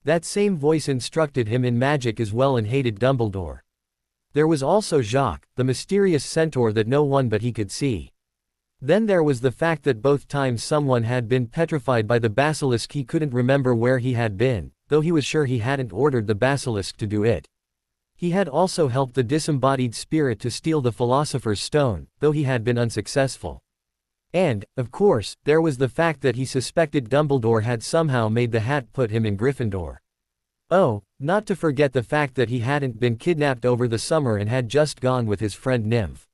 That same voice instructed him in magic as well and hated Dumbledore. There was also Jacques, the mysterious centaur that no one but he could see. Then there was the fact that both times someone had been petrified by the basilisk he couldn't remember where he had been, though he was sure he hadn't ordered the basilisk to do it. He had also helped the disembodied spirit to steal the Philosopher's Stone, though he had been unsuccessful. And, of course, there was the fact that he suspected Dumbledore had somehow made the hat put him in Gryffindor. Oh, not to forget the fact that he hadn't been kidnapped over the summer and had just gone with his friend Nymph.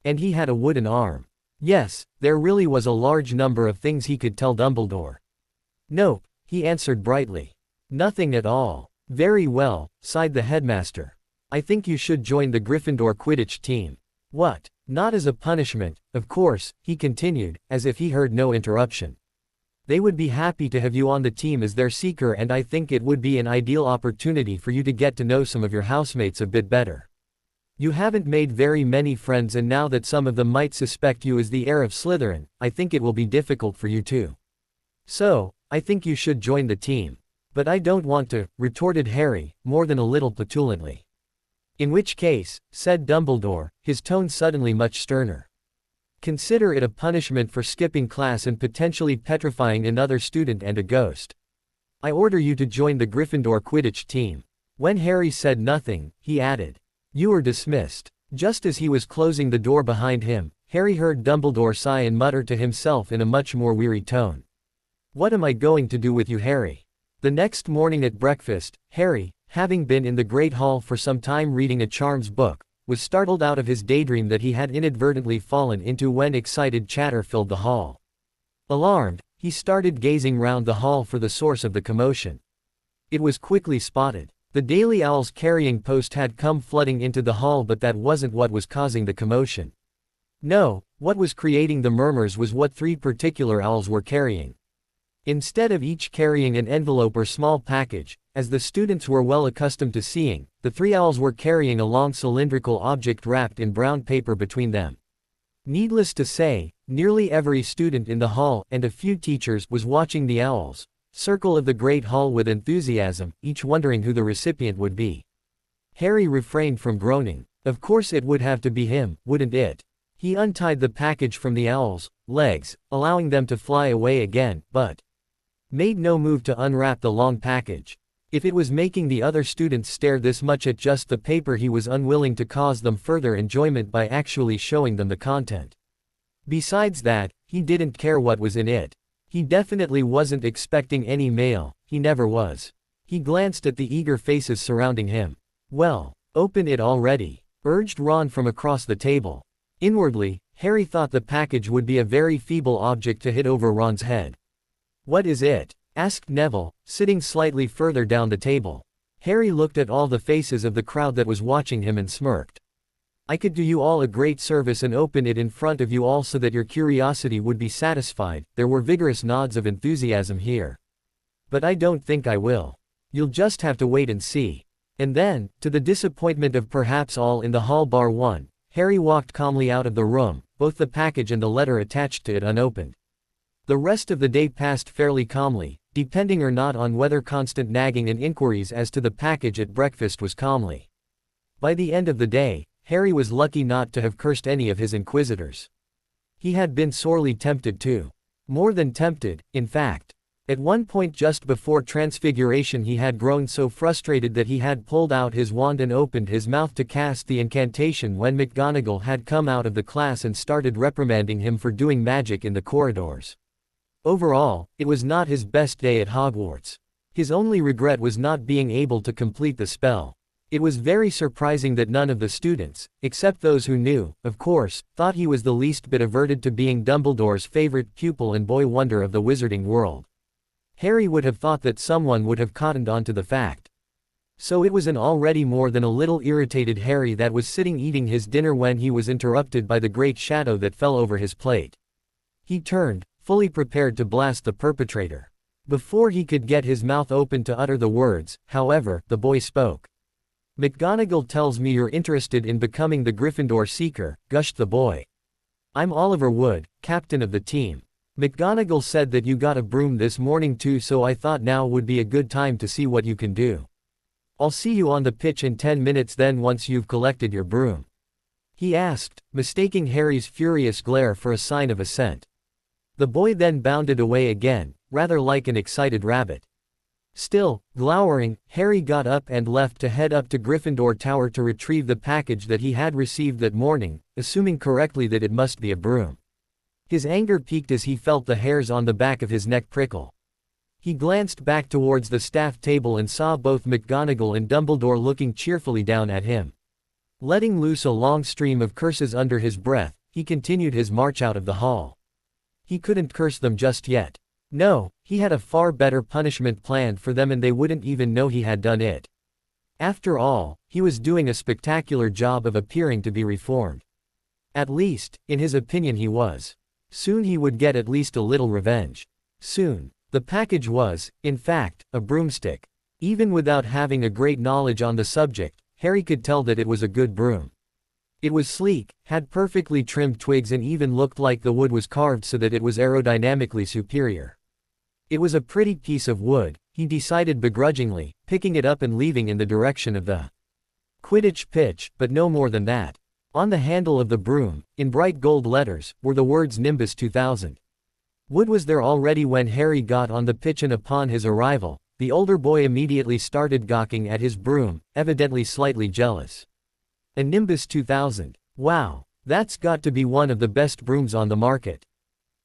And he had a wooden arm. Yes, there really was a large number of things he could tell Dumbledore. Nope, he answered brightly. Nothing at all. Very well, sighed the headmaster. I think you should join the Gryffindor Quidditch team. What? Not as a punishment, of course, he continued, as if he heard no interruption. They would be happy to have you on the team as their seeker, and I think it would be an ideal opportunity for you to get to know some of your housemates a bit better. You haven't made very many friends, and now that some of them might suspect you as the heir of Slytherin, I think it will be difficult for you too. So, I think you should join the team. But I don't want to, retorted Harry, more than a little petulantly. In which case, said Dumbledore, his tone suddenly much sterner. Consider it a punishment for skipping class and potentially petrifying another student and a ghost. I order you to join the Gryffindor Quidditch team. When Harry said nothing, he added, You are dismissed. Just as he was closing the door behind him, Harry heard Dumbledore sigh and mutter to himself in a much more weary tone. What am I going to do with you, Harry? The next morning at breakfast, Harry, having been in the Great Hall for some time reading a charms book, was startled out of his daydream that he had inadvertently fallen into when excited chatter filled the hall. Alarmed, he started gazing round the hall for the source of the commotion. It was quickly spotted. The Daily Owl's carrying post had come flooding into the hall, but that wasn't what was causing the commotion. No, what was creating the murmurs was what 3 particular owls were carrying. Instead of each carrying an envelope or small package, as the students were well accustomed to seeing, the 3 owls were carrying a long cylindrical object wrapped in brown paper between them. Needless to say, nearly every student in the hall, and a few teachers, was watching the owls circle of the Great Hall with enthusiasm, each wondering who the recipient would be. Harry refrained from groaning. Of course it would have to be him, wouldn't it? He untied the package from the owl's legs, allowing them to fly away again, but made no move to unwrap the long package. If it was making the other students stare this much at just the paper, he was unwilling to cause them further enjoyment by actually showing them the content. Besides that, he didn't care what was in it. He definitely wasn't expecting any mail, he never was. He glanced at the eager faces surrounding him. Well, open it already, urged Ron from across the table. Inwardly, Harry thought the package would be a very feeble object to hit over Ron's head. What is it? Asked Neville, sitting slightly further down the table. Harry looked at all the faces of the crowd that was watching him and smirked. I could do you all a great service and open it in front of you all so that your curiosity would be satisfied. There were vigorous nods of enthusiasm here. But I don't think I will. You'll just have to wait and see. And then, to the disappointment of perhaps all in the hall bar one, Harry walked calmly out of the room, both the package and the letter attached to it unopened. The rest of the day passed fairly calmly, depending or not on whether constant nagging and inquiries as to the package at breakfast was calmly. By the end of the day, Harry was lucky not to have cursed any of his inquisitors. He had been sorely tempted too. More than tempted, in fact. At one point just before Transfiguration he had grown so frustrated that he had pulled out his wand and opened his mouth to cast the incantation when McGonagall had come out of the class and started reprimanding him for doing magic in the corridors. Overall, it was not his best day at Hogwarts. His only regret was not being able to complete the spell. It was very surprising that none of the students, except those who knew, of course, thought he was the least bit averted to being Dumbledore's favorite pupil and boy wonder of the wizarding world. Harry would have thought that someone would have cottoned on to the fact. So it was an already more than a little irritated Harry that was sitting eating his dinner when he was interrupted by the great shadow that fell over his plate. He turned, fully prepared to blast the perpetrator. Before he could get his mouth open to utter the words, however, the boy spoke. McGonagall tells me you're interested in becoming the Gryffindor Seeker, gushed the boy. I'm Oliver Wood, captain of the team. McGonagall said that you got a broom this morning too, so I thought now would be a good time to see what you can do. I'll see you on the pitch in 10 minutes then once you've collected your broom. He asked, mistaking Harry's furious glare for a sign of assent. The boy then bounded away again, rather like an excited rabbit. Still, glowering, Harry got up and left to head up to Gryffindor Tower to retrieve the package that he had received that morning, assuming correctly that it must be a broom. His anger peaked as he felt the hairs on the back of his neck prickle. He glanced back towards the staff table and saw both McGonagall and Dumbledore looking cheerfully down at him. Letting loose a long stream of curses under his breath, he continued his march out of the hall. He couldn't curse them just yet. No, he had a far better punishment planned for them and they wouldn't even know he had done it. After all, he was doing a spectacular job of appearing to be reformed. At least, in his opinion he was. Soon he would get at least a little revenge. Soon. The package was, in fact, a broomstick. Even without having a great knowledge on the subject, Harry could tell that it was a good broom. It was sleek, had perfectly trimmed twigs and even looked like the wood was carved so that it was aerodynamically superior. It was a pretty piece of wood, he decided begrudgingly, picking it up and leaving in the direction of the Quidditch pitch, but no more than that. On the handle of the broom, in bright gold letters, were the words Nimbus 2000. Wood was there already when Harry got on the pitch, and upon his arrival, the older boy immediately started gawking at his broom, evidently slightly jealous. A Nimbus 2000. Wow, that's got to be one of the best brooms on the market.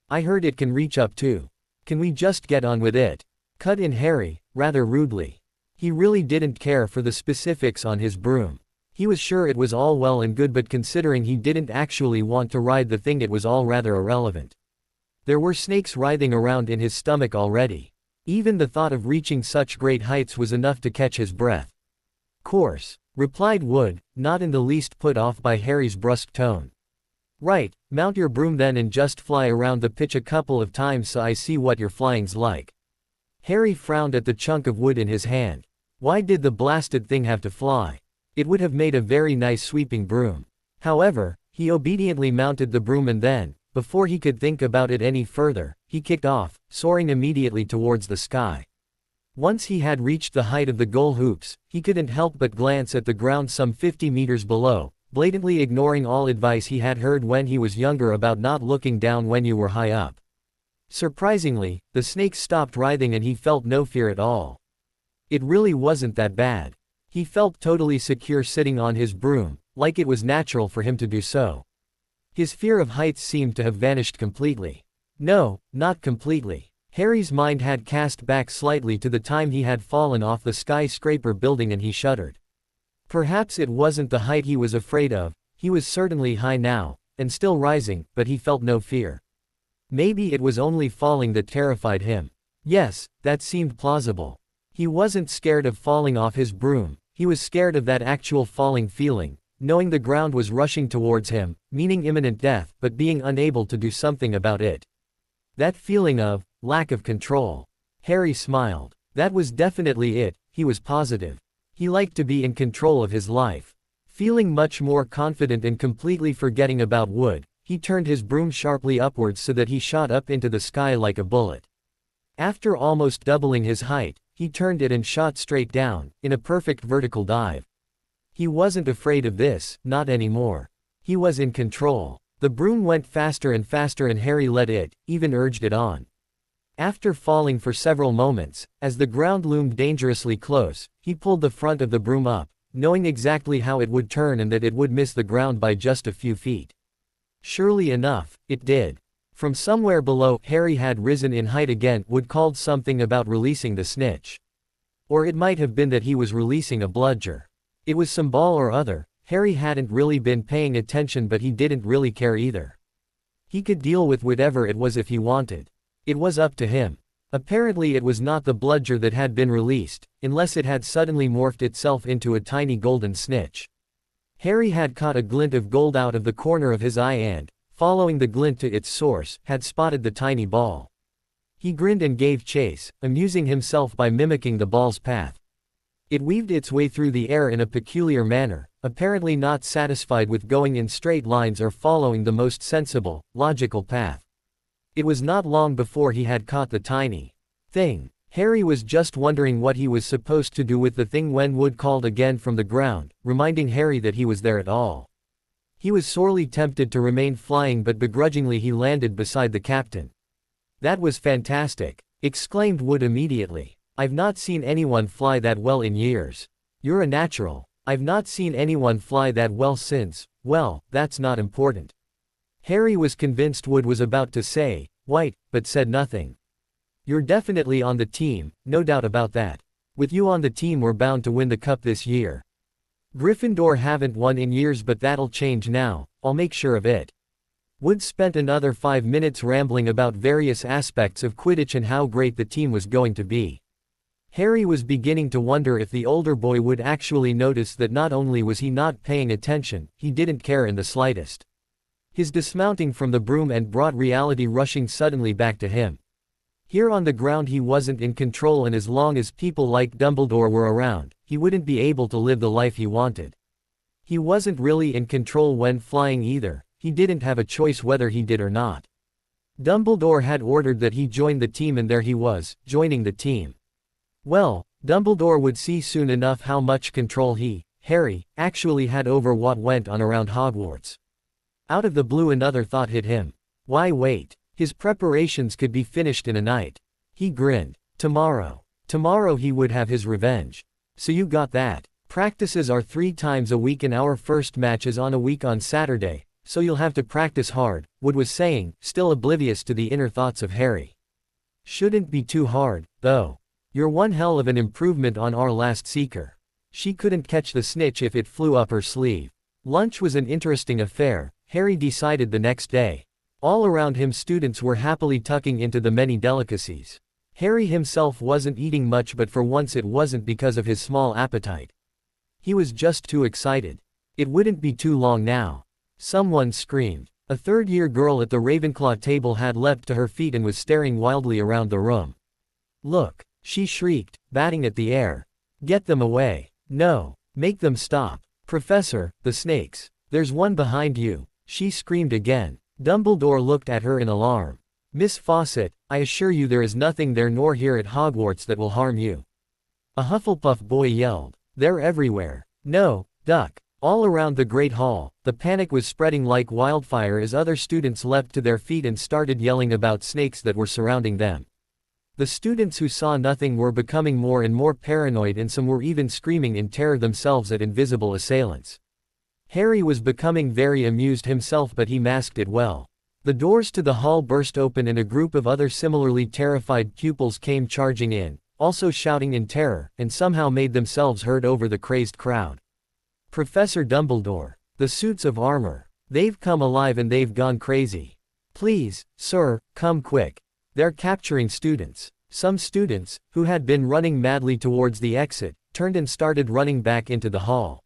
I heard it can reach up to. Can we just get on with it? Cut in Harry, rather rudely. He really didn't care for the specifics on his broom. He was sure it was all well and good, but considering he didn't actually want to ride the thing, it was all rather irrelevant. There were snakes writhing around in his stomach already. Even the thought of reaching such great heights was enough to catch his breath. "Course," replied Wood, not in the least put off by Harry's brusque tone. "Right, mount your broom then and just fly around the pitch a couple of times so I see what your flying's like." Harry frowned at the chunk of wood in his hand. Why did the blasted thing have to fly? It would have made a very nice sweeping broom. However, he obediently mounted the broom and then, before he could think about it any further, he kicked off, soaring immediately towards the sky. Once he had reached the height of the goal hoops, he couldn't help but glance at the ground some 50 meters below, blatantly ignoring all advice he had heard when he was younger about not looking down when you were high up. Surprisingly, the snakes stopped writhing and he felt no fear at all. It really wasn't that bad. He felt totally secure sitting on his broom, like it was natural for him to do so. His fear of heights seemed to have vanished completely. No, not completely. Harry's mind had cast back slightly to the time he had fallen off the skyscraper building and he shuddered. Perhaps it wasn't the height he was afraid of, he was certainly high now, and still rising, but he felt no fear. Maybe it was only falling that terrified him. Yes, that seemed plausible. He wasn't scared of falling off his broom, he was scared of that actual falling feeling, knowing the ground was rushing towards him, meaning imminent death, but being unable to do something about it. That feeling of lack of control. Harry smiled. That was definitely it, he was positive. He liked to be in control of his life. Feeling much more confident and completely forgetting about Wood, he turned his broom sharply upwards so that he shot up into the sky like a bullet. After almost doubling his height, he turned it and shot straight down, in a perfect vertical dive. He wasn't afraid of this, not anymore. He was in control. The broom went faster and faster and Harry let it, even urged it on. After falling for several moments, as the ground loomed dangerously close, he pulled the front of the broom up, knowing exactly how it would turn and that it would miss the ground by just a few feet. Surely enough, it did. From somewhere below, Harry had risen in height again. Wood called something about releasing the snitch. Or it might have been that he was releasing a bludger. It was some ball or other. Harry hadn't really been paying attention, but he didn't really care either. He could deal with whatever it was if he wanted. It was up to him. Apparently it was not the bludger that had been released, unless it had suddenly morphed itself into a tiny golden snitch. Harry had caught a glint of gold out of the corner of his eye and, following the glint to its source, had spotted the tiny ball. He grinned and gave chase, amusing himself by mimicking the ball's path. It weaved its way through the air in a peculiar manner, apparently not satisfied with going in straight lines or following the most sensible, logical path. It was not long before he had caught the tiny thing. Harry was just wondering what he was supposed to do with the thing when Wood called again from the ground, reminding Harry that he was there at all. He was sorely tempted to remain flying, but begrudgingly he landed beside the captain. "That was fantastic," exclaimed Wood immediately. I've not seen anyone fly that well in years. You're a natural. I've not seen anyone fly that well since, well, that's not important. Harry was convinced Wood was about to say, "White," but said nothing. You're definitely on the team, no doubt about that. With you on the team we're bound to win the cup this year. Gryffindor haven't won in years but that'll change now, I'll make sure of it. Wood spent another 5 minutes rambling about various aspects of Quidditch and how great the team was going to be. Harry was beginning to wonder if the older boy would actually notice that not only was he not paying attention, he didn't care in the slightest. His dismounting from the broom and brought reality rushing suddenly back to him. Here on the ground he wasn't in control, and as long as people like Dumbledore were around, he wouldn't be able to live the life he wanted. He wasn't really in control when flying either, he didn't have a choice whether he did or not. Dumbledore had ordered that he join the team, and there he was, joining the team. Well, Dumbledore would see soon enough how much control he, Harry, actually had over what went on around Hogwarts. Out of the blue another thought hit him. Why wait? His preparations could be finished in a night. He grinned. Tomorrow he would have his revenge. So you got that. Practices are 3 times a week and our first match is on a week on Saturday, so you'll have to practice hard, Wood was saying, still oblivious to the inner thoughts of Harry. Shouldn't be too hard, though. You're one hell of an improvement on our last Seeker. She couldn't catch the snitch if it flew up her sleeve. Lunch was an interesting affair, Harry decided the next day. All around him students were happily tucking into the many delicacies. Harry himself wasn't eating much, but for once it wasn't because of his small appetite. He was just too excited. It wouldn't be too long now. Someone screamed. A third-year girl at the Ravenclaw table had leapt to her feet and was staring wildly around the room. Look, she shrieked, batting at the air. Get them away. No. Make them stop. Professor, the snakes. There's one behind you. She screamed again. Dumbledore looked at her in alarm. Miss Fawcett, I assure you there is nothing there nor here at Hogwarts that will harm you. A Hufflepuff boy yelled. They're everywhere. No, duck. All around the Great Hall, the panic was spreading like wildfire as other students leapt to their feet and started yelling about snakes that were surrounding them. The students who saw nothing were becoming more and more paranoid, and some were even screaming in terror themselves at invisible assailants. Harry was becoming very amused himself, but he masked it well. The doors to the hall burst open and a group of other similarly terrified pupils came charging in, also shouting in terror, and somehow made themselves heard over the crazed crowd. Professor Dumbledore. The suits of armor. They've come alive and they've gone crazy. Please, sir, come quick. They're capturing students. Some students, who had been running madly towards the exit, turned and started running back into the hall.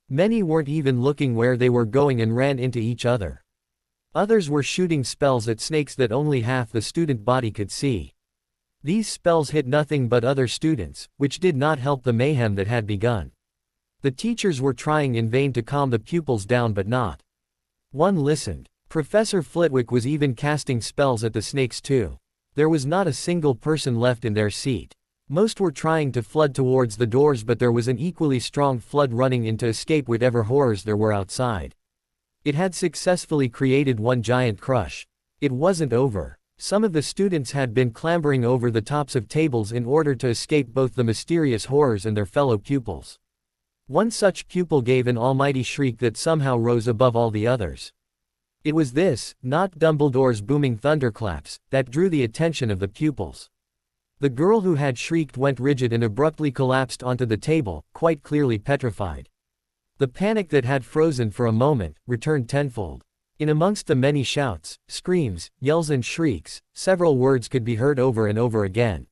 Many weren't even looking where they were going and ran into each other. Others were shooting spells at snakes that only half the student body could see. These spells hit nothing but other students, which did not help the mayhem that had begun. The teachers were trying in vain to calm the pupils down, but not one listened. Professor Flitwick was even casting spells at the snakes too. There was not a single person left in their seat. Most were trying to flood towards the doors, but there was an equally strong flood running in to escape whatever horrors there were outside. It had successfully created one giant crush. It wasn't over. Some of the students had been clambering over the tops of tables in order to escape both the mysterious horrors and their fellow pupils. One such pupil gave an almighty shriek that somehow rose above all the others. It was this, not Dumbledore's booming thunderclaps, that drew the attention of the pupils. The girl who had shrieked went rigid and abruptly collapsed onto the table, quite clearly petrified. The panic that had frozen for a moment returned tenfold. In amongst the many shouts, screams, yells and shrieks, several words could be heard over and over again.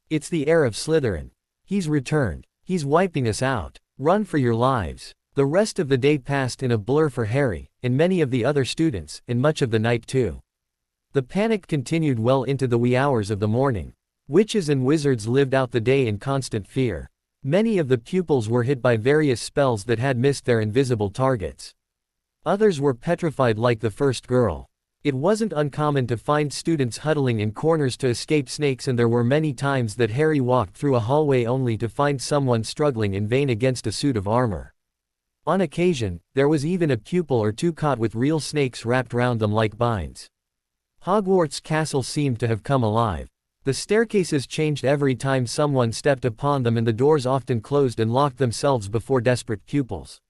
It's the heir of Slytherin. He's returned. He's wiping us out. Run for your lives. The rest of the day passed in a blur for Harry, and many of the other students, and much of the night too. The panic continued well into the wee hours of the morning. Witches and wizards lived out the day in constant fear. Many of the pupils were hit by various spells that had missed their invisible targets. Others were petrified like the first girl. It wasn't uncommon to find students huddling in corners to escape snakes, and there were many times that Harry walked through a hallway only to find someone struggling in vain against a suit of armor. On occasion, there was even a pupil or two caught with real snakes wrapped round them like binds. Hogwarts Castle seemed to have come alive. The staircases changed every time someone stepped upon them, and the doors often closed and locked themselves before desperate pupils.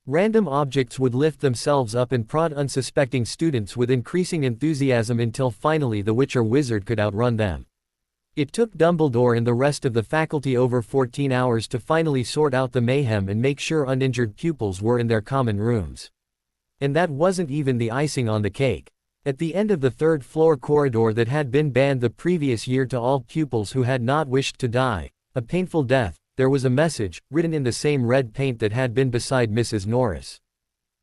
Random objects would lift themselves up and prod unsuspecting students with increasing enthusiasm until finally the witch or wizard could outrun them. It took Dumbledore and the rest of the faculty over 14 hours to finally sort out the mayhem and make sure uninjured pupils were in their common rooms. And that wasn't even the icing on the cake. At the end of the third-floor corridor that had been banned the previous year to all pupils who had not wished to die a painful death, there was a message, written in the same red paint that had been beside Mrs. Norris.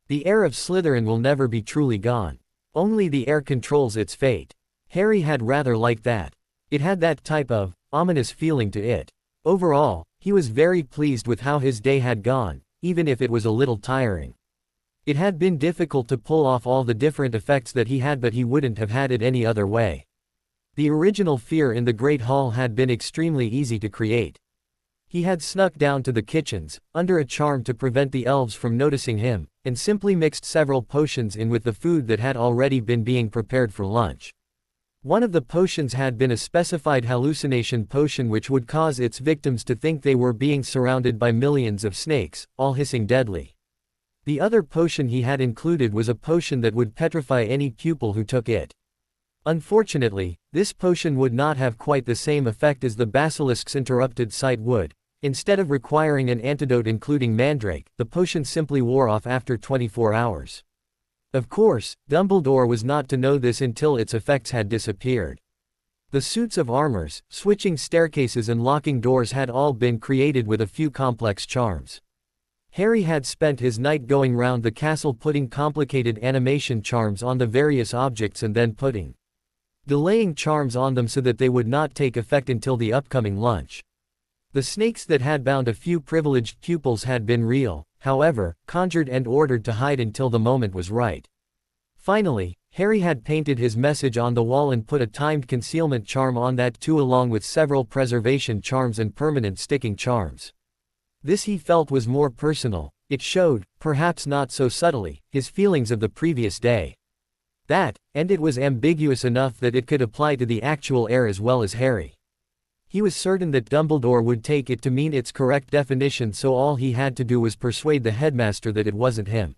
The heir of Slytherin will never be truly gone. Only the heir controls its fate. Harry had rather liked that. It had that type of ominous feeling to it. Overall, he was very pleased with how his day had gone, even if it was a little tiring. It had been difficult to pull off all the different effects that he had, but he wouldn't have had it any other way. The original fear in the Great Hall had been extremely easy to create. He had snuck down to the kitchens, under a charm to prevent the elves from noticing him, and simply mixed several potions in with the food that had already been being prepared for lunch. One of the potions had been a specified hallucination potion which would cause its victims to think they were being surrounded by millions of snakes, all hissing deadly. The other potion he had included was a potion that would petrify any pupil who took it. Unfortunately, this potion would not have quite the same effect as the basilisk's interrupted sight would. Instead of requiring an antidote including mandrake, the potion simply wore off after 24 hours. Of course, Dumbledore was not to know this until its effects had disappeared. The suits of armors, switching staircases and locking doors had all been created with a few complex charms. Harry had spent his night going round the castle putting complicated animation charms on the various objects and then delaying charms on them so that they would not take effect until the upcoming lunch. The snakes that had bound a few privileged pupils had been real, however, conjured and ordered to hide until the moment was right. Finally, Harry had painted his message on the wall and put a timed concealment charm on that too, along with several preservation charms and permanent sticking charms. This he felt was more personal. It showed, perhaps not so subtly, his feelings of the previous day. And it was ambiguous enough that it could apply to the actual heir as well as Harry. He was certain that Dumbledore would take it to mean its correct definition, so all he had to do was persuade the headmaster that it wasn't him.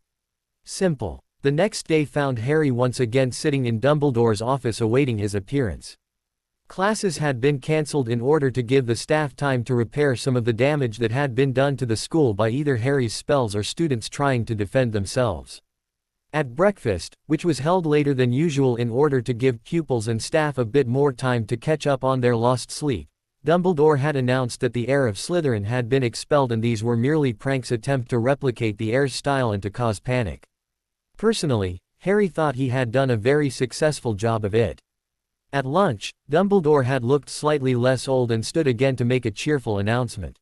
Simple. The next day found Harry once again sitting in Dumbledore's office awaiting his appearance. Classes had been cancelled in order to give the staff time to repair some of the damage that had been done to the school by either Harry's spells or students trying to defend themselves. At breakfast, which was held later than usual in order to give pupils and staff a bit more time to catch up on their lost sleep, Dumbledore had announced that the heir of Slytherin had been expelled and these were merely pranks attempt to replicate the heir's style and to cause panic. Personally, Harry thought he had done a very successful job of it. At lunch, Dumbledore had looked slightly less old and stood again to make a cheerful announcement.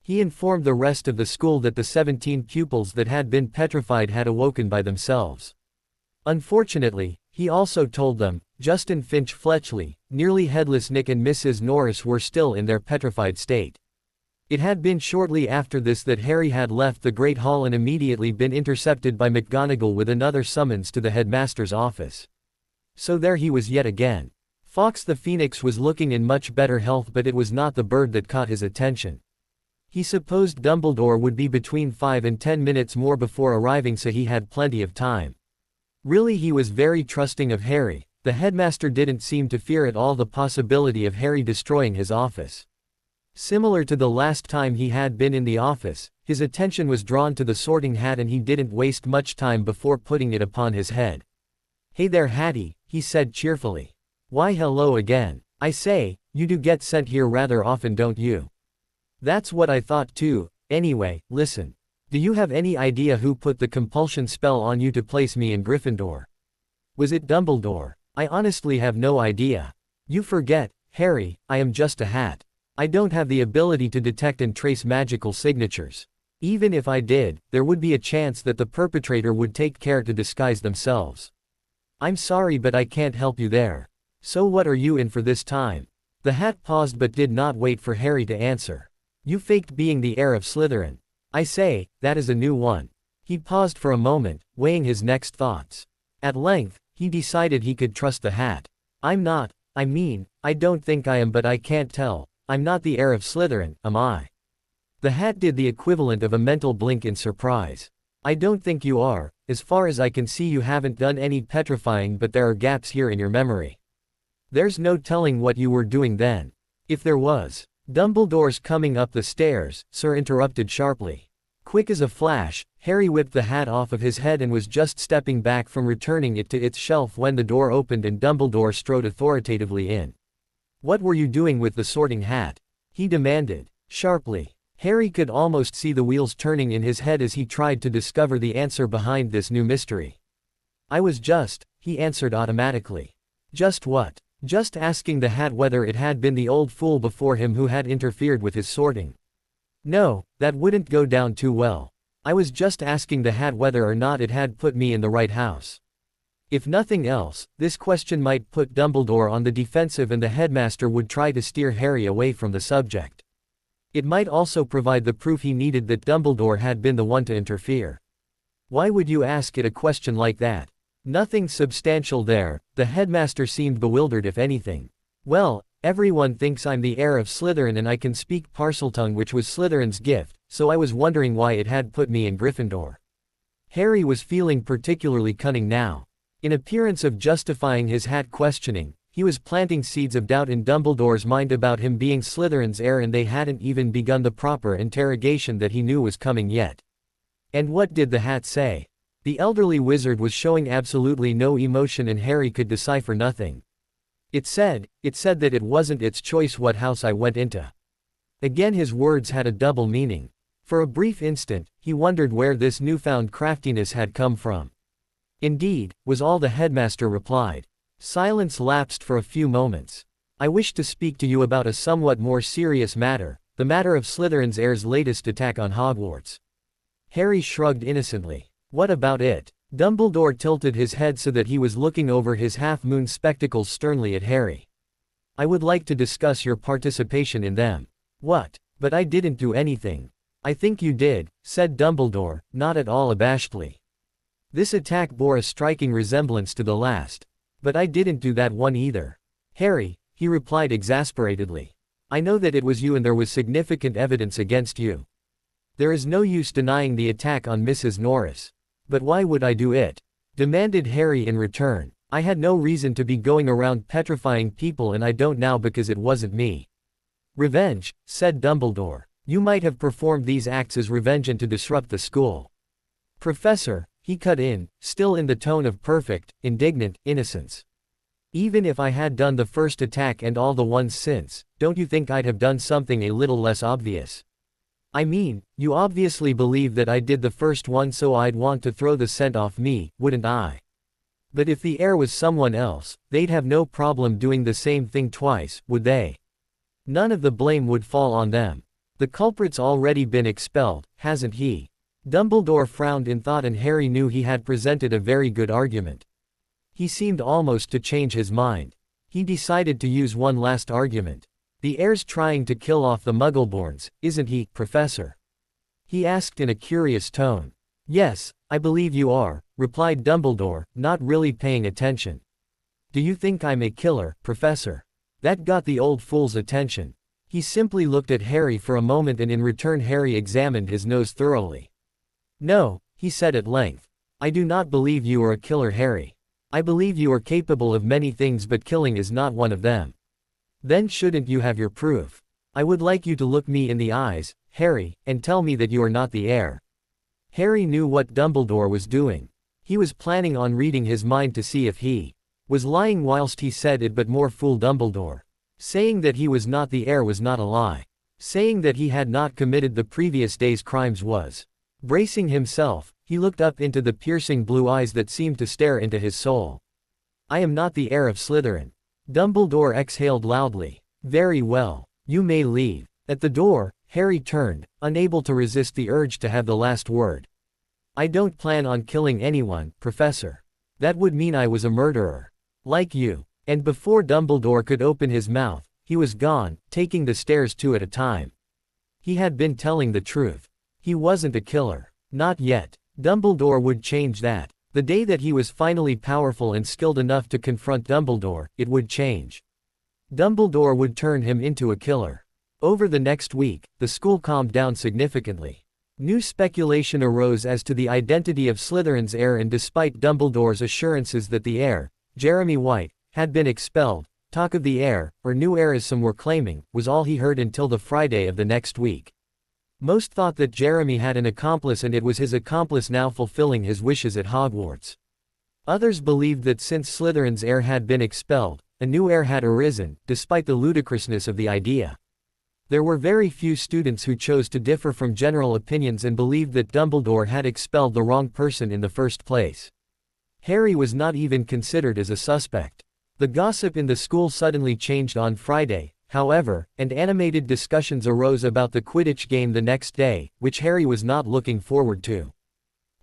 He informed the rest of the school that the 17 pupils that had been petrified had awoken by themselves. Unfortunately, he also told them, Justin Finch Fletchley, Nearly Headless Nick and Mrs. Norris were still in their petrified state. It had been shortly after this that Harry had left the Great Hall and immediately been intercepted by McGonagall with another summons to the headmaster's office. So there he was yet again. Fawkes the Phoenix was looking in much better health, but it was not the bird that caught his attention. He supposed Dumbledore would be between 5 and 10 minutes more before arriving, so he had plenty of time. Really, he was very trusting of Harry. The headmaster didn't seem to fear at all the possibility of Harry destroying his office. Similar to the last time he had been in the office, his attention was drawn to the sorting hat and he didn't waste much time before putting it upon his head. "Hey there, Hattie," he said cheerfully. "Why hello again. I say, you do get sent here rather often, don't you?" "That's what I thought too. Anyway, listen. Do you have any idea who put the compulsion spell on you to place me in Gryffindor? Was it Dumbledore? I honestly have no idea. You forget, Harry, I am just a hat. I don't have the ability to detect and trace magical signatures. Even if I did, there would be a chance that the perpetrator would take care to disguise themselves. I'm sorry, but I can't help you there. So what are you in for this time?" The hat paused but did not wait for Harry to answer. "You faked being the heir of Slytherin. I say, that is a new one." He paused for a moment, weighing his next thoughts. At length, he decided he could trust the hat. I mean, I don't think I am, but I can't tell. I'm not the heir of Slytherin, am I? The hat did the equivalent of a mental blink in surprise. I don't think you are. As far as I can see, you haven't done any petrifying, but there are gaps here in your memory. There's no telling what you were doing then. If there was. Dumbledore's coming up the stairs, Sir interrupted sharply. Quick as a flash, Harry whipped the hat off of his head and was just stepping back from returning it to its shelf when the door opened and Dumbledore strode authoritatively in. What were you doing with the Sorting Hat? He demanded, sharply. Harry could almost see the wheels turning in his head as he tried to discover the answer behind this new mystery. I was just, he answered automatically. Just what? Just asking the hat whether it had been the old fool before him who had interfered with his sorting. No, that wouldn't go down too well. I was just asking the hat whether or not it had put me in the right house. If nothing else, this question might put Dumbledore on the defensive and the headmaster would try to steer Harry away from the subject. It might also provide the proof he needed that Dumbledore had been the one to interfere. Why would you ask it a question like that? Nothing substantial there, the headmaster seemed bewildered if anything. Well, everyone thinks I'm the heir of Slytherin and I can speak Parseltongue, which was Slytherin's gift, so I was wondering why it had put me in Gryffindor. Harry was feeling particularly cunning now. In appearance of justifying his hat questioning, he was planting seeds of doubt in Dumbledore's mind about him being Slytherin's heir, and they hadn't even begun the proper interrogation that he knew was coming yet. And what did the hat say? The elderly wizard was showing absolutely no emotion and Harry could decipher nothing. It said that it wasn't its choice what house I went into. Again his words had a double meaning. For a brief instant, he wondered where this newfound craftiness had come from. Indeed, was all the headmaster replied. Silence lapsed for a few moments. I wish to speak to you about a somewhat more serious matter, the matter of Slytherin's heir's latest attack on Hogwarts. Harry shrugged innocently. What about it? Dumbledore tilted his head so that he was looking over his half-moon spectacles sternly at Harry. I would like to discuss your participation in them. What? But I didn't do anything. I think you did, said Dumbledore, not at all abashedly. This attack bore a striking resemblance to the last. But I didn't do that one either. Harry, he replied exasperatedly. I know that it was you and there was significant evidence against you. There is no use denying the attack on Mrs. Norris. But why would I do it? Demanded Harry in return. I had no reason to be going around petrifying people and I don't now because it wasn't me. Revenge, said Dumbledore. You might have performed these acts as revenge and to disrupt the school. Professor, he cut in, still in the tone of perfect, indignant innocence. Even if I had done the first attack and all the ones since, don't you think I'd have done something a little less obvious? I mean, you obviously believe that I did the first one, so I'd want to throw the scent off me, wouldn't I? But if the heir was someone else, they'd have no problem doing the same thing twice, would they? None of the blame would fall on them. The culprit's already been expelled, hasn't he? Dumbledore frowned in thought and Harry knew he had presented a very good argument. He seemed almost to change his mind. He decided to use one last argument. The heir's trying to kill off the Muggleborns, isn't he, Professor? He asked in a curious tone. Yes, I believe you are, replied Dumbledore, not really paying attention. Do you think I'm a killer, Professor? That got the old fool's attention. He simply looked at Harry for a moment and in return Harry examined his nose thoroughly. No, he said at length. I do not believe you are a killer, Harry. I believe you are capable of many things, but killing is not one of them. Then shouldn't you have your proof? I would like you to look me in the eyes, Harry, and tell me that you are not the heir. Harry knew what Dumbledore was doing. He was planning on reading his mind to see if he was lying whilst he said it, but more fool Dumbledore. Saying that he was not the heir was not a lie. Saying that he had not committed the previous day's crimes was. Bracing himself, he looked up into the piercing blue eyes that seemed to stare into his soul. I am not the heir of Slytherin. Dumbledore exhaled loudly. Very well. You may leave. At the door, Harry turned, unable to resist the urge to have the last word. I don't plan on killing anyone, Professor. That would mean I was a murderer. Like you. And before Dumbledore could open his mouth, he was gone, taking the stairs two at a time. He had been telling the truth. He wasn't a killer. Not yet. Dumbledore would change that. The day that he was finally powerful and skilled enough to confront Dumbledore, it would change. Dumbledore would turn him into a killer. Over the next week, the school calmed down significantly. New speculation arose as to the identity of Slytherin's heir, and despite Dumbledore's assurances that the heir, Jeremy White, had been expelled, talk of the heir, or new heir as some were claiming, was all he heard until the Friday of the next week. Most thought that Jeremy had an accomplice and it was his accomplice now fulfilling his wishes at Hogwarts. Others believed that since Slytherin's heir had been expelled, a new heir had arisen, despite the ludicrousness of the idea. There were very few students who chose to differ from general opinions and believed that Dumbledore had expelled the wrong person in the first place. Harry was not even considered as a suspect. The gossip in the school suddenly changed on Friday, however, and animated discussions arose about the Quidditch game the next day, which Harry was not looking forward to.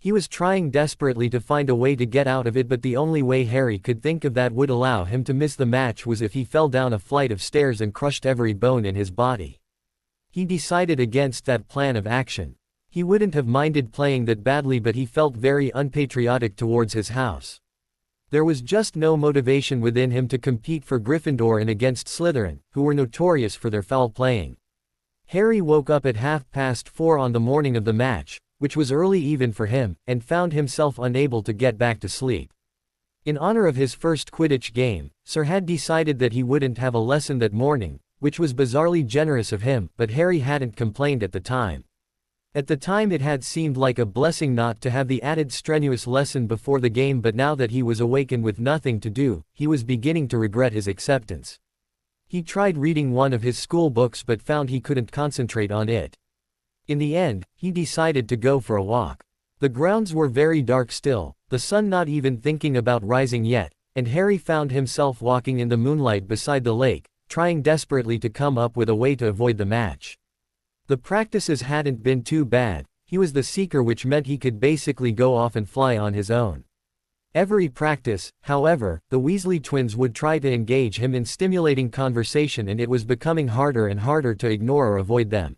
He was trying desperately to find a way to get out of it, but the only way Harry could think of that would allow him to miss the match was if he fell down a flight of stairs and crushed every bone in his body. He decided against that plan of action. He wouldn't have minded playing that badly, but he felt very unpatriotic towards his house. There was just no motivation within him to compete for Gryffindor and against Slytherin, who were notorious for their foul playing. Harry woke up at 4:30 on the morning of the match, which was early even for him, and found himself unable to get back to sleep. In honor of his first Quidditch game, Sir had decided that he wouldn't have a lesson that morning, which was bizarrely generous of him, but Harry hadn't complained at the time. At the time it had seemed like a blessing not to have the added strenuous lesson before the game, but now that he was awakened with nothing to do, he was beginning to regret his acceptance. He tried reading one of his school books but found he couldn't concentrate on it. In the end, he decided to go for a walk. The grounds were very dark still, the sun not even thinking about rising yet, and Harry found himself walking in the moonlight beside the lake, trying desperately to come up with a way to avoid the match. The practices hadn't been too bad, he was the Seeker, which meant he could basically go off and fly on his own. Every practice, however, the Weasley twins would try to engage him in stimulating conversation, and it was becoming harder and harder to ignore or avoid them.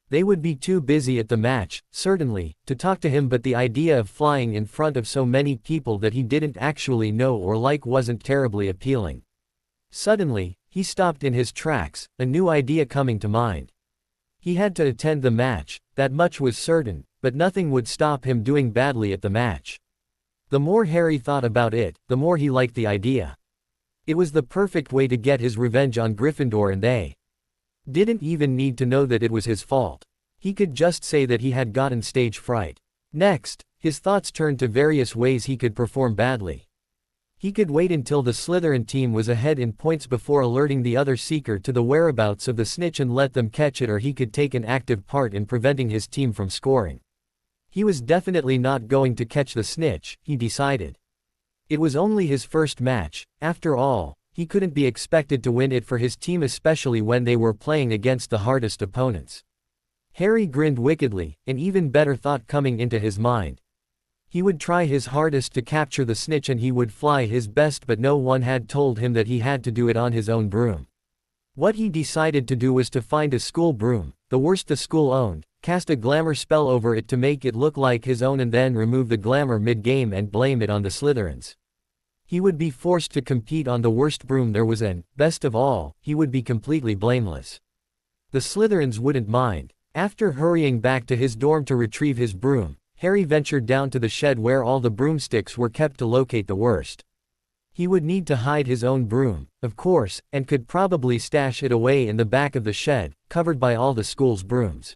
They would be too busy at the match, certainly, to talk to him, but the idea of flying in front of so many people that he didn't actually know or like wasn't terribly appealing. Suddenly, he stopped in his tracks, a new idea coming to mind. He had to attend the match, that much was certain, but nothing would stop him doing badly at the match. The more Harry thought about it, the more he liked the idea. It was the perfect way to get his revenge on Gryffindor, and they didn't even need to know that it was his fault. He could just say that he had gotten stage fright. Next, his thoughts turned to various ways he could perform badly. He could wait until the Slytherin team was ahead in points before alerting the other Seeker to the whereabouts of the snitch and let them catch it, or he could take an active part in preventing his team from scoring. He was definitely not going to catch the snitch, he decided. It was only his first match, after all. He couldn't be expected to win it for his team, especially when they were playing against the hardest opponents. Harry grinned wickedly, an even better thought coming into his mind. He would try his hardest to capture the snitch and he would fly his best, but no one had told him that he had to do it on his own broom. What he decided to do was to find a school broom, the worst the school owned, cast a glamour spell over it to make it look like his own, and then remove the glamour mid-game and blame it on the Slytherins. He would be forced to compete on the worst broom there was, and, best of all, he would be completely blameless. The Slytherins wouldn't mind. After hurrying back to his dorm to retrieve his broom, Harry ventured down to the shed where all the broomsticks were kept to locate the worst. He would need to hide his own broom, of course, and could probably stash it away in the back of the shed, covered by all the school's brooms.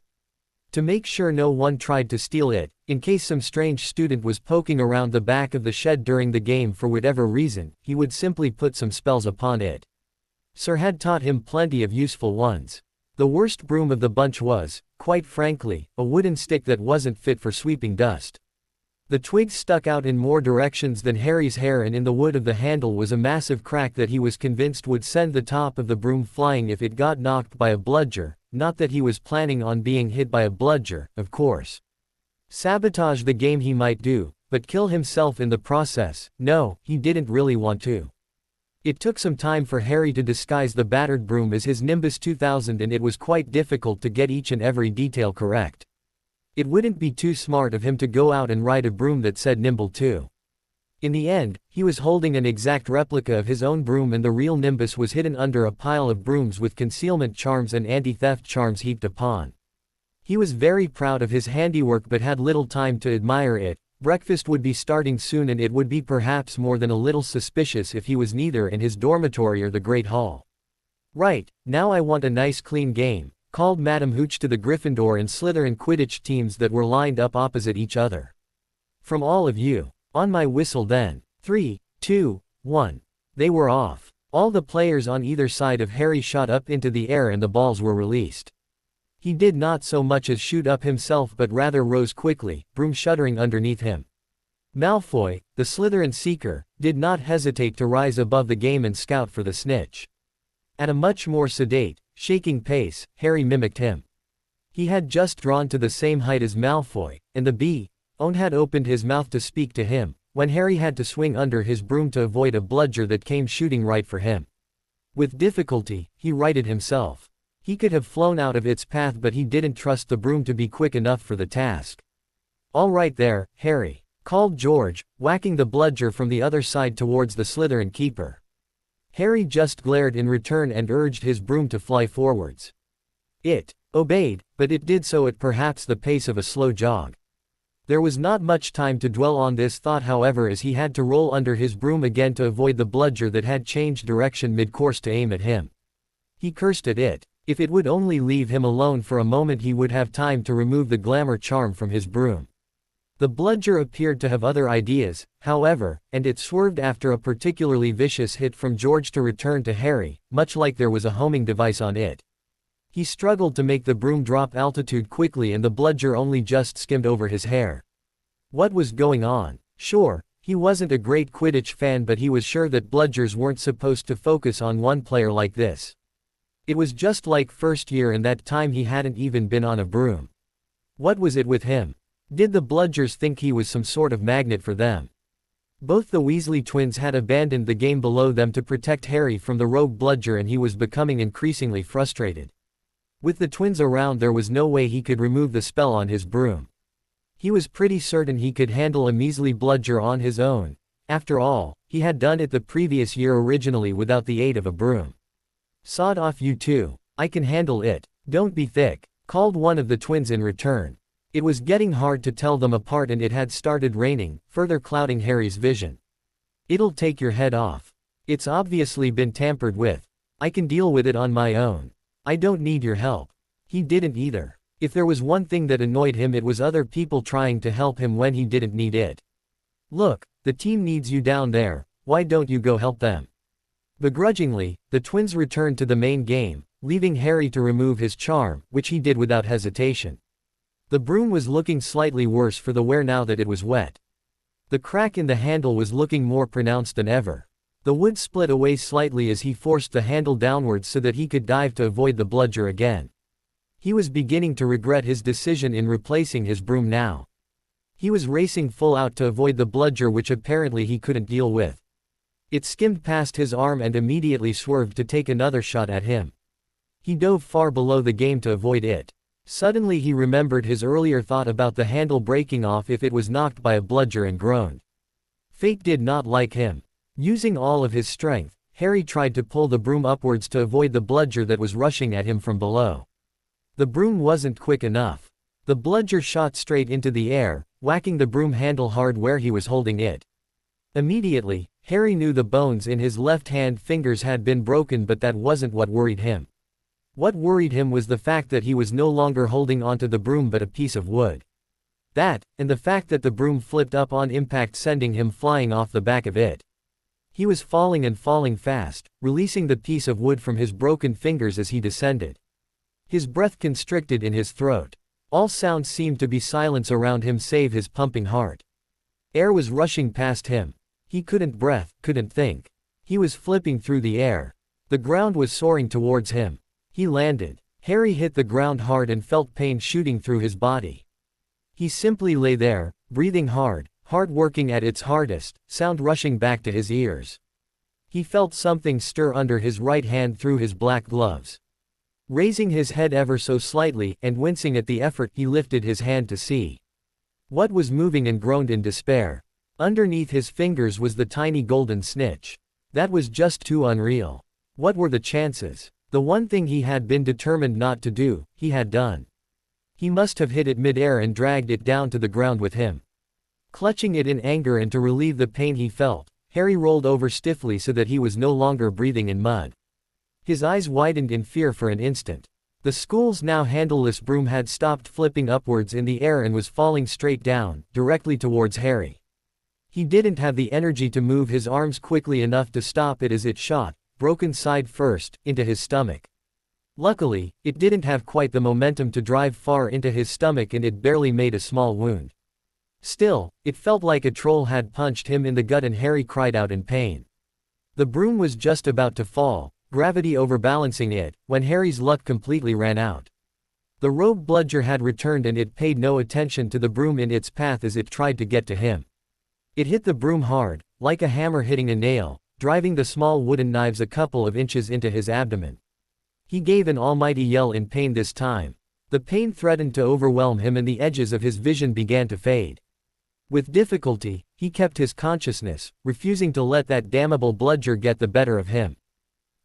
To make sure no one tried to steal it, in case some strange student was poking around the back of the shed during the game for whatever reason, he would simply put some spells upon it. Sir had taught him plenty of useful ones. The worst broom of the bunch was, quite frankly, a wooden stick that wasn't fit for sweeping dust. The twigs stuck out in more directions than Harry's hair, and in the wood of the handle was a massive crack that he was convinced would send the top of the broom flying if it got knocked by a bludger. Not that he was planning on being hit by a bludger, of course. Sabotage the game he might do, but kill himself in the process, no, he didn't really want to. It took some time for Harry to disguise the battered broom as his Nimbus 2000, and it was quite difficult to get each and every detail correct. It wouldn't be too smart of him to go out and ride a broom that said Nimble too. In the end, he was holding an exact replica of his own broom, and the real Nimbus was hidden under a pile of brooms with concealment charms and anti-theft charms heaped upon. He was very proud of his handiwork but had little time to admire it. Breakfast would be starting soon, and it would be perhaps more than a little suspicious if he was neither in his dormitory or the Great Hall. "Right, now I want a nice clean game," called Madam Hooch to the Gryffindor and Slytherin Quidditch teams that were lined up opposite each other. "From all of you. On my whistle then. 3, 2, 1. They were off. All the players on either side of Harry shot up into the air and the balls were released. He did not so much as shoot up himself but rather rose quickly, broom shuddering underneath him. Malfoy, the Slytherin Seeker, did not hesitate to rise above the game and scout for the snitch. At a much more sedate, shaking pace, Harry mimicked him. He had just drawn to the same height as Malfoy, and the B.O. had opened his mouth to speak to him, when Harry had to swing under his broom to avoid a bludger that came shooting right for him. With difficulty, he righted himself. He could have flown out of its path, but he didn't trust the broom to be quick enough for the task. "All right there, Harry," called George, whacking the bludger from the other side towards the Slytherin keeper. Harry just glared in return and urged his broom to fly forwards. It obeyed, but it did so at perhaps the pace of a slow jog. There was not much time to dwell on this thought, however, as he had to roll under his broom again to avoid the bludger that had changed direction mid-course to aim at him. He cursed at it. If it would only leave him alone for a moment, he would have time to remove the glamour charm from his broom. The bludger appeared to have other ideas, however, and it swerved after a particularly vicious hit from George to return to Harry, much like there was a homing device on it. He struggled to make the broom drop altitude quickly, and the bludger only just skimmed over his hair. What was going on? Sure, he wasn't a great Quidditch fan, but he was sure that bludgers weren't supposed to focus on one player like this. It was just like first year, and that time he hadn't even been on a broom. What was it with him? Did the bludgers think he was some sort of magnet for them? Both the Weasley twins had abandoned the game below them to protect Harry from the rogue bludger, and he was becoming increasingly frustrated. With the twins around, there was no way he could remove the spell on his broom. He was pretty certain he could handle a measly bludger on his own. After all, he had done it the previous year originally without the aid of a broom. "Sod off, you two. I can handle it. Don't be thick," called one of the twins in return. It was getting hard to tell them apart, and it had started raining, further clouding Harry's vision. "It'll take your head off. It's obviously been tampered with. I can deal with it on my own. I don't need your help." He didn't either. If there was one thing that annoyed him, it was other people trying to help him when he didn't need it. "Look, the team needs you down there. Why don't you go help them?" Begrudgingly, the twins returned to the main game, leaving Harry to remove his charm, which he did without hesitation. The broom was looking slightly worse for the wear now that it was wet. The crack in the handle was looking more pronounced than ever. The wood split away slightly as he forced the handle downwards so that he could dive to avoid the bludger again. He was beginning to regret his decision in replacing his broom now. He was racing full out to avoid the bludger, which apparently he couldn't deal with. It skimmed past his arm and immediately swerved to take another shot at him. He dove far below the game to avoid it. Suddenly he remembered his earlier thought about the handle breaking off if it was knocked by a bludger and groaned. Fate did not like him. Using all of his strength, Harry tried to pull the broom upwards to avoid the bludger that was rushing at him from below. The broom wasn't quick enough. The bludger shot straight into the air, whacking the broom handle hard where he was holding it. Immediately, Harry knew the bones in his left-hand fingers had been broken, but that wasn't what worried him. What worried him was the fact that he was no longer holding onto the broom but a piece of wood. That, and the fact that the broom flipped up on impact, sending him flying off the back of it. He was falling and falling fast, releasing the piece of wood from his broken fingers as he descended. His breath constricted in his throat. All sounds seemed to be silence around him save his pumping heart. Air was rushing past him. He couldn't breathe, couldn't think. He was flipping through the air. The ground was soaring towards him. He landed. Harry hit the ground hard and felt pain shooting through his body. He simply lay there, breathing hard working at its hardest, sound rushing back to his ears. He felt something stir under his right hand through his black gloves. Raising his head ever so slightly, and wincing at the effort, he lifted his hand to see what was moving and groaned in despair. Underneath his fingers was the tiny golden snitch. That was just too unreal. What were the chances? The one thing he had been determined not to do, he had done. He must have hit it mid-air and dragged it down to the ground with him. Clutching it in anger and to relieve the pain he felt, Harry rolled over stiffly so that he was no longer breathing in mud. His eyes widened in fear for an instant. The school's now handleless broom had stopped flipping upwards in the air and was falling straight down, directly towards Harry. He didn't have the energy to move his arms quickly enough to stop it as it shot, broken side first, into his stomach. Luckily, it didn't have quite the momentum to drive far into his stomach and it barely made a small wound. Still, it felt like a troll had punched him in the gut and Harry cried out in pain. The broom was just about to fall, gravity overbalancing it, when Harry's luck completely ran out. The rogue bludger had returned and it paid no attention to the broom in its path as it tried to get to him. It hit the broom hard, like a hammer hitting a nail, driving the small wooden knives a couple of inches into his abdomen. He gave an almighty yell in pain this time. The pain threatened to overwhelm him and the edges of his vision began to fade. With difficulty, he kept his consciousness, refusing to let that damnable bludger get the better of him.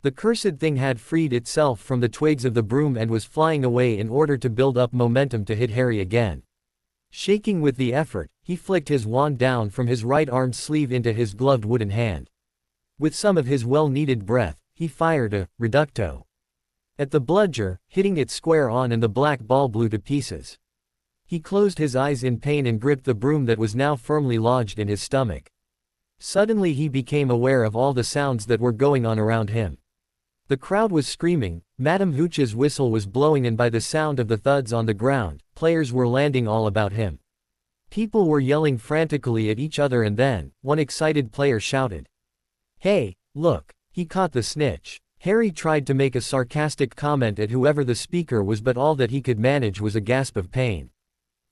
The cursed thing had freed itself from the twigs of the broom and was flying away in order to build up momentum to hit Harry again. Shaking with the effort, he flicked his wand down from his right arm's sleeve into his gloved wooden hand. With some of his well-needed breath, he fired a reducto at the bludger, hitting it square on and the black ball blew to pieces. He closed his eyes in pain and gripped the broom that was now firmly lodged in his stomach. Suddenly he became aware of all the sounds that were going on around him. The crowd was screaming, Madame Hooch's whistle was blowing and by the sound of the thuds on the ground, players were landing all about him. People were yelling frantically at each other and then, one excited player shouted, "Hey, look, he caught the snitch." Harry tried to make a sarcastic comment at whoever the speaker was but all that he could manage was a gasp of pain.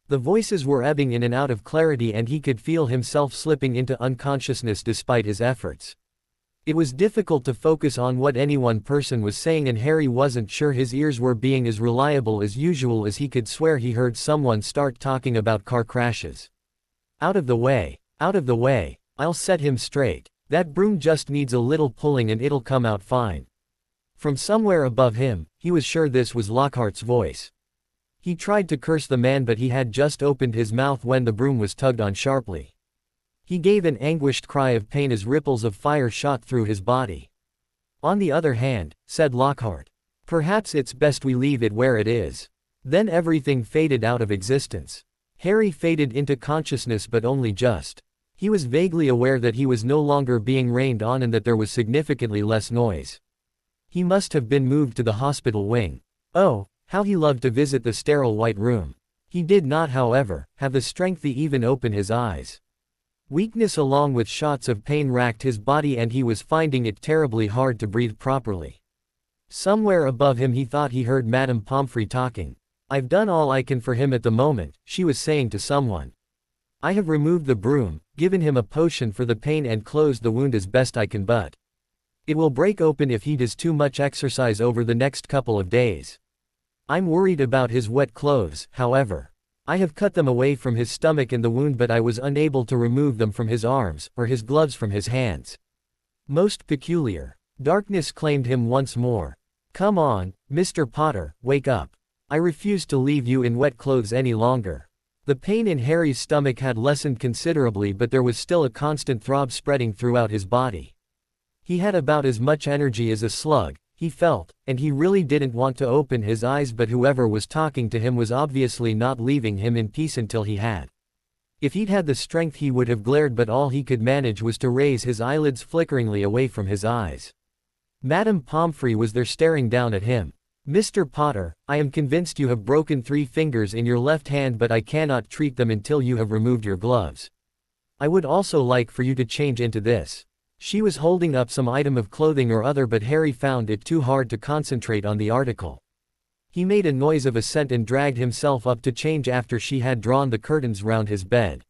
The voices were ebbing in and out of clarity and he could feel himself slipping into unconsciousness despite his efforts. It was difficult to focus on what any one person was saying and Harry wasn't sure his ears were being as reliable as usual as he could swear he heard someone start talking about car crashes. Out of the way, I'll set him straight. That broom just needs a little pulling and it'll come out fine." From somewhere above him, he was sure this was Lockhart's voice. He tried to curse the man but he had just opened his mouth when the broom was tugged on sharply. He gave an anguished cry of pain as ripples of fire shot through his body. "On the other hand," said Lockhart, "perhaps it's best we leave it where it is." Then everything faded out of existence. Harry faded into consciousness but only just. He was vaguely aware that he was no longer being rained on and that there was significantly less noise. He must have been moved to the hospital wing. Oh, how he loved to visit the sterile white room. He did not, however, have the strength to even open his eyes. Weakness along with shots of pain racked his body and he was finding it terribly hard to breathe properly. Somewhere above him he thought he heard Madame Pomfrey talking. "I've done all I can for him at the moment," she was saying to someone. "I have removed the broom, given him a potion for the pain and closed the wound as best I can but it will break open if he does too much exercise over the next couple of days. I'm worried about his wet clothes, however. I have cut them away from his stomach and the wound but I was unable to remove them from his arms, or his gloves from his hands. Most peculiar." Darkness claimed him once more. "Come on, Mr. Potter, wake up. I refuse to leave you in wet clothes any longer." The pain in Harry's stomach had lessened considerably but there was still a constant throb spreading throughout his body. He had about as much energy as a slug, he felt, and he really didn't want to open his eyes but whoever was talking to him was obviously not leaving him in peace until he had. If he'd had the strength he would have glared but all he could manage was to raise his eyelids flickeringly away from his eyes. Madame Pomfrey was there staring down at him. "Mr. Potter, I am convinced you have broken 3 fingers in your left hand but I cannot treat them until you have removed your gloves. I would also like for you to change into this." She was holding up some item of clothing or other but Harry found it too hard to concentrate on the article. He made a noise of assent and dragged himself up to change after she had drawn the curtains round his bed.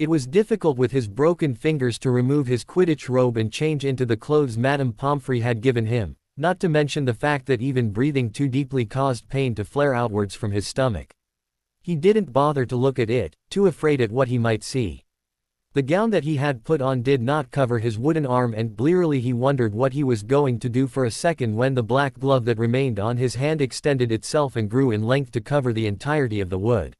It was difficult with his broken fingers to remove his Quidditch robe and change into the clothes Madame Pomfrey had given him, not to mention the fact that even breathing too deeply caused pain to flare outwards from his stomach. He didn't bother to look at it, too afraid at what he might see. The gown that he had put on did not cover his wooden arm, and blearily he wondered what he was going to do for a second when the black glove that remained on his hand extended itself and grew in length to cover the entirety of the wood.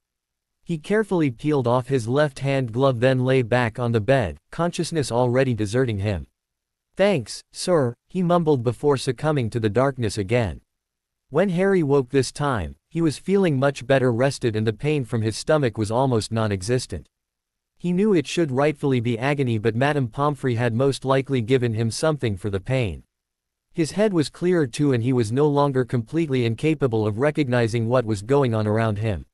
He carefully peeled off his left-hand glove, then lay back on the bed, consciousness already deserting him. "Thanks, sir," he mumbled before succumbing to the darkness again. When Harry woke this time, he was feeling much better rested and the pain from his stomach was almost non-existent. He knew it should rightfully be agony, but Madame Pomfrey had most likely given him something for the pain. His head was clearer too, and he was no longer completely incapable of recognizing what was going on around him.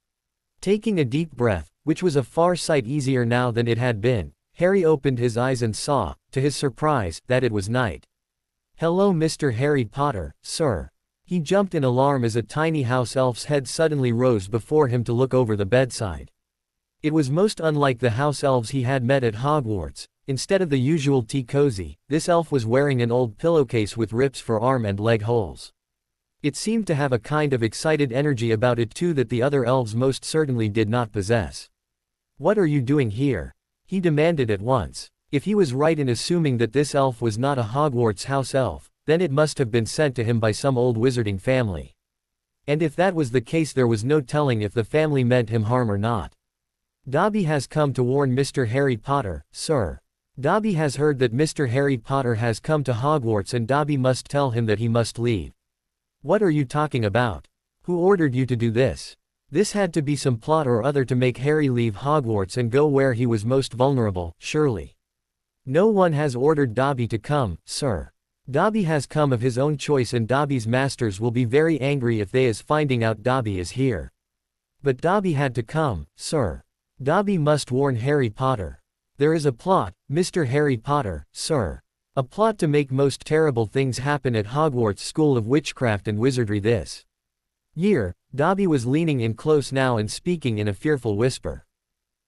Taking a deep breath, which was a far sight easier now than it had been, Harry opened his eyes and saw, to his surprise, that it was night. "Hello, Mr. Harry Potter, sir." He jumped in alarm as a tiny house elf's head suddenly rose before him to look over the bedside. It was most unlike the house elves he had met at Hogwarts. Instead of the usual tea cozy, this elf was wearing an old pillowcase with rips for arm and leg holes. It seemed to have a kind of excited energy about it too that the other elves most certainly did not possess. "What are you doing here?" he demanded at once. If he was right in assuming that this elf was not a Hogwarts house elf, then it must have been sent to him by some old wizarding family. And if that was the case, there was no telling if the family meant him harm or not. "Dobby has come to warn Mr. Harry Potter, sir. Dobby has heard that Mr. Harry Potter has come to Hogwarts and Dobby must tell him that he must leave." "What are you talking about? Who ordered you to do this?" This had to be some plot or other to make Harry leave Hogwarts and go where he was most vulnerable, surely. "No one has ordered Dobby to come, sir. Dobby has come of his own choice, and Dobby's masters will be very angry if they is finding out Dobby is here." "But Dobby had to come, sir. Dobby must warn Harry Potter. There is a plot, Mr. Harry Potter, sir. A plot to make most terrible things happen at Hogwarts School of Witchcraft and Wizardry this year." Dobby was leaning in close now and speaking in a fearful whisper.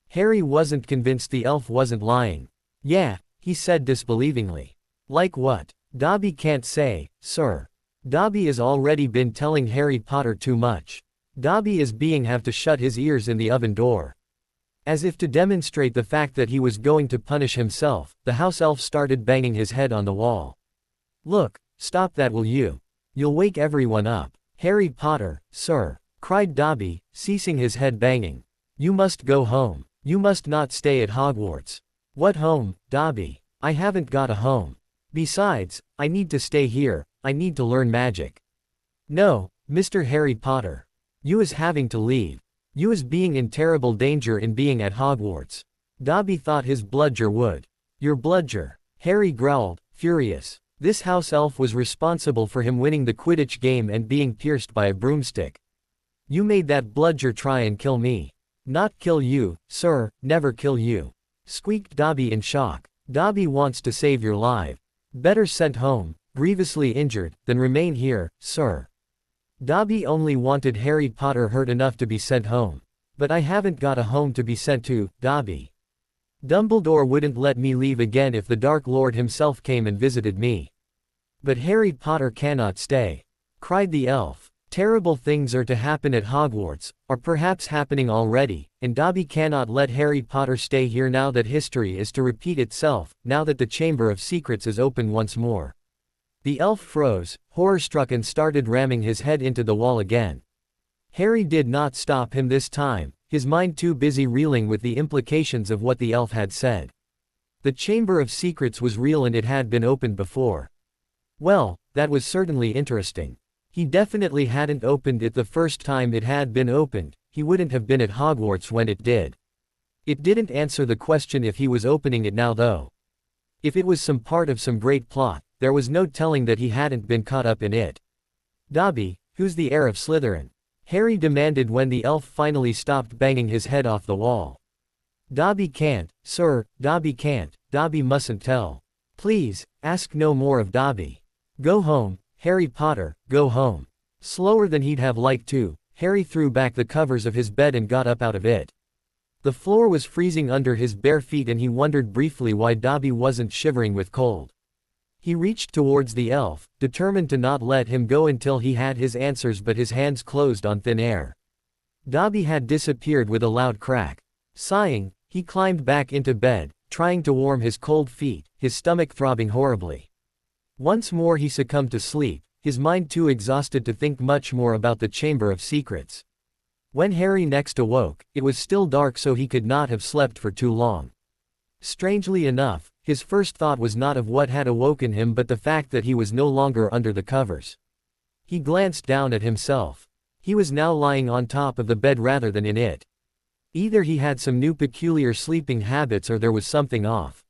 Harry wasn't convinced the elf wasn't lying. "Yeah," he said disbelievingly. "Like what?" "Dobby can't say, sir. Dobby has already been telling Harry Potter too much. Dobby is being have to shut his ears in the oven door." As if to demonstrate the fact that he was going to punish himself, the house elf started banging his head on the wall. "Look, stop that, will you? You'll wake everyone up." "Harry Potter, sir," cried Dobby, ceasing his head banging. "You must go home. You must not stay at Hogwarts." "What home, Dobby? I haven't got a home. Besides, I need to stay here, I need to learn magic." "No, Mr. Harry Potter. You is having to leave. You is being in terrible danger in being at Hogwarts." Dobby thought his bludger would. "Your bludger?" Harry growled, furious. This house elf was responsible for him winning the Quidditch game and being pierced by a broomstick. "You made that bludger try and kill me." "Not kill you, sir, never kill you," squeaked Dobby in shock. "Dobby wants to save your life. Better sent home, grievously injured, than remain here, sir." Dobby only wanted Harry Potter hurt enough to be sent home. "But I haven't got a home to be sent to, Dobby. Dumbledore wouldn't let me leave again if the Dark Lord himself came and visited me." "But Harry Potter cannot stay," cried the elf. "Terrible things are to happen at Hogwarts, or perhaps happening already, and Dobby cannot let Harry Potter stay here now that history is to repeat itself, now that the Chamber of Secrets is open once more." The elf froze, horror-struck, and started ramming his head into the wall again. Harry did not stop him this time, his mind too busy reeling with the implications of what the elf had said. The Chamber of Secrets was real and it had been opened before. Well, that was certainly interesting. He definitely hadn't opened it the first time it had been opened, he wouldn't have been at Hogwarts when it did. It didn't answer the question if he was opening it now though. If it was some part of some great plot, there was no telling that he hadn't been caught up in it. "Dobby, who's the heir of Slytherin?" Harry demanded when the elf finally stopped banging his head off the wall. "Dobby can't, sir, Dobby can't, Dobby mustn't tell. Please, ask no more of Dobby. Go home, Harry Potter, go home." Slower than he'd have liked to, Harry threw back the covers of his bed and got up out of it. The floor was freezing under his bare feet and he wondered briefly why Dobby wasn't shivering with cold. He reached towards the elf, determined to not let him go until he had his answers, but his hands closed on thin air. Dobby had disappeared with a loud crack. Sighing, he climbed back into bed, trying to warm his cold feet, his stomach throbbing horribly. Once more he succumbed to sleep, his mind too exhausted to think much more about the Chamber of Secrets. When Harry next awoke, it was still dark, so he could not have slept for too long. Strangely enough, his first thought was not of what had awoken him but the fact that he was no longer under the covers. He glanced down at himself. He was now lying on top of the bed rather than in it. Either he had some new peculiar sleeping habits or there was something off.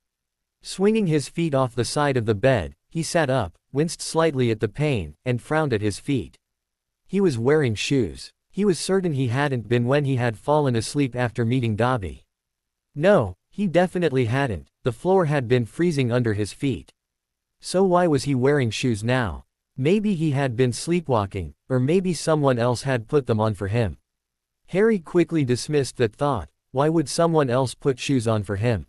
Swinging his feet off the side of the bed, he sat up, winced slightly at the pain, and frowned at his feet. He was wearing shoes. He was certain he hadn't been when he had fallen asleep after meeting Dobby. No, he definitely hadn't. The floor had been freezing under his feet. So why was he wearing shoes now? Maybe he had been sleepwalking, or maybe someone else had put them on for him. Harry quickly dismissed that thought. Why would someone else put shoes on for him?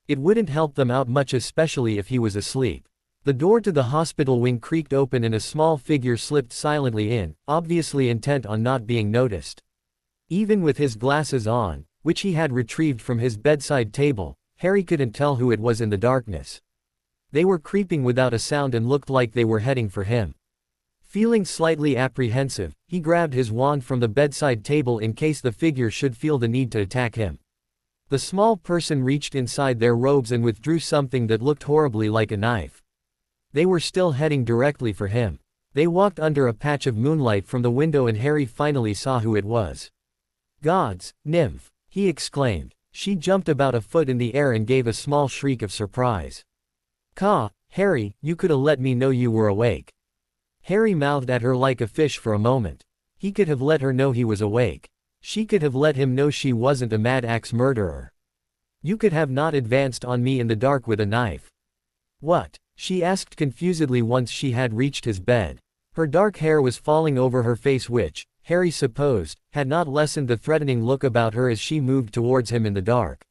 It wouldn't help them out much, especially if he was asleep. The door to the hospital wing creaked open and a small figure slipped silently in, obviously intent on not being noticed. Even with his glasses on, which he had retrieved from his bedside table, Harry couldn't tell who it was in the darkness. They were creeping without a sound and looked like they were heading for him. Feeling slightly apprehensive, he grabbed his wand from the bedside table in case the figure should feel the need to attack him. The small person reached inside their robes and withdrew something that looked horribly like a knife. They were still heading directly for him. They walked under a patch of moonlight from the window and Harry finally saw who it was. "Gods, Nymph!" he exclaimed. She jumped about a foot in the air and gave a small shriek of surprise. "Caw, Harry, you coulda let me know you were awake." Harry mouthed at her like a fish for a moment. He could have let her know he was awake. She could have let him know she wasn't a mad axe murderer. "You could have not advanced on me in the dark with a knife." "What?" she asked confusedly once she had reached his bed. Her dark hair was falling over her face which, Harry supposed, had not lessened the threatening look about her as she moved towards him in the dark.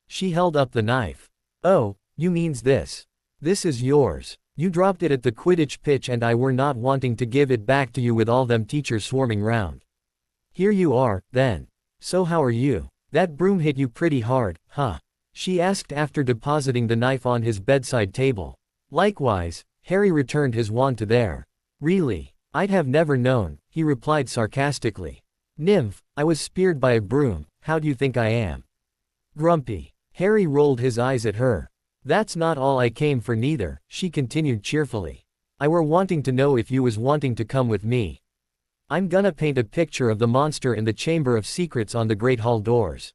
She held up the knife. "Oh, you means this. This is yours. You dropped it at the Quidditch pitch and I were not wanting to give it back to you with all them teachers swarming round. Here you are, then. So how are you? That broom hit you pretty hard, huh?" she asked after depositing the knife on his bedside table. Likewise, Harry returned his wand to there. "Really? I'd have never known," he replied sarcastically. "Nymph, I was speared by a broom, how do you think I am?" "Grumpy." Harry rolled his eyes at her. "That's not all I came for neither," she continued cheerfully. "I were wanting to know if you was wanting to come with me. I'm gonna paint a picture of the monster in the Chamber of Secrets on the Great Hall doors."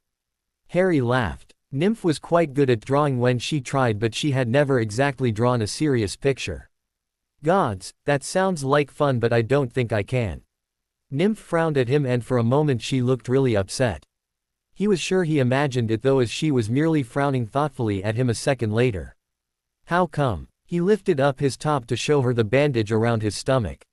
Harry laughed. Nymph was quite good at drawing when she tried, but she had never exactly drawn a serious picture. "Gods, that sounds like fun, but I don't think I can." Nymph frowned at him and for a moment she looked really upset. He was sure he imagined it though, as she was merely frowning thoughtfully at him a second later. "How come?" He lifted up his top to show her the bandage around his stomach.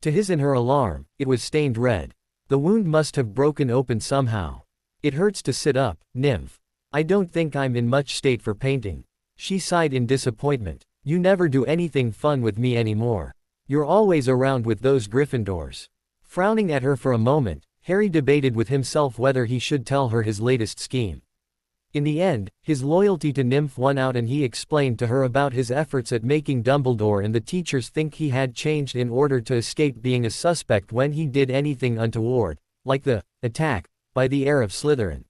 To his and her alarm, it was stained red. The wound must have broken open somehow. "It hurts to sit up, Nymph. I don't think I'm in much state for painting." She sighed in disappointment. "You never do anything fun with me anymore. You're always around with those Gryffindors." Frowning at her for a moment, Harry debated with himself whether he should tell her his latest scheme. In the end, his loyalty to Nymph won out and he explained to her about his efforts at making Dumbledore and the teachers think he had changed in order to escape being a suspect when he did anything untoward, like the attack by the heir of Slytherin.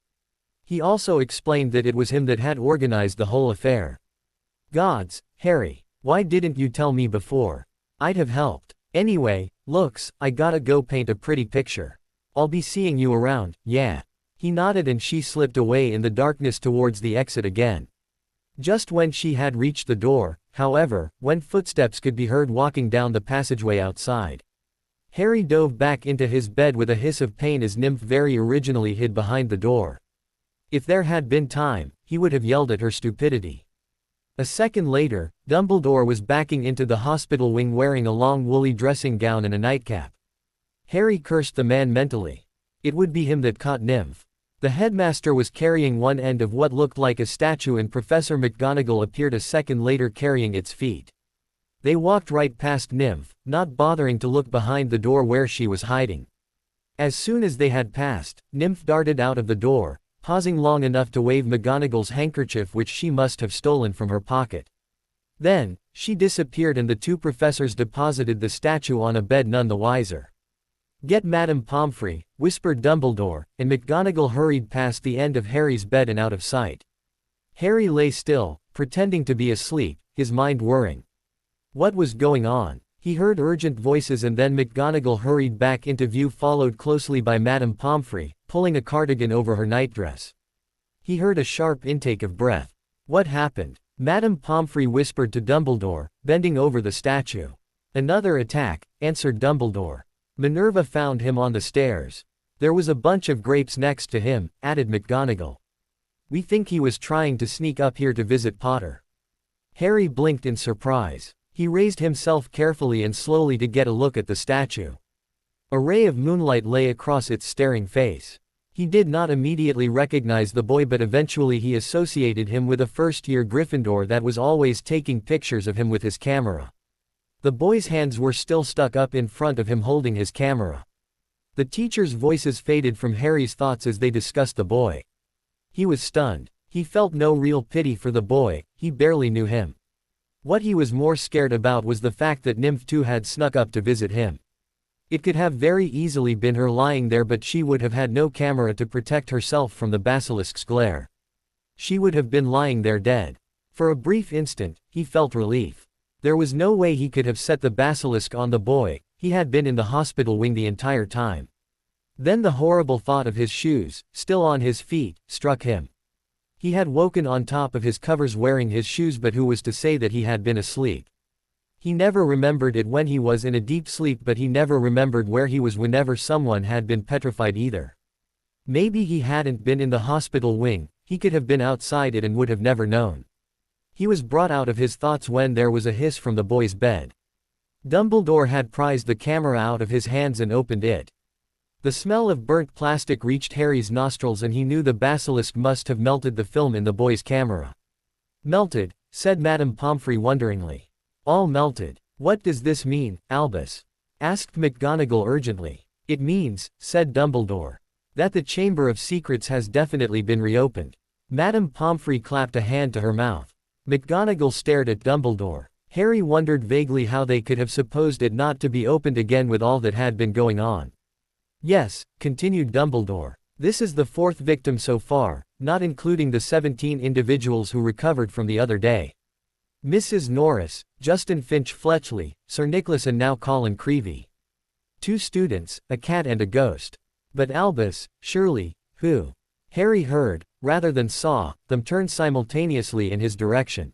He also explained that it was him that had organized the whole affair. "Gods, Harry, why didn't you tell me before? I'd have helped. Anyway, looks, I gotta go paint a pretty picture. I'll be seeing you around, yeah." He nodded and she slipped away in the darkness towards the exit again. Just when she had reached the door, however, when footsteps could be heard walking down the passageway outside. Harry dove back into his bed with a hiss of pain as Nymph very originally hid behind the door. If there had been time, he would have yelled at her stupidity. A second later, Dumbledore was backing into the hospital wing wearing a long woolly dressing gown and a nightcap. Harry cursed the man mentally. It would be him that caught Nymph. The headmaster was carrying one end of what looked like a statue and Professor McGonagall appeared a second later carrying its feet. They walked right past Nymph, not bothering to look behind the door where she was hiding. As soon as they had passed, Nymph darted out of the door, pausing long enough to wave McGonagall's handkerchief which she must have stolen from her pocket. Then, she disappeared and the two professors deposited the statue on a bed none the wiser. "Get Madame Pomfrey," whispered Dumbledore, and McGonagall hurried past the end of Harry's bed and out of sight. Harry lay still, pretending to be asleep, his mind whirring. What was going on? He heard urgent voices and then McGonagall hurried back into view, followed closely by Madame Pomfrey, pulling a cardigan over her nightdress. He heard a sharp intake of breath. What happened? Madame Pomfrey whispered to Dumbledore, bending over the statue. "Another attack," answered Dumbledore. "Minerva found him on the stairs. There was a bunch of grapes next to him," added McGonagall. "We think he was trying to sneak up here to visit Potter." Harry blinked in surprise. He raised himself carefully and slowly to get a look at the statue. A ray of moonlight lay across its staring face. He did not immediately recognize the boy, but eventually he associated him with a first-year Gryffindor that was always taking pictures of him with his camera. The boy's hands were still stuck up in front of him holding his camera. The teachers' voices faded from Harry's thoughts as they discussed the boy. He was stunned. He felt no real pity for the boy, he barely knew him. What he was more scared about was the fact that Nymph 2 had snuck up to visit him. It could have very easily been her lying there, but she would have had no camera to protect herself from the basilisk's glare. She would have been lying there dead. For a brief instant, he felt relief. There was no way he could have set the basilisk on the boy, he had been in the hospital wing the entire time. Then the horrible thought of his shoes, still on his feet, struck him. He had woken on top of his covers wearing his shoes, but who was to say that he had been asleep? He never remembered it when he was in a deep sleep, but he never remembered where he was whenever someone had been petrified either. Maybe he hadn't been in the hospital wing, he could have been outside it and would have never known. He was brought out of his thoughts when there was a hiss from the boy's bed. Dumbledore had prized the camera out of his hands and opened it. The smell of burnt plastic reached Harry's nostrils and he knew the basilisk must have melted the film in the boy's camera. "Melted?" said Madame Pomfrey wonderingly. "All melted. What does this mean, Albus?" asked McGonagall urgently. "It means," said Dumbledore, "that the Chamber of Secrets has definitely been reopened." Madame Pomfrey clapped a hand to her mouth. McGonagall stared at Dumbledore. Harry wondered vaguely how they could have supposed it not to be opened again with all that had been going on. "Yes," continued Dumbledore, "this is the 4th victim so far, not including the 17 individuals who recovered from the other day. Mrs. Norris, Justin Finch Fletchley, Sir Nicholas and now Colin Creevey. 2 students, a cat and a ghost. But Albus, surely, who?" Harry heard, rather than saw, them turn simultaneously in his direction.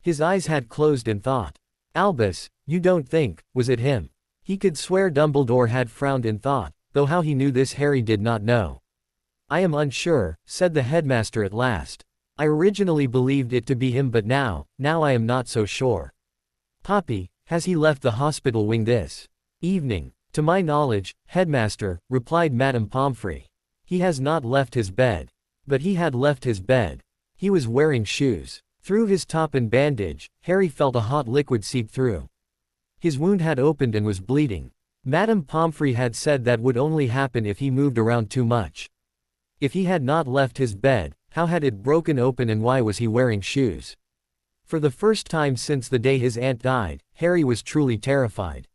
His eyes had closed in thought. "Albus, you don't think, was it him?" He could swear Dumbledore had frowned in thought, though how he knew this Harry did not know. "I am unsure," said the headmaster at last. "I originally believed it to be him, but now I am not so sure." "Poppy, has he left the hospital wing this evening?" "To my knowledge, headmaster," replied Madame Pomfrey. "He has not left his bed." But he had left his bed. He was wearing shoes. Through his top and bandage, Harry felt a hot liquid seep through. His wound had opened and was bleeding. Madame Pomfrey had said that would only happen if he moved around too much. If he had not left his bed, how had it broken open and why was he wearing shoes? For the first time since the day his aunt died, Harry was truly terrified.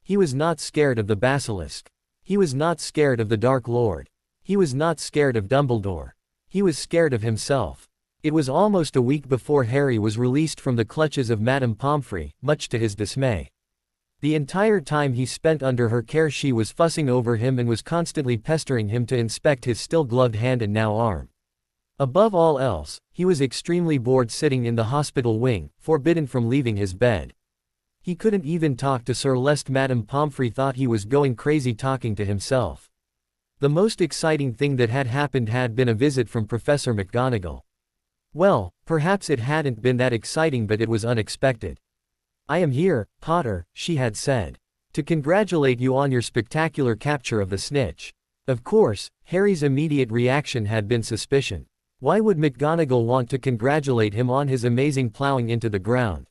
He was not scared of the basilisk. He was not scared of the Dark Lord. He was not scared of Dumbledore. He was scared of himself. It was almost a week before Harry was released from the clutches of Madame Pomfrey, much to his dismay. The entire time he spent under her care she was fussing over him and was constantly pestering him to inspect his still gloved hand and now arm. Above all else, he was extremely bored sitting in the hospital wing, forbidden from leaving his bed. He couldn't even talk to Sir lest Madame Pomfrey thought he was going crazy talking to himself. The most exciting thing that had happened had been a visit from Professor McGonagall. Well, perhaps it hadn't been that exciting, but it was unexpected. "I am here, Potter," she had said, "to congratulate you on your spectacular capture of the snitch." Of course, Harry's immediate reaction had been suspicion. Why would McGonagall want to congratulate him on his amazing plowing into the ground?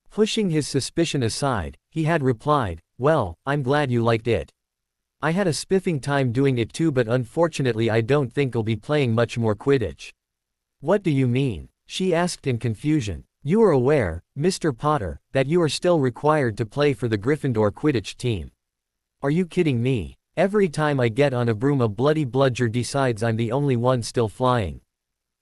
Pushing his suspicion aside, he had replied, "Well, I'm glad you liked it. I had a spiffing time doing it too, but unfortunately I don't think I'll be playing much more Quidditch. What do you mean? She asked in confusion. You are aware, Mr. Potter, that you are still required to play for the Gryffindor Quidditch team. Are you kidding me? Every time I get on a broom a bloody bludger decides I'm the only one still flying.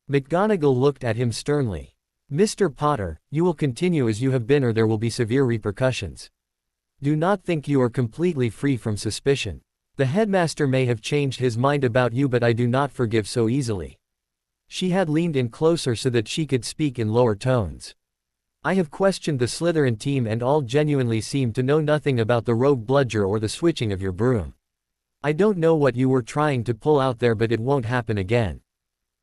McGonagall looked at him sternly. Mr. Potter, you will continue as you have been or there will be severe repercussions. Do not think you are completely free from suspicion. The headmaster may have changed his mind about you, but I do not forgive so easily. She had leaned in closer so that she could speak in lower tones. I have questioned the Slytherin team and all genuinely seem to know nothing about the rogue bludger or the switching of your broom. I don't know what you were trying to pull out there, but it won't happen again.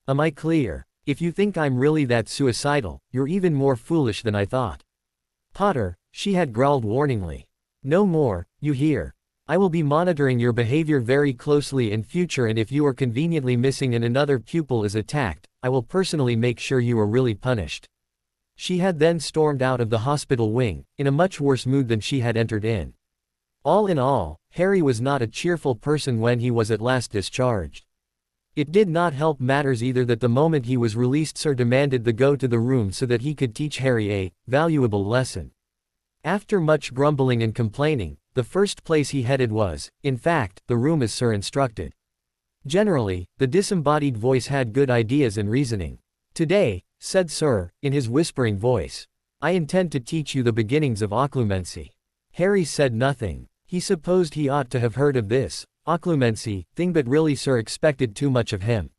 Am I clear? If you think I'm really that suicidal, you're even more foolish than I thought. Potter, she had growled warningly. No more, you hear? I will be monitoring your behavior very closely in future, and if you are conveniently missing and another pupil is attacked, I will personally make sure you are really punished. She had then stormed out of the hospital wing, in a much worse mood than she had entered in. All in all, Harry was not a cheerful person when he was at last discharged. It did not help matters either that the moment he was released Sir demanded the go to the room so that he could teach Harry a valuable lesson. After much grumbling and complaining, the first place he headed was, in fact, the room as Sir instructed. Generally, the disembodied voice had good ideas and reasoning. Today, said Sir, in his whispering voice, I intend to teach you the beginnings of occlumency. Harry said nothing. He supposed he ought to have heard of this occlumency thing, but really Sir expected too much of him.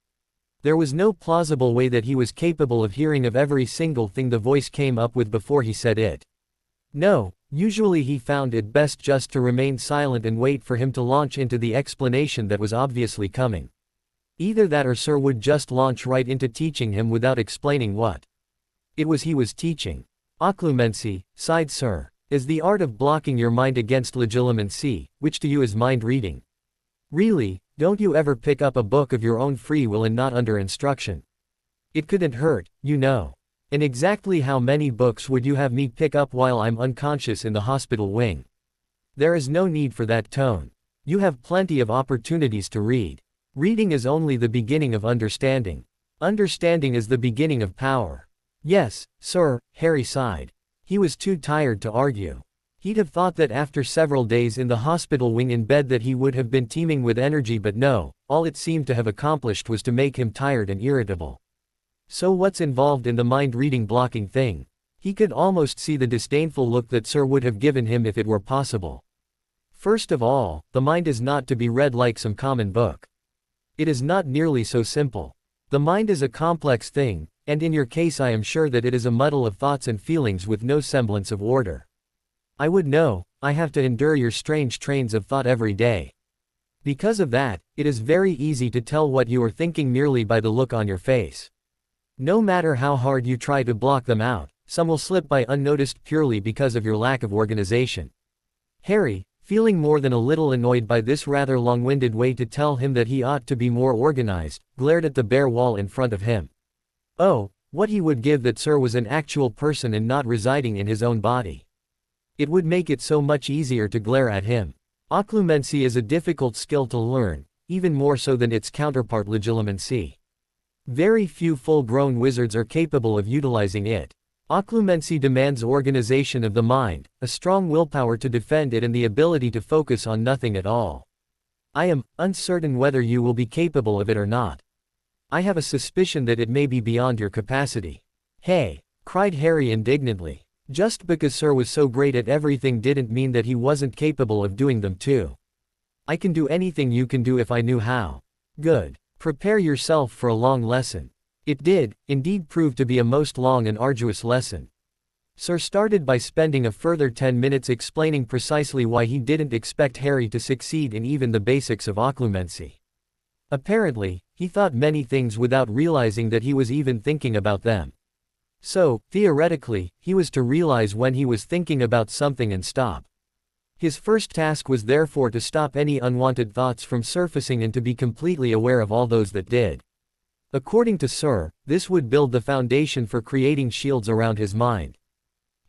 There was no plausible way that he was capable of hearing of every single thing the voice came up with before he said it. No, usually he found it best just to remain silent and wait for him to launch into the explanation that was obviously coming. Either that or Sir would just launch right into teaching him without explaining what it was he was teaching. Occlumency, sighed Sir, is the art of blocking your mind against legilimency, which to you is mind reading. Really, don't you ever pick up a book of your own free will and not under instruction? It couldn't hurt, you know. And exactly how many books would you have me pick up while I'm unconscious in the hospital wing? There is no need for that tone. You have plenty of opportunities to read. Reading is only the beginning of understanding. Understanding is the beginning of power. Yes, Sir, Harry sighed. He was too tired to argue. He'd have thought that after several days in the hospital wing in bed that he would have been teeming with energy, but no, all it seemed to have accomplished was to make him tired and irritable. So what's involved in the mind-reading blocking thing? He could almost see the disdainful look that Sir would have given him if it were possible. First of all, the mind is not to be read like some common book. It is not nearly so simple. The mind is a complex thing, and in your case I am sure that it is a muddle of thoughts and feelings with no semblance of order. I would know, I have to endure your strange trains of thought every day. Because of that, it is very easy to tell what you are thinking merely by the look on your face. No matter how hard you try to block them out, some will slip by unnoticed purely because of your lack of organization. Harry, feeling more than a little annoyed by this rather long-winded way to tell him that he ought to be more organized, glared at the bare wall in front of him. Oh, what he would give that Sir was an actual person and not residing in his own body. It would make it so much easier to glare at him. Occlumency is a difficult skill to learn, even more so than its counterpart legilimency. Very few full-grown wizards are capable of utilizing it. Occlumency demands organization of the mind, a strong willpower to defend it and the ability to focus on nothing at all. I am uncertain whether you will be capable of it or not. I have a suspicion that it may be beyond your capacity. Hey! Cried Harry indignantly. Just because Sir was so great at everything didn't mean that he wasn't capable of doing them too. I can do anything you can do if I knew how. Good. Prepare yourself for a long lesson. It did, indeed, prove to be a most long and arduous lesson. Sir started by spending a further 10 minutes explaining precisely why he didn't expect Harry to succeed in even the basics of occlumency. Apparently, he thought many things without realizing that he was even thinking about them. So, theoretically, he was to realize when he was thinking about something and stop. His first task was therefore to stop any unwanted thoughts from surfacing and to be completely aware of all those that did. According to Sir, this would build the foundation for creating shields around his mind.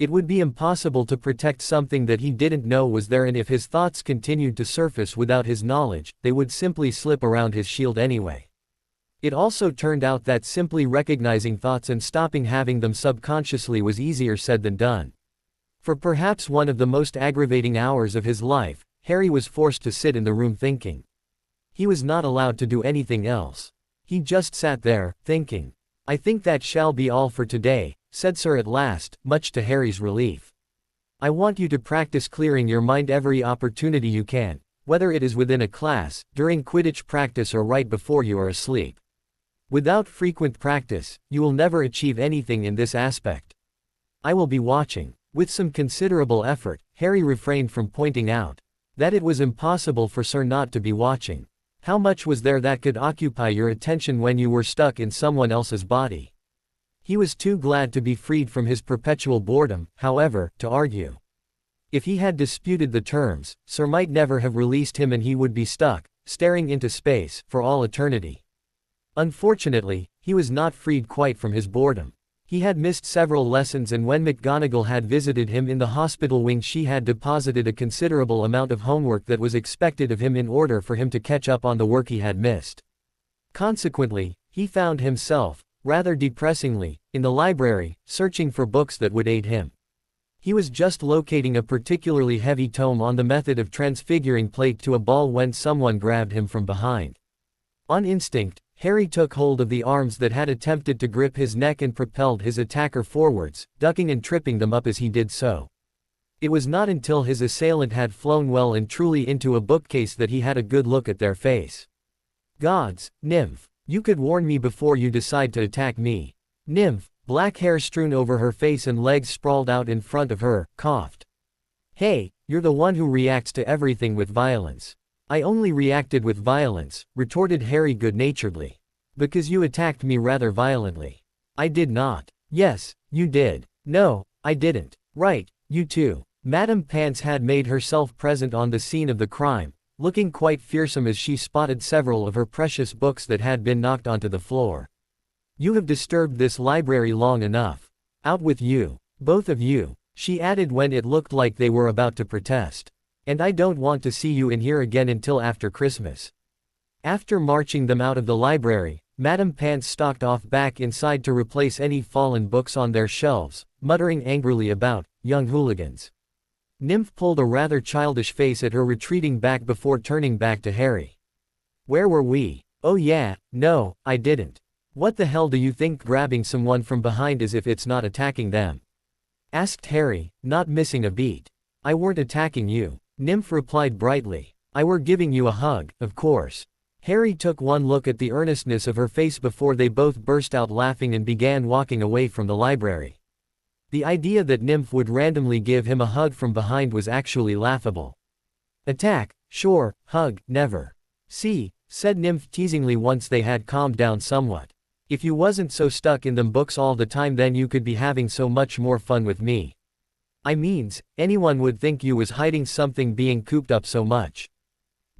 It would be impossible to protect something that he didn't know was there, and if his thoughts continued to surface without his knowledge, they would simply slip around his shield anyway. It also turned out that simply recognizing thoughts and stopping having them subconsciously was easier said than done. For perhaps one of the most aggravating hours of his life, Harry was forced to sit in the room thinking. He was not allowed to do anything else. He just sat there, thinking. "I think that shall be all for today," said Sir at last, much to Harry's relief. "I want you to practice clearing your mind every opportunity you can, whether it is within a class, during Quidditch practice, or right before you are asleep. Without frequent practice, you will never achieve anything in this aspect. I will be watching." With some considerable effort, Harry refrained from pointing out that it was impossible for Sir not to be watching. How much was there that could occupy your attention when you were stuck in someone else's body? He was too glad to be freed from his perpetual boredom, however, to argue. If he had disputed the terms, Sir might never have released him and he would be stuck, staring into space, for all eternity. Unfortunately, he was not freed quite from his boredom. He had missed several lessons, and when McGonagall had visited him in the hospital wing, she had deposited a considerable amount of homework that was expected of him in order for him to catch up on the work he had missed. Consequently, he found himself, rather depressingly, in the library, searching for books that would aid him. He was just locating a particularly heavy tome on the method of transfiguring plate to a ball when someone grabbed him from behind. On instinct, Harry took hold of the arms that had attempted to grip his neck and propelled his attacker forwards, ducking and tripping them up as he did so. It was not until his assailant had flown well and truly into a bookcase that he had a good look at their face. "Gods, Nymph! You could warn me before you decide to attack me." Nymph, black hair strewn over her face and legs sprawled out in front of her, coughed. "Hey, you're the one who reacts to everything with violence." "I only reacted with violence," retorted Harry good-naturedly. "Because you attacked me rather violently." "I did not." "Yes, you did." "No, I didn't." "Right, you too." Madame Pants had made herself present on the scene of the crime, looking quite fearsome as she spotted several of her precious books that had been knocked onto the floor. "You have disturbed this library long enough. Out with you. Both of you," she added when it looked like they were about to protest. "And I don't want to see you in here again until after Christmas." After marching them out of the library, Madame Pants stalked off back inside to replace any fallen books on their shelves, muttering angrily about young hooligans. Nymph pulled a rather childish face at her retreating back before turning back to Harry. "Where were we?" "Oh yeah, no, I didn't." "What the hell do you think grabbing someone from behind is if it's not attacking them?" asked Harry, not missing a beat. "I weren't attacking you," Nymph replied brightly. "I were giving you a hug, of course." Harry took one look at the earnestness of her face before they both burst out laughing and began walking away from the library. The idea that Nymph would randomly give him a hug from behind was actually laughable. "Attack, sure, hug, never." "See," said Nymph teasingly once they had calmed down somewhat. "If you wasn't so stuck in them books all the time, then you could be having so much more fun with me. I means, anyone would think you was hiding something being cooped up so much."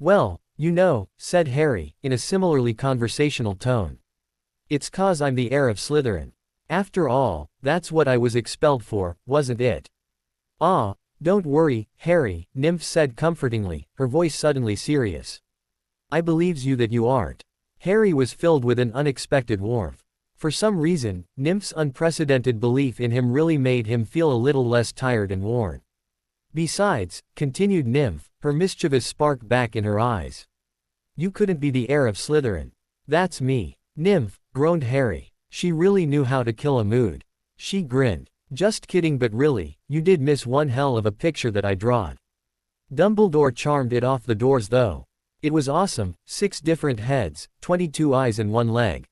"Well, you know," said Harry, in a similarly conversational tone. "It's 'cause I'm the heir of Slytherin. After all, that's what I was expelled for, wasn't it?" "Ah, don't worry, Harry," Nymph said comfortingly, her voice suddenly serious. "I believes you that you aren't." Harry was filled with an unexpected warmth. For some reason, Nymph's unprecedented belief in him really made him feel a little less tired and worn. "Besides," continued Nymph, her mischievous spark back in her eyes, "you couldn't be the heir of Slytherin." "That's me." "Nymph," groaned Harry. She really knew how to kill a mood. She grinned. "Just kidding, but really, you did miss one hell of a picture that I drawed." Dumbledore charmed it off the doors though. It was awesome, 6 different heads, 22 eyes and 1 leg.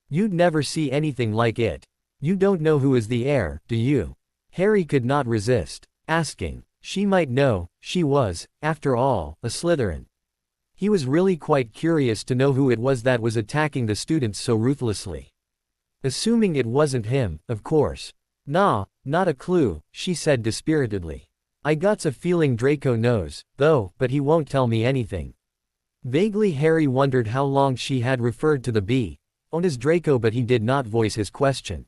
You'd never see anything like it. You don't know who is the heir, do you? Harry could not resist asking. She might know, she was, after all, a Slytherin. He was really quite curious to know who it was that was attacking the students so ruthlessly. Assuming it wasn't him, of course. "Nah, not a clue," she said dispiritedly. "I got's a feeling Draco knows, though, but he won't tell me anything." Vaguely Harry wondered how long she had referred to the bee on as Draco, but he did not voice his question.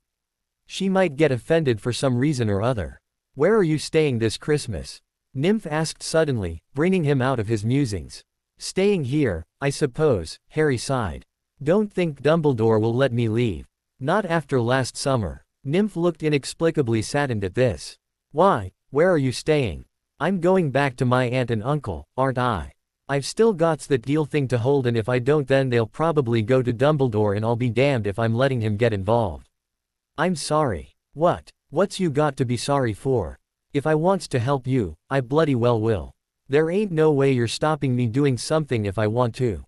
She might get offended for some reason or other. Where are you staying this Christmas? Nymph asked suddenly, bringing him out of his musings. Staying here, I suppose, Harry sighed. Don't think Dumbledore will let me leave. Not after last summer. Nymph looked inexplicably saddened at this. Why, where are you staying? I'm going back to my aunt and uncle, aren't I? I've still got that deal thing to hold, and if I don't then they'll probably go to Dumbledore and I'll be damned if I'm letting him get involved. I'm sorry. What's you got to be sorry for? If I wants to help you, I bloody well will. There ain't no way you're stopping me doing something if I want to.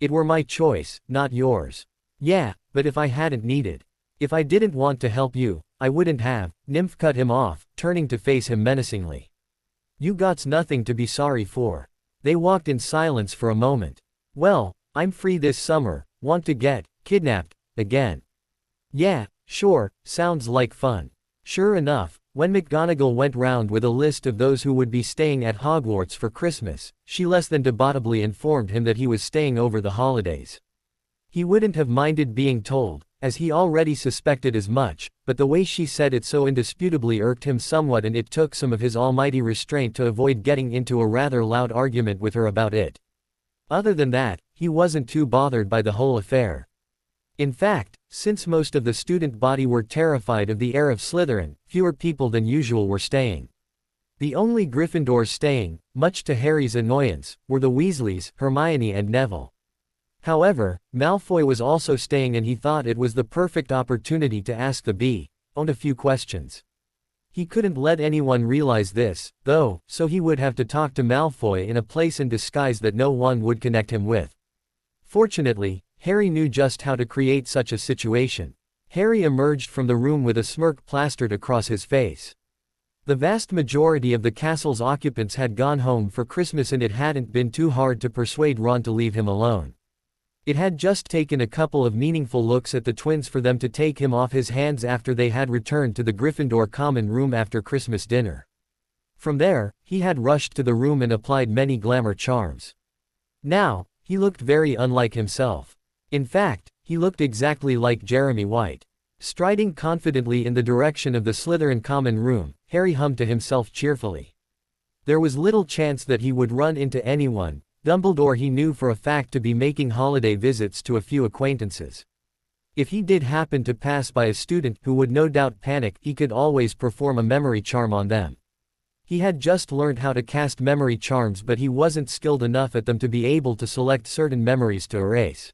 It were my choice, not yours. Yeah, but if I hadn't needed. If I didn't want to help you, I wouldn't have. Nymph cut him off, turning to face him menacingly. You got's nothing to be sorry for. They walked in silence for a moment. Well, I'm free this summer, want to get kidnapped again. Yeah, sure, sounds like fun. Sure enough, when McGonagall went round with a list of those who would be staying at Hogwarts for Christmas, she less than debatably informed him that he was staying over the holidays. He wouldn't have minded being told, as he already suspected as much, but the way she said it so indisputably irked him somewhat, and it took some of his almighty restraint to avoid getting into a rather loud argument with her about it. Other than that, he wasn't too bothered by the whole affair. In fact, since most of the student body were terrified of the heir of Slytherin, fewer people than usual were staying. The only Gryffindors staying, much to Harry's annoyance, were the Weasleys, Hermione and Neville. However, Malfoy was also staying, and he thought it was the perfect opportunity to ask the owned a few questions. He couldn't let anyone realize this, though, so he would have to talk to Malfoy in a place and disguise that no one would connect him with. Fortunately, Harry knew just how to create such a situation. Harry emerged from the room with a smirk plastered across his face. The vast majority of the castle's occupants had gone home for Christmas, and it hadn't been too hard to persuade Ron to leave him alone. It had just taken a couple of meaningful looks at the twins for them to take him off his hands after they had returned to the Gryffindor common room after Christmas dinner. From there, he had rushed to the room and applied many glamour charms. Now, he looked very unlike himself. In fact, he looked exactly like Jeremy White. Striding confidently in the direction of the Slytherin common room, Harry hummed to himself cheerfully. There was little chance that he would run into anyone. Dumbledore he knew for a fact to be making holiday visits to a few acquaintances. If he did happen to pass by a student who would no doubt panic, he could always perform a memory charm on them. He had just learned how to cast memory charms, but he wasn't skilled enough at them to be able to select certain memories to erase.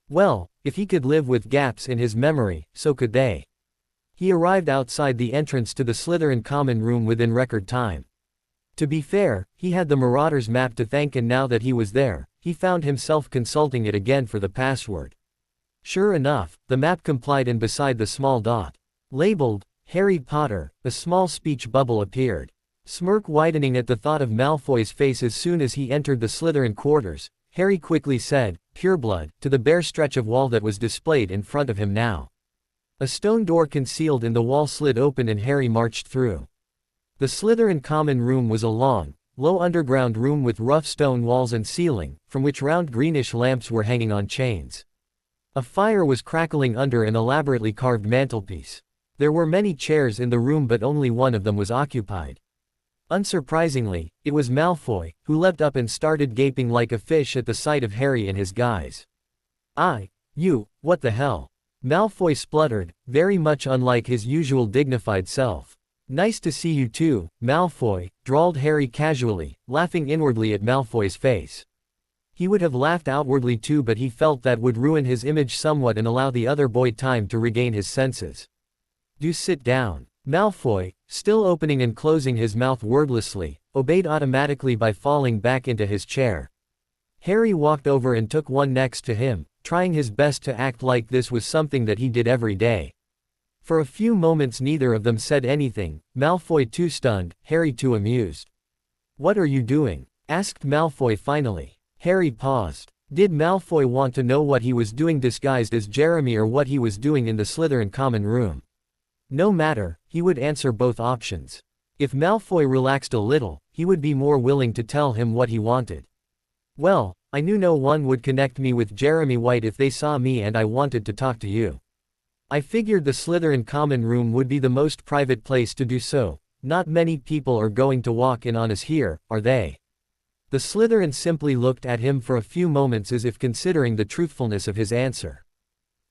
Well, if he could live with gaps in his memory, so could they. He arrived outside the entrance to the Slytherin common room within record time. To be fair, he had the Marauder's map to thank, and now that he was there, he found himself consulting it again for the password. Sure enough, the map complied, and beside the small dot labeled Harry Potter, a small speech bubble appeared. Smirk widening at the thought of Malfoy's face as soon as he entered the Slytherin quarters, Harry quickly said, "Pureblood," to the bare stretch of wall that was displayed in front of him now. A stone door concealed in the wall slid open, and Harry marched through. The Slytherin common room was a long, low underground room with rough stone walls and ceiling, from which round greenish lamps were hanging on chains. A fire was crackling under an elaborately carved mantelpiece. There were many chairs in the room, but only one of them was occupied. Unsurprisingly, it was Malfoy, who leapt up and started gaping like a fish at the sight of Harry in his guise. You, what the hell?" Malfoy spluttered, very much unlike his usual dignified self. "Nice to see you too, Malfoy," drawled Harry casually, laughing inwardly at Malfoy's face. He would have laughed outwardly too, but he felt that would ruin his image somewhat and allow the other boy time to regain his senses. "Do sit down." Malfoy, still opening and closing his mouth wordlessly, obeyed automatically by falling back into his chair. Harry walked over and took one next to him, trying his best to act like this was something that he did every day. For a few moments neither of them said anything, Malfoy too stunned, Harry too amused. "What are you doing?" asked Malfoy finally. Harry paused. Did Malfoy want to know what he was doing disguised as Jeremy, or what he was doing in the Slytherin common room? No matter, he would answer both options. If Malfoy relaxed a little, he would be more willing to tell him what he wanted. "Well, I knew no one would connect me with Jeremy White if they saw me, and I wanted to talk to you. I figured the Slytherin common room would be the most private place to do so. Not many people are going to walk in on us here, are they? The Slytherin simply looked at him for a few moments as if considering the truthfulness of his answer.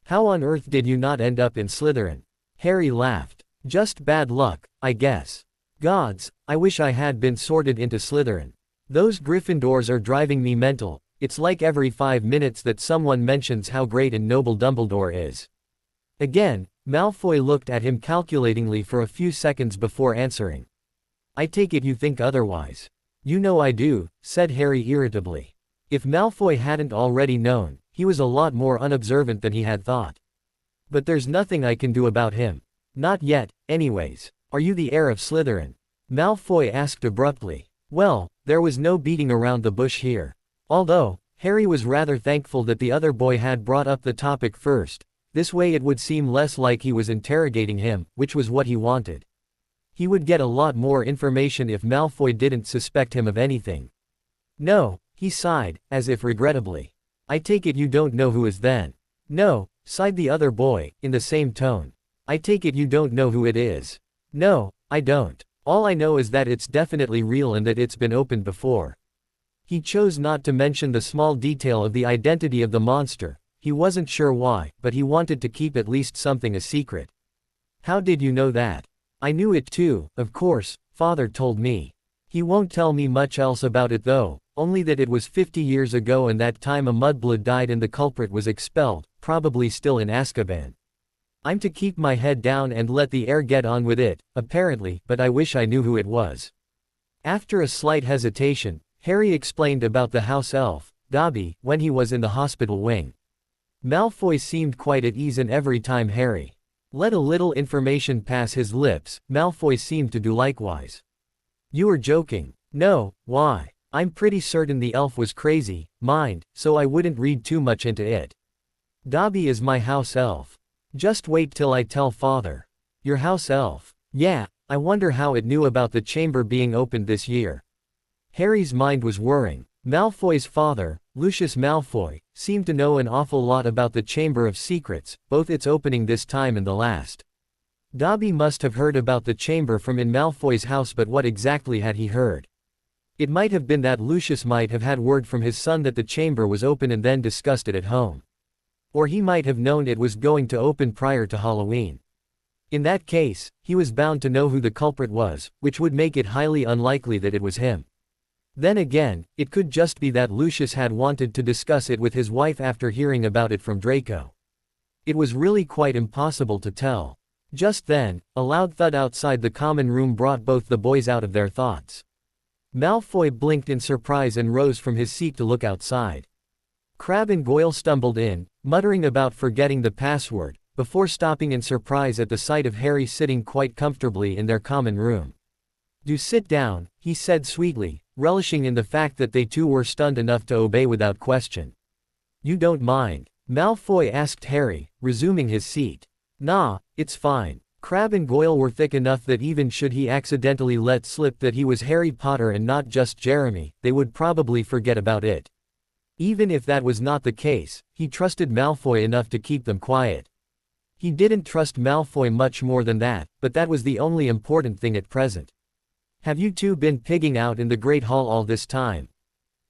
How on earth did you not end up in Slytherin? Harry laughed. Just bad luck, I guess. Gods, I wish I had been sorted into Slytherin. Those Gryffindors are driving me mental. It's like every 5 minutes that someone mentions how great and noble Dumbledore is. Again, Malfoy looked at him calculatingly for a few seconds before answering. I take it you think otherwise. You know I do, said Harry irritably. If Malfoy hadn't already known, he was a lot more unobservant than he had thought. But there's nothing I can do about him. Not yet, anyways. Are you the heir of Slytherin? Malfoy asked abruptly. Well, there was no beating around the bush here. Although, Harry was rather thankful that the other boy had brought up the topic first. This way it would seem less like he was interrogating him, which was what he wanted. He would get a lot more information if Malfoy didn't suspect him of anything. No, he sighed, as if regrettably. I take it you don't know who is then. No, sighed the other boy, in the same tone. I take it you don't know who it is. No, I don't. All I know is that it's definitely real and that it's been opened before. He chose not to mention the small detail of the identity of the monster. He wasn't sure why, but he wanted to keep at least something a secret. How did you know that? I knew it too, of course, Father told me. He won't tell me much else about it though, only that it was 50 years ago and that time a mudblood died and the culprit was expelled, probably still in Azkaban. I'm to keep my head down and let the heir get on with it, apparently, but I wish I knew who it was. After a slight hesitation, Harry explained about the house elf, Dobby, when he was in the hospital wing. Malfoy seemed quite at ease and every time Harry let a little information pass his lips, Malfoy seemed to do likewise. You were joking. No, why? I'm pretty certain the elf was crazy, mind, so I wouldn't read too much into it. Dobby is my house elf. Just wait till I tell Father. Your house elf? Yeah, I wonder how it knew about the chamber being opened this year. Harry's mind was whirring. Malfoy's father, Lucius Malfoy, seemed to know an awful lot about the Chamber of Secrets, both its opening this time and the last. Dobby must have heard about the chamber from in Malfoy's house, but what exactly had he heard? It might have been that Lucius might have had word from his son that the chamber was open and then discussed it at home. Or he might have known it was going to open prior to Halloween. In that case, he was bound to know who the culprit was, which would make it highly unlikely that it was him. Then again, it could just be that Lucius had wanted to discuss it with his wife after hearing about it from Draco. It was really quite impossible to tell. Just then, a loud thud outside the common room brought both the boys out of their thoughts. Malfoy blinked in surprise and rose from his seat to look outside. Crabbe and Goyle stumbled in, muttering about forgetting the password, before stopping in surprise at the sight of Harry sitting quite comfortably in their common room. Do sit down, he said sweetly, relishing in the fact that they too were stunned enough to obey without question. You don't mind? Malfoy asked Harry, resuming his seat. Nah, it's fine. Crabbe and Goyle were thick enough that even should he accidentally let slip that he was Harry Potter and not just Jeremy, they would probably forget about it. Even if that was not the case, he trusted Malfoy enough to keep them quiet. He didn't trust Malfoy much more than that, but that was the only important thing at present. Have you two been pigging out in the Great Hall all this time?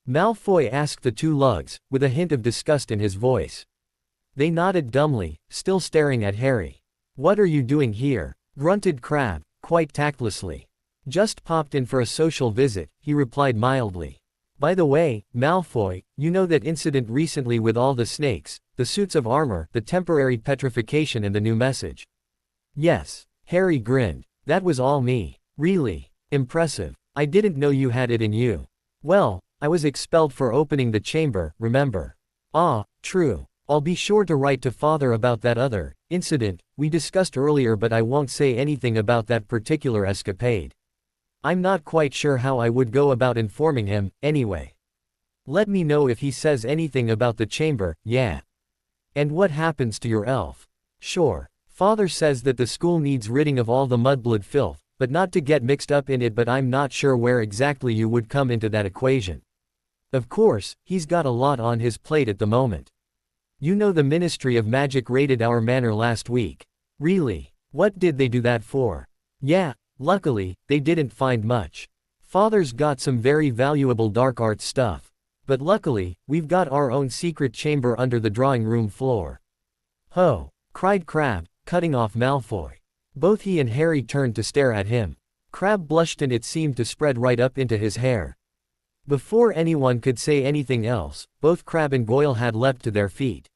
Malfoy asked the two lugs, with a hint of disgust in his voice. They nodded dumbly, still staring at Harry. What are you doing here? Grunted Crabbe, quite tactlessly. Just popped in for a social visit, he replied mildly. By the way, Malfoy, you know that incident recently with all the snakes, the suits of armor, the temporary petrification and the new message? Yes. Harry grinned. That was all me. Really? Impressive. I didn't know you had it in you. Well, I was expelled for opening the chamber, remember? Ah, true. I'll be sure to write to Father about that other incident we discussed earlier, but I won't say anything about that particular escapade. I'm not quite sure how I would go about informing him, anyway. Let me know if he says anything about the chamber, yeah. And what happens to your elf? Sure. Father says that the school needs ridding of all the mudblood filth, but not to get mixed up in it, but I'm not sure where exactly you would come into that equation. Of course, he's got a lot on his plate at the moment. You know the Ministry of Magic raided our manor last week. Really? What did they do that for? Yeah, Luckily, they didn't find much. Father's got some very valuable dark arts stuff. But luckily, we've got our own secret chamber under the drawing room floor. Ho! Cried Crabbe, cutting off Malfoy. Both he and Harry turned to stare at him. Crabbe blushed and it seemed to spread right up into his hair. Before anyone could say anything else, both Crabbe and Goyle had leapt to their feet.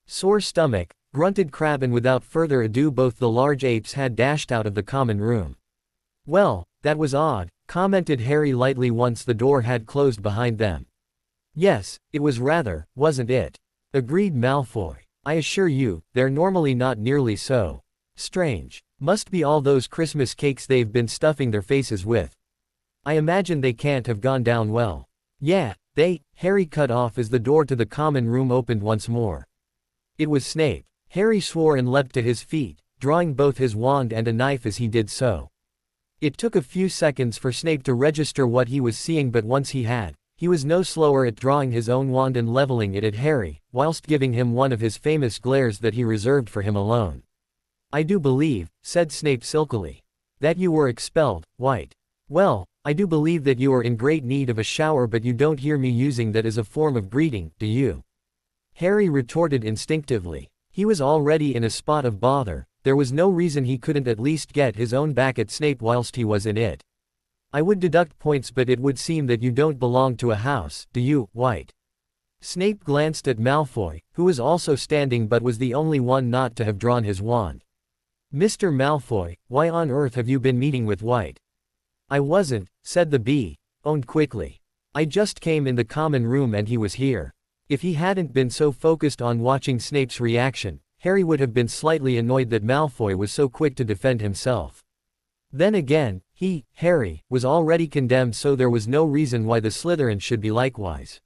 Sore stomach, grunted Crabbe, and without further ado both the large apes had dashed out of the common room. Well, that was odd, commented Harry lightly once the door had closed behind them. Yes, it was rather, wasn't it? Agreed Malfoy. I assure you, they're normally not nearly so strange. Must be all those Christmas cakes they've been stuffing their faces with. I imagine they can't have gone down well. Yeah, Harry cut off as the door to the common room opened once more. It was Snape. Harry swore and leapt to his feet, drawing both his wand and a knife as he did so. It took a few seconds for Snape to register what he was seeing, but once he was no slower at drawing his own wand and leveling it at Harry, whilst giving him one of his famous glares that he reserved for him alone. I do believe, said Snape silkily, that you were expelled, White. Well, I do believe that you are in great need of a shower, but you don't hear me using that as a form of greeting, do you? Harry retorted instinctively. He was already in a spot of bother. There was no reason he couldn't at least get his own back at Snape whilst he was in it. I would deduct points, but it would seem that you don't belong to a house, do you, White? Snape glanced at Malfoy, who was also standing but was the only one not to have drawn his wand. Mr. Malfoy, why on earth have you been meeting with White? I wasn't, said the bee, owned quickly. I just came in the common room and he was here. If he hadn't been so focused on watching Snape's reaction, Harry would have been slightly annoyed that Malfoy was so quick to defend himself. Then again, Harry, was already condemned, so there was no reason why the Slytherin should be likewise.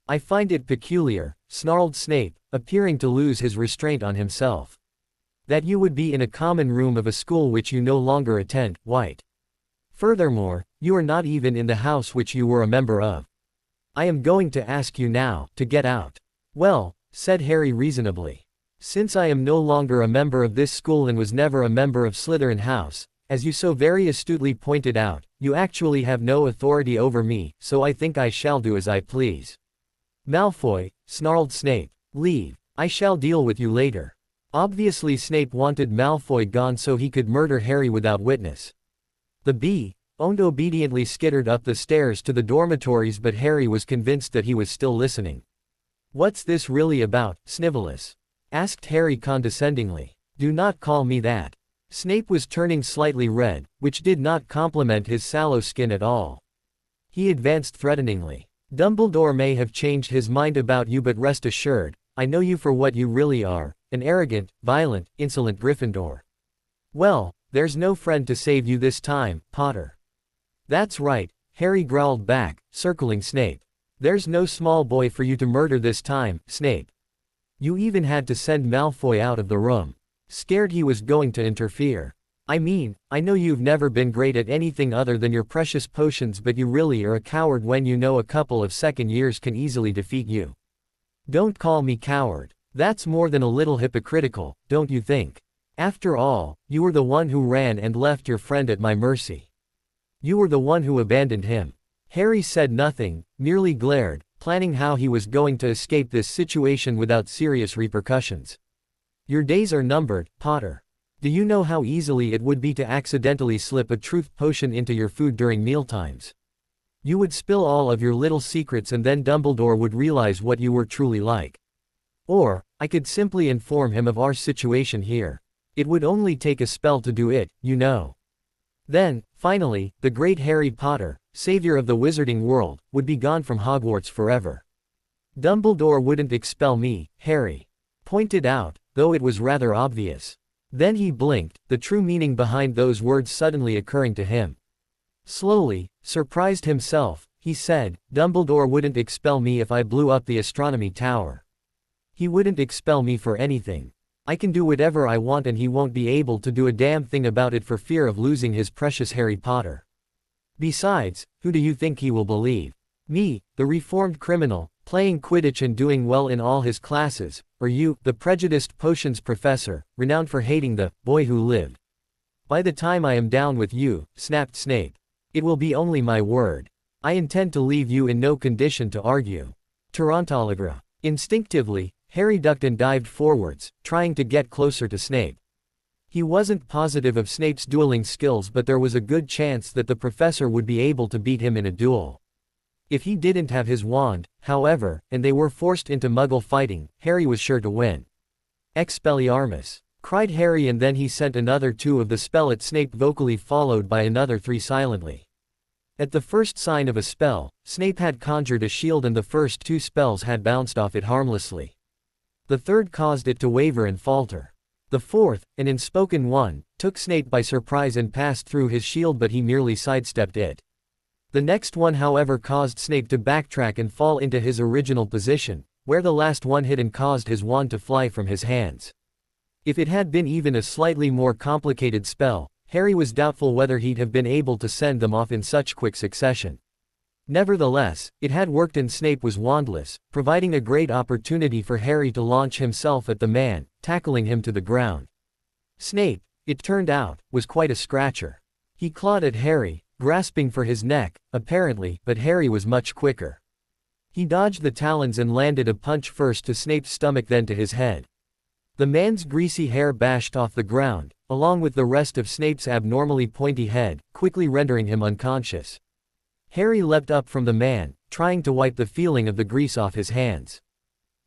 I find it peculiar, snarled Snape, appearing to lose his restraint on himself, that you would be in a common room of a school which you no longer attend, White. Furthermore, you are not even in the house which you were a member of. I am going to ask you now to get out. Well, said Harry reasonably. Since I am no longer a member of this school and was never a member of Slytherin House, as you so very astutely pointed out, you actually have no authority over me, so I think I shall do as I please. Malfoy, snarled Snape. Leave. I shall deal with you later. Obviously Snape wanted Malfoy gone so he could murder Harry without witness. The bee, owned obediently skittered up the stairs to the dormitories, but Harry was convinced that he was still listening. What's this really about, Snivellus? Asked Harry condescendingly. Do not call me that. Snape was turning slightly red, which did not compliment his sallow skin at all. He advanced threateningly. Dumbledore may have changed his mind about you, but rest assured, I know you for what you really are, an arrogant, violent, insolent Gryffindor. Well, there's no friend to save you this time, Potter. That's right, Harry growled back, circling Snape. There's no small boy for you to murder this time, Snape. You even had to send Malfoy out of the room. Scared he was going to interfere. I mean, I know you've never been great at anything other than your precious potions, but you really are a coward when you know a couple of second years can easily defeat you. Don't call me coward. That's more than a little hypocritical, don't you think? After all, you were the one who ran and left your friend at my mercy. You were the one who abandoned him. Harry said nothing, merely glared, planning how he was going to escape this situation without serious repercussions. Your days are numbered, Potter. Do you know how easily it would be to accidentally slip a truth potion into your food during mealtimes? You would spill all of your little secrets and then Dumbledore would realize what you were truly like. Or, I could simply inform him of our situation here. It would only take a spell to do it, you know. Then, finally, the great Harry Potter, savior of the wizarding world, would be gone from Hogwarts forever. Dumbledore wouldn't expel me, Harry pointed out, though it was rather obvious. Then he blinked, the true meaning behind those words suddenly occurring to him. Slowly, surprised himself, he said, Dumbledore wouldn't expel me if I blew up the astronomy tower. He wouldn't expel me for anything. I can do whatever I want and he won't be able to do a damn thing about it for fear of losing his precious Harry Potter. Besides, who do you think he will believe? Me, the reformed criminal, playing Quidditch and doing well in all his classes, or you, the prejudiced potions professor, renowned for hating the boy who lived? By the time I am down with you, snapped Snape. It will be only my word. I intend to leave you in no condition to argue. Tarantalagra. Instinctively, Harry ducked and dived forwards, trying to get closer to Snape. He wasn't positive of Snape's dueling skills, but there was a good chance that the professor would be able to beat him in a duel. If he didn't have his wand, however, and they were forced into Muggle fighting, Harry was sure to win. Expelliarmus! Cried Harry, and then he sent another 2 of the spell at Snape, vocally followed by another 3 silently. At the first sign of a spell, Snape had conjured a shield and the first 2 spells had bounced off it harmlessly. The third caused it to waver and falter. The fourth, an unspoken one, took Snape by surprise and passed through his shield, but he merely sidestepped it. The next one, however, caused Snape to backtrack and fall into his original position, where the last one hit and caused his wand to fly from his hands. If it had been even a slightly more complicated spell, Harry was doubtful whether he'd have been able to send them off in such quick succession. Nevertheless, it had worked and Snape was wandless, providing a great opportunity for Harry to launch himself at the man, tackling him to the ground. Snape, it turned out, was quite a scratcher. He clawed at Harry, grasping for his neck, apparently, but Harry was much quicker. He dodged the talons and landed a punch first to Snape's stomach, then to his head. The man's greasy hair bashed off the ground, along with the rest of Snape's abnormally pointy head, quickly rendering him unconscious. Harry leapt up from the man, trying to wipe the feeling of the grease off his hands.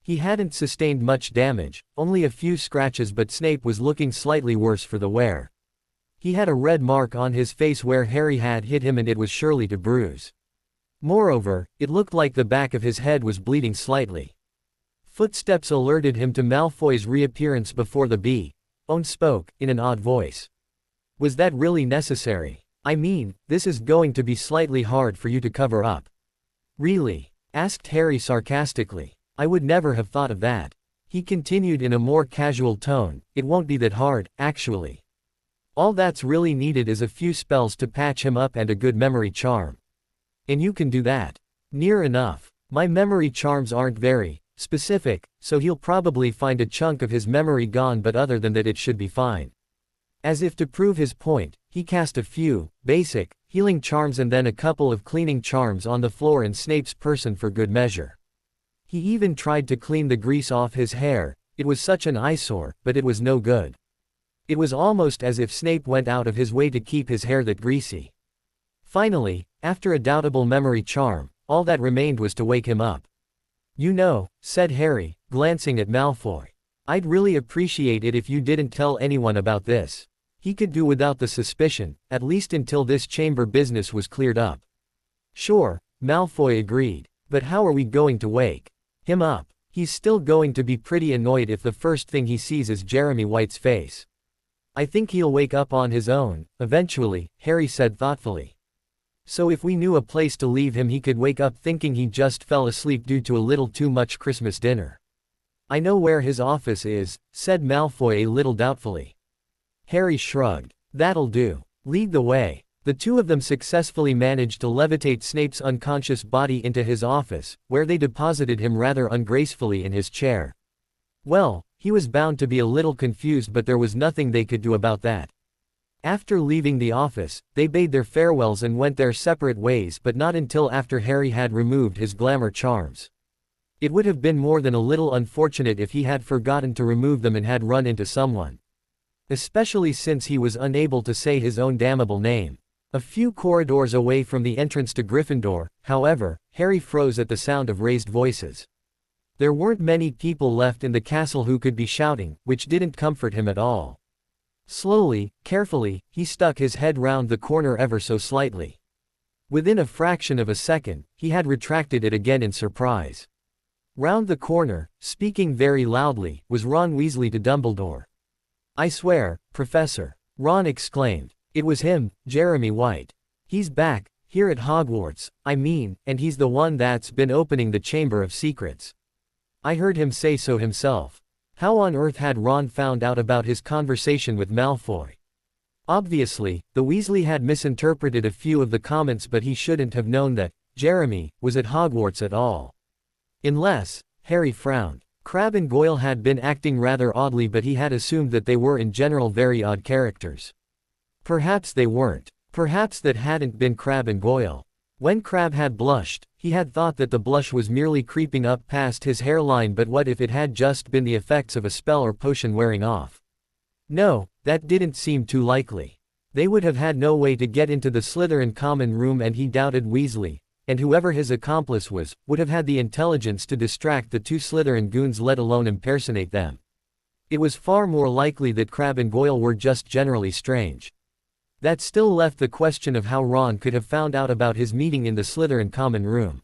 He hadn't sustained much damage, only a few scratches, but Snape was looking slightly worse for the wear. He had a red mark on his face where Harry had hit him, and it was surely to bruise. Moreover, it looked like the back of his head was bleeding slightly. Footsteps alerted him to Malfoy's reappearance before the Bee-One spoke, in an odd voice. Was that really necessary? I mean, this is going to be slightly hard for you to cover up. Really? Asked Harry sarcastically. I would never have thought of that. He continued in a more casual tone, it won't be that hard, actually. All that's really needed is a few spells to patch him up and a good memory charm. And you can do that. Near enough. My memory charms aren't very specific, so he'll probably find a chunk of his memory gone, but other than that it should be fine. As if to prove his point, he cast a few basic healing charms and then a couple of cleaning charms on the floor in Snape's person for good measure. He even tried to clean the grease off his hair, it was such an eyesore, but it was no good. It was almost as if Snape went out of his way to keep his hair that greasy. Finally, after a doubtable memory charm, all that remained was to wake him up. You know, said Harry, glancing at Malfoy. I'd really appreciate it if you didn't tell anyone about this. He could do without the suspicion, at least until this chamber business was cleared up. Sure, Malfoy agreed. But how are we going to wake him up? He's still going to be pretty annoyed if the first thing he sees is Jeremy White's face. I think he'll wake up on his own, eventually, Harry said thoughtfully. So if we knew a place to leave him, he could wake up thinking he just fell asleep due to a little too much Christmas dinner. I know where his office is, said Malfoy a little doubtfully. Harry shrugged. That'll do. Lead the way. The two of them successfully managed to levitate Snape's unconscious body into his office, where they deposited him rather ungracefully in his chair. Well, he was bound to be a little confused, but there was nothing they could do about that. After leaving the office, they bade their farewells and went their separate ways, but not until after Harry had removed his glamour charms. It would have been more than a little unfortunate if he had forgotten to remove them and had run into someone. Especially since he was unable to say his own damnable name. A few corridors away from the entrance to Gryffindor, however, Harry froze at the sound of raised voices. There weren't many people left in the castle who could be shouting, which didn't comfort him at all. Slowly, carefully, he stuck his head round the corner ever so slightly. Within a fraction of a second, he had retracted it again in surprise. Round the corner, speaking very loudly, was Ron Weasley to Dumbledore. I swear, Professor, Ron exclaimed. It was him, Jeremy White. He's back, here at Hogwarts, I mean, and he's the one that's been opening the Chamber of Secrets. I heard him say so himself. How on earth had Ron found out about his conversation with Malfoy? Obviously, the Weasley had misinterpreted a few of the comments, but he shouldn't have known that Jeremy was at Hogwarts at all. Unless, Harry frowned. Crabbe and Goyle had been acting rather oddly, but he had assumed that they were in general very odd characters. Perhaps they weren't. Perhaps that hadn't been Crabbe and Goyle. When Crabbe had blushed, he had thought that the blush was merely creeping up past his hairline, but what if it had just been the effects of a spell or potion wearing off? No, that didn't seem too likely. They would have had no way to get into the Slytherin common room, and he doubted Weasley, and whoever his accomplice was, would have had the intelligence to distract the two Slytherin goons, let alone impersonate them. It was far more likely that Crabbe and Goyle were just generally strange. That still left the question of how Ron could have found out about his meeting in the Slytherin common room.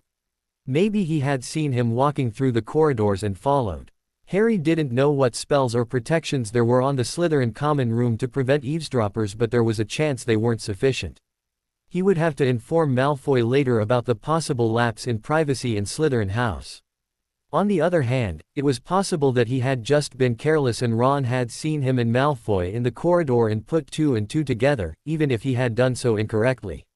Maybe he had seen him walking through the corridors and followed. Harry didn't know what spells or protections there were on the Slytherin common room to prevent eavesdroppers, but there was a chance they weren't sufficient. He would have to inform Malfoy later about the possible lapse in privacy in Slytherin House. On the other hand, it was possible that he had just been careless and Ron had seen him and Malfoy in the corridor and put two and two together, even if he had done so incorrectly.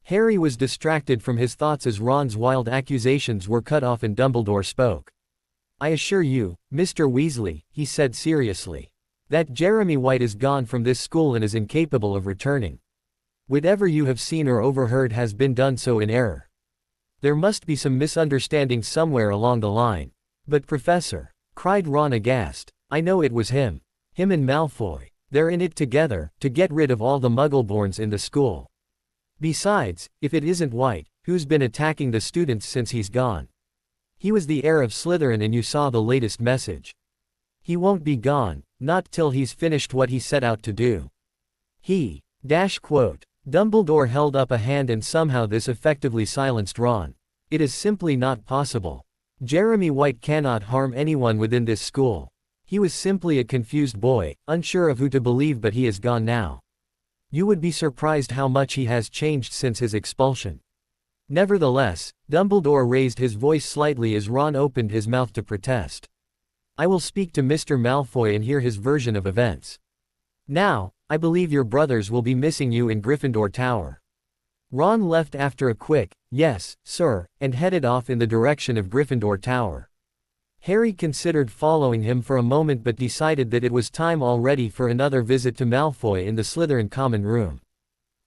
Harry was distracted from his thoughts as Ron's wild accusations were cut off and Dumbledore spoke. "I assure you, Mr. Weasley," he said seriously, "that Jeremy White is gone from this school and is incapable of returning. Whatever you have seen or overheard has been done so in error. There must be some misunderstanding somewhere along the line." "But Professor," cried Ron aghast, "I know it was him. Him and Malfoy. They're in it together, to get rid of all the Muggleborns in the school. Besides, if it isn't White, who's been attacking the students since he's gone? He was the heir of Slytherin and you saw the latest message. He won't be gone, not till he's finished what he set out to do. He, quote. Dumbledore held up a hand and somehow this effectively silenced Ron. "It is simply not possible. Jeremy White cannot harm anyone within this school. He was simply a confused boy, unsure of who to believe, but he is gone now. You would be surprised how much he has changed since his expulsion." Nevertheless, Dumbledore raised his voice slightly as Ron opened his mouth to protest. "I will speak to Mr. Malfoy and hear his version of events. Now, I believe your brothers will be missing you in Gryffindor Tower." Ron left after a quick, "Yes, sir," and headed off in the direction of Gryffindor Tower. Harry considered following him for a moment but decided that it was time already for another visit to Malfoy in the Slytherin common room.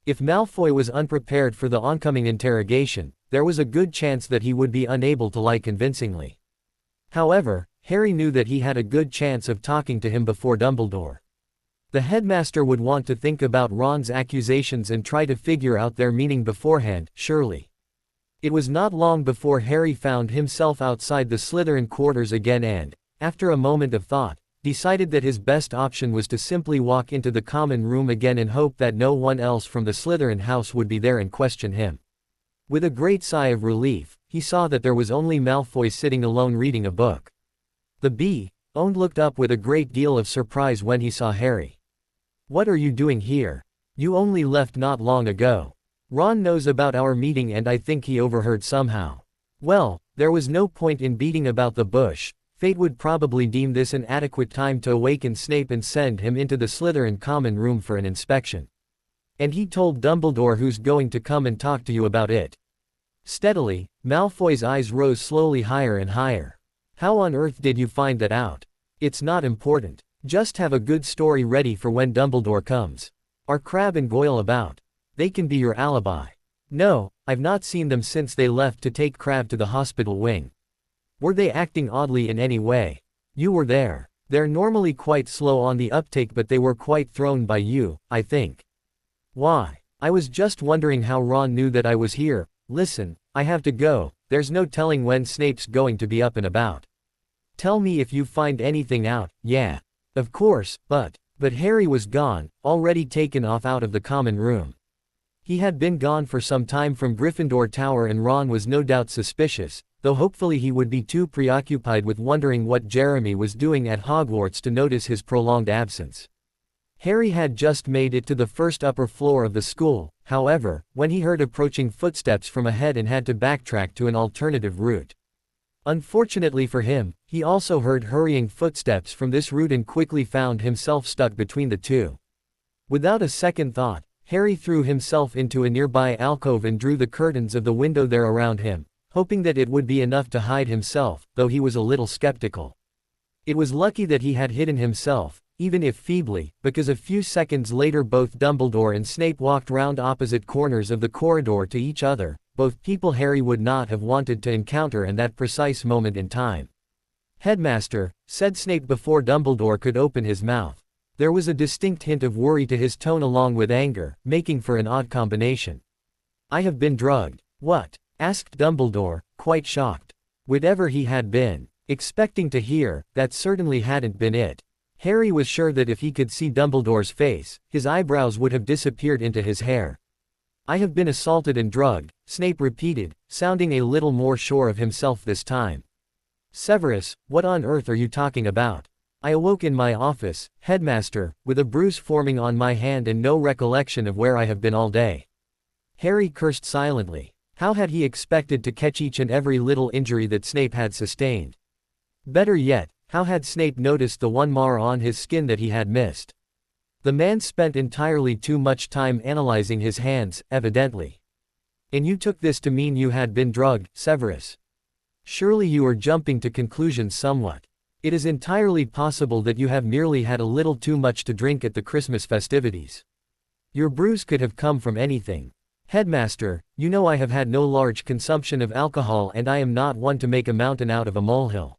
If Malfoy was unprepared for the oncoming interrogation, there was a good chance that he would be unable to lie convincingly. However, Harry knew that he had a good chance of talking to him before Dumbledore. The headmaster would want to think about Ron's accusations and try to figure out their meaning beforehand, surely. It was not long before Harry found himself outside the Slytherin quarters again and, after a moment of thought, decided that his best option was to simply walk into the common room again and hope that no one else from the Slytherin house would be there and question him. With a great sigh of relief, he saw that there was only Malfoy sitting alone reading a book. The B.O. looked up with a great deal of surprise when he saw Harry. "What are you doing here? You only left not long ago. Ron knows about our meeting and I think he overheard somehow." Well, there was no point in beating about the bush. Fate would probably deem this an adequate time to awaken Snape and send him into the Slytherin common room for an inspection. "And he told Dumbledore who's going to come and talk to you about it." Steadily, Malfoy's eyes rose slowly higher and higher. "How on earth did you find that out? It's not important. Just have a good story ready for when Dumbledore comes. Are Crabbe and Goyle about? They can be your alibi." "No, I've not seen them since they left to take Crabbe to the hospital wing." "Were they acting oddly in any way?" "You were there. They're normally quite slow on the uptake but they were quite thrown by you, I think." "Why?" "I was just wondering how Ron knew that I was here. Listen, I have to go, there's no telling when Snape's going to be up and about. Tell me if you find anything out." "Yeah. Of course, but Harry was gone, already taken off out of the common room. He had been gone for some time from Gryffindor Tower and Ron was no doubt suspicious, though hopefully he would be too preoccupied with wondering what Jeremy was doing at Hogwarts to notice his prolonged absence. Harry had just made it to the first upper floor of the school, however, when he heard approaching footsteps from ahead and had to backtrack to an alternative route. Unfortunately for him, he also heard hurrying footsteps from this route and quickly found himself stuck between the two. Without a second thought, Harry threw himself into a nearby alcove and drew the curtains of the window there around him, hoping that it would be enough to hide himself, though he was a little skeptical. It was lucky that he had hidden himself, even if feebly, because a few seconds later both Dumbledore and Snape walked round opposite corners of the corridor to each other, both people Harry would not have wanted to encounter in that precise moment in time. "Headmaster," said Snape before Dumbledore could open his mouth. There was a distinct hint of worry to his tone along with anger, making for an odd combination. "I have been drugged." "What?" asked Dumbledore, quite shocked. Whatever he had been expecting to hear, that certainly hadn't been it. Harry was sure that if he could see Dumbledore's face, his eyebrows would have disappeared into his hair. "I have been assaulted and drugged," Snape repeated, sounding a little more sure of himself this time. "Severus, what on earth are you talking about?" "I awoke in my office, headmaster, with a bruise forming on my hand and no recollection of where I have been all day." Harry cursed silently. How had he expected to catch each and every little injury that Snape had sustained? Better yet, how had Snape noticed the one mar on his skin that he had missed? The man spent entirely too much time analyzing his hands, evidently. "And you took this to mean you had been drugged, Severus? Surely you are jumping to conclusions somewhat. It is entirely possible that you have merely had a little too much to drink at the Christmas festivities. Your bruise could have come from anything. Headmaster, you know I have had no large consumption of alcohol and I am not one to make a mountain out of a molehill."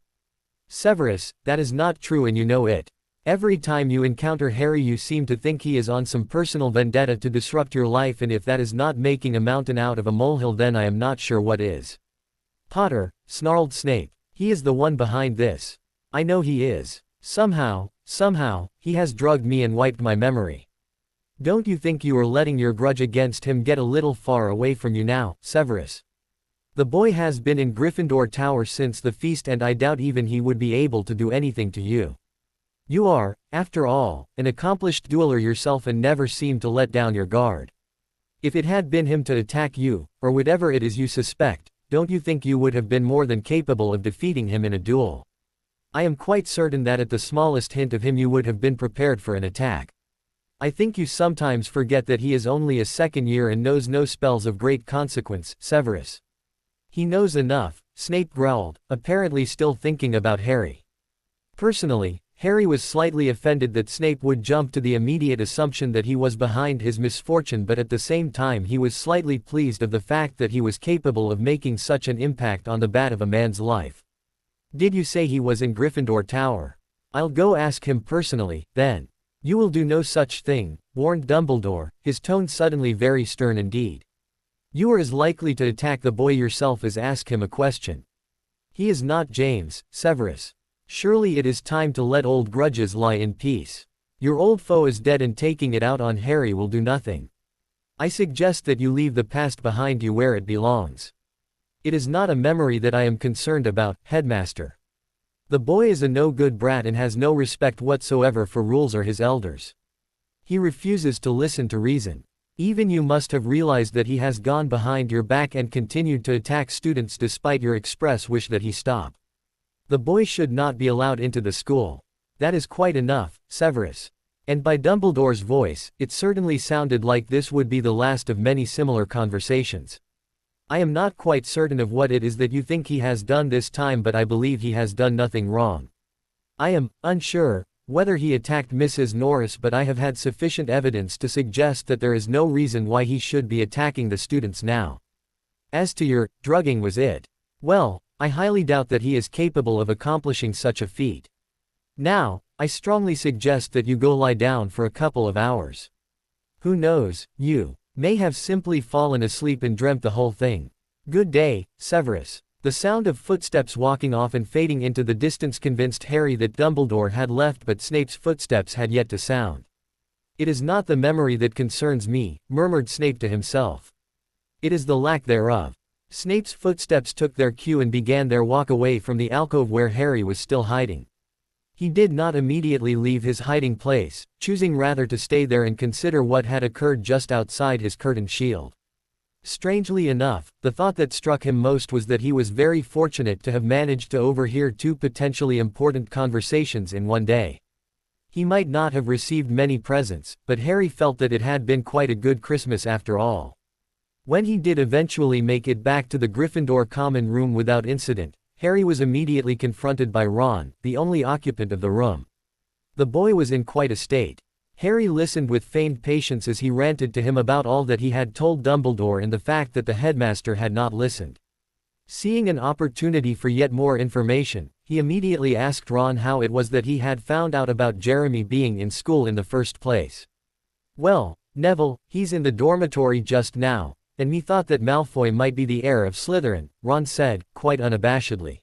"Severus, that is not true and you know it. Every time you encounter Harry you seem to think he is on some personal vendetta to disrupt your life, and if that is not making a mountain out of a molehill then I am not sure what is." "Potter," snarled Snape, "he is the one behind this. I know he is. Somehow, he has drugged me and wiped my memory. Don't you think you are letting your grudge against him get a little far away from you now, Severus? The boy has been in Gryffindor Tower since the feast and I doubt even he would be able to do anything to you. You are, after all, an accomplished dueler yourself and never seem to let down your guard. If it had been him to attack you, or whatever it is you suspect, don't you think you would have been more than capable of defeating him in a duel? I am quite certain that at the smallest hint of him you would have been prepared for an attack. I think you sometimes forget that he is only a second year and knows no spells of great consequence, Severus." "He knows enough," Snape growled, apparently still thinking about Harry. Personally, Harry was slightly offended that Snape would jump to the immediate assumption that he was behind his misfortune, but at the same time he was slightly pleased of the fact that he was capable of making such an impact on the bat of a man's life. "Did you say he was in Gryffindor Tower? I'll go ask him personally, then." "You will do no such thing," warned Dumbledore, his tone suddenly very stern indeed. "You are as likely to attack the boy yourself as ask him a question. He is not James, Severus. Surely it is time to let old grudges lie in peace. Your old foe is dead and taking it out on Harry will do nothing. I suggest that you leave the past behind you where it belongs. It is not a memory that I am concerned about, headmaster. The boy is a no-good brat and has no respect whatsoever for rules or his elders. He refuses to listen to reason. Even you must have realized that he has gone behind your back and continued to attack students despite your express wish that he stop. The boy should not be allowed into the school. That is quite enough, Severus." And by Dumbledore's voice, it certainly sounded like this would be the last of many similar conversations. "I am not quite certain of what it is that you think he has done this time, but I believe he has done nothing wrong. I am unsure whether he attacked Mrs. Norris, but I have had sufficient evidence to suggest that there is no reason why he should be attacking the students now. As to your drugging was it? Well, I highly doubt that he is capable of accomplishing such a feat. Now, I strongly suggest that you go lie down for a couple of hours. Who knows, you may have simply fallen asleep and dreamt the whole thing. Good day, Severus." The sound of footsteps walking off and fading into the distance convinced Harry that Dumbledore had left, but Snape's footsteps had yet to sound. "It is not the memory that concerns me," murmured Snape to himself. "It is the lack thereof." Snape's footsteps took their cue and began their walk away from the alcove where Harry was still hiding. He did not immediately leave his hiding place, choosing rather to stay there and consider what had occurred just outside his curtained shield. Strangely enough, the thought that struck him most was that he was very fortunate to have managed to overhear two potentially important conversations in one day. He might not have received many presents, but Harry felt that it had been quite a good Christmas after all. When he did eventually make it back to the Gryffindor common room without incident, Harry was immediately confronted by Ron, the only occupant of the room. The boy was in quite a state. Harry listened with feigned patience as he ranted to him about all that he had told Dumbledore and the fact that the headmaster had not listened. Seeing an opportunity for yet more information, he immediately asked Ron how it was that he had found out about Jeremy being in school in the first place. "Well, Neville, he's in the dormitory just now, and me thought that Malfoy might be the heir of Slytherin," Ron said, quite unabashedly.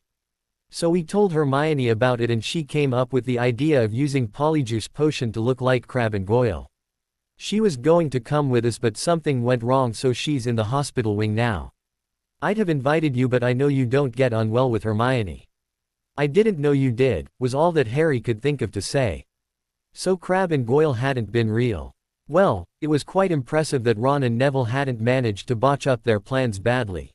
"So we told Hermione about it and she came up with the idea of using Polyjuice Potion to look like Crabbe and Goyle. She was going to come with us but something went wrong so she's in the hospital wing now. I'd have invited you but I know you don't get on well with Hermione." "I didn't know you did," was all that Harry could think of to say. So Crabbe and Goyle hadn't been real. Well, it was quite impressive that Ron and Neville hadn't managed to botch up their plans badly.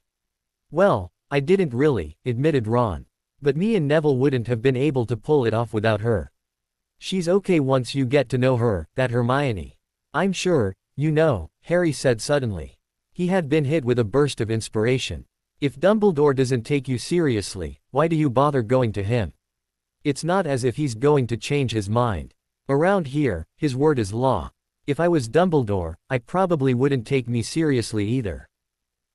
"Well, I didn't really," admitted Ron. "But me and Neville wouldn't have been able to pull it off without her. She's okay once you get to know her, that Hermione. I'm sure, you know," Harry said suddenly. He had been hit with a burst of inspiration. "If Dumbledore doesn't take you seriously, why do you bother going to him? It's not as if he's going to change his mind. Around here, his word is law. If I was Dumbledore, I probably wouldn't take me seriously either."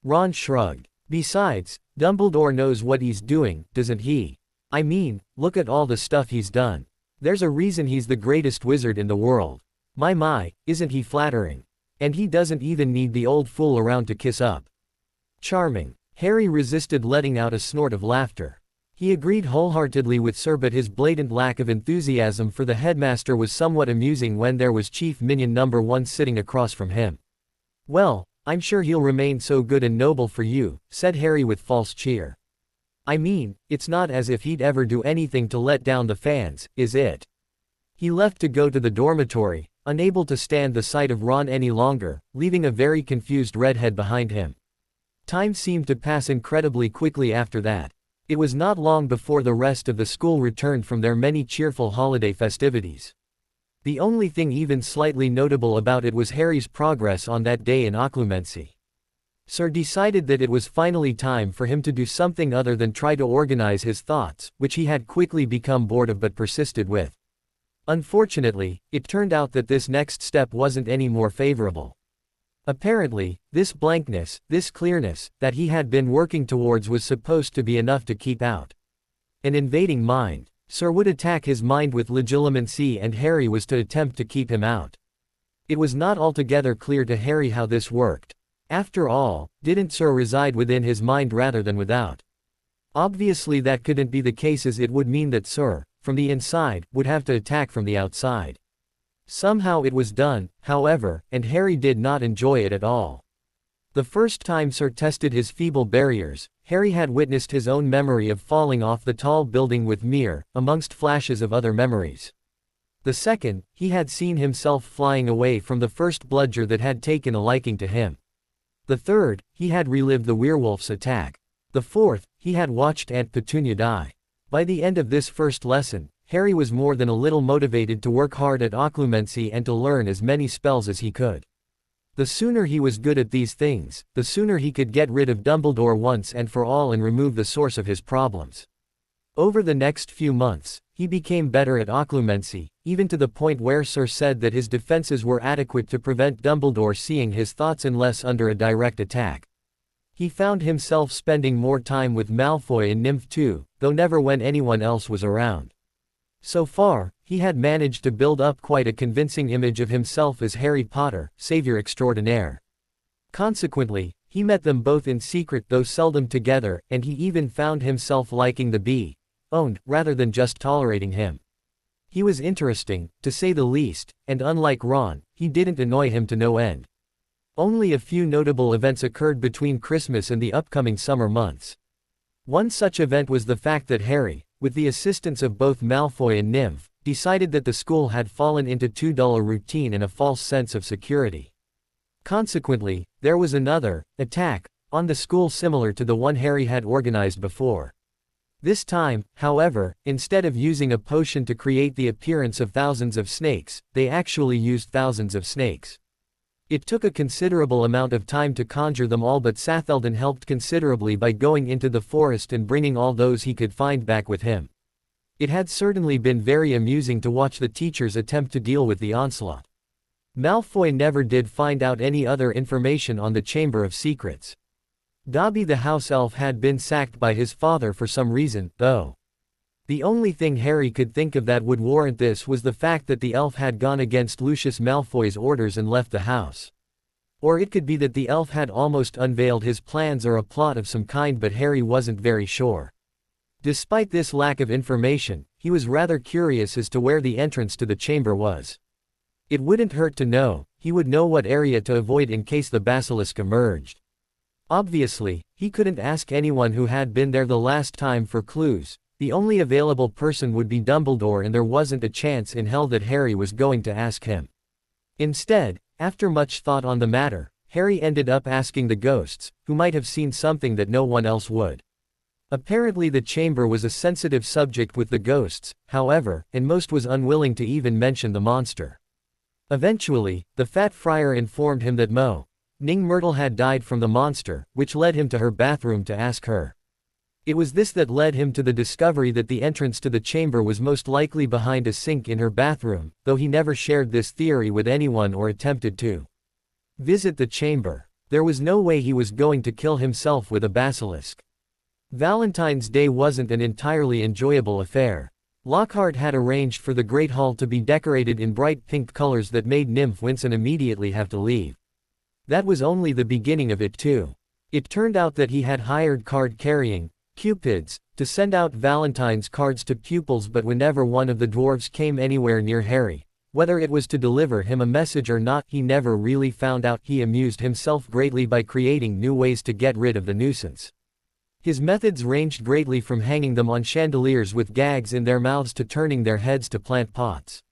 Ron shrugged. "Besides, Dumbledore knows what he's doing, doesn't he? I mean, look at all the stuff he's done. There's a reason he's the greatest wizard in the world. My, isn't he flattering? And he doesn't even need the old fool around to kiss up." "Charming." Harry resisted letting out a snort of laughter. He agreed wholeheartedly with Sir but his blatant lack of enthusiasm for the headmaster was somewhat amusing when there was Chief Minion number 1 sitting across from him. "Well, I'm sure he'll remain so good and noble for you," said Harry with false cheer. "I mean, it's not as if he'd ever do anything to let down the fans, is it?" He left to go to the dormitory, unable to stand the sight of Ron any longer, leaving a very confused redhead behind him. Time seemed to pass incredibly quickly after that. It was not long before the rest of the school returned from their many cheerful holiday festivities. The only thing even slightly notable about it was Harry's progress on that day in occlumency. Sir decided that it was finally time for him to do something other than try to organize his thoughts, which he had quickly become bored of but persisted with. Unfortunately, it turned out that this next step wasn't any more favorable. Apparently, this blankness, this clearness, that he had been working towards was supposed to be enough to keep out an invading mind. Sir would attack his mind with legilimency and Harry was to attempt to keep him out. It was not altogether clear to Harry how this worked. After all, didn't Sir reside within his mind rather than without? Obviously that couldn't be the case as it would mean that Sir, from the inside, would have to attack from the outside. Somehow it was done, however, and Harry did not enjoy it at all. The first time Sir tested his feeble barriers, Harry had witnessed his own memory of falling off the tall building with Mir, amongst flashes of other memories. The second, he had seen himself flying away from the first bludger that had taken a liking to him. The third, he had relived the werewolf's attack. The fourth, he had watched Aunt Petunia die. By the end of this first lesson, Harry was more than a little motivated to work hard at occlumency and to learn as many spells as he could. The sooner he was good at these things, the sooner he could get rid of Dumbledore once and for all and remove the source of his problems. Over the next few months, he became better at occlumency, even to the point where Sir said that his defenses were adequate to prevent Dumbledore seeing his thoughts unless under a direct attack. He found himself spending more time with Malfoy and Nymph too, though never when anyone else was around. So far, he had managed to build up quite a convincing image of himself as Harry Potter, savior extraordinaire. Consequently, he met them both in secret though seldom together, and he even found himself liking the bee-owned, rather than just tolerating him. He was interesting, to say the least, and unlike Ron, he didn't annoy him to no end. Only a few notable events occurred between Christmas and the upcoming summer months. One such event was the fact that Harry, with the assistance of both Malfoy and Nymph, decided that the school had fallen into too dull a routine and a false sense of security. Consequently, there was another attack on the school similar to the one Harry had organized before. This time, however, instead of using a potion to create the appearance of thousands of snakes, they actually used thousands of snakes. It took a considerable amount of time to conjure them all, but Satheldon helped considerably by going into the forest and bringing all those he could find back with him. It had certainly been very amusing to watch the teachers attempt to deal with the onslaught. Malfoy never did find out any other information on the Chamber of Secrets. Dobby the house elf had been sacked by his father for some reason, though. The only thing Harry could think of that would warrant this was the fact that the elf had gone against Lucius Malfoy's orders and left the house. Or it could be that the elf had almost unveiled his plans or a plot of some kind, but Harry wasn't very sure. Despite this lack of information, he was rather curious as to where the entrance to the chamber was. It wouldn't hurt to know, he would know what area to avoid in case the basilisk emerged. Obviously, he couldn't ask anyone who had been there the last time for clues. The only available person would be Dumbledore, and there wasn't a chance in hell that Harry was going to ask him. Instead, after much thought on the matter, Harry ended up asking the ghosts, who might have seen something that no one else would. Apparently the chamber was a sensitive subject with the ghosts, however, and most was unwilling to even mention the monster. Eventually, the fat friar informed him that Moaning Myrtle had died from the monster, which led him to her bathroom to ask her. It was this that led him to the discovery that the entrance to the chamber was most likely behind a sink in her bathroom, though he never shared this theory with anyone or attempted to visit the chamber. There was no way he was going to kill himself with a basilisk. Valentine's Day wasn't an entirely enjoyable affair. Lockhart had arranged for the Great Hall to be decorated in bright pink colors that made Nymph wince and immediately have to leave. That was only the beginning of it too. It turned out that he had hired card-carrying Cupids to send out Valentine's cards to pupils, but whenever one of the dwarves came anywhere near Harry, whether it was to deliver him a message or not, he never really found out. He amused himself greatly by creating new ways to get rid of the nuisance. His methods ranged greatly from hanging them on chandeliers with gags in their mouths to turning their heads to plant pots.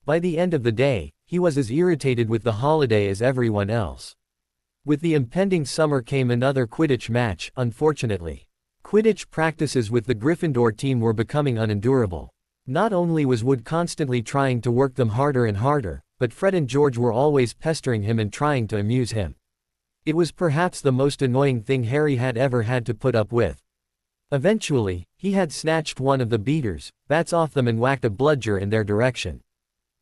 By the end of the day, he was as irritated with the holiday as everyone else. With the impending summer came another Quidditch match. Unfortunately, Quidditch practices with the Gryffindor team were becoming unendurable. Not only was Wood constantly trying to work them harder and harder, but Fred and George were always pestering him and trying to amuse him. It was perhaps the most annoying thing Harry had ever had to put up with. Eventually, he had snatched one of the beaters, bats off them and whacked a bludger in their direction.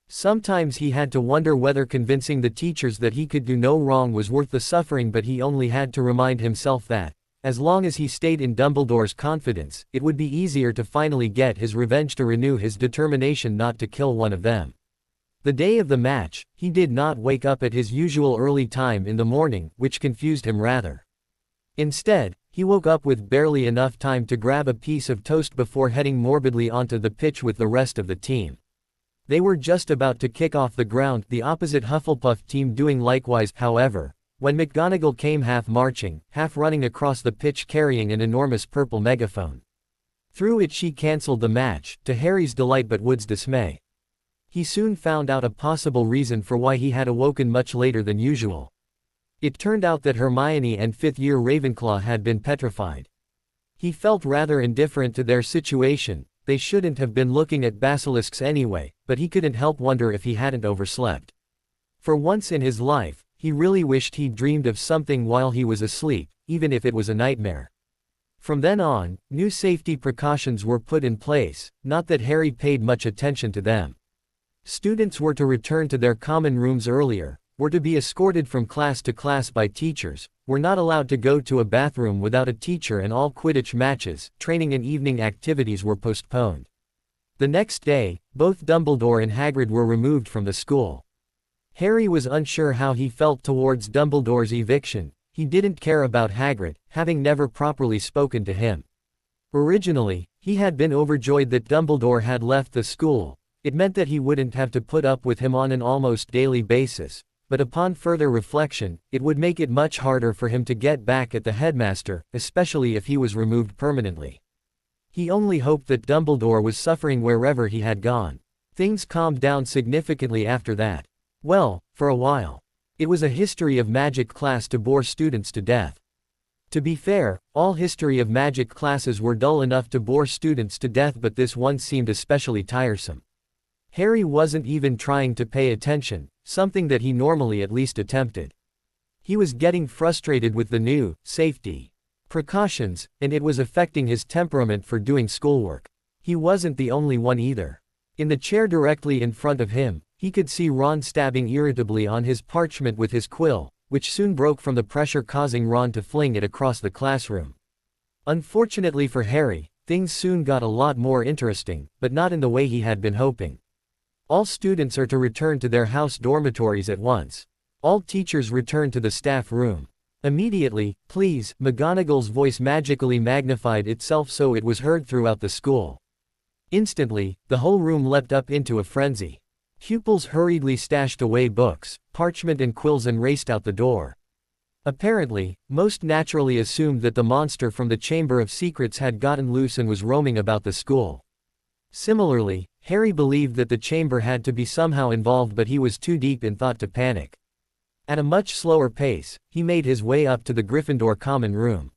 Sometimes he had to wonder whether convincing the teachers that he could do no wrong was worth the suffering, but he only had to remind himself that, as long as he stayed in Dumbledore's confidence, it would be easier to finally get his revenge, to renew his determination not to kill one of them. The day of the match, he did not wake up at his usual early time in the morning, which confused him rather. Instead, he woke up with barely enough time to grab a piece of toast before heading morbidly onto the pitch with the rest of the team. They were just about to kick off the ground, the opposite Hufflepuff team doing likewise, however, when McGonagall came half marching, half running across the pitch carrying an enormous purple megaphone. Through it she cancelled the match, to Harry's delight but Wood's dismay. He soon found out a possible reason for why he had awoken much later than usual. It turned out that Hermione and fifth-year Ravenclaw had been petrified. He felt rather indifferent to their situation. They shouldn't have been looking at basilisks anyway, but he couldn't help wonder if he hadn't overslept. For once in his life, he really wished he'd dreamed of something while he was asleep, even if it was a nightmare. From then on, new safety precautions were put in place, not that Harry paid much attention to them. Students were to return to their common rooms earlier, were to be escorted from class to class by teachers, were not allowed to go to a bathroom without a teacher, and all Quidditch matches, training and evening activities were postponed. The next day, both Dumbledore and Hagrid were removed from the school. Harry was unsure how he felt towards Dumbledore's eviction. He didn't care about Hagrid, having never properly spoken to him. Originally, he had been overjoyed that Dumbledore had left the school. It meant that he wouldn't have to put up with him on an almost daily basis, but upon further reflection, it would make it much harder for him to get back at the headmaster, especially if he was removed permanently. He only hoped that Dumbledore was suffering wherever he had gone. Things calmed down significantly after that. Well, for a while. It was a history of magic class to bore students to death. To be fair, all history of magic classes were dull enough to bore students to death, but this one seemed especially tiresome. Harry wasn't even trying to pay attention, something that he normally at least attempted. He was getting frustrated with the new safety precautions, and it was affecting his temperament for doing schoolwork. He wasn't the only one either. In the chair directly in front of him, he could see Ron stabbing irritably on his parchment with his quill, which soon broke from the pressure, causing Ron to fling it across the classroom. Unfortunately for Harry, things soon got a lot more interesting, but not in the way he had been hoping. All students are to return to their house dormitories at once. All teachers return to the staff room. Immediately, please. McGonagall's voice magically magnified itself so it was heard throughout the school. Instantly, the whole room leapt up into a frenzy. Pupils hurriedly stashed away books, parchment and quills and raced out the door. Apparently, most naturally assumed that the monster from the Chamber of Secrets had gotten loose and was roaming about the school. Similarly, Harry believed that the chamber had to be somehow involved, but he was too deep in thought to panic. At a much slower pace, he made his way up to the Gryffindor common room.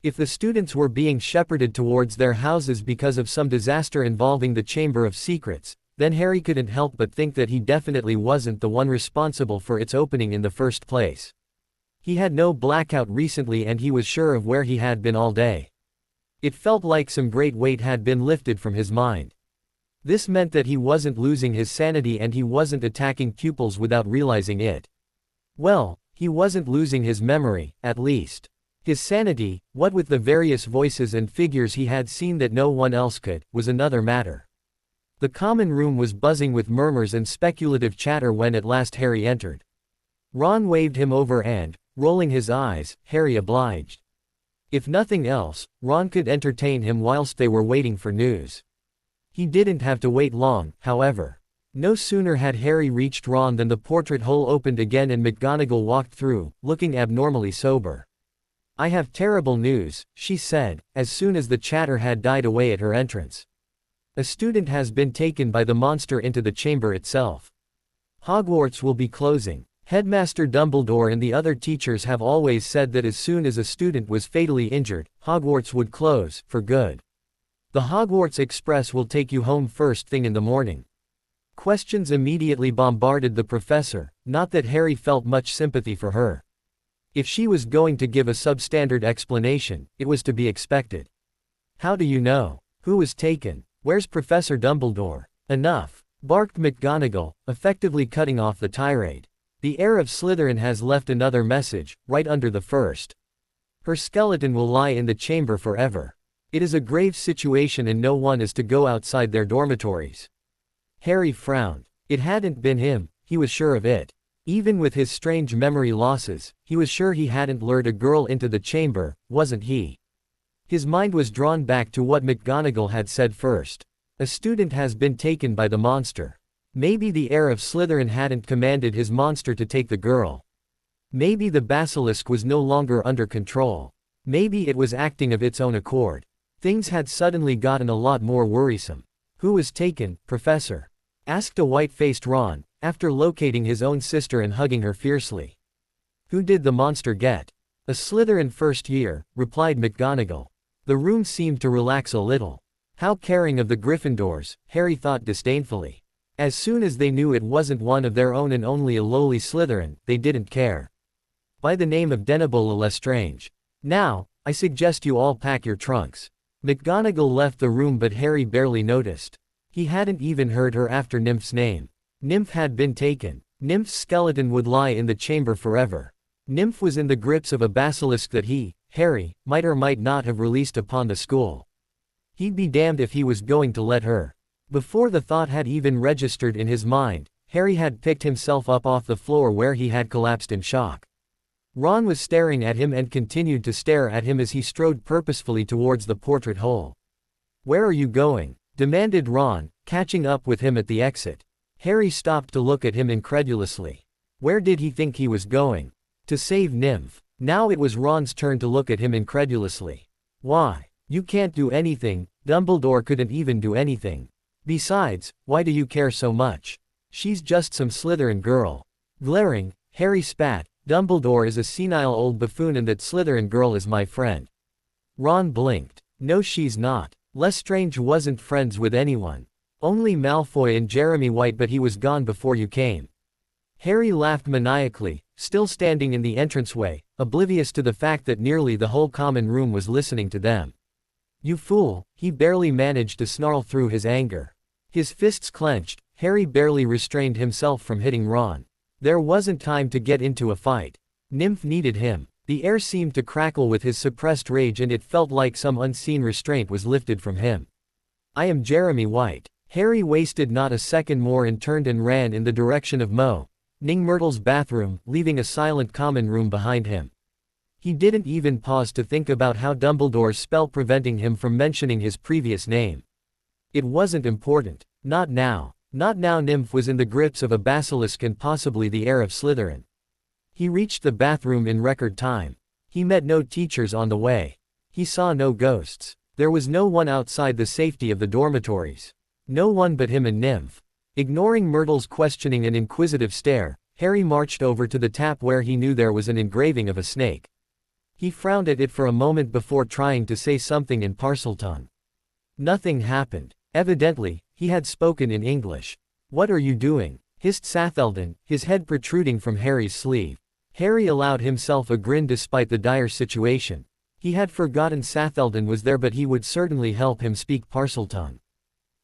If the students were being shepherded towards their houses because of some disaster involving the Chamber of Secrets, then Harry couldn't help but think that he definitely wasn't the one responsible for its opening in the first place. He had no blackout recently and he was sure of where he had been all day. It felt like some great weight had been lifted from his mind. This meant that he wasn't losing his sanity and he wasn't attacking pupils without realizing it. Well, he wasn't losing his memory, at least. His sanity, what with the various voices and figures he had seen that no one else could, was another matter. The common room was buzzing with murmurs and speculative chatter when at last Harry entered. Ron waved him over and, rolling his eyes, Harry obliged. If nothing else, Ron could entertain him whilst they were waiting for news. He didn't have to wait long, however. No sooner had Harry reached Ron than the portrait hole opened again and McGonagall walked through, looking abnormally sober. "I have terrible news," she said, as soon as the chatter had died away at her entrance. "A student has been taken by the monster into the chamber itself. Hogwarts will be closing. Headmaster Dumbledore and the other teachers have always said that as soon as a student was fatally injured, Hogwarts would close, for good. The Hogwarts Express will take you home first thing in the morning." Questions immediately bombarded the professor, not that Harry felt much sympathy for her. If she was going to give a substandard explanation, it was to be expected. "How do you know? Who was taken? Where's Professor Dumbledore?" "Enough," barked McGonagall, effectively cutting off the tirade. "The heir of Slytherin has left another message, right under the first. Her skeleton will lie in the chamber forever. It is a grave situation and no one is to go outside their dormitories." Harry frowned. It hadn't been him, he was sure of it. Even with his strange memory losses, he was sure he hadn't lured a girl into the chamber, wasn't he? His mind was drawn back to what McGonagall had said first. A student has been taken by the monster. Maybe the heir of Slytherin hadn't commanded his monster to take the girl. Maybe the basilisk was no longer under control. Maybe it was acting of its own accord. Things had suddenly gotten a lot more worrisome. "Who was taken, Professor?" asked a white-faced Ron, after locating his own sister and hugging her fiercely. "Who did the monster get?" "A Slytherin first year," replied McGonagall. The room seemed to relax a little. How caring of the Gryffindors, Harry thought disdainfully. As soon as they knew it wasn't one of their own and only a lowly Slytherin, they didn't care. "By the name of Denebola Lestrange. Now, I suggest you all pack your trunks." McGonagall left the room but Harry barely noticed. He hadn't even heard her after Nymph's name. Nymph had been taken. Nymph's skeleton would lie in the chamber forever. Nymph was in the grips of a basilisk that he, Harry, might or might not have released upon the school. He'd be damned if he was going to let her. Before the thought had even registered in his mind, Harry had picked himself up off the floor where he had collapsed in shock. Ron was staring at him and continued to stare at him as he strode purposefully towards the portrait hole. "Where are you going?" demanded Ron, catching up with him at the exit. Harry stopped to look at him incredulously. Where did he think he was going? To save Nymph. Now it was Ron's turn to look at him incredulously. "Why? You can't do anything, Dumbledore couldn't even do anything. Besides, why do you care so much? She's just some Slytherin girl." Glaring, Harry spat, "Dumbledore is a senile old buffoon and that Slytherin girl is my friend." Ron blinked. "No she's not. Lestrange wasn't friends with anyone. Only Malfoy and Jeremy White, but he was gone before you came." Harry laughed maniacally, still standing in the entranceway, oblivious to the fact that nearly the whole common room was listening to them. You fool, he barely managed to snarl through his anger. His fists clenched, Harry barely restrained himself from hitting Ron. There wasn't time to get into a fight. Nymph needed him. The air seemed to crackle with his suppressed rage and it felt like some unseen restraint was lifted from him. I am Jeremy White. Harry wasted not a second more and turned and ran in the direction of Ning Myrtle's bathroom, leaving a silent common room behind him. He didn't even pause to think about how Dumbledore's spell preventing him from mentioning his previous name. It wasn't important. Not now. Not now. Nymph was in the grips of a basilisk and possibly the heir of Slytherin. He reached the bathroom in record time. He met no teachers on the way. He saw no ghosts. There was no one outside the safety of the dormitories. No one but him and Nymph. Ignoring Myrtle's questioning and inquisitive stare, Harry marched over to the tap where he knew there was an engraving of a snake. He frowned at it for a moment before trying to say something in Parseltongue. Nothing happened. Evidently, he had spoken in English. What are you doing? Hissed Satheldon, his head protruding from Harry's sleeve. Harry allowed himself a grin despite the dire situation. He had forgotten Satheldon was there, but he would certainly help him speak Parseltongue.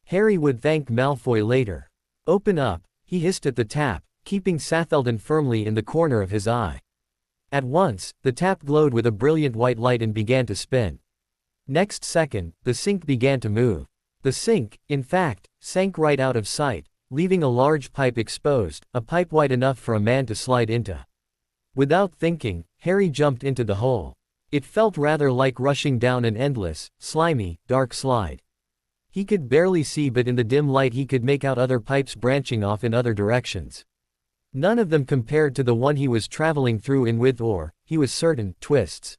Harry would thank Malfoy later. Open up, he hissed at the tap, keeping Satheldon firmly in the corner of his eye. At once, the tap glowed with a brilliant white light and began to spin. Next second, the sink began to move. The sink, in fact, sank right out of sight, leaving a large pipe exposed, a pipe wide enough for a man to slide into. Without thinking, Harry jumped into the hole. It felt rather like rushing down an endless, slimy, dark slide. He could barely see, but in the dim light he could make out other pipes branching off in other directions. None of them compared to the one he was traveling through in with or, he was certain, twists.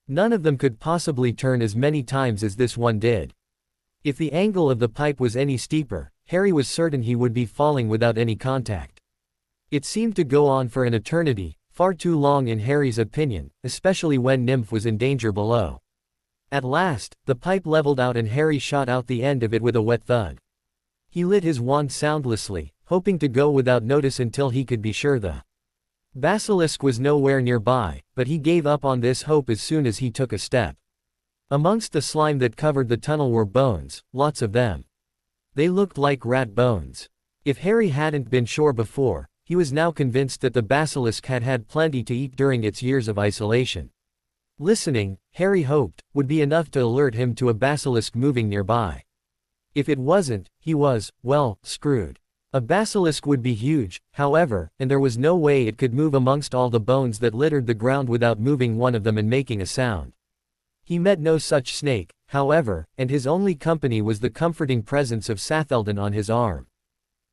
None of them could possibly turn as many times as this one did. If the angle of the pipe was any steeper, Harry was certain he would be falling without any contact. It seemed to go on for an eternity, far too long in Harry's opinion, especially when Nymph was in danger below. At last, the pipe leveled out and Harry shot out the end of it with a wet thud. He lit his wand soundlessly, hoping to go without notice until he could be sure the basilisk was nowhere nearby, but he gave up on this hope as soon as he took a step. Amongst the slime that covered the tunnel were bones, lots of them. They looked like rat bones. If Harry hadn't been sure before, he was now convinced that the basilisk had had plenty to eat during its years of isolation. Listening, Harry hoped, would be enough to alert him to a basilisk moving nearby. If it wasn't, he was, well, screwed. A basilisk would be huge, however, and there was no way it could move amongst all the bones that littered the ground without moving one of them and making a sound. He met no such snake, however, and his only company was the comforting presence of Satheldon on his arm.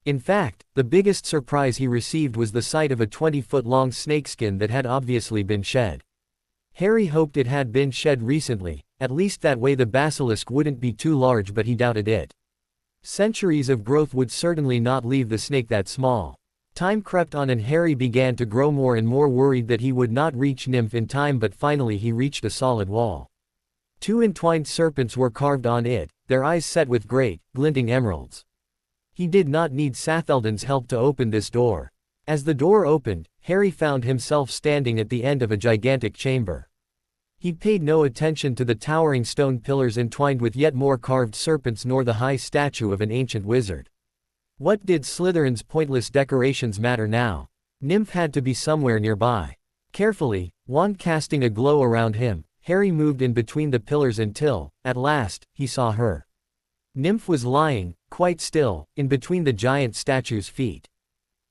In fact, the biggest surprise he received was the sight of a 20-foot-long snakeskin that had obviously been shed. Harry hoped it had been shed recently, at least that way the basilisk wouldn't be too large, but he doubted it. Centuries of growth would certainly not leave the snake that small. Time crept on and Harry began to grow more and more worried that he would not reach Nymph in time, but finally he reached a solid wall. Two entwined serpents were carved on it, their eyes set with great, glinting emeralds. He did not need Satheldon's help to open this door. As the door opened, Harry found himself standing at the end of a gigantic chamber. He paid no attention to the towering stone pillars entwined with yet more carved serpents nor the high statue of an ancient wizard. What did Slytherin's pointless decorations matter now? Nymph had to be somewhere nearby. Carefully, wand casting a glow around him, Harry moved in between the pillars until, at last, he saw her. Nymph was lying, quite still, in between the giant statue's feet.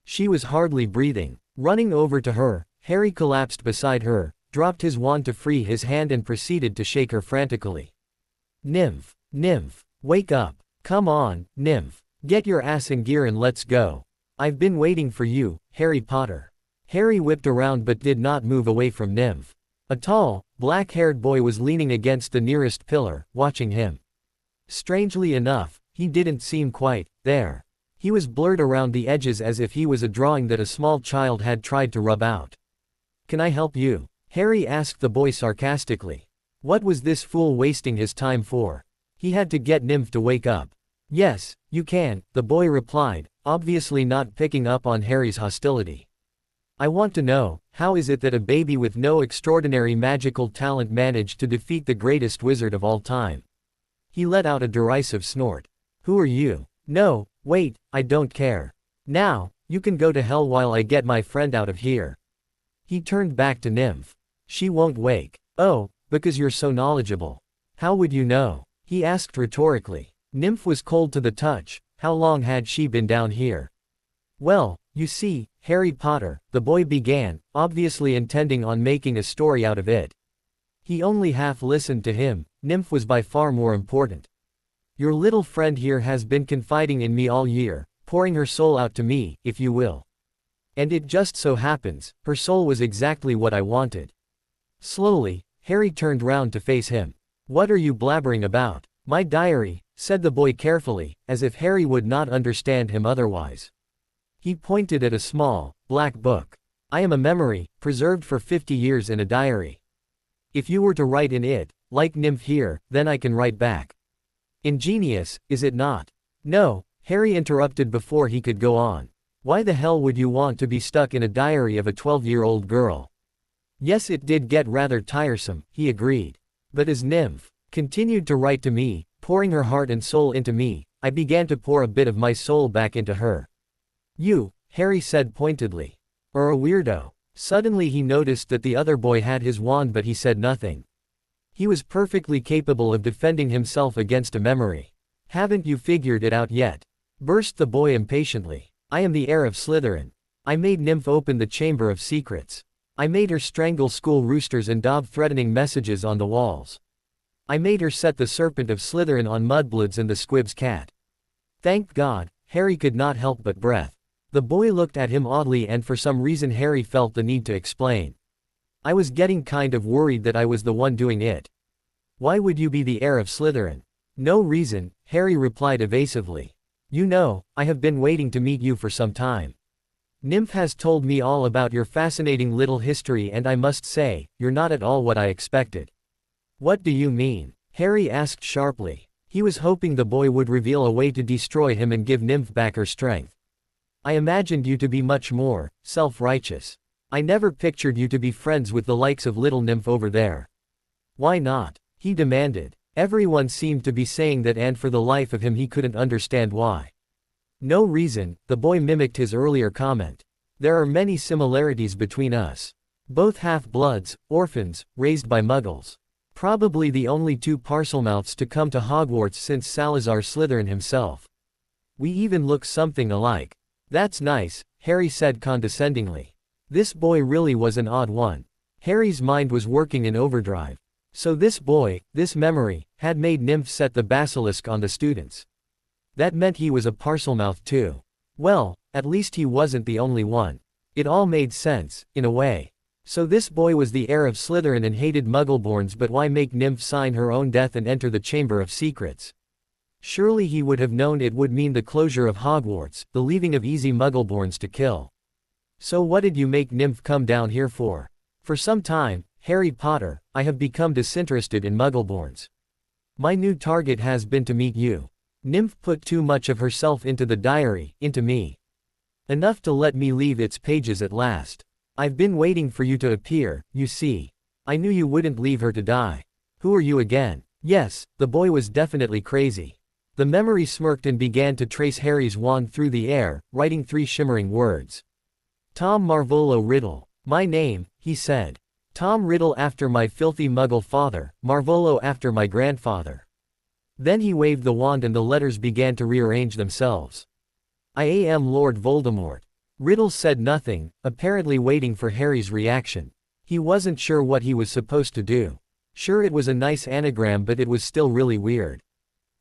She was hardly breathing. Running over to her, Harry collapsed beside her, dropped his wand to free his hand and proceeded to shake her frantically. Nymph! Nymph! Wake up! Come on, Nymph! Get your ass in gear and let's go. I've been waiting for you, Harry Potter. Harry whipped around but did not move away from Nymph. A tall, black-haired boy was leaning against the nearest pillar, watching him. Strangely enough, he didn't seem quite there. He was blurred around the edges as if he was a drawing that a small child had tried to rub out. Can I help you? Harry asked the boy sarcastically. What was this fool wasting his time for? He had to get Nymph to wake up. Yes, you can, the boy replied, obviously not picking up on Harry's hostility. I want to know, how is it that a baby with no extraordinary magical talent managed to defeat the greatest wizard of all time? He let out a derisive snort. Who are you? No, wait, I don't care. Now, you can go to hell while I get my friend out of here. He turned back to Nymph. She won't wake. Oh, because you're so knowledgeable. How would you know? He asked rhetorically. Nymph was cold to the touch. How long had she been down here? Well, you see, Harry Potter, the boy began, obviously intending on making a story out of it. He only half listened to him. Nymph was by far more important. Your little friend here has been confiding in me all year, pouring her soul out to me, if you will. And it just so happens, her soul was exactly what I wanted. Slowly, Harry turned round to face him. What are you blabbering about? My diary, said the boy carefully, as if Harry would not understand him otherwise. He pointed at a small, black book. I am a memory, preserved for 50 years in a diary. If you were to write in it, like Nymph here, then I can write back. Ingenious, is it not? No, Harry interrupted before he could go on. Why the hell would you want to be stuck in a diary of a 12-year-old girl? Yes, it did get rather tiresome, he agreed. But as Nymph continued to write to me, pouring her heart and soul into me, I began to pour a bit of my soul back into her. You, Harry said pointedly, are a weirdo. Suddenly he noticed that the other boy had his wand, but he said nothing. He was perfectly capable of defending himself against a memory. Haven't you figured it out yet? Burst the boy impatiently. I am the heir of Slytherin. I made Nymph open the Chamber of Secrets. I made her strangle school roosters and daub threatening messages on the walls. I made her set the Serpent of Slytherin on Mudbloods and the Squib's cat. Thank God, Harry could not help but breath. The boy looked at him oddly, and for some reason Harry felt the need to explain. I was getting kind of worried that I was the one doing it. Why would you be the heir of Slytherin? No reason, Harry replied evasively. You know, I have been waiting to meet you for some time. Nymph has told me all about your fascinating little history, and I must say, you're not at all what I expected. What do you mean? Harry asked sharply. He was hoping the boy would reveal a way to destroy him and give Nymph back her strength. I imagined you to be much more self-righteous. I never pictured you to be friends with the likes of little Nymph over there. Why not? He demanded. Everyone seemed to be saying that, and for the life of him he couldn't understand why. No reason, the boy mimicked his earlier comment. There are many similarities between us. Both half-bloods, orphans, raised by muggles. Probably the only two Parselmouths to come to Hogwarts since Salazar Slytherin himself. We even look something alike. That's nice, Harry said condescendingly. This boy really was an odd one. Harry's mind was working in overdrive. So this boy, this memory, had made Nymph set the basilisk on the students. That meant he was a Parselmouth too. Well, at least he wasn't the only one. It all made sense, in a way. So this boy was the heir of Slytherin and hated Muggleborns, but why make Nymph sign her own death and enter the Chamber of Secrets? Surely he would have known it would mean the closure of Hogwarts, the leaving of easy Muggleborns to kill. So what did you make Nymph come down here for? For some time, Harry Potter, I have become disinterested in Muggleborns. My new target has been to meet you. Nymph put too much of herself into the diary, into me. Enough to let me leave its pages at last. I've been waiting for you to appear, you see. I knew you wouldn't leave her to die. Who are you again? Yes, the boy was definitely crazy. The memory smirked and began to trace Harry's wand through the air, writing 3 shimmering words. Tom Marvolo Riddle. My name, he said. Tom Riddle after my filthy Muggle father, Marvolo after my grandfather. Then he waved the wand and the letters began to rearrange themselves. I am Lord Voldemort. Riddle said nothing, apparently waiting for Harry's reaction. He wasn't sure what he was supposed to do. Sure, it was a nice anagram, but it was still really weird.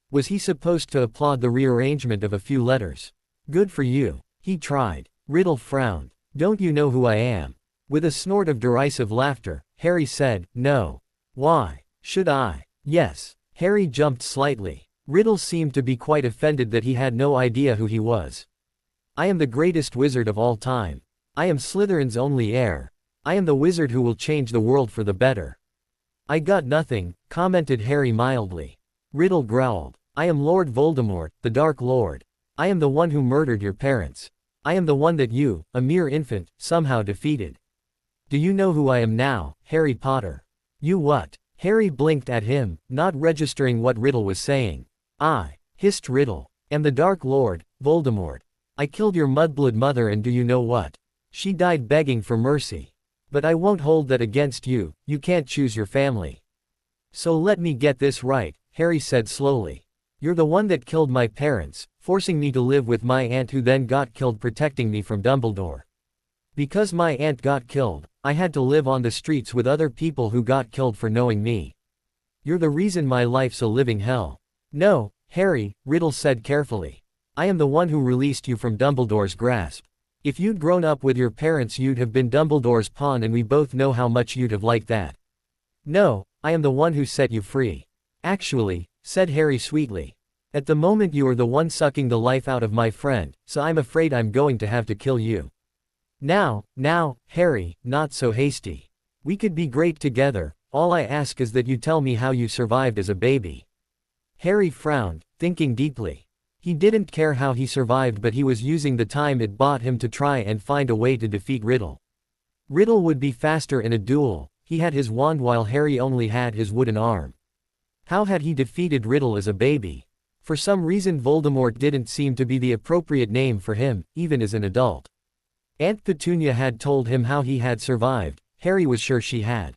Was he supposed to applaud the rearrangement of a few letters? Good for you. He tried. Riddle frowned. Don't you know who I am? With a snort of derisive laughter, Harry said, no. Why should I? Yes. Harry jumped slightly. Riddle seemed to be quite offended that he had no idea who he was. I am the greatest wizard of all time. I am Slytherin's only heir. I am the wizard who will change the world for the better. I got nothing, commented Harry mildly. Riddle growled. I am Lord Voldemort, the Dark Lord. I am the one who murdered your parents. I am the one that you, a mere infant, somehow defeated. Do you know who I am now, Harry Potter? You what? Harry blinked at him, not registering what Riddle was saying. "I," hissed Riddle, "am the Dark Lord, Voldemort. I killed your mudblood mother, and do you know what? She died begging for mercy. But I won't hold that against you, you can't choose your family. So let me get this right," Harry said slowly. "You're the one that killed my parents, forcing me to live with my aunt who then got killed protecting me from Dumbledore. Because my aunt got killed, I had to live on the streets with other people who got killed for knowing me. You're the reason my life's a living hell." "No, Harry," Riddle said carefully. "I am the one who released you from Dumbledore's grasp. If you'd grown up with your parents, you'd have been Dumbledore's pawn, and we both know how much you'd have liked that. No, I am the one who set you free." "Actually," said Harry sweetly, "at the moment you are the one sucking the life out of my friend, so I'm afraid I'm going to have to kill you." Now, Harry, not so hasty. We could be great together, all I ask is that you tell me how you survived as a baby." Harry frowned, thinking deeply. He didn't care how he survived, but he was using the time it bought him to try and find a way to defeat Riddle. Riddle would be faster in a duel, he had his wand while Harry only had his wooden arm. How had he defeated Riddle as a baby? For some reason Voldemort didn't seem to be the appropriate name for him, even as an adult. Aunt Petunia had told him how he had survived, Harry was sure she had.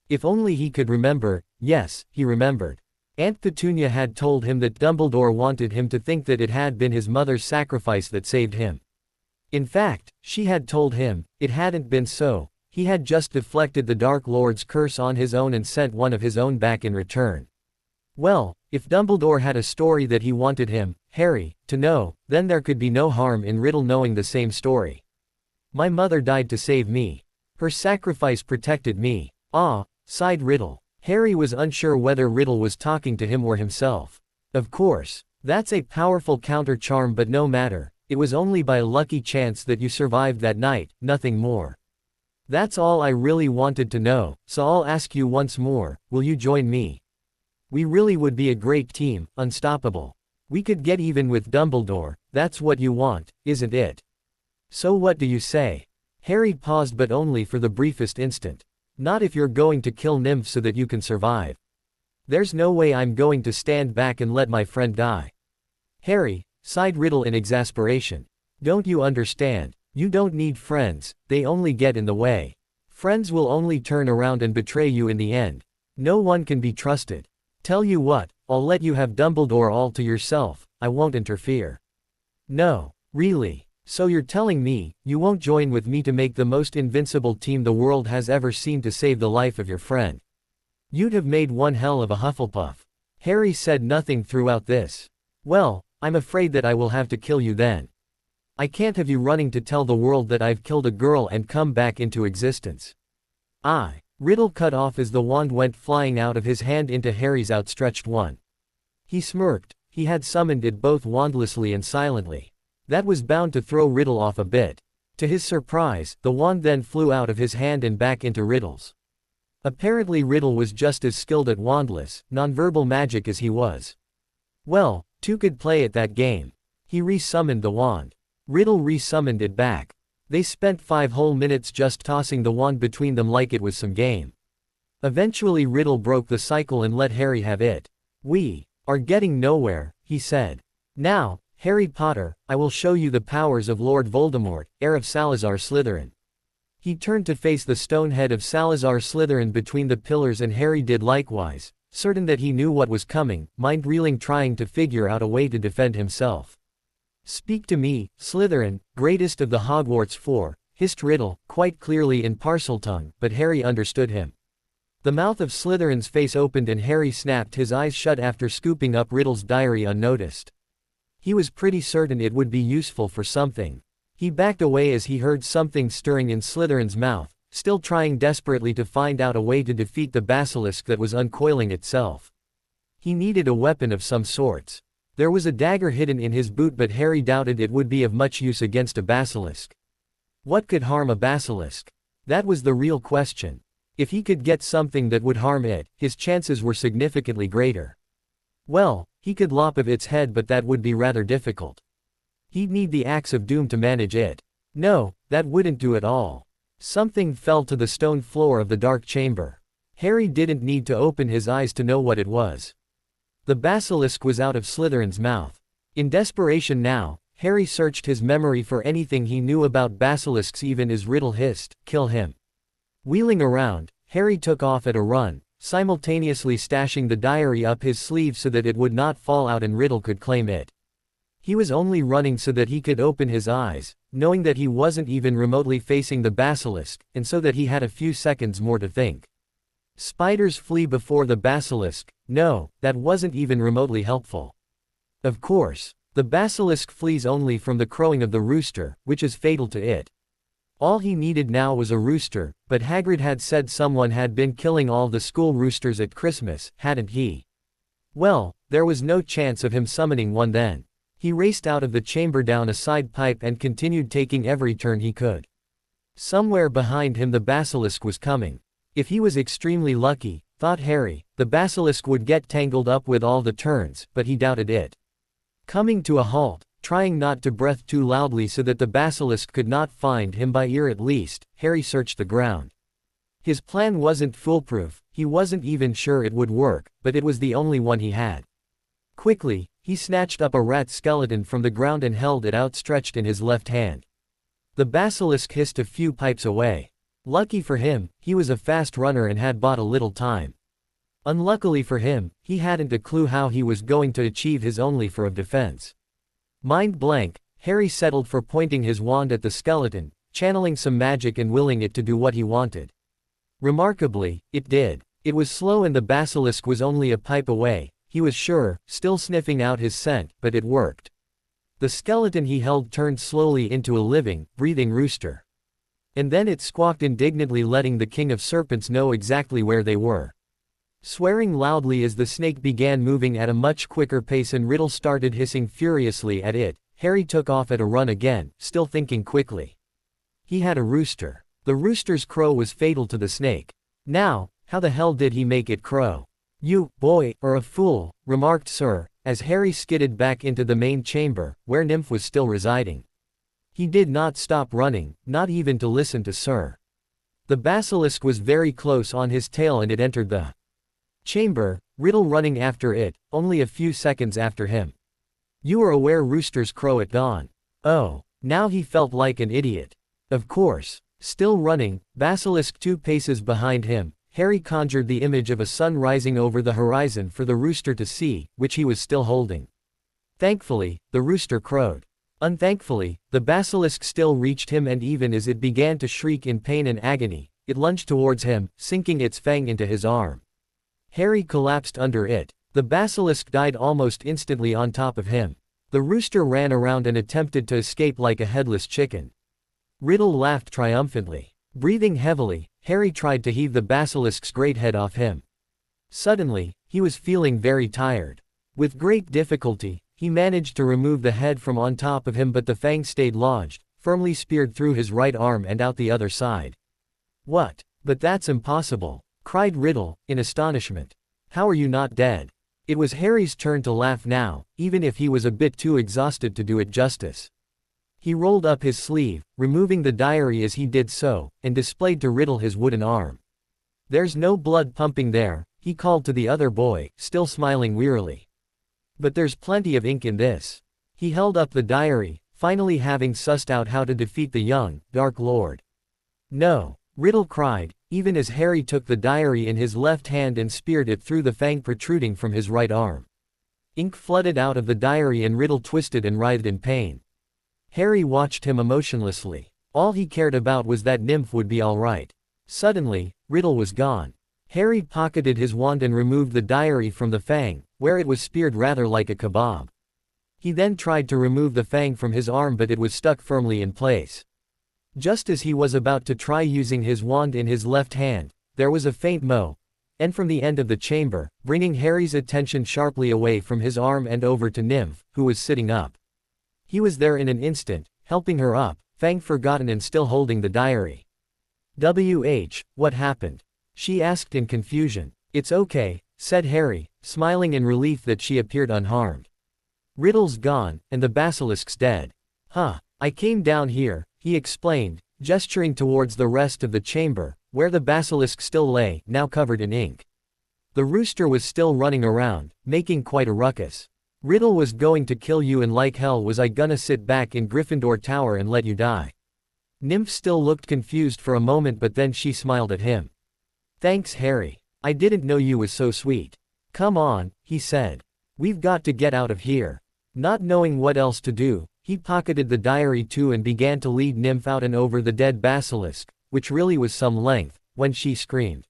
If only he could remember. Yes, he remembered. Aunt Petunia had told him that Dumbledore wanted him to think that it had been his mother's sacrifice that saved him. In fact, she had told him, it hadn't been so, he had just deflected the Dark Lord's curse on his own and sent one of his own back in return. Well, if Dumbledore had a story that he wanted him, Harry, to know, then there could be no harm in Riddle knowing the same story. "My mother died to save me. Her sacrifice protected me." "Ah," sighed Riddle. Harry was unsure whether Riddle was talking to him or himself. "Of course. That's a powerful counter-charm, but no matter, it was only by a lucky chance that you survived that night, nothing more. That's all I really wanted to know, so I'll ask you once more, will you join me? We really would be a great team, unstoppable. We could get even with Dumbledore, that's what you want, isn't it? So what do you say?" Harry paused, but only for the briefest instant. "Not if you're going to kill Nymph so that you can survive. There's no way I'm going to stand back and let my friend die." "Harry," sighed Riddle in exasperation. "Don't you understand? You don't need friends, they only get in the way. Friends will only turn around and betray you in the end. No one can be trusted. Tell you what, I'll let you have Dumbledore all to yourself, I won't interfere." "No, really? So you're telling me, you won't join with me to make the most invincible team the world has ever seen to save the life of your friend? You'd have made one hell of a Hufflepuff." Harry said nothing throughout this. "Well, I'm afraid that I will have to kill you then. I can't have you running to tell the world that I've killed a girl and come back into existence." Riddle cut off as the wand went flying out of his hand into Harry's outstretched one. He smirked, he had summoned it both wandlessly and silently. That was bound to throw Riddle off a bit. To his surprise, the wand then flew out of his hand and back into Riddle's. Apparently Riddle was just as skilled at wandless, nonverbal magic as he was. Well, two could play at that game. He re-summoned the wand. Riddle re-summoned it back. They spent 5 whole minutes just tossing the wand between them like it was some game. Eventually Riddle broke the cycle and let Harry have it. "We are getting nowhere," he said. "Now, Harry Potter, I will show you the powers of Lord Voldemort, heir of Salazar Slytherin." He turned to face the stone head of Salazar Slytherin between the pillars, and Harry did likewise, certain that he knew what was coming, mind-reeling, trying to figure out a way to defend himself. "Speak to me, Slytherin, greatest of the Hogwarts Four," hissed Riddle, quite clearly in Parseltongue, but Harry understood him. The mouth of Slytherin's face opened and Harry snapped his eyes shut after scooping up Riddle's diary unnoticed. He was pretty certain it would be useful for something. He backed away as he heard something stirring in Slytherin's mouth, still trying desperately to find out a way to defeat the basilisk that was uncoiling itself. He needed a weapon of some sorts. There was a dagger hidden in his boot, but Harry doubted it would be of much use against a basilisk. What could harm a basilisk? That was the real question. If he could get something that would harm it, his chances were significantly greater. Well, he could lop of its head, but that would be rather difficult. He'd need the Axe of Doom to manage it. No, that wouldn't do at all. Something fell to the stone floor of the dark chamber. Harry didn't need to open his eyes to know what it was. The basilisk was out of Slytherin's mouth. In desperation now, Harry searched his memory for anything he knew about basilisks, even as Riddle hissed, "Kill him." Wheeling around, Harry took off at a run, simultaneously stashing the diary up his sleeve so that it would not fall out and Riddle could claim it. He was only running so that he could open his eyes, knowing that he wasn't even remotely facing the basilisk, and so that he had a few seconds more to think. Spiders flee before the basilisk. No, that wasn't even remotely helpful. Of course, the basilisk flees only from the crowing of the rooster, which is fatal to it. All he needed now was a rooster, but Hagrid had said someone had been killing all the school roosters at Christmas, hadn't he? Well, there was no chance of him summoning one then. He raced out of the chamber down a side pipe and continued taking every turn he could. Somewhere behind him the basilisk was coming. If he was extremely lucky, thought Harry, the basilisk would get tangled up with all the turns, but he doubted it. Coming to a halt, trying not to breath too loudly so that the basilisk could not find him by ear at least, Harry searched the ground. His plan wasn't foolproof, he wasn't even sure it would work, but it was the only one he had. Quickly, he snatched up a rat skeleton from the ground and held it outstretched in his left hand. The basilisk hissed a few pipes away. Lucky for him, he was a fast runner and had bought a little time. Unluckily for him, he hadn't a clue how he was going to achieve his only for of defense. Mind blank, Harry settled for pointing his wand at the skeleton, channeling some magic and willing it to do what he wanted. Remarkably, it did. It was slow and the basilisk was only a pipe away, he was sure, still sniffing out his scent, but it worked. The skeleton he held turned slowly into a living, breathing rooster. And then it squawked indignantly, letting the King of Serpents know exactly where they were. Swearing loudly as the snake began moving at a much quicker pace and Riddle started hissing furiously at it, Harry took off at a run again, still thinking quickly. He had a rooster. The rooster's crow was fatal to the snake. Now, how the hell did he make it crow? "You, boy, are a fool," remarked Sir, as Harry skidded back into the main chamber, where Nymph was still residing. He did not stop running, not even to listen to Sir. The basilisk was very close on his tail and it entered the chamber, Riddle running after it, only a few seconds after him. "You are aware roosters crow at dawn." Oh, now he felt like an idiot. Of course. Still running, basilisk 2 paces behind him, Harry conjured the image of a sun rising over the horizon for the rooster to see, which he was still holding. Thankfully, the rooster crowed. Unthankfully, the basilisk still reached him, and even as it began to shriek in pain and agony, it lunged towards him, sinking its fang into his arm. Harry collapsed under it. The basilisk died almost instantly on top of him. The rooster ran around and attempted to escape like a headless chicken. Riddle laughed triumphantly. Breathing heavily, Harry tried to heave the basilisk's great head off him. Suddenly, he was feeling very tired. With great difficulty, he managed to remove the head from on top of him, but the fang stayed lodged, firmly speared through his right arm and out the other side. "What? But that's impossible," cried Riddle, in astonishment. "How are you not dead?" It was Harry's turn to laugh now, even if he was a bit too exhausted to do it justice. He rolled up his sleeve, removing the diary as he did so, and displayed to Riddle his wooden arm. "There's no blood pumping there," he called to the other boy, still smiling wearily. "But there's plenty of ink in this." He held up the diary, finally having sussed out how to defeat the young, Dark Lord. "No!" Riddle cried, even as Harry took the diary in his left hand and speared it through the fang protruding from his right arm. Ink flooded out of the diary and Riddle twisted and writhed in pain. Harry watched him emotionlessly. All he cared about was that Nymph would be all right. Suddenly, Riddle was gone. Harry pocketed his wand and removed the diary from the fang, where it was speared rather like a kebab. He then tried to remove the fang from his arm, but it was stuck firmly in place. Just as he was about to try using his wand in his left hand, there was a faint moan, and from the end of the chamber, bringing Harry's attention sharply away from his arm and over to Nymph, who was sitting up. He was there in an instant, helping her up, fang forgotten and still holding the diary. What happened?" she asked in confusion. "It's okay," said Harry, smiling in relief that she appeared unharmed. "Riddle's gone, and the basilisk's dead." "Huh, I came down here," he explained, gesturing towards the rest of the chamber, where the basilisk still lay, now covered in ink. The rooster was still running around, making quite a ruckus. Riddle was going to kill you, and like hell was I gonna sit back in Gryffindor Tower and let you die. Nymph still looked confused for a moment, but then she smiled at him. Thanks, Harry. I didn't know you was so sweet. Come on, he said. We've got to get out of here. Not knowing what else to do, he pocketed the diary too and began to lead Nymph out and over the dead basilisk, which really was some length, when she screamed.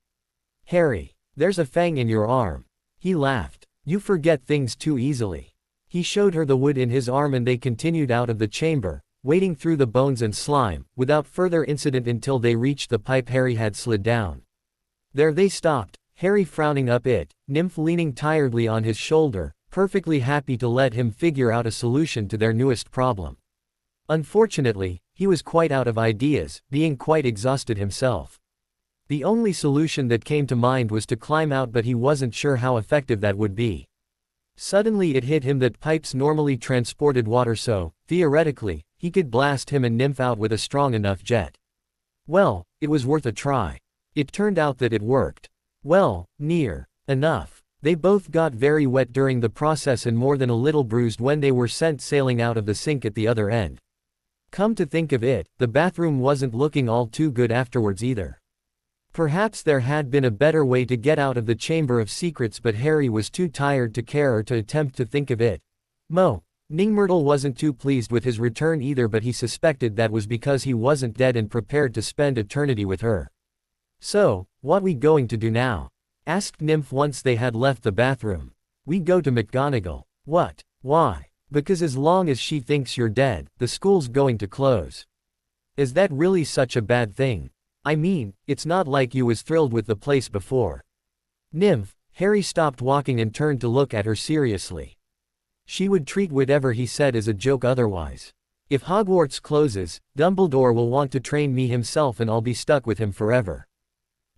Harry, there's a fang in your arm. He laughed. You forget things too easily. He showed her the wood in his arm and they continued out of the chamber, wading through the bones and slime, without further incident until they reached the pipe Harry had slid down. There they stopped, Harry frowning up it, Nymph leaning tiredly on his shoulder, perfectly happy to let him figure out a solution to their newest problem. Unfortunately, he was quite out of ideas, being quite exhausted himself. The only solution that came to mind was to climb out, but he wasn't sure how effective that would be. Suddenly it hit him that pipes normally transported water, so, theoretically, he could blast him and Nymph out with a strong enough jet. Well, it was worth a try. It turned out that it worked. Well, near enough. They both got very wet during the process and more than a little bruised when they were sent sailing out of the sink at the other end. Come to think of it, the bathroom wasn't looking all too good afterwards either. Perhaps there had been a better way to get out of the Chamber of Secrets, but Harry was too tired to care or to attempt to think of it. Ningmyrtle wasn't too pleased with his return either, but he suspected that was because he wasn't dead and prepared to spend eternity with her. So, what we going to do now? Asked Nymph once they had left the bathroom. We go to McGonagall. What? Why? Because as long as she thinks you're dead, the school's going to close. Is that really such a bad thing? I mean, it's not like you was thrilled with the place before. Nymph, Harry stopped walking and turned to look at her seriously. She would treat whatever he said as a joke otherwise. If Hogwarts closes, Dumbledore will want to train me himself and I'll be stuck with him forever.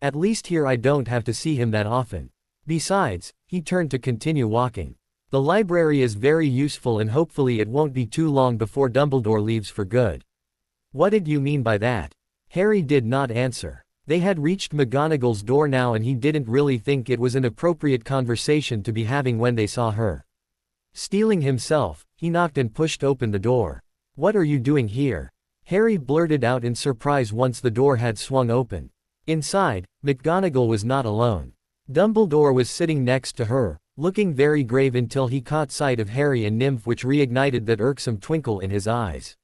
At least here I don't have to see him that often. Besides, he turned to continue walking. The library is very useful and hopefully it won't be too long before Dumbledore leaves for good. What did you mean by that? Harry did not answer. They had reached McGonagall's door now and he didn't really think it was an appropriate conversation to be having when they saw her. Steeling himself, he knocked and pushed open the door. What are you doing here? Harry blurted out in surprise once the door had swung open. Inside, McGonagall was not alone. Dumbledore was sitting next to her, looking very grave until he caught sight of Harry and Nymph, which reignited that irksome twinkle in his eyes.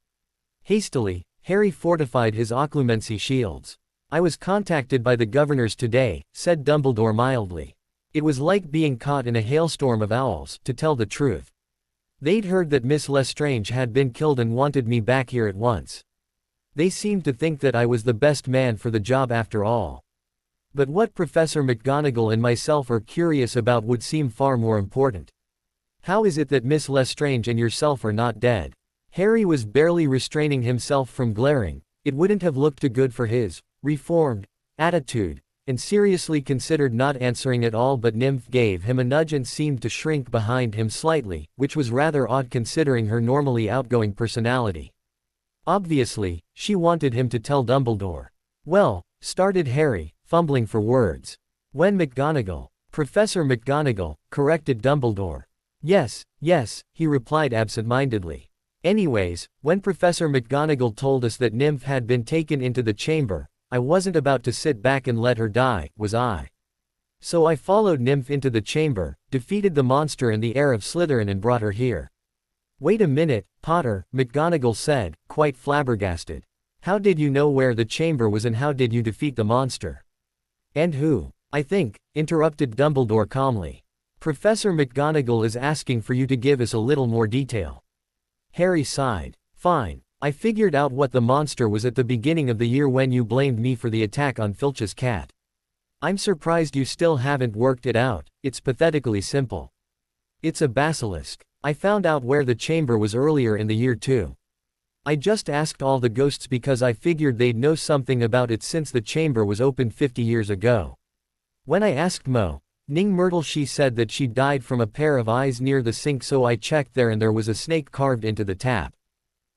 Hastily, Harry fortified his occlumency shields. I was contacted by the governors today, said Dumbledore mildly. It was like being caught in a hailstorm of owls, to tell the truth. They'd heard that Miss Lestrange had been killed and wanted me back here at once. They seemed to think that I was the best man for the job after all. But what Professor McGonagall and myself are curious about would seem far more important. How is it that Miss Lestrange and yourself are not dead? Harry was barely restraining himself from glaring. It wouldn't have looked too good for his reformed attitude, and seriously considered not answering at all, but Nymph gave him a nudge and seemed to shrink behind him slightly, which was rather odd considering her normally outgoing personality. Obviously, she wanted him to tell Dumbledore. Well, started Harry, fumbling for words. When McGonagall, Professor McGonagall, corrected Dumbledore. Yes, he replied absent-mindedly. Anyways, when Professor McGonagall told us that Nymph had been taken into the chamber, I wasn't about to sit back and let her die, was I? So I followed Nymph into the chamber, defeated the monster in the heir of Slytherin and brought her here. Wait a minute, Potter, McGonagall said, quite flabbergasted. How did you know where the chamber was and how did you defeat the monster? And who? I think, interrupted Dumbledore calmly. Professor McGonagall is asking for you to give us a little more detail. Harry sighed. Fine. I figured out what the monster was at the beginning of the year when you blamed me for the attack on Filch's cat. I'm surprised you still haven't worked it out. It's pathetically simple. It's a basilisk. I found out where the chamber was earlier in the year too. I just asked all the ghosts because I figured they'd know something about it since the chamber was opened 50 years ago. When I asked Ningmyrtle, she said that she died from a pair of eyes near the sink, so I checked there and there was a snake carved into the tap.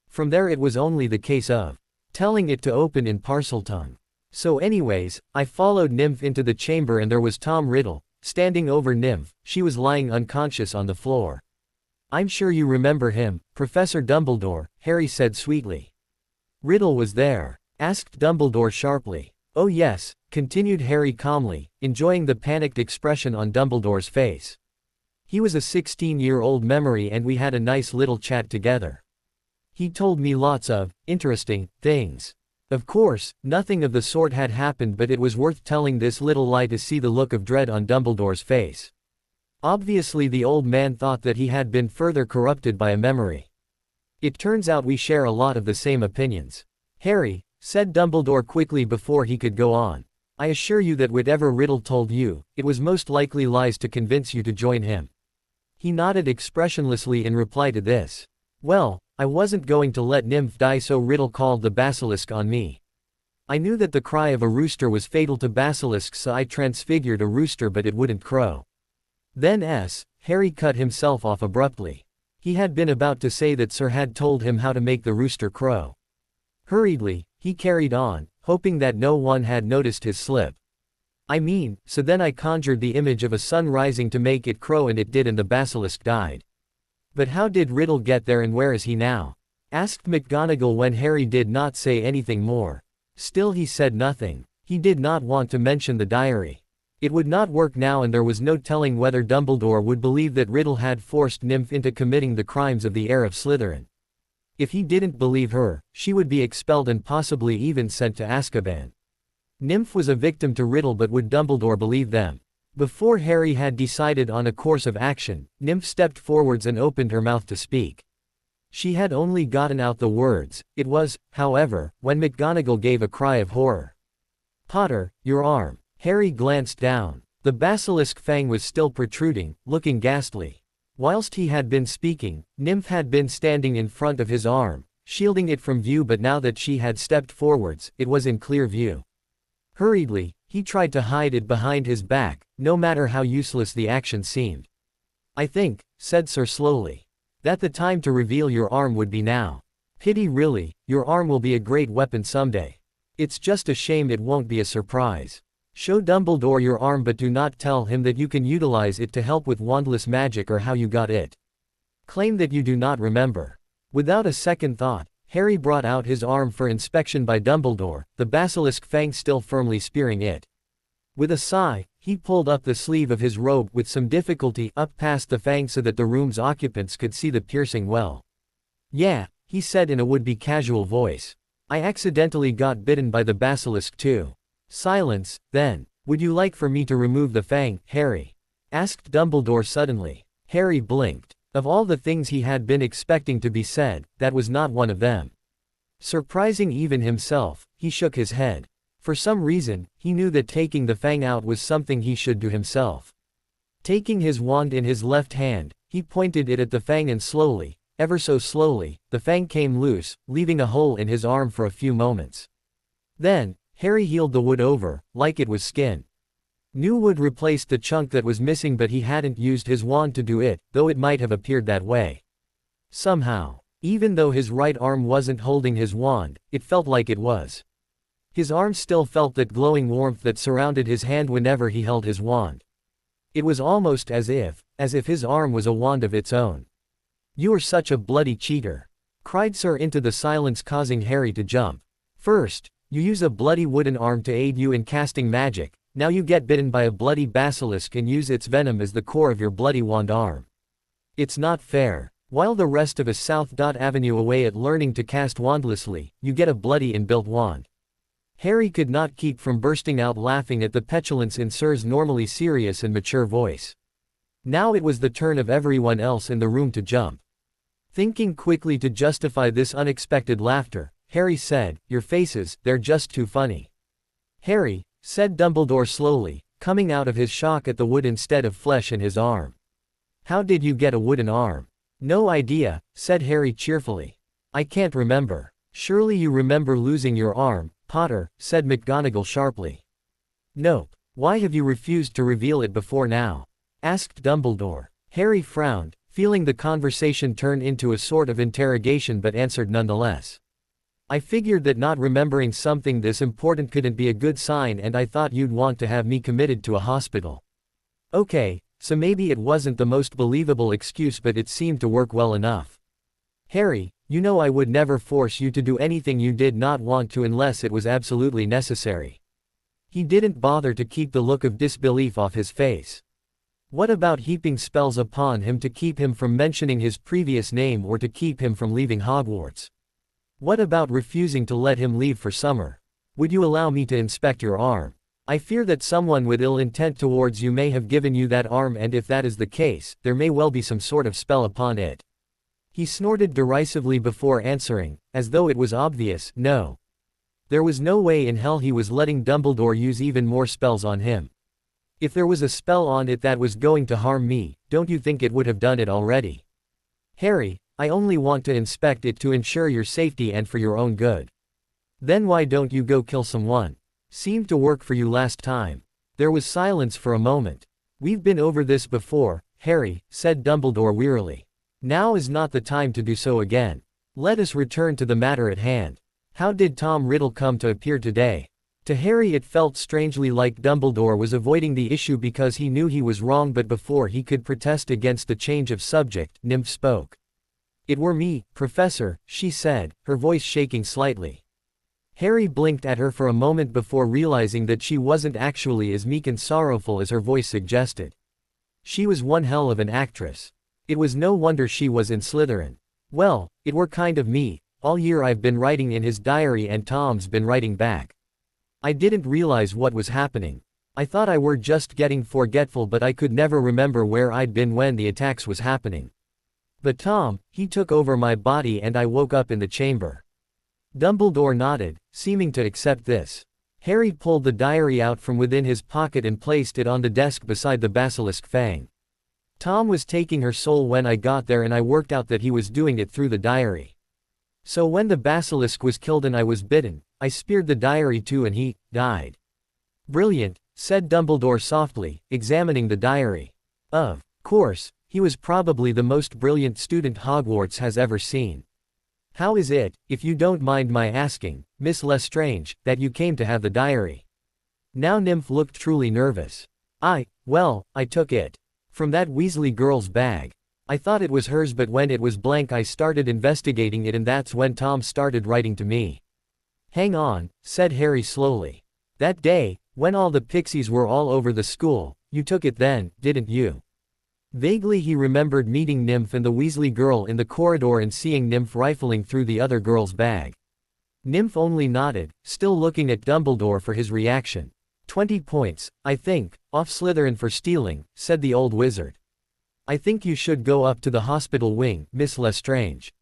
From there it was only the case of telling it to open in Parseltongue. So anyways, I followed Nymph into the chamber and there was Tom Riddle, standing over Nymph. She was lying unconscious on the floor. I'm sure you remember him, Professor Dumbledore, Harry said sweetly. Riddle was there? Asked Dumbledore sharply. Oh yes, continued Harry calmly, enjoying the panicked expression on Dumbledore's face. He was a 16-year-old memory and we had a nice little chat together. He told me lots of interesting things. Of course, nothing of the sort had happened, but it was worth telling this little lie to see the look of dread on Dumbledore's face. Obviously the old man thought that he had been further corrupted by a memory. It turns out we share a lot of the same opinions. Harry, said Dumbledore quickly before he could go on, I assure you that whatever Riddle told you, it was most likely lies to convince you to join him. He nodded expressionlessly in reply to this. Well, I wasn't going to let Nymph die, so Riddle called the basilisk on me. I knew that the cry of a rooster was fatal to basilisks, so I transfigured a rooster, but it wouldn't crow. Then Harry cut himself off abruptly. He had been about to say that Sir had told him how to make the rooster crow. Hurriedly, he carried on, hoping that no one had noticed his slip. I mean, so then I conjured the image of a sun rising to make it crow, and it did, and the basilisk died. But how did Riddle get there, and where is he now? Asked McGonagall when Harry did not say anything more. Still he said nothing. He did not want to mention the diary. It would not work now, and there was no telling whether Dumbledore would believe that Riddle had forced Nymph into committing the crimes of the heir of Slytherin. If he didn't believe her, she would be expelled and possibly even sent to Azkaban. Nymph was a victim to Riddle, but would Dumbledore believe them? Before Harry had decided on a course of action, Nymph stepped forwards and opened her mouth to speak. She had only gotten out the words. It was, however, when McGonagall gave a cry of horror. Potter, your arm. Harry glanced down. The basilisk fang was still protruding, looking ghastly. Whilst he had been speaking, Nymph had been standing in front of his arm, shielding it from view, but now that she had stepped forwards, it was in clear view. Hurriedly, he tried to hide it behind his back, no matter how useless the action seemed. I think, said Sir slowly, that the time to reveal your arm would be now. Pity really, your arm will be a great weapon someday. It's just a shame it won't be a surprise. Show Dumbledore your arm, but do not tell him that you can utilize it to help with wandless magic or how you got it. Claim that you do not remember. Without a second thought, Harry brought out his arm for inspection by Dumbledore, the basilisk fang still firmly spearing it. With a sigh, he pulled up the sleeve of his robe with some difficulty up past the fang so that the room's occupants could see the piercing well. Yeah, he said in a would-be casual voice. I accidentally got bitten by the basilisk too. Silence, then. Would you like for me to remove the fang, Harry? Asked Dumbledore suddenly. Harry blinked. Of all the things he had been expecting to be said, that was not one of them. Surprising even himself, he shook his head. For some reason, he knew that taking the fang out was something he should do himself. Taking his wand in his left hand, he pointed it at the fang and slowly, ever so slowly, the fang came loose, leaving a hole in his arm for a few moments. Then, Harry healed the wood over, like it was skin. New wood replaced the chunk that was missing, but he hadn't used his wand to do it, though it might have appeared that way. Somehow, even though his right arm wasn't holding his wand, it felt like it was. His arm still felt that glowing warmth that surrounded his hand whenever he held his wand. It was almost as if his arm was a wand of its own. You are such a bloody cheater, cried Sir into the silence, causing Harry to jump. First, you use a bloody wooden arm to aid you in casting magic. Now you get bitten by a bloody basilisk and use its venom as the core of your bloody wand arm. It's not fair. While the rest of us South Avenue away at learning to cast wandlessly, you get a bloody inbuilt wand. Harry could not keep from bursting out laughing at the petulance in Sir's normally serious and mature voice. Now it was the turn of everyone else in the room to jump. Thinking quickly to justify this unexpected laughter, Harry said, your faces, they're just too funny. Harry, said Dumbledore slowly, coming out of his shock at the wood instead of flesh in his arm. How did you get a wooden arm? No idea, said Harry cheerfully. I can't remember. Surely you remember losing your arm, Potter, said McGonagall sharply. Nope. Why have you refused to reveal it before now? Asked Dumbledore. Harry frowned, feeling the conversation turn into a sort of interrogation, but answered nonetheless. I figured that not remembering something this important couldn't be a good sign, and I thought you'd want to have me committed to a hospital. Okay, so maybe it wasn't the most believable excuse, but it seemed to work well enough. Harry, you know I would never force you to do anything you did not want to unless it was absolutely necessary. He didn't bother to keep the look of disbelief off his face. What about heaping spells upon him to keep him from mentioning his previous name or to keep him from leaving Hogwarts? What about refusing to let him leave for summer? Would you allow me to inspect your arm? I fear that someone with ill intent towards you may have given you that arm, and if that is the case, there may well be some sort of spell upon it. He snorted derisively before answering, as though it was obvious, no. There was no way in hell he was letting Dumbledore use even more spells on him. If there was a spell on it that was going to harm me, don't you think it would have done it already? Harry, I only want to inspect it to ensure your safety and for your own good. Then why don't you go kill someone? Seemed to work for you last time. There was silence for a moment. We've been over this before, Harry, said Dumbledore wearily. Now is not the time to do so again. Let us return to the matter at hand. How did Tom Riddle come to appear today? To Harry it felt strangely like Dumbledore was avoiding the issue because he knew he was wrong, but before he could protest against the change of subject, Nymph spoke. It were me, Professor, she said, her voice shaking slightly. Harry blinked at her for a moment before realizing that she wasn't actually as meek and sorrowful as her voice suggested. She was one hell of an actress. It was no wonder she was in Slytherin. Well, it were kind of me. All year I've been writing in his diary and Tom's been writing back. I didn't realize what was happening. I thought I were just getting forgetful, but I could never remember where I'd been when the attacks was happening. But Tom, he took over my body and I woke up in the chamber. Dumbledore nodded, seeming to accept this. Harry pulled the diary out from within his pocket and placed it on the desk beside the basilisk Fang. Tom was taking her soul when I got there, and I worked out that he was doing it through the diary. So when the basilisk was killed and I was bitten, I speared the diary too and he died. Brilliant, said Dumbledore softly, examining the diary. Of course, he was probably the most brilliant student Hogwarts has ever seen. How is it, if you don't mind my asking, Miss Lestrange, that you came to have the diary? Now Nymph looked truly nervous. Well, I took it from that Weasley girl's bag. I thought it was hers, but when it was blank I started investigating it, and that's when Tom started writing to me. Hang on, said Harry slowly. That day, when all the pixies were all over the school, you took it then, didn't you? Vaguely he remembered meeting Nymph and the Weasley girl in the corridor and seeing Nymph rifling through the other girl's bag. Nymph only nodded, still looking at Dumbledore for his reaction. 20 points, I think, off Slytherin for stealing, said the old wizard. I think you should go up to the hospital wing, Miss Lestrange.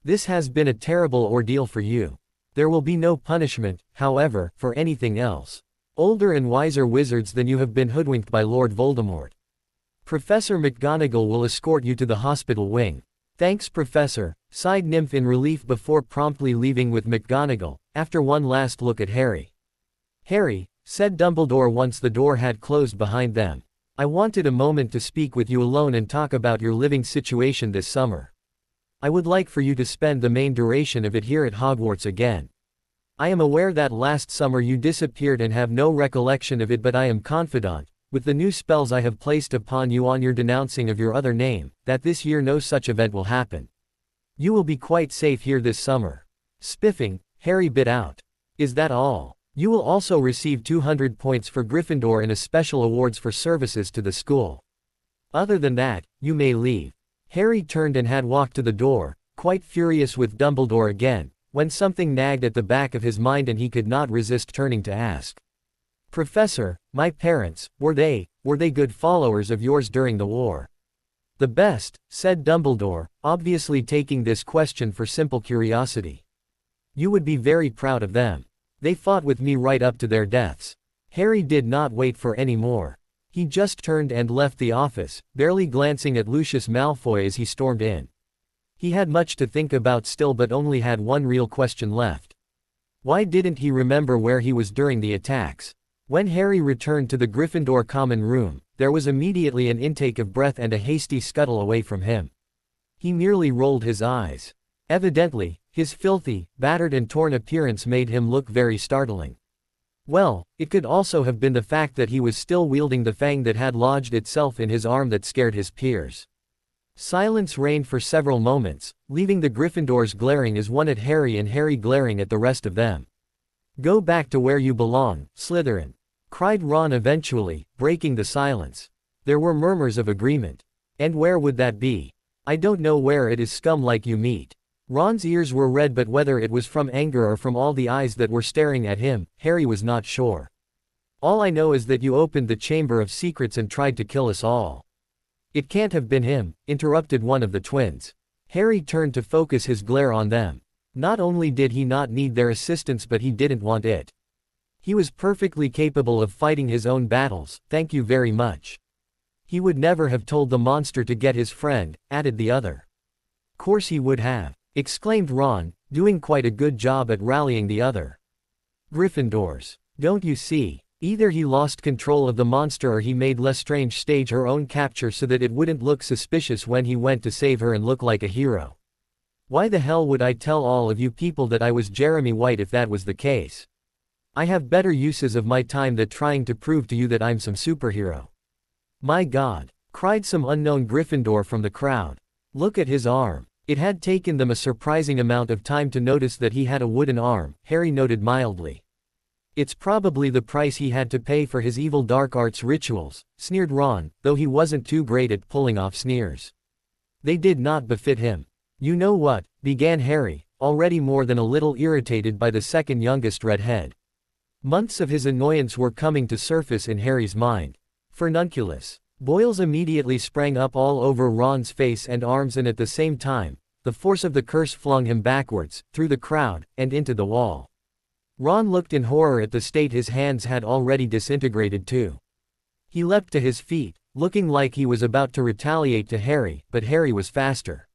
This has been a terrible ordeal for you. There will be no punishment, however, for anything else. Older and wiser wizards than you have been hoodwinked by Lord Voldemort. Professor McGonagall will escort you to the hospital wing. Thanks, Professor, sighed Nymph in relief before promptly leaving with McGonagall, after one last look at Harry. Harry, said Dumbledore once the door had closed behind them. I wanted a moment to speak with you alone and talk about your living situation this summer. I would like for you to spend the main duration of it here at Hogwarts again. I am aware that last summer you disappeared and have no recollection of it, but I am confident, with the new spells I have placed upon you on your denouncing of your other name, that this year no such event will happen. You will be quite safe here this summer. Spiffing, Harry bit out. Is that all? You will also receive 200 points for Gryffindor and a special awards for services to the school. Other than that, you may leave. Harry turned and had walked to the door, quite furious with Dumbledore again, when something nagged at the back of his mind and he could not resist turning to ask. Professor, my parents, were they good followers of yours during the war? The best, said Dumbledore, obviously taking this question for simple curiosity. You would be very proud of them. They fought with me right up to their deaths. Harry did not wait for any more. He just turned and left the office, barely glancing at Lucius Malfoy as he stormed in. He had much to think about still, but only had one real question left. Why didn't he remember where he was during the attacks? When Harry returned to the Gryffindor common room, there was immediately an intake of breath and a hasty scuttle away from him. He merely rolled his eyes. Evidently, His filthy, battered and torn appearance made him look very startling. Well, it could also have been the fact that he was still wielding the fang that had lodged itself in his arm that scared his peers. Silence reigned for several moments, leaving the Gryffindors glaring as one at Harry and Harry glaring at the rest of them. "Go back to where you belong, Slytherin," cried Ron eventually, breaking the silence. There were murmurs of agreement. "And where would that be?" "I don't know where it is, scum like you meet." Ron's ears were red, but whether it was from anger or from all the eyes that were staring at him, Harry was not sure. "All I know is that you opened the Chamber of Secrets and tried to kill us all." "It can't have been him," interrupted one of the twins. Harry turned to focus his glare on them. Not only did he not need their assistance, but he didn't want it. He was perfectly capable of fighting his own battles, thank you very much. He would never have told the monster to get his friend, added the other. "Course he would have," exclaimed Ron, doing quite a good job at rallying the other. "Gryffindors. Don't you see? Either he lost control of the monster or he made Lestrange stage her own capture so that it wouldn't look suspicious when he went to save her and look like a hero. Why the hell would I tell all of you people that I was Jeremy White if that was the case? I have better uses of my time than trying to prove to you that I'm some superhero." "My God," cried some unknown Gryffindor from the crowd. "Look at his arm." It had taken them a surprising amount of time to notice that he had a wooden arm, Harry noted mildly. "It's probably the price he had to pay for his evil dark arts rituals," sneered Ron, though he wasn't too great at pulling off sneers. "They did not befit him." "You know what," began Harry, already more than a little irritated by the second youngest redhead. Months of his annoyance were coming to surface in Harry's mind. "Furnunculus." Boils immediately sprang up all over Ron's face and arms, and at the same time, the force of the curse flung him backwards, through the crowd, and into the wall. Ron looked in horror at the state his hands had already disintegrated to. He leapt to his feet, looking like he was about to retaliate to Harry, but Harry was faster.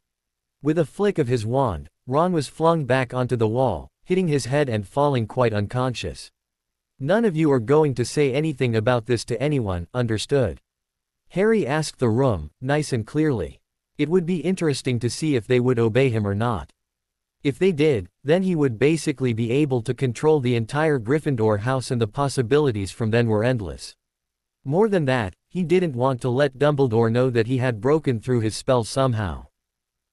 With a flick of his wand, Ron was flung back onto the wall, hitting his head and falling quite unconscious. "None of you are going to say anything about this to anyone, understood?" Harry asked the room, nice and clearly. It would be interesting to see if they would obey him or not. If they did, then he would basically be able to control the entire Gryffindor house, and the possibilities from then were endless. More than that, he didn't want to let Dumbledore know that he had broken through his spell somehow.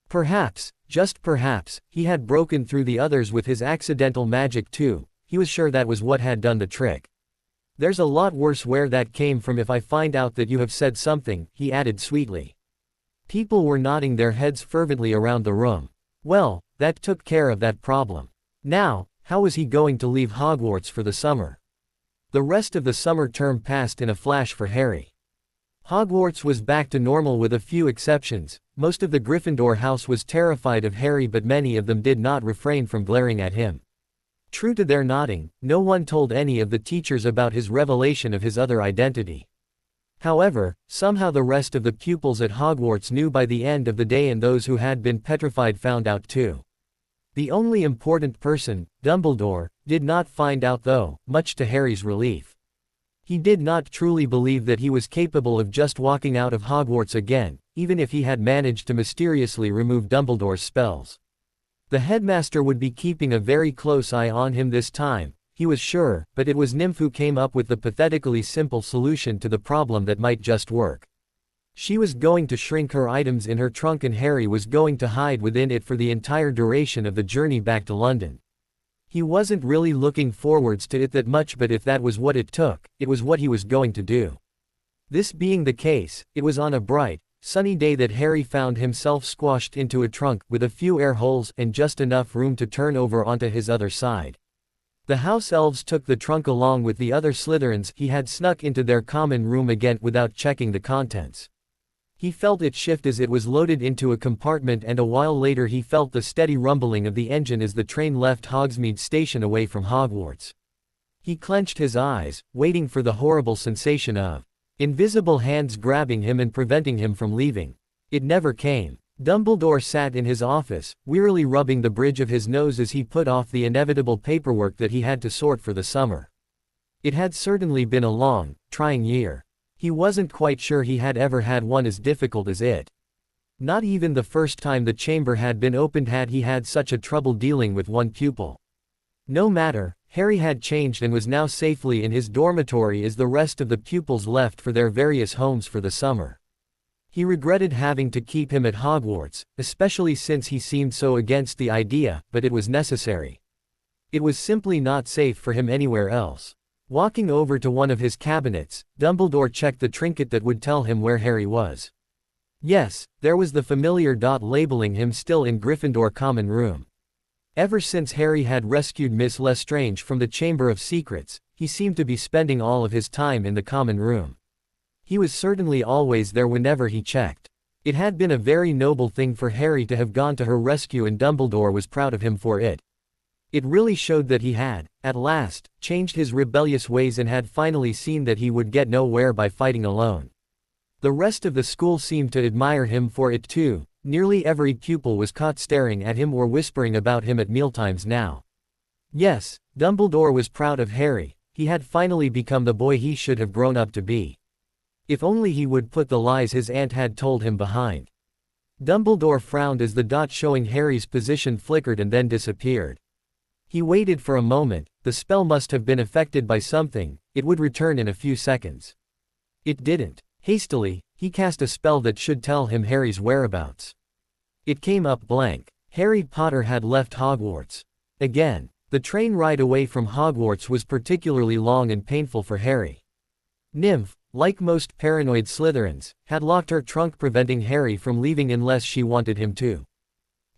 Perhaps, just perhaps, he had broken through the others with his accidental magic too. He was sure that was what had done the trick. "There's a lot worse where that came from if I find out that you have said something," he added sweetly. People were nodding their heads fervently around the room. Well, that took care of that problem. Now, how was he going to leave Hogwarts for the summer? The rest of the summer term passed in a flash for Harry. Hogwarts was back to normal with a few exceptions. Most of the Gryffindor house was terrified of Harry, but many of them did not refrain from glaring at him. True to their nodding, no one told any of the teachers about his revelation of his other identity. However, somehow the rest of the pupils at Hogwarts knew by the end of the day, and those who had been petrified found out too. The only important person, Dumbledore, did not find out though, much to Harry's relief. He did not truly believe that he was capable of just walking out of Hogwarts again, even if he had managed to mysteriously remove Dumbledore's spells. The headmaster would be keeping a very close eye on him this time, he was sure, but it was Nymph who came up with the pathetically simple solution to the problem that might just work. She was going to shrink her items in her trunk, and Harry was going to hide within it for the entire duration of the journey back to London. He wasn't really looking forwards to it that much, but if that was what it took, it was what he was going to do. This being the case, it was on a bright, sunny day that Harry found himself squashed into a trunk, with a few air holes and just enough room to turn over onto his other side. The house elves took the trunk along with the other Slytherins. He had snuck into their common room again without checking the contents. He felt it shift as it was loaded into a compartment, and a while later he felt the steady rumbling of the engine as the train left Hogsmeade Station away from Hogwarts. He clenched his eyes, waiting for the horrible sensation of invisible hands grabbing him and preventing him from leaving. It never came. Dumbledore sat in his office, wearily rubbing the bridge of his nose as he put off the inevitable paperwork that he had to sort for the summer. It had certainly been a long, trying year. He wasn't quite sure he had ever had one as difficult as it. Not even the first time the chamber had been opened had he had such a trouble dealing with one pupil. No matter, Harry had changed and was now safely in his dormitory as the rest of the pupils left for their various homes for the summer. He regretted having to keep him at Hogwarts, especially since he seemed so against the idea, but it was necessary. It was simply not safe for him anywhere else. Walking over to one of his cabinets, Dumbledore checked the trinket that would tell him where Harry was. Yes, there was the familiar dot labeling him still in Gryffindor Common Room. Ever since Harry had rescued Miss Lestrange from the Chamber of Secrets, he seemed to be spending all of his time in the Common Room. He was certainly always there whenever he checked. It had been a very noble thing for Harry to have gone to her rescue, and Dumbledore was proud of him for it. It really showed that he had, at last, changed his rebellious ways and had finally seen that he would get nowhere by fighting alone. The rest of the school seemed to admire him for it too. Nearly every pupil was caught staring at him or whispering about him at mealtimes now. Yes, Dumbledore was proud of Harry. He had finally become the boy he should have grown up to be. If only he would put the lies his aunt had told him behind. Dumbledore frowned as the dot showing Harry's position flickered and then disappeared. He waited for a moment. The spell must have been affected by something. It would return in a few seconds. It didn't. Hastily, he cast a spell that should tell him Harry's whereabouts. It came up blank. Harry Potter had left Hogwarts. Again, the train ride away from Hogwarts was particularly long and painful for Harry. Nymph, like most paranoid Slytherins, had locked her trunk, preventing Harry from leaving unless she wanted him to.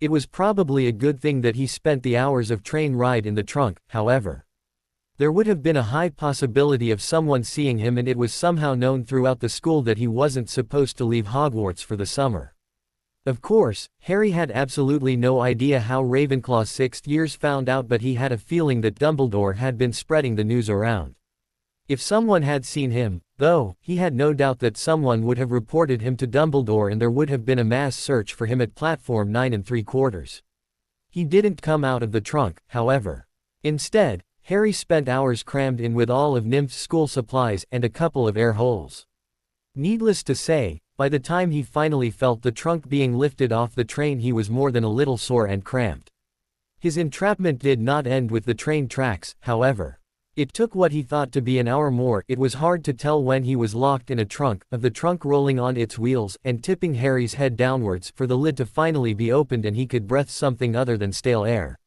It was probably a good thing that he spent the hours of train ride in the trunk, however. There would have been a high possibility of someone seeing him, and it was somehow known throughout the school that he wasn't supposed to leave Hogwarts for the summer. Of course, Harry had absolutely no idea how Ravenclaw's sixth years found out, but he had a feeling that Dumbledore had been spreading the news around. If someone had seen him, though, he had no doubt that someone would have reported him to Dumbledore and there would have been a mass search for him at platform 9 3/4. He didn't come out of the trunk, however. Instead, Harry spent hours crammed in with all of Nymph's school supplies and a couple of air holes. Needless to say, by the time he finally felt the trunk being lifted off the train, he was more than a little sore and cramped. His entrapment did not end with the train tracks, however. It took what he thought to be an hour more. It was hard to tell when he was locked in a trunk, of the trunk rolling on its wheels and tipping Harry's head downwards for the lid to finally be opened and he could breathe something other than stale air.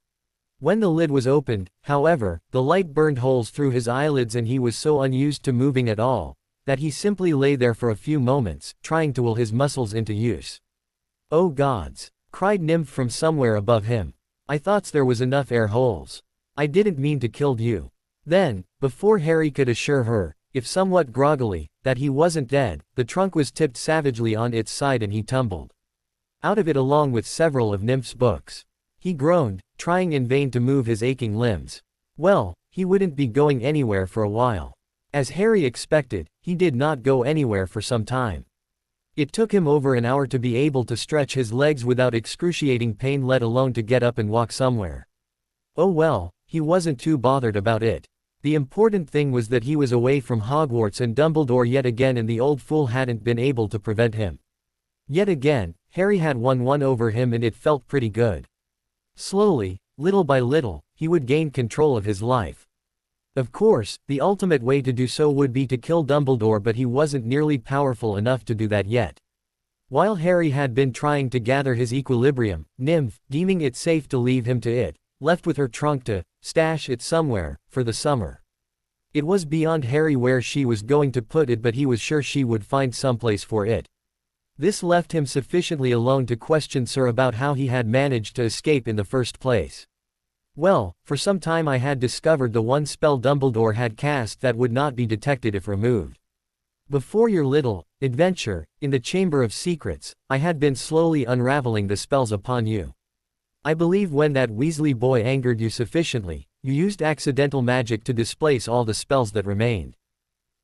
When the lid was opened, however, the light burned holes through his eyelids and he was so unused to moving at all, that he simply lay there for a few moments, trying to will his muscles into use. "Oh gods!" cried Nymph from somewhere above him. "I thought there was enough air holes. I didn't mean to kill you." Then, before Harry could assure her, if somewhat groggily, that he wasn't dead, the trunk was tipped savagely on its side and he tumbled out of it along with several of Nymph's books. He groaned, trying in vain to move his aching limbs. Well, he wouldn't be going anywhere for a while. As Harry expected, he did not go anywhere for some time. It took him over an hour to be able to stretch his legs without excruciating pain, let alone to get up and walk somewhere. Oh well, he wasn't too bothered about it. The important thing was that he was away from Hogwarts and Dumbledore yet again, and the old fool hadn't been able to prevent him. Yet again, Harry had won one over him and it felt pretty good. Slowly, little by little, he would gain control of his life. Of course, the ultimate way to do so would be to kill Dumbledore, but he wasn't nearly powerful enough to do that yet. While Harry had been trying to gather his equilibrium, Nymph, deeming it safe to leave him to it, left with her trunk to stash it somewhere for the summer. It was beyond Harry where she was going to put it, but he was sure she would find someplace for it. This left him sufficiently alone to question Sir about how he had managed to escape in the first place. Well, for some time I had discovered the one spell Dumbledore had cast that would not be detected if removed. Before your little adventure in the Chamber of Secrets, I had been slowly unraveling the spells upon you. I believe when that Weasley boy angered you sufficiently, you used accidental magic to displace all the spells that remained.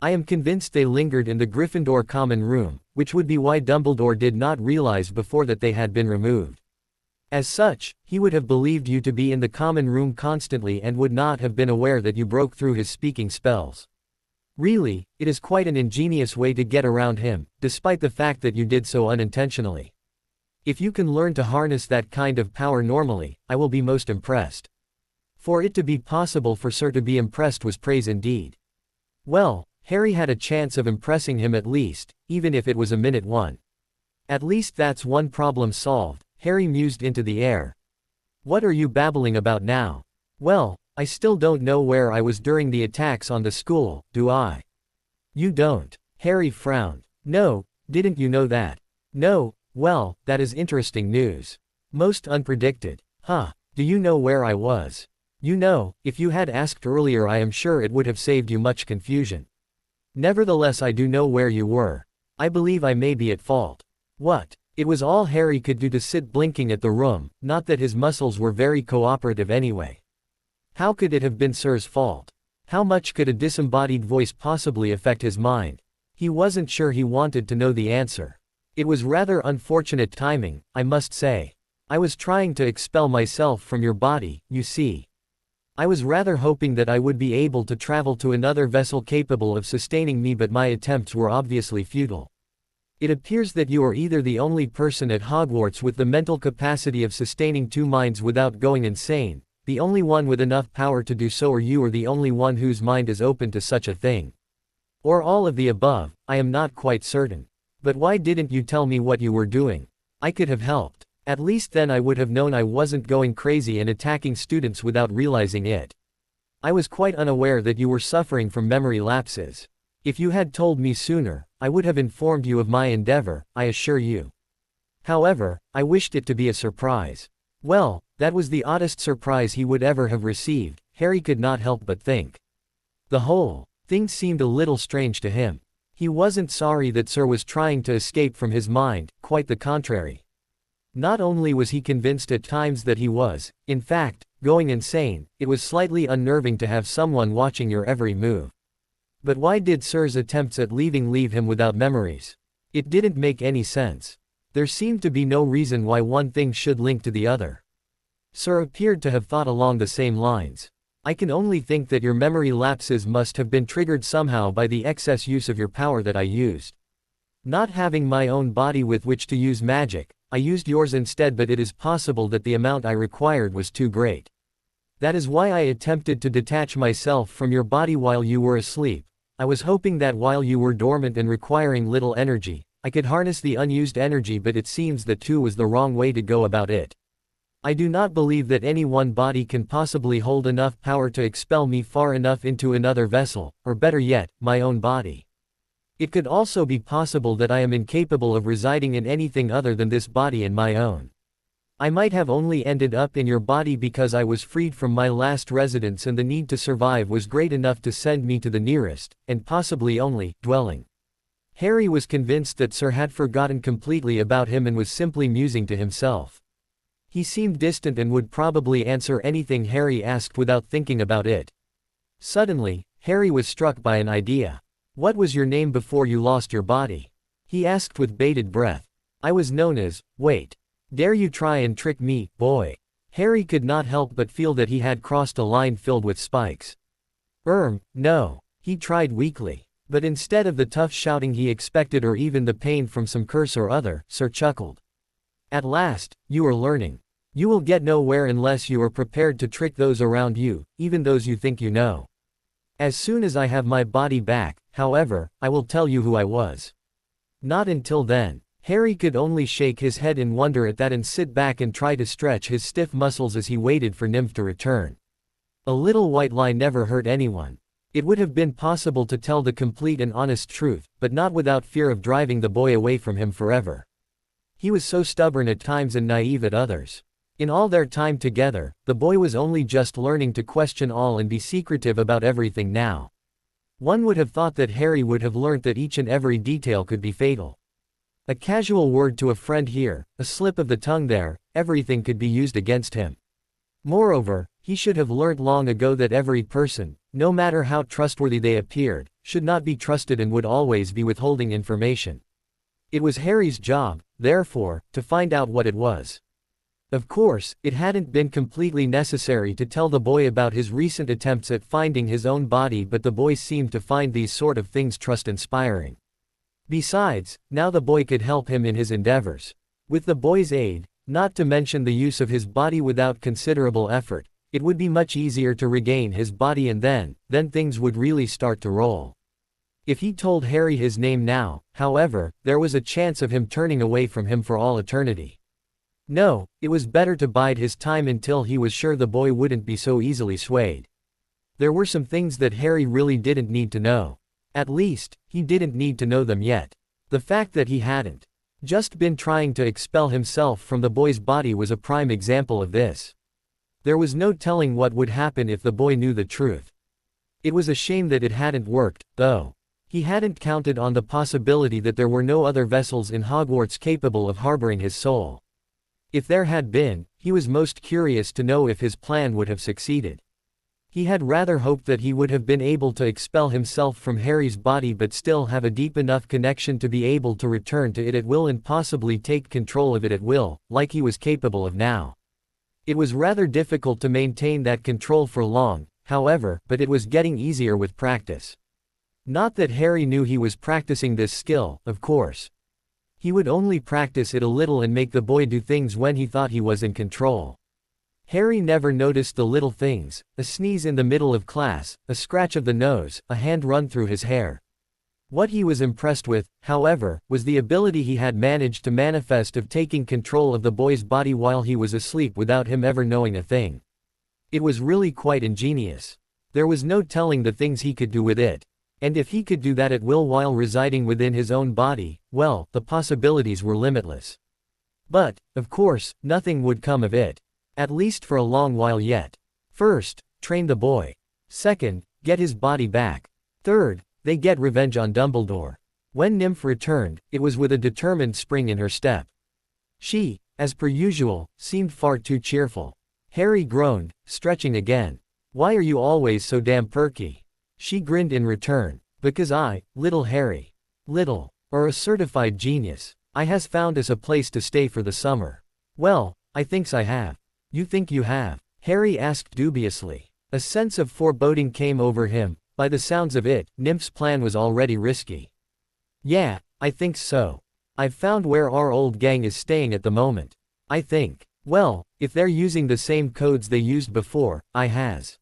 I am convinced they lingered in the Gryffindor Common Room, which would be why Dumbledore did not realize before that they had been removed. As such, he would have believed you to be in the Common Room constantly and would not have been aware that you broke through his speaking spells. Really, it is quite an ingenious way to get around him, despite the fact that you did so unintentionally. If you can learn to harness that kind of power normally, I will be most impressed. For it to be possible for Sir to be impressed was praise indeed. Well, Harry had a chance of impressing him at least, even if it was a minute one. At least that's one problem solved, Harry mused into the air. What are you babbling about now? Well, I still don't know where I was during the attacks on the school, do I? You don't. Harry frowned. No, didn't you know that? No, well, that is interesting news. Most unpredicted. Huh, do you know where I was? You know, if you had asked earlier I am sure it would have saved you much confusion. Nevertheless I do know where you were. I believe I may be at fault. What? It was all Harry could do to sit blinking at the room, not that his muscles were very cooperative anyway. How could it have been Sir's fault? How much could a disembodied voice possibly affect his mind? He wasn't sure he wanted to know the answer. It was rather unfortunate timing, I must say. I was trying to expel myself from your body, you see. I was rather hoping that I would be able to travel to another vessel capable of sustaining me, but my attempts were obviously futile. It appears that you are either the only person at Hogwarts with the mental capacity of sustaining two minds without going insane, the only one with enough power to do so, or you are the only one whose mind is open to such a thing. Or all of the above, I am not quite certain. But why didn't you tell me what you were doing? I could have helped. At least then I would have known I wasn't going crazy and attacking students without realizing it. I was quite unaware that you were suffering from memory lapses. If you had told me sooner, I would have informed you of my endeavor, I assure you. However, I wished it to be a surprise. Well, that was the oddest surprise he would ever have received, Harry could not help but think. The whole thing seemed a little strange to him. He wasn't sorry that Sir was trying to escape from his mind, quite the contrary. Not only was he convinced at times that he was, in fact, going insane, it was slightly unnerving to have someone watching your every move. But why did Sir's attempts at leaving leave him without memories? It didn't make any sense. There seemed to be no reason why one thing should link to the other. Sir appeared to have thought along the same lines. I can only think that your memory lapses must have been triggered somehow by the excess use of your power that I used. Not having my own body with which to use magic, I used yours instead, but it is possible that the amount I required was too great. That is why I attempted to detach myself from your body while you were asleep. I was hoping that while you were dormant and requiring little energy, I could harness the unused energy, but it seems that too was the wrong way to go about it. I do not believe that any one body can possibly hold enough power to expel me far enough into another vessel, or better yet, my own body. It could also be possible that I am incapable of residing in anything other than this body and my own. I might have only ended up in your body because I was freed from my last residence and the need to survive was great enough to send me to the nearest, and possibly only, dwelling. Harry was convinced that Sir had forgotten completely about him and was simply musing to himself. He seemed distant and would probably answer anything Harry asked without thinking about it. Suddenly, Harry was struck by an idea. What was your name before you lost your body? He asked with bated breath. I was known as, wait. Dare you try and trick me, boy? Harry could not help but feel that he had crossed a line filled with spikes. No. He tried weakly. But instead of the tough shouting he expected or even the pain from some curse or other, Sir chuckled. At last, you are learning. You will get nowhere unless you are prepared to trick those around you, even those you think you know. As soon as I have my body back, however, I will tell you who I was. Not until then. Harry could only shake his head in wonder at that and sit back and try to stretch his stiff muscles as he waited for Nymph to return. A little white lie never hurt anyone. It would have been possible to tell the complete and honest truth, but not without fear of driving the boy away from him forever. He was so stubborn at times and naive at others. In all their time together, the boy was only just learning to question all and be secretive about everything now. One would have thought that Harry would have learnt that each and every detail could be fatal. A casual word to a friend here, a slip of the tongue there, everything could be used against him. Moreover, he should have learnt long ago that every person, no matter how trustworthy they appeared, should not be trusted and would always be withholding information. It was Harry's job, therefore, to find out what it was. Of course, it hadn't been completely necessary to tell the boy about his recent attempts at finding his own body, but the boy seemed to find these sort of things trust-inspiring. Besides, now the boy could help him in his endeavors. With the boy's aid, not to mention the use of his body without considerable effort, it would be much easier to regain his body and then things would really start to roll. If he told Harry his name now, however, there was a chance of him turning away from him for all eternity. No, it was better to bide his time until he was sure the boy wouldn't be so easily swayed. There were some things that Harry really didn't need to know. At least, he didn't need to know them yet. The fact that he hadn't just been trying to expel himself from the boy's body was a prime example of this. There was no telling what would happen if the boy knew the truth. It was a shame that it hadn't worked, though. He hadn't counted on the possibility that there were no other vessels in Hogwarts capable of harboring his soul. If there had been, he was most curious to know if his plan would have succeeded. He had rather hoped that he would have been able to expel himself from Harry's body but still have a deep enough connection to be able to return to it at will and possibly take control of it at will, like he was capable of now. It was rather difficult to maintain that control for long, however, but it was getting easier with practice. Not that Harry knew he was practicing this skill, of course. He would only practice it a little and make the boy do things when he thought he was in control. Harry never noticed the little things, a sneeze in the middle of class, a scratch of the nose, a hand run through his hair. What he was impressed with, however, was the ability he had managed to manifest of taking control of the boy's body while he was asleep without him ever knowing a thing. It was really quite ingenious. There was no telling the things he could do with it. And if he could do that at will while residing within his own body, well, the possibilities were limitless. But, of course, nothing would come of it. At least for a long while yet. First, train the boy. Second, get his body back. Third, they get revenge on Dumbledore. When Nymph returned, it was with a determined spring in her step. She, as per usual, seemed far too cheerful. Harry groaned, stretching again. "Why are you always so damn perky?" She grinned in return. "Because I, little Harry. Little, or a certified genius. I has found us a place to stay for the summer." "Well, I thinks I have." "You think you have?" Harry asked dubiously. A sense of foreboding came over him. By the sounds of it, Nymph's plan was already risky. "Yeah, I think so. I've found where our old gang is staying at the moment. I think. Well, if they're using the same codes they used before, I has.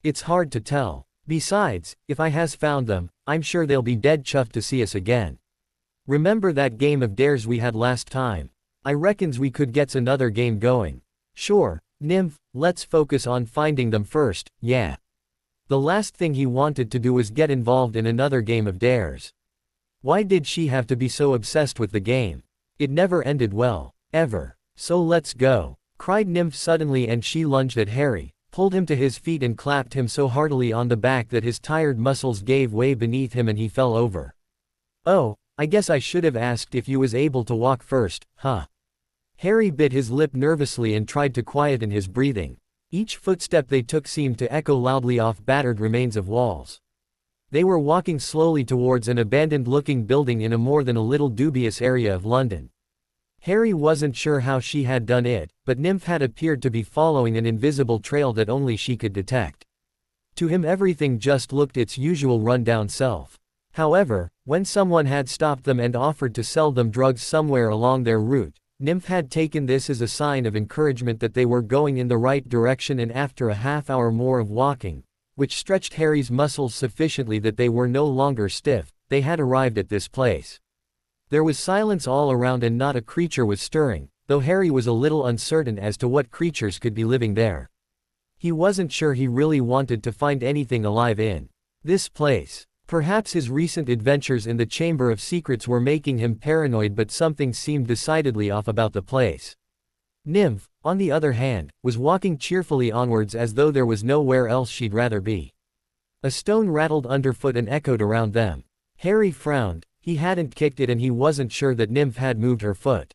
It's hard to tell. Besides, if I has found them, I'm sure they'll be dead chuffed to see us again. Remember that game of dares we had last time? I reckons we could get another game going." "Sure, Nymph, let's focus on finding them first, yeah." The last thing he wanted to do was get involved in another game of dares. Why did she have to be so obsessed with the game? It never ended well. Ever. "So let's go," cried Nymph suddenly, and she lunged at Harry, pulled him to his feet and clapped him so heartily on the back that his tired muscles gave way beneath him and he fell over. "Oh, I guess I should have asked if you was able to walk first, huh?" Harry bit his lip nervously and tried to quieten his breathing. Each footstep they took seemed to echo loudly off battered remains of walls. They were walking slowly towards an abandoned-looking building in a more than a little dubious area of London. Harry wasn't sure how she had done it, but Nymph had appeared to be following an invisible trail that only she could detect. To him everything just looked its usual run-down self. However, when someone had stopped them and offered to sell them drugs somewhere along their route, Nymph had taken this as a sign of encouragement that they were going in the right direction, and after a half-hour more of walking, which stretched Harry's muscles sufficiently that they were no longer stiff, they had arrived at this place. There was silence all around and not a creature was stirring, though Harry was a little uncertain as to what creatures could be living there. He wasn't sure he really wanted to find anything alive in this place. Perhaps his recent adventures in the Chamber of Secrets were making him paranoid, but something seemed decidedly off about the place. Nymph, on the other hand, was walking cheerfully onwards as though there was nowhere else she'd rather be. A stone rattled underfoot and echoed around them. Harry frowned. He hadn't kicked it and he wasn't sure that Nymph had moved her foot.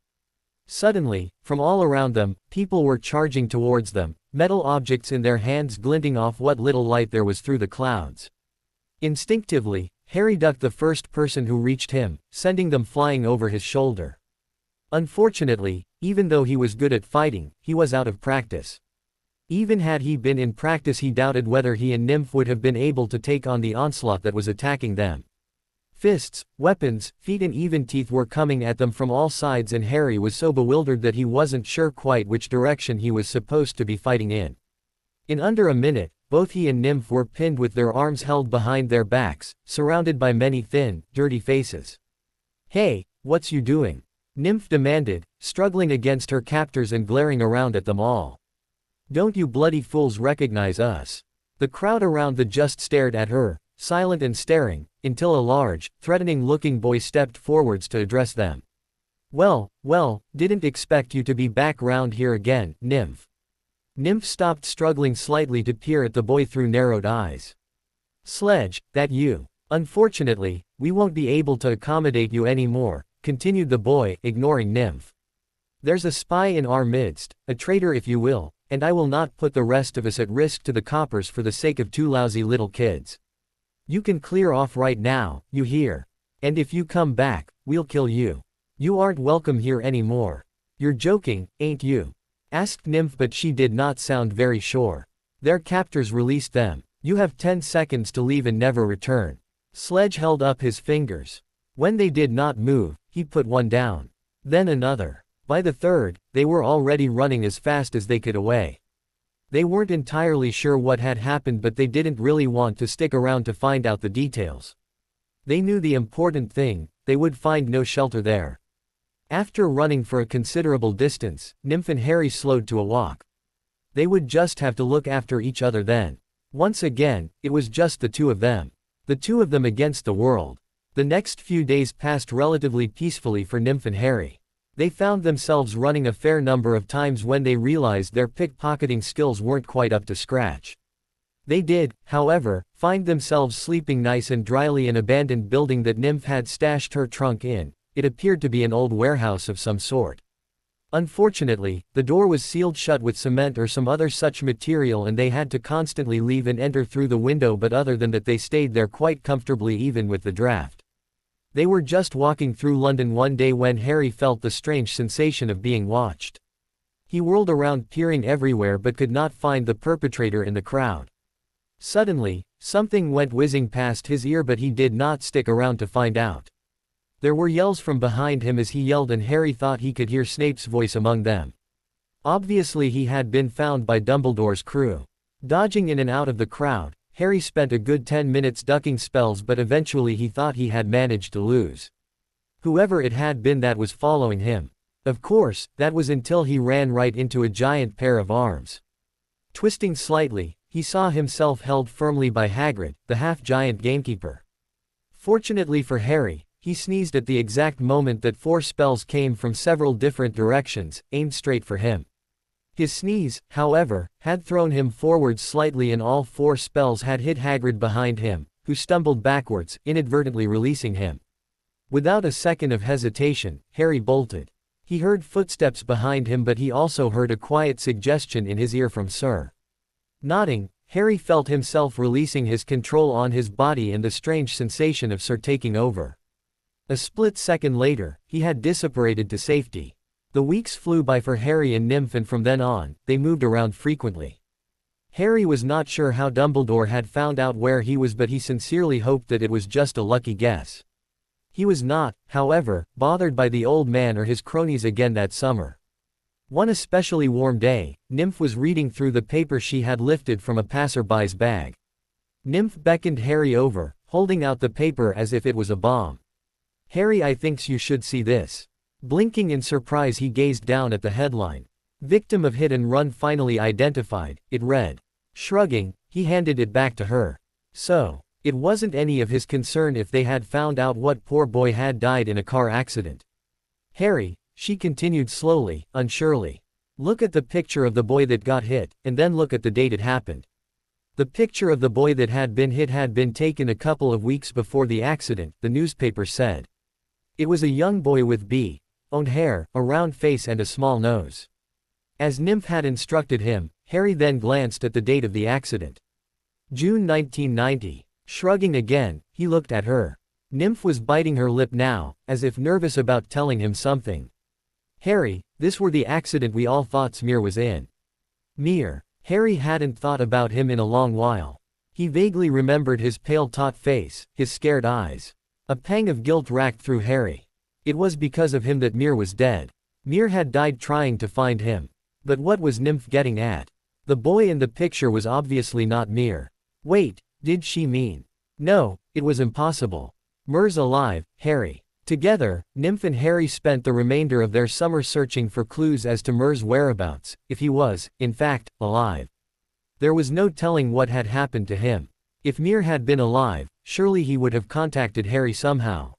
Suddenly, from all around them, people were charging towards them, metal objects in their hands glinting off what little light there was through the clouds. Instinctively, Harry ducked the first person who reached him, sending them flying over his shoulder. Unfortunately, even though he was good at fighting, he was out of practice. Even had he been in practice, he doubted whether he and Nymph would have been able to take on the onslaught that was attacking them. Fists, weapons, feet and even teeth were coming at them from all sides, and Harry was so bewildered that he wasn't sure quite which direction he was supposed to be fighting in. In under a minute, both he and Nymph were pinned with their arms held behind their backs, surrounded by many thin, dirty faces. "Hey, what's you doing?" Nymph demanded, struggling against her captors and glaring around at them all. "Don't you bloody fools recognize us?" The crowd around the just stared at her, silent and staring, until a large, threatening-looking boy stepped forwards to address them. Well, didn't expect you to be back round here again, Nymph." Nymph stopped, struggling slightly to peer at the boy through narrowed eyes. "Sledge, that you? Unfortunately, we won't be able to accommodate you anymore," continued the boy, ignoring Nymph. "There's a spy in our midst, a traitor if you will, and I will not put the rest of us at risk to the coppers for the sake of two lousy little kids. You can clear off right now, you hear? And if you come back, we'll kill you. You aren't welcome here anymore. You're joking, ain't you?" asked Nymph, but she did not sound very sure. Their captors released them. "You have 10 seconds to leave and never return." Sledge held up his fingers. When they did not move, he put one down. Then another. By the third, they were already running as fast as they could away. They weren't entirely sure what had happened, but they didn't really want to stick around to find out the details. They knew the important thing: they would find no shelter there. After running for a considerable distance, Nymph and Harry slowed to a walk. They would just have to look after each other then. Once again, it was just the two of them. The two of them against the world. The next few days passed relatively peacefully for Nymph and Harry. They found themselves running a fair number of times when they realized their pickpocketing skills weren't quite up to scratch. They did, however, find themselves sleeping nice and dryly in an abandoned building that Nymph had stashed her trunk in. It appeared to be an old warehouse of some sort. Unfortunately, the door was sealed shut with cement or some other such material, and they had to constantly leave and enter through the window, but other than that they stayed there quite comfortably even with the draft. They were just walking through London one day when Harry felt the strange sensation of being watched. He whirled around, peering everywhere, but could not find the perpetrator in the crowd. Suddenly, something went whizzing past his ear, but he did not stick around to find out. There were yells from behind him as he yelled, and Harry thought he could hear Snape's voice among them. Obviously he had been found by Dumbledore's crew. Dodging in and out of the crowd, Harry spent a good 10 minutes ducking spells, but eventually he thought he had managed to lose whoever it had been that was following him. Of course, that was until he ran right into a giant pair of arms. Twisting slightly, he saw himself held firmly by Hagrid, the half-giant gamekeeper. Fortunately for Harry, he sneezed at the exact moment that 4 spells came from several different directions, aimed straight for him. His sneeze, however, had thrown him forward slightly, and all 4 spells had hit Hagrid behind him, who stumbled backwards, inadvertently releasing him. Without a second of hesitation, Harry bolted. He heard footsteps behind him, but he also heard a quiet suggestion in his ear from Sir. Nodding, Harry felt himself releasing his control on his body and the strange sensation of Sir taking over. A split second later, he had disapparated to safety. The weeks flew by for Harry and Nymph, and from then on, they moved around frequently. Harry was not sure how Dumbledore had found out where he was, but he sincerely hoped that it was just a lucky guess. He was not, however, bothered by the old man or his cronies again that summer. One especially warm day, Nymph was reading through the paper she had lifted from a passerby's bag. Nymph beckoned Harry over, holding out the paper as if it was a bomb. "Harry, I thinks you should see this." Blinking in surprise, he gazed down at the headline. "Victim of hit and run finally identified," it read. Shrugging, he handed it back to her. So, it wasn't any of his concern if they had found out what poor boy had died in a car accident. "Harry," she continued slowly, unsurely, "look at the picture of the boy that got hit, and then look at the date it happened." The picture of the boy that had been hit had been taken a couple of weeks before the accident, the newspaper said. It was a young boy with blonde hair, a round face and a small nose. As Nymph had instructed him, Harry then glanced at the date of the accident. June 1990. Shrugging again, he looked at her. Nymph was biting her lip now, as if nervous about telling him something. "Harry, this were the accident we all thought Smear was in." Mere. Harry hadn't thought about him in a long while. He vaguely remembered his pale taut face, his scared eyes. A pang of guilt racked through Harry. It was because of him that Mir was dead. Mir had died trying to find him. But what was Nymph getting at? The boy in the picture was obviously not Mir. Wait, did she mean? No, it was impossible. Mir's alive, Harry. Together, Nymph and Harry spent the remainder of their summer searching for clues as to Mir's whereabouts, if he was, in fact, alive. There was no telling what had happened to him. If Mir had been alive, surely he would have contacted Harry somehow.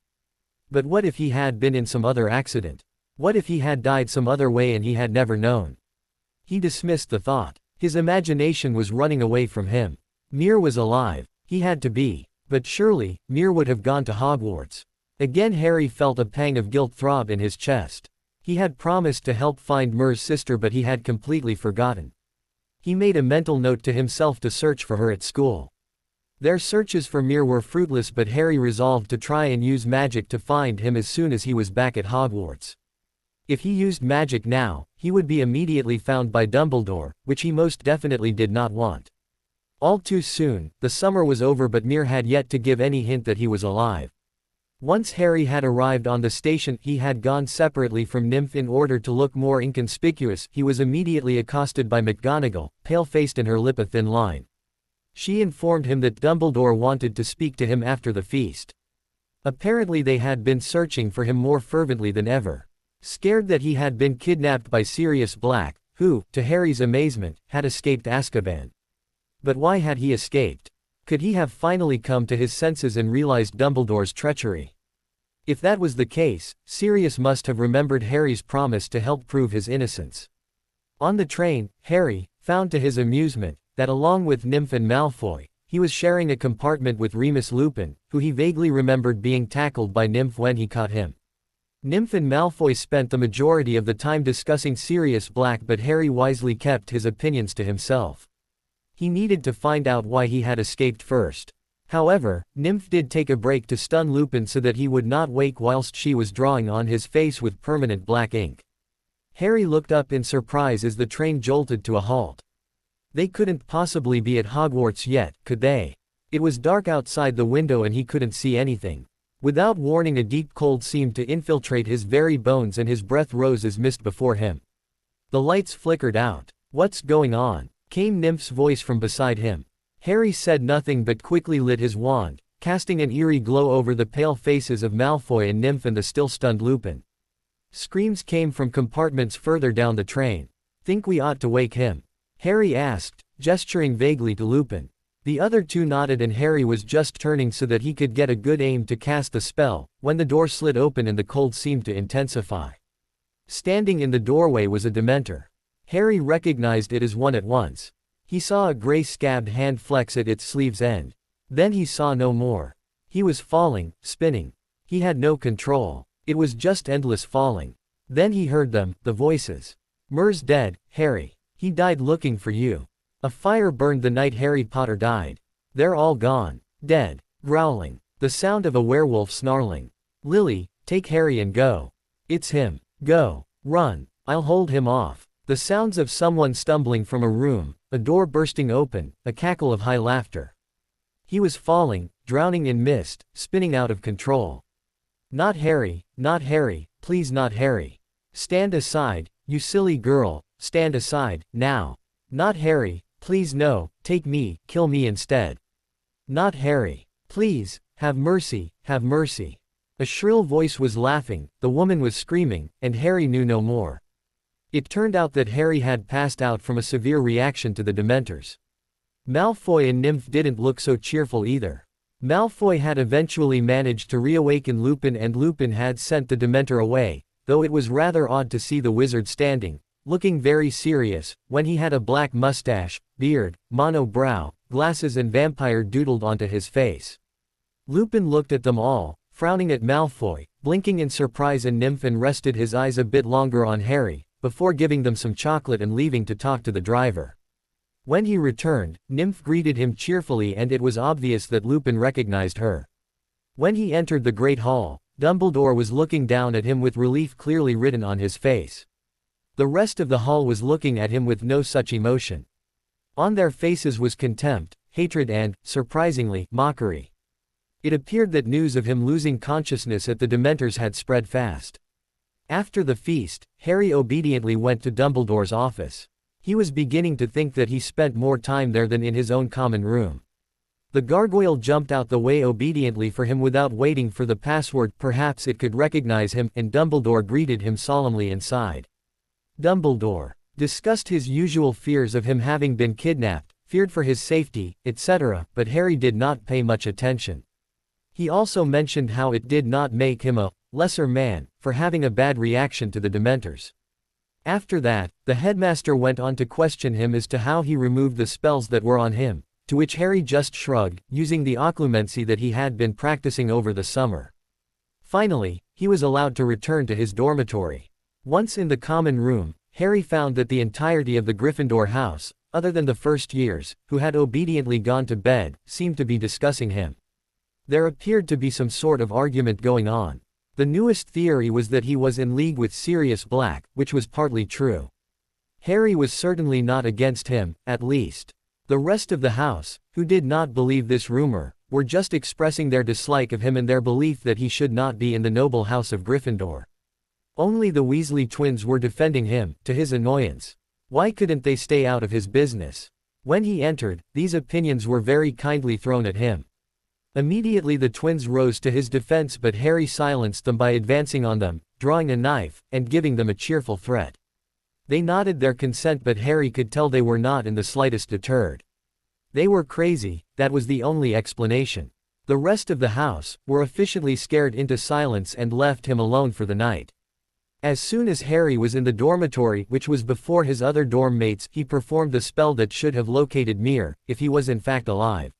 But what if he had been in some other accident? What if he had died some other way and he had never known? He dismissed the thought. His imagination was running away from him. Mir was alive. He had to be. But surely, Mir would have gone to Hogwarts. Again Harry felt a pang of guilt throb in his chest. He had promised to help find Mir's sister but he had completely forgotten. He made a mental note to himself to search for her at school. Their searches for Mir were fruitless but Harry resolved to try and use magic to find him as soon as he was back at Hogwarts. If he used magic now, he would be immediately found by Dumbledore, which he most definitely did not want. All too soon, the summer was over but Mir had yet to give any hint that he was alive. Once Harry had arrived on the station, he had gone separately from Nymph in order to look more inconspicuous. He was immediately accosted by McGonagall, pale-faced and her lip a thin line. She informed him that Dumbledore wanted to speak to him after the feast. Apparently they had been searching for him more fervently than ever. Scared that he had been kidnapped by Sirius Black, who, to Harry's amazement, had escaped Azkaban. But why had he escaped? Could he have finally come to his senses and realized Dumbledore's treachery? If that was the case, Sirius must have remembered Harry's promise to help prove his innocence. On the train, Harry found to his amusement that along with Nymph and Malfoy, he was sharing a compartment with Remus Lupin, who he vaguely remembered being tackled by Nymph when he caught him. Nymph and Malfoy spent the majority of the time discussing Sirius Black but Harry wisely kept his opinions to himself. He needed to find out why he had escaped first. However, Nymph did take a break to stun Lupin so that he would not wake whilst she was drawing on his face with permanent black ink. Harry looked up in surprise as the train jolted to a halt. They couldn't possibly be at Hogwarts yet, could they? It was dark outside the window and he couldn't see anything. Without warning, a deep cold seemed to infiltrate his very bones and his breath rose as mist before him. The lights flickered out. "What's going on?" came Nymph's voice from beside him. Harry said nothing but quickly lit his wand, casting an eerie glow over the pale faces of Malfoy and Nymph and the still stunned Lupin. Screams came from compartments further down the train. "Think we ought to wake him?" Harry asked, gesturing vaguely to Lupin. The other two nodded and Harry was just turning so that he could get a good aim to cast the spell, when the door slid open and the cold seemed to intensify. Standing in the doorway was a Dementor. Harry recognized it as one at once. He saw a gray scabbed hand flex at its sleeve's end. Then he saw no more. He was falling, spinning. He had no control. It was just endless falling. Then he heard them, the voices. "Mir's dead, Harry. He died looking for you. A fire burned the night Harry Potter died. They're all gone. Dead." Growling. The sound of a werewolf snarling. "Lily, take Harry and go. It's him. Go. Run. I'll hold him off." The sounds of someone stumbling from a room, a door bursting open, a cackle of high laughter. He was falling, drowning in mist, spinning out of control. "Not Harry, not Harry, please not Harry. Stand aside, you silly girl, stand aside, now. Not Harry. Please no, take me, kill me instead. Not Harry. Please, have mercy, have mercy." A shrill voice was laughing, the woman was screaming, and Harry knew no more. It turned out that Harry had passed out from a severe reaction to the Dementors. Malfoy and Nymph didn't look so cheerful either. Malfoy had eventually managed to reawaken Lupin and Lupin had sent the Dementor away, though it was rather odd to see the wizard standing, looking very serious, when he had a black mustache, beard, mono brow, glasses and vampire doodled onto his face. Lupin looked at them all, frowning at Malfoy, blinking in surprise and Nymph and rested his eyes a bit longer on Harry, before giving them some chocolate and leaving to talk to the driver. When he returned, Nymph greeted him cheerfully and it was obvious that Lupin recognized her. When he entered the Great Hall, Dumbledore was looking down at him with relief clearly written on his face. The rest of the hall was looking at him with no such emotion. On their faces was contempt, hatred and, surprisingly, mockery. It appeared that news of him losing consciousness at the Dementors had spread fast. After the feast, Harry obediently went to Dumbledore's office. He was beginning to think that he spent more time there than in his own common room. The gargoyle jumped out the way obediently for him without waiting for the password. Perhaps it could recognize him, and Dumbledore greeted him solemnly inside. Dumbledore discussed his usual fears of him having been kidnapped, feared for his safety, etc., but Harry did not pay much attention. He also mentioned how it did not make him a lesser man for having a bad reaction to the Dementors. After that, the headmaster went on to question him as to how he removed the spells that were on him, to which Harry just shrugged, using the occlumency that he had been practicing over the summer. Finally, he was allowed to return to his dormitory. Once in the common room, Harry found that the entirety of the Gryffindor house, other than the first years, who had obediently gone to bed, seemed to be discussing him. There appeared to be some sort of argument going on. The newest theory was that he was in league with Sirius Black, which was partly true. Harry was certainly not against him, at least. The rest of the house, who did not believe this rumor, were just expressing their dislike of him and their belief that he should not be in the noble house of Gryffindor. Only the Weasley twins were defending him, to his annoyance. Why couldn't they stay out of his business? When he entered, these opinions were very kindly thrown at him. Immediately the twins rose to his defense, but Harry silenced them by advancing on them, drawing a knife, and giving them a cheerful threat. They nodded their consent, but Harry could tell they were not in the slightest deterred. They were crazy, that was the only explanation. The rest of the house were efficiently scared into silence and left him alone for the night. As soon as Harry was in the dormitory, which was before his other dorm mates, he performed the spell that should have located Mir, if he was in fact alive.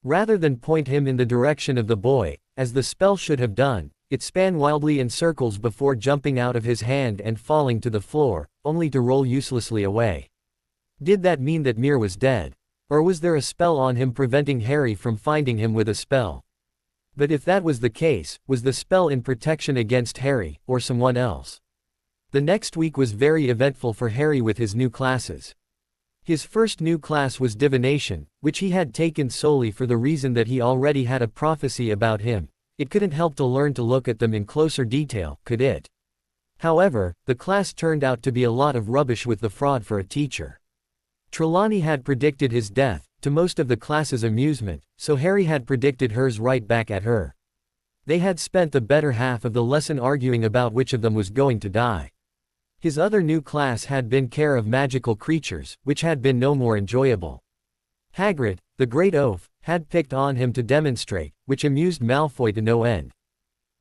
Rather than point him in the direction of the boy, as the spell should have done, it span wildly in circles before jumping out of his hand and falling to the floor, only to roll uselessly away. Did that mean that Mir was dead? Or was there a spell on him preventing Harry from finding him with a spell? But if that was the case, was the spell in protection against Harry, or someone else? The next week was very eventful for Harry with his new classes. His first new class was divination, which he had taken solely for the reason that he already had a prophecy about him. It couldn't help to learn to look at them in closer detail, could it? However, the class turned out to be a lot of rubbish with the fraud for a teacher. Trelawney had predicted his death, to most of the class's amusement, so Harry had predicted hers right back at her. They had spent the better half of the lesson arguing about which of them was going to die. His other new class had been care of magical creatures, which had been no more enjoyable. Hagrid, the great oaf, had picked on him to demonstrate, which amused Malfoy to no end.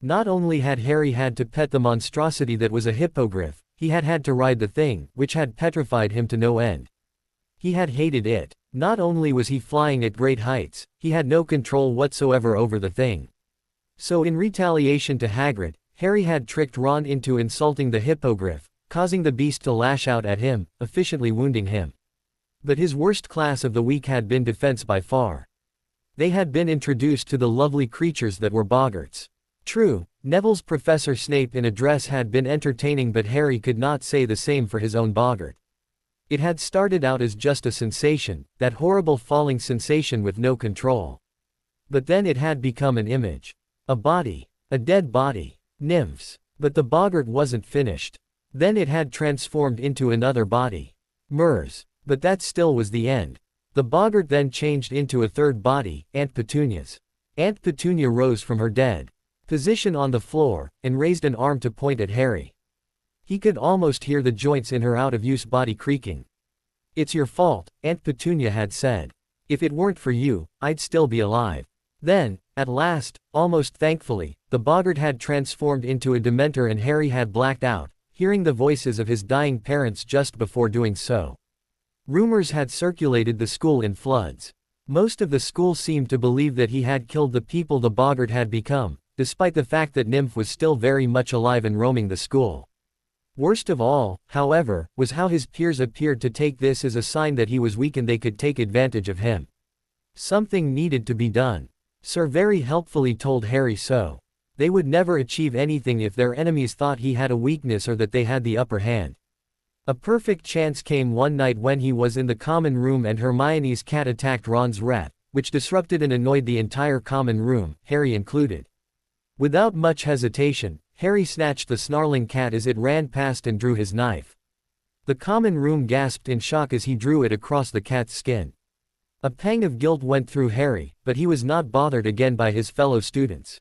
Not only had Harry had to pet the monstrosity that was a hippogriff, he had had to ride the thing, which had petrified him to no end. He had hated it. Not only was he flying at great heights, he had no control whatsoever over the thing. So in retaliation to Hagrid, Harry had tricked Ron into insulting the hippogriff, causing the beast to lash out at him, efficiently wounding him. But his worst class of the week had been defense by far. They had been introduced to the lovely creatures that were boggarts. True, Neville's Professor Snape in a dress had been entertaining, but Harry could not say the same for his own boggart. It had started out as just a sensation, that horrible falling sensation with no control. But then it had become an image. A body. A dead body. Nymphs. But the boggart wasn't finished. Then it had transformed into another body. Murs. But that still was the end. The boggart then changed into a third body, Aunt Petunia's. Aunt Petunia rose from her dead position on the floor, and raised an arm to point at Harry. He could almost hear the joints in her out-of-use body creaking. "It's your fault," Aunt Petunia had said. "If it weren't for you, I'd still be alive." Then, at last, almost thankfully, the boggart had transformed into a Dementor, and Harry had blacked out, hearing the voices of his dying parents just before doing so. Rumors had circulated the school in floods. Most of the school seemed to believe that he had killed the people the boggart had become, despite the fact that Nymph was still very much alive and roaming the school. Worst of all, however, was how his peers appeared to take this as a sign that he was weak and they could take advantage of him. Something needed to be done. Sir very helpfully told Harry so. They would never achieve anything if their enemies thought he had a weakness or that they had the upper hand. A perfect chance came one night when he was in the common room and Hermione's cat attacked Ron's rat, which disrupted and annoyed the entire common room, Harry included. Without much hesitation, Harry snatched the snarling cat as it ran past and drew his knife. The common room gasped in shock as he drew it across the cat's skin. A pang of guilt went through Harry, but he was not bothered again by his fellow students.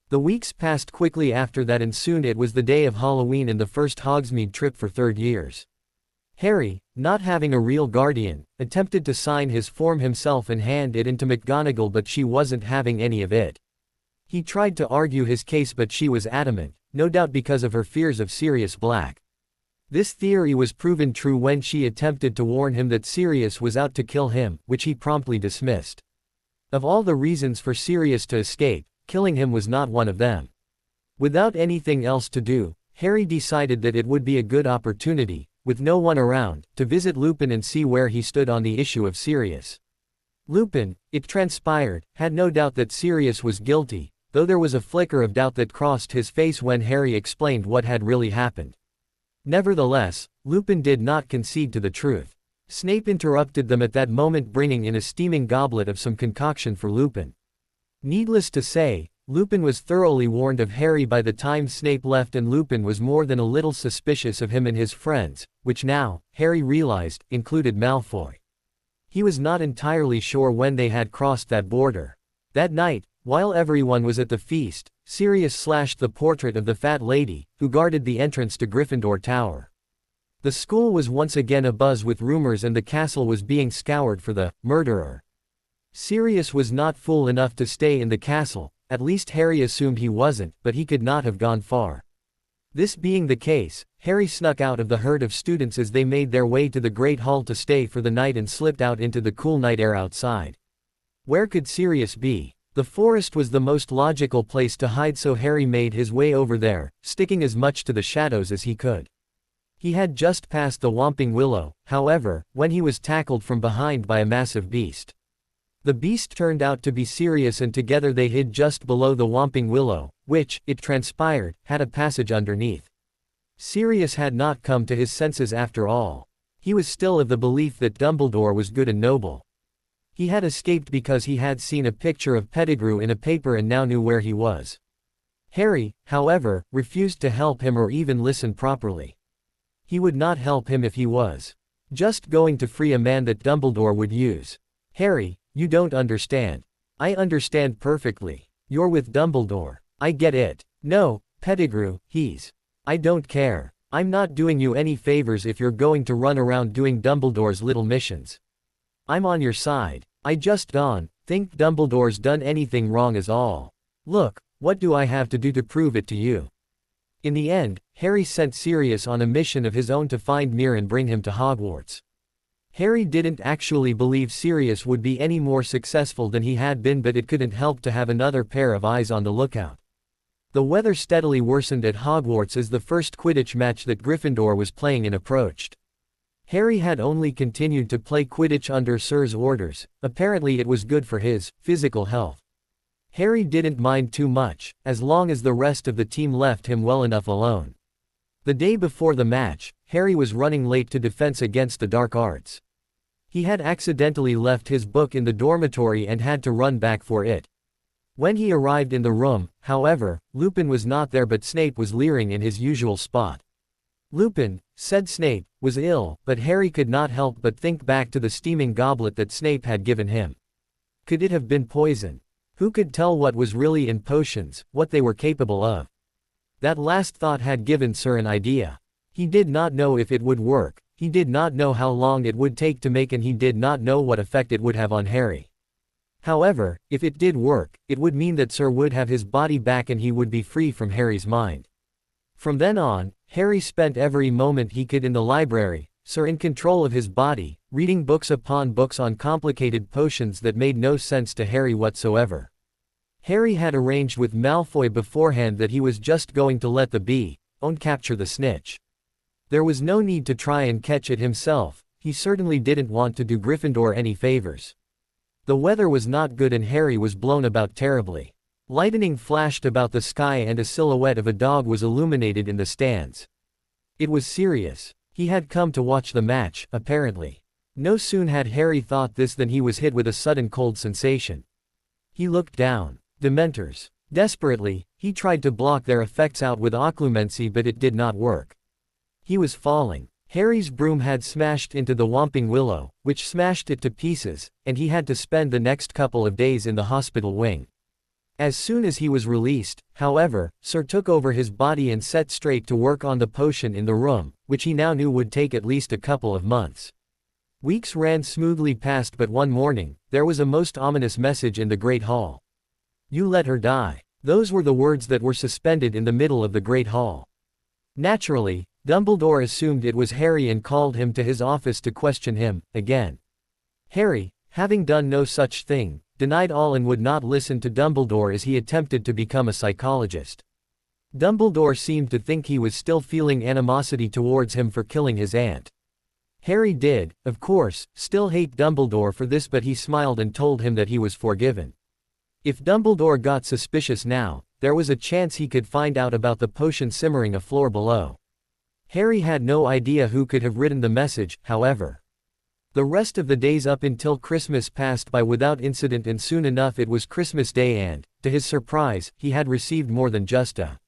The weeks passed quickly after that, and soon it was the day of Halloween and the first Hogsmeade trip for third years. Harry, not having a real guardian, attempted to sign his form himself and hand it in to McGonagall, but she wasn't having any of it. He tried to argue his case, but she was adamant, no doubt because of her fears of Sirius Black. This theory was proven true when she attempted to warn him that Sirius was out to kill him, which he promptly dismissed. Of all the reasons for Sirius to escape, killing him was not one of them. Without anything else to do, Harry decided that it would be a good opportunity, with no one around, to visit Lupin and see where he stood on the issue of Sirius. Lupin, it transpired, had no doubt that Sirius was guilty, though there was a flicker of doubt that crossed his face when Harry explained what had really happened. Nevertheless, Lupin did not concede to the truth. Snape interrupted them at that moment, bringing in a steaming goblet of some concoction for Lupin. Needless to say, Lupin was thoroughly warned of Harry by the time Snape left, and Lupin was more than a little suspicious of him and his friends, which now, Harry realized, included Malfoy. He was not entirely sure when they had crossed that border. That night, while everyone was at the feast, Sirius slashed the portrait of the fat lady, who guarded the entrance to Gryffindor Tower. The school was once again abuzz with rumors, and the castle was being scoured for the murderer. Sirius was not fool enough to stay in the castle, at least Harry assumed he wasn't, but he could not have gone far. This being the case, Harry snuck out of the herd of students as they made their way to the Great Hall to stay for the night and slipped out into the cool night air outside. Where could Sirius be? The forest was the most logical place to hide, so Harry made his way over there, sticking as much to the shadows as he could. He had just passed the Whomping Willow, however, when he was tackled from behind by a massive beast. The beast turned out to be Sirius, and together they hid just below the Whomping Willow, which, it transpired, had a passage underneath. Sirius had not come to his senses after all. He was still of the belief that Dumbledore was good and noble. He had escaped because he had seen a picture of Pettigrew in a paper and now knew where he was. Harry, however, refused to help him or even listen properly. He would not help him if he was just going to free a man that Dumbledore would use. Harry, you don't understand. I understand perfectly. You're with Dumbledore. I get it. No, Pettigrew, I don't care. I'm not doing you any favors if you're going to run around doing Dumbledore's little missions. I'm on your side. I just don't think Dumbledore's done anything wrong at all. Look, what do I have to do to prove it to you? In the end, Harry sent Sirius on a mission of his own to find Mir and bring him to Hogwarts. Harry didn't actually believe Sirius would be any more successful than he had been, but it couldn't help to have another pair of eyes on the lookout. The weather steadily worsened at Hogwarts as the first Quidditch match that Gryffindor was playing in approached. Harry had only continued to play Quidditch under Sir's orders. Apparently it was good for his physical health. Harry didn't mind too much, as long as the rest of the team left him well enough alone. The day before the match, Harry was running late to Defense Against the Dark Arts. He had accidentally left his book in the dormitory and had to run back for it. When he arrived in the room, however, Lupin was not there, but Snape was leering in his usual spot. Lupin, said Snape, was ill, but Harry could not help but think back to the steaming goblet that Snape had given him. Could it have been poison? Who could tell what was really in potions, what they were capable of? That last thought had given Sir an idea. He did not know if it would work, he did not know how long it would take to make, and he did not know what effect it would have on Harry. However, if it did work, it would mean that Sir would have his body back and he would be free from Harry's mind. From then on, Harry spent every moment he could in the library, Sir in control of his body, reading books upon books on complicated potions that made no sense to Harry whatsoever. Harry had arranged with Malfoy beforehand that he was just going to let the bee-own capture the snitch. There was no need to try and catch it himself. He certainly didn't want to do Gryffindor any favors. The weather was not good and Harry was blown about terribly. Lightning flashed about the sky and a silhouette of a dog was illuminated in the stands. It was Sirius. He had come to watch the match, apparently. No sooner had Harry thought this than he was hit with a sudden cold sensation. He looked down. Dementors. Desperately, he tried to block their effects out with occlumency, but it did not work. He was falling. Harry's broom had smashed into the Whomping Willow, which smashed it to pieces, and he had to spend the next couple of days in the hospital wing. As soon as he was released, however, Sir took over his body and set straight to work on the potion in the room, which he now knew would take at least a couple of months. Weeks ran smoothly past, but one morning, there was a most ominous message in the Great Hall. "You let her die." Those were the words that were suspended in the middle of the Great Hall. Naturally, Dumbledore assumed it was Harry and called him to his office to question him, again. Harry, having done no such thing, denied all and would not listen to Dumbledore as he attempted to become a psychologist. Dumbledore seemed to think he was still feeling animosity towards him for killing his aunt. Harry did, of course, still hate Dumbledore for this, but he smiled and told him that he was forgiven. If Dumbledore got suspicious now, there was a chance he could find out about the potion simmering a floor below. Harry had no idea who could have written the message, however. The rest of the days up until Christmas passed by without incident, and soon enough it was Christmas Day and, to his surprise, he had received more than just a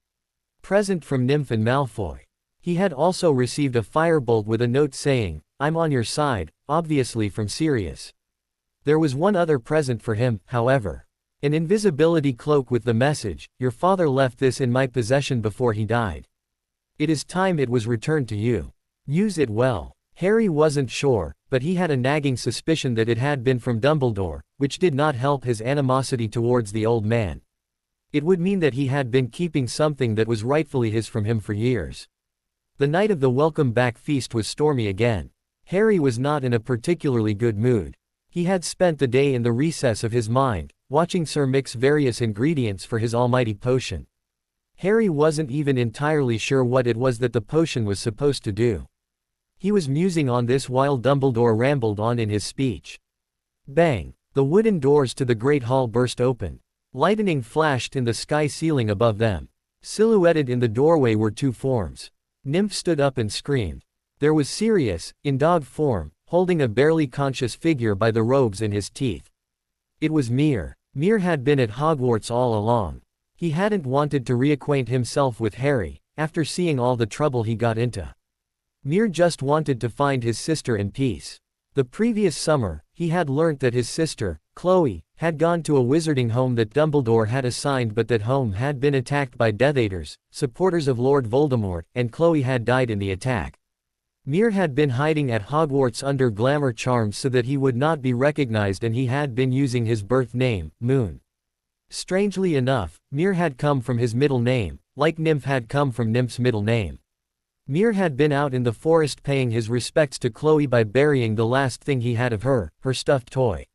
present from Nymph and Malfoy. He had also received a firebolt with a note saying, "I'm on your side," obviously from Sirius. There was one other present for him, however. An invisibility cloak with the message, "Your father left this in my possession before he died. It is time it was returned to you. Use it well." Harry wasn't sure, but he had a nagging suspicion that it had been from Dumbledore, which did not help his animosity towards the old man. It would mean that he had been keeping something that was rightfully his from him for years. The night of the welcome back feast was stormy again. Harry was not in a particularly good mood. He had spent the day in the recess of his mind, watching Sir mix various ingredients for his almighty potion. Harry wasn't even entirely sure what it was that the potion was supposed to do. He was musing on this while Dumbledore rambled on in his speech. Bang! The wooden doors to the Great Hall burst open. Lightning flashed in the sky ceiling above them. Silhouetted in the doorway were two forms. Nymph stood up and screamed. There was Sirius, in dog form, holding a barely conscious figure by the robes in his teeth. It was Mir. Mir had been at Hogwarts all along. He hadn't wanted to reacquaint himself with Harry, after seeing all the trouble he got into. Mir just wanted to find his sister in peace. The previous summer, he had learnt that his sister, Chloe, had gone to a wizarding home that Dumbledore had assigned, but that home had been attacked by Death Eaters, supporters of Lord Voldemort, and Chloe had died in the attack. Mir had been hiding at Hogwarts under glamour charms so that he would not be recognized, and he had been using his birth name, Moon. Strangely enough, Mir had come from his middle name, like Nymph had come from Nymph's middle name. Mir had been out in the forest paying his respects to Chloe by burying the last thing he had of her, her stuffed toy.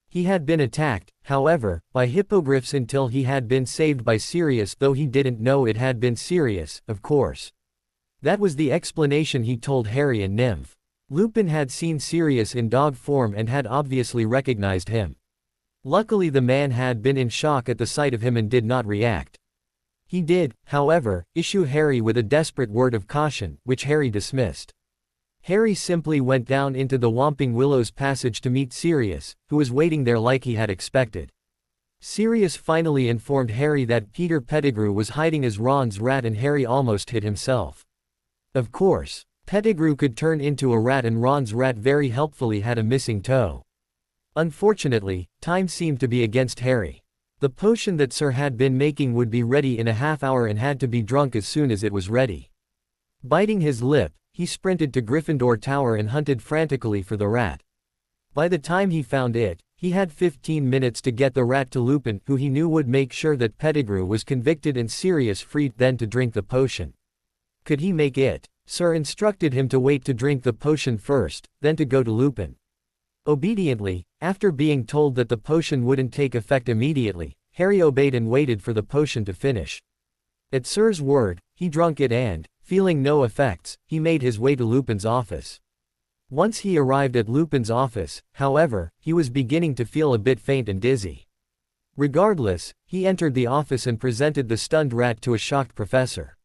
He had been attacked, however, by hippogriffs until he had been saved by Sirius, though he didn't know it had been Sirius, of course. That was the explanation he told Harry and Nymph. Lupin had seen Sirius in dog form and had obviously recognized him. Luckily the man had been in shock at the sight of him and did not react. He did, however, issue Harry with a desperate word of caution, which Harry dismissed. Harry simply went down into the Whomping Willows passage to meet Sirius, who was waiting there like he had expected. Sirius finally informed Harry that Peter Pettigrew was hiding as Ron's rat, and Harry almost hit himself. Of course, Pettigrew could turn into a rat, and Ron's rat very helpfully had a missing toe. Unfortunately, time seemed to be against Harry. The potion that Sir had been making would be ready in a half hour and had to be drunk as soon as it was ready. Biting his lip, he sprinted to Gryffindor Tower and hunted frantically for the rat. By the time he found it, he had 15 minutes to get the rat to Lupin, who he knew would make sure that Pettigrew was convicted and Sirius freed, then to drink the potion. Could he make it? Sir instructed him to wait to drink the potion first, then to go to Lupin. Obediently, after being told that the potion wouldn't take effect immediately, Harry obeyed and waited for the potion to finish. At Sir's word, he drank it and, feeling no effects, he made his way to Lupin's office. Once he arrived at Lupin's office, however, he was beginning to feel a bit faint and dizzy. Regardless, he entered the office and presented the stunned rat to a shocked professor.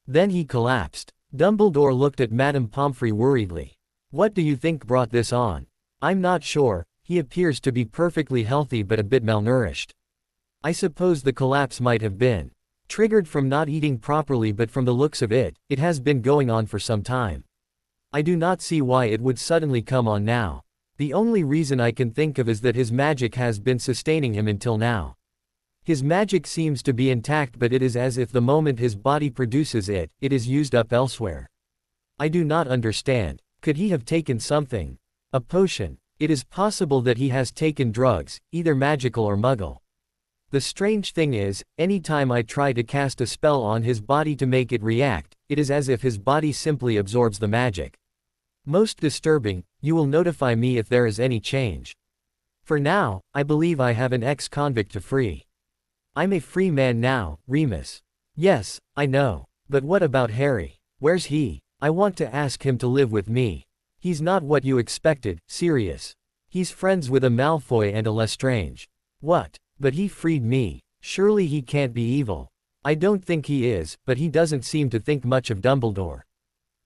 Then he collapsed. Dumbledore looked at Madame Pomfrey worriedly. What do you think brought this on? I'm not sure, he appears to be perfectly healthy but a bit malnourished. I suppose the collapse might have been triggered from not eating properly, but from the looks of it, it has been going on for some time. I do not see why it would suddenly come on now. The only reason I can think of is that his magic has been sustaining him until now. His magic seems to be intact, but it is as if the moment his body produces it, it is used up elsewhere. I do not understand. Could he have taken something? A potion? It is possible that he has taken drugs, either magical or muggle. The strange thing is, anytime I try to cast a spell on his body to make it react, it is as if his body simply absorbs the magic. Most disturbing, you will notify me if there is any change. For now, I believe I have an ex-convict to free. I'm a free man now, Remus. Yes, I know. But what about Harry? Where's he? I want to ask him to live with me. He's not what you expected, Sirius. He's friends with a Malfoy and a Lestrange. What? But he freed me. Surely he can't be evil. I don't think he is, but he doesn't seem to think much of Dumbledore.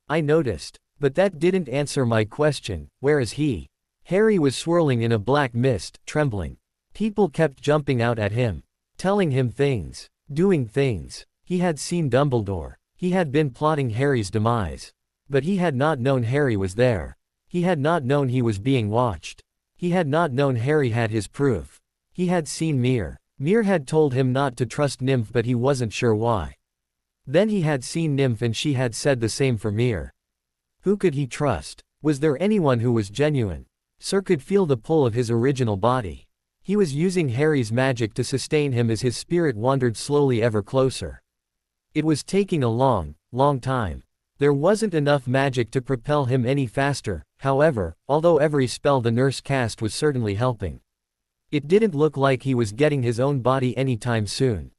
I noticed. But that didn't answer my question. Where is he? Harry was swirling in a black mist, trembling. People kept jumping out at him, telling him things, doing things. He had seen Dumbledore. He had been plotting Harry's demise. But he had not known Harry was there. He had not known he was being watched. He had not known Harry had his proof. He had seen Mir. Mir had told him not to trust Nymph, but he wasn't sure why. Then he had seen Nymph and she had said the same for Mir. Who could he trust? Was there anyone who was genuine? Sir could feel the pull of his original body. He was using Harry's magic to sustain him as his spirit wandered slowly ever closer. It was taking a long, long time. There wasn't enough magic to propel him any faster, however, although every spell the nurse cast was certainly helping. It didn't look like he was getting his own body anytime soon.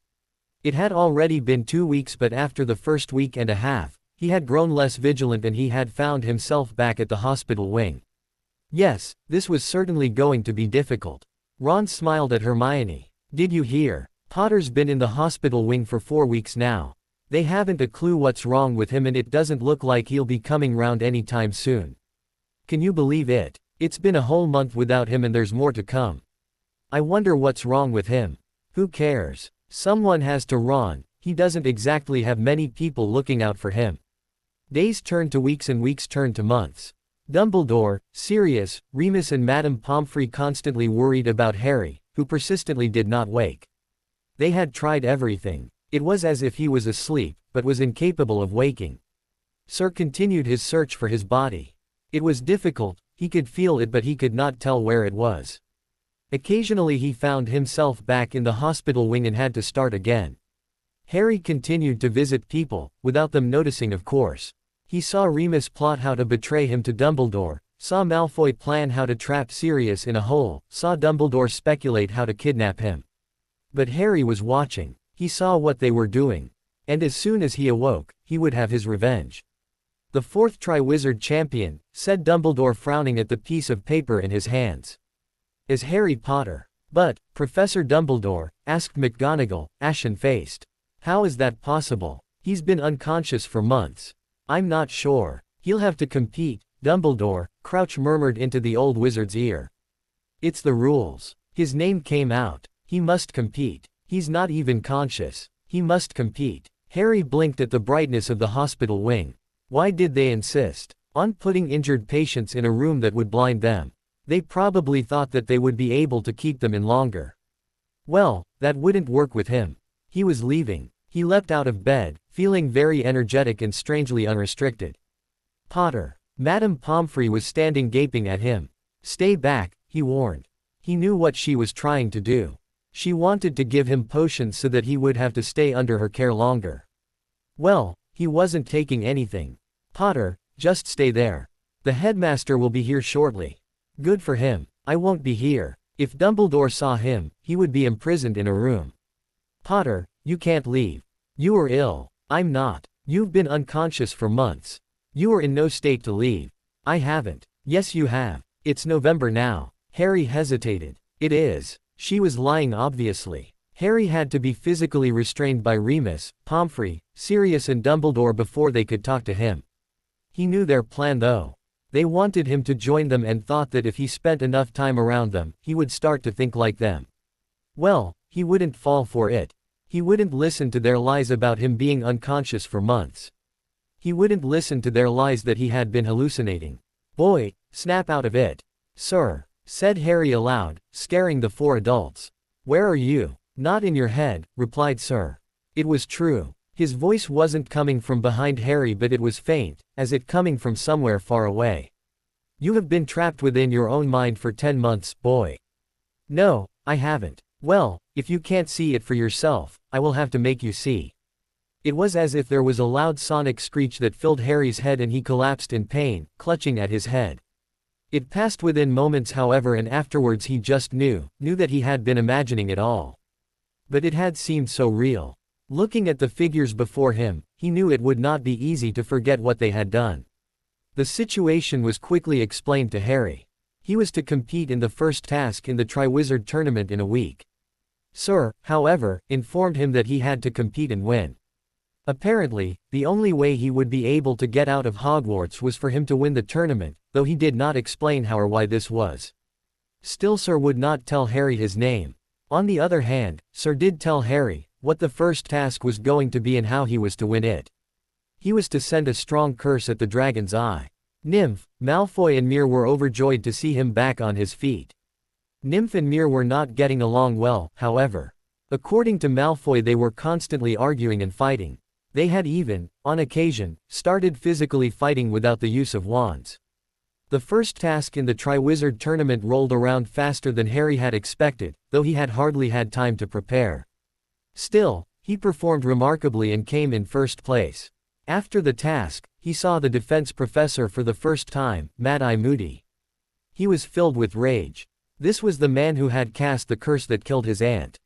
It had already been 2 weeks, but after the first week and a half, he had grown less vigilant and he had found himself back at the hospital wing. Yes, this was certainly going to be difficult. Ron smiled at Hermione. Did you hear? Potter's been in the hospital wing for 4 weeks now. They haven't a clue what's wrong with him and it doesn't look like he'll be coming round anytime soon. Can you believe it? It's been a whole month without him and there's more to come. I wonder what's wrong with him. Who cares? Someone has to. Ron, he doesn't exactly have many people looking out for him. Days turned to weeks and weeks turned to months. Dumbledore, Sirius, Remus and Madame Pomfrey constantly worried about Harry, who persistently did not wake. They had tried everything. It was as if he was asleep, but was incapable of waking. Sir continued his search for his body. It was difficult, he could feel it but he could not tell where it was. Occasionally he found himself back in the hospital wing and had to start again. Harry continued to visit people, without them noticing of course. He saw Remus plot how to betray him to Dumbledore, saw Malfoy plan how to trap Sirius in a hole, saw Dumbledore speculate how to kidnap him. But Harry was watching. He saw what they were doing. And as soon as he awoke, he would have his revenge. The fourth Triwizard Champion, said Dumbledore, frowning at the piece of paper in his hands. Is Harry Potter? But, Professor Dumbledore, asked McGonagall, ashen-faced. How is that possible? He's been unconscious for months. I'm not sure. He'll have to compete, Dumbledore, Crouch murmured into the old wizard's ear. It's the rules. His name came out. He must compete. He's not even conscious. He must compete. Harry blinked at the brightness of the hospital wing. Why did they insist on putting injured patients in a room that would blind them? They probably thought that they would be able to keep them in longer. Well, that wouldn't work with him. He was leaving. He leapt out of bed, feeling very energetic and strangely unrestricted. Potter. Madame Pomfrey was standing gaping at him. Stay back, he warned. He knew what she was trying to do. She wanted to give him potions so that he would have to stay under her care longer. Well, he wasn't taking anything. Potter, just stay there. The headmaster will be here shortly. Good for him. I won't be here. If Dumbledore saw him, he would be imprisoned in a room. Potter, you can't leave. You are ill. I'm not. You've been unconscious for months. You are in no state to leave. I haven't. Yes you have. It's November now. Harry hesitated. It is. She was lying obviously. Harry had to be physically restrained by Remus, Pomfrey, Sirius and Dumbledore before they could talk to him. He knew their plan though. They wanted him to join them and thought that if he spent enough time around them, he would start to think like them. Well, he wouldn't fall for it. He wouldn't listen to their lies about him being unconscious for months. He wouldn't listen to their lies that he had been hallucinating. Boy, snap out of it. Sir, said Harry aloud, scaring the 4 adults. Where are you? Not in your head, replied Sir. It was true. His voice wasn't coming from behind Harry, but it was faint, as it coming from somewhere far away. You have been trapped within your own mind for 10 months, boy. No, I haven't. Well, if you can't see it for yourself, I will have to make you see. It was as if there was a loud sonic screech that filled Harry's head and he collapsed in pain, clutching at his head. It passed within moments, however, and afterwards he just knew that he had been imagining it all. But it had seemed so real. Looking at the figures before him, he knew it would not be easy to forget what they had done. The situation was quickly explained to Harry. He was to compete in the first task in the Triwizard Tournament in a week. Sir, however, informed him that he had to compete and win. Apparently, the only way he would be able to get out of Hogwarts was for him to win the tournament, though he did not explain how or why this was. Still, Sir would not tell Harry his name. On the other hand, Sir did tell Harry what the first task was going to be and how he was to win it. He was to send a strong curse at the dragon's eye. Nymph, Malfoy and Mir were overjoyed to see him back on his feet. Nymph and Mir were not getting along well, however. According to Malfoy, they were constantly arguing and fighting. They had even, on occasion, started physically fighting without the use of wands. The first task in the Triwizard Tournament rolled around faster than Harry had expected, though he had hardly had time to prepare. Still, he performed remarkably and came in first place. After the task, he saw the defense professor for the first time, Mad-Eye Moody. He was filled with rage. This was the man who had cast the curse that killed his aunt.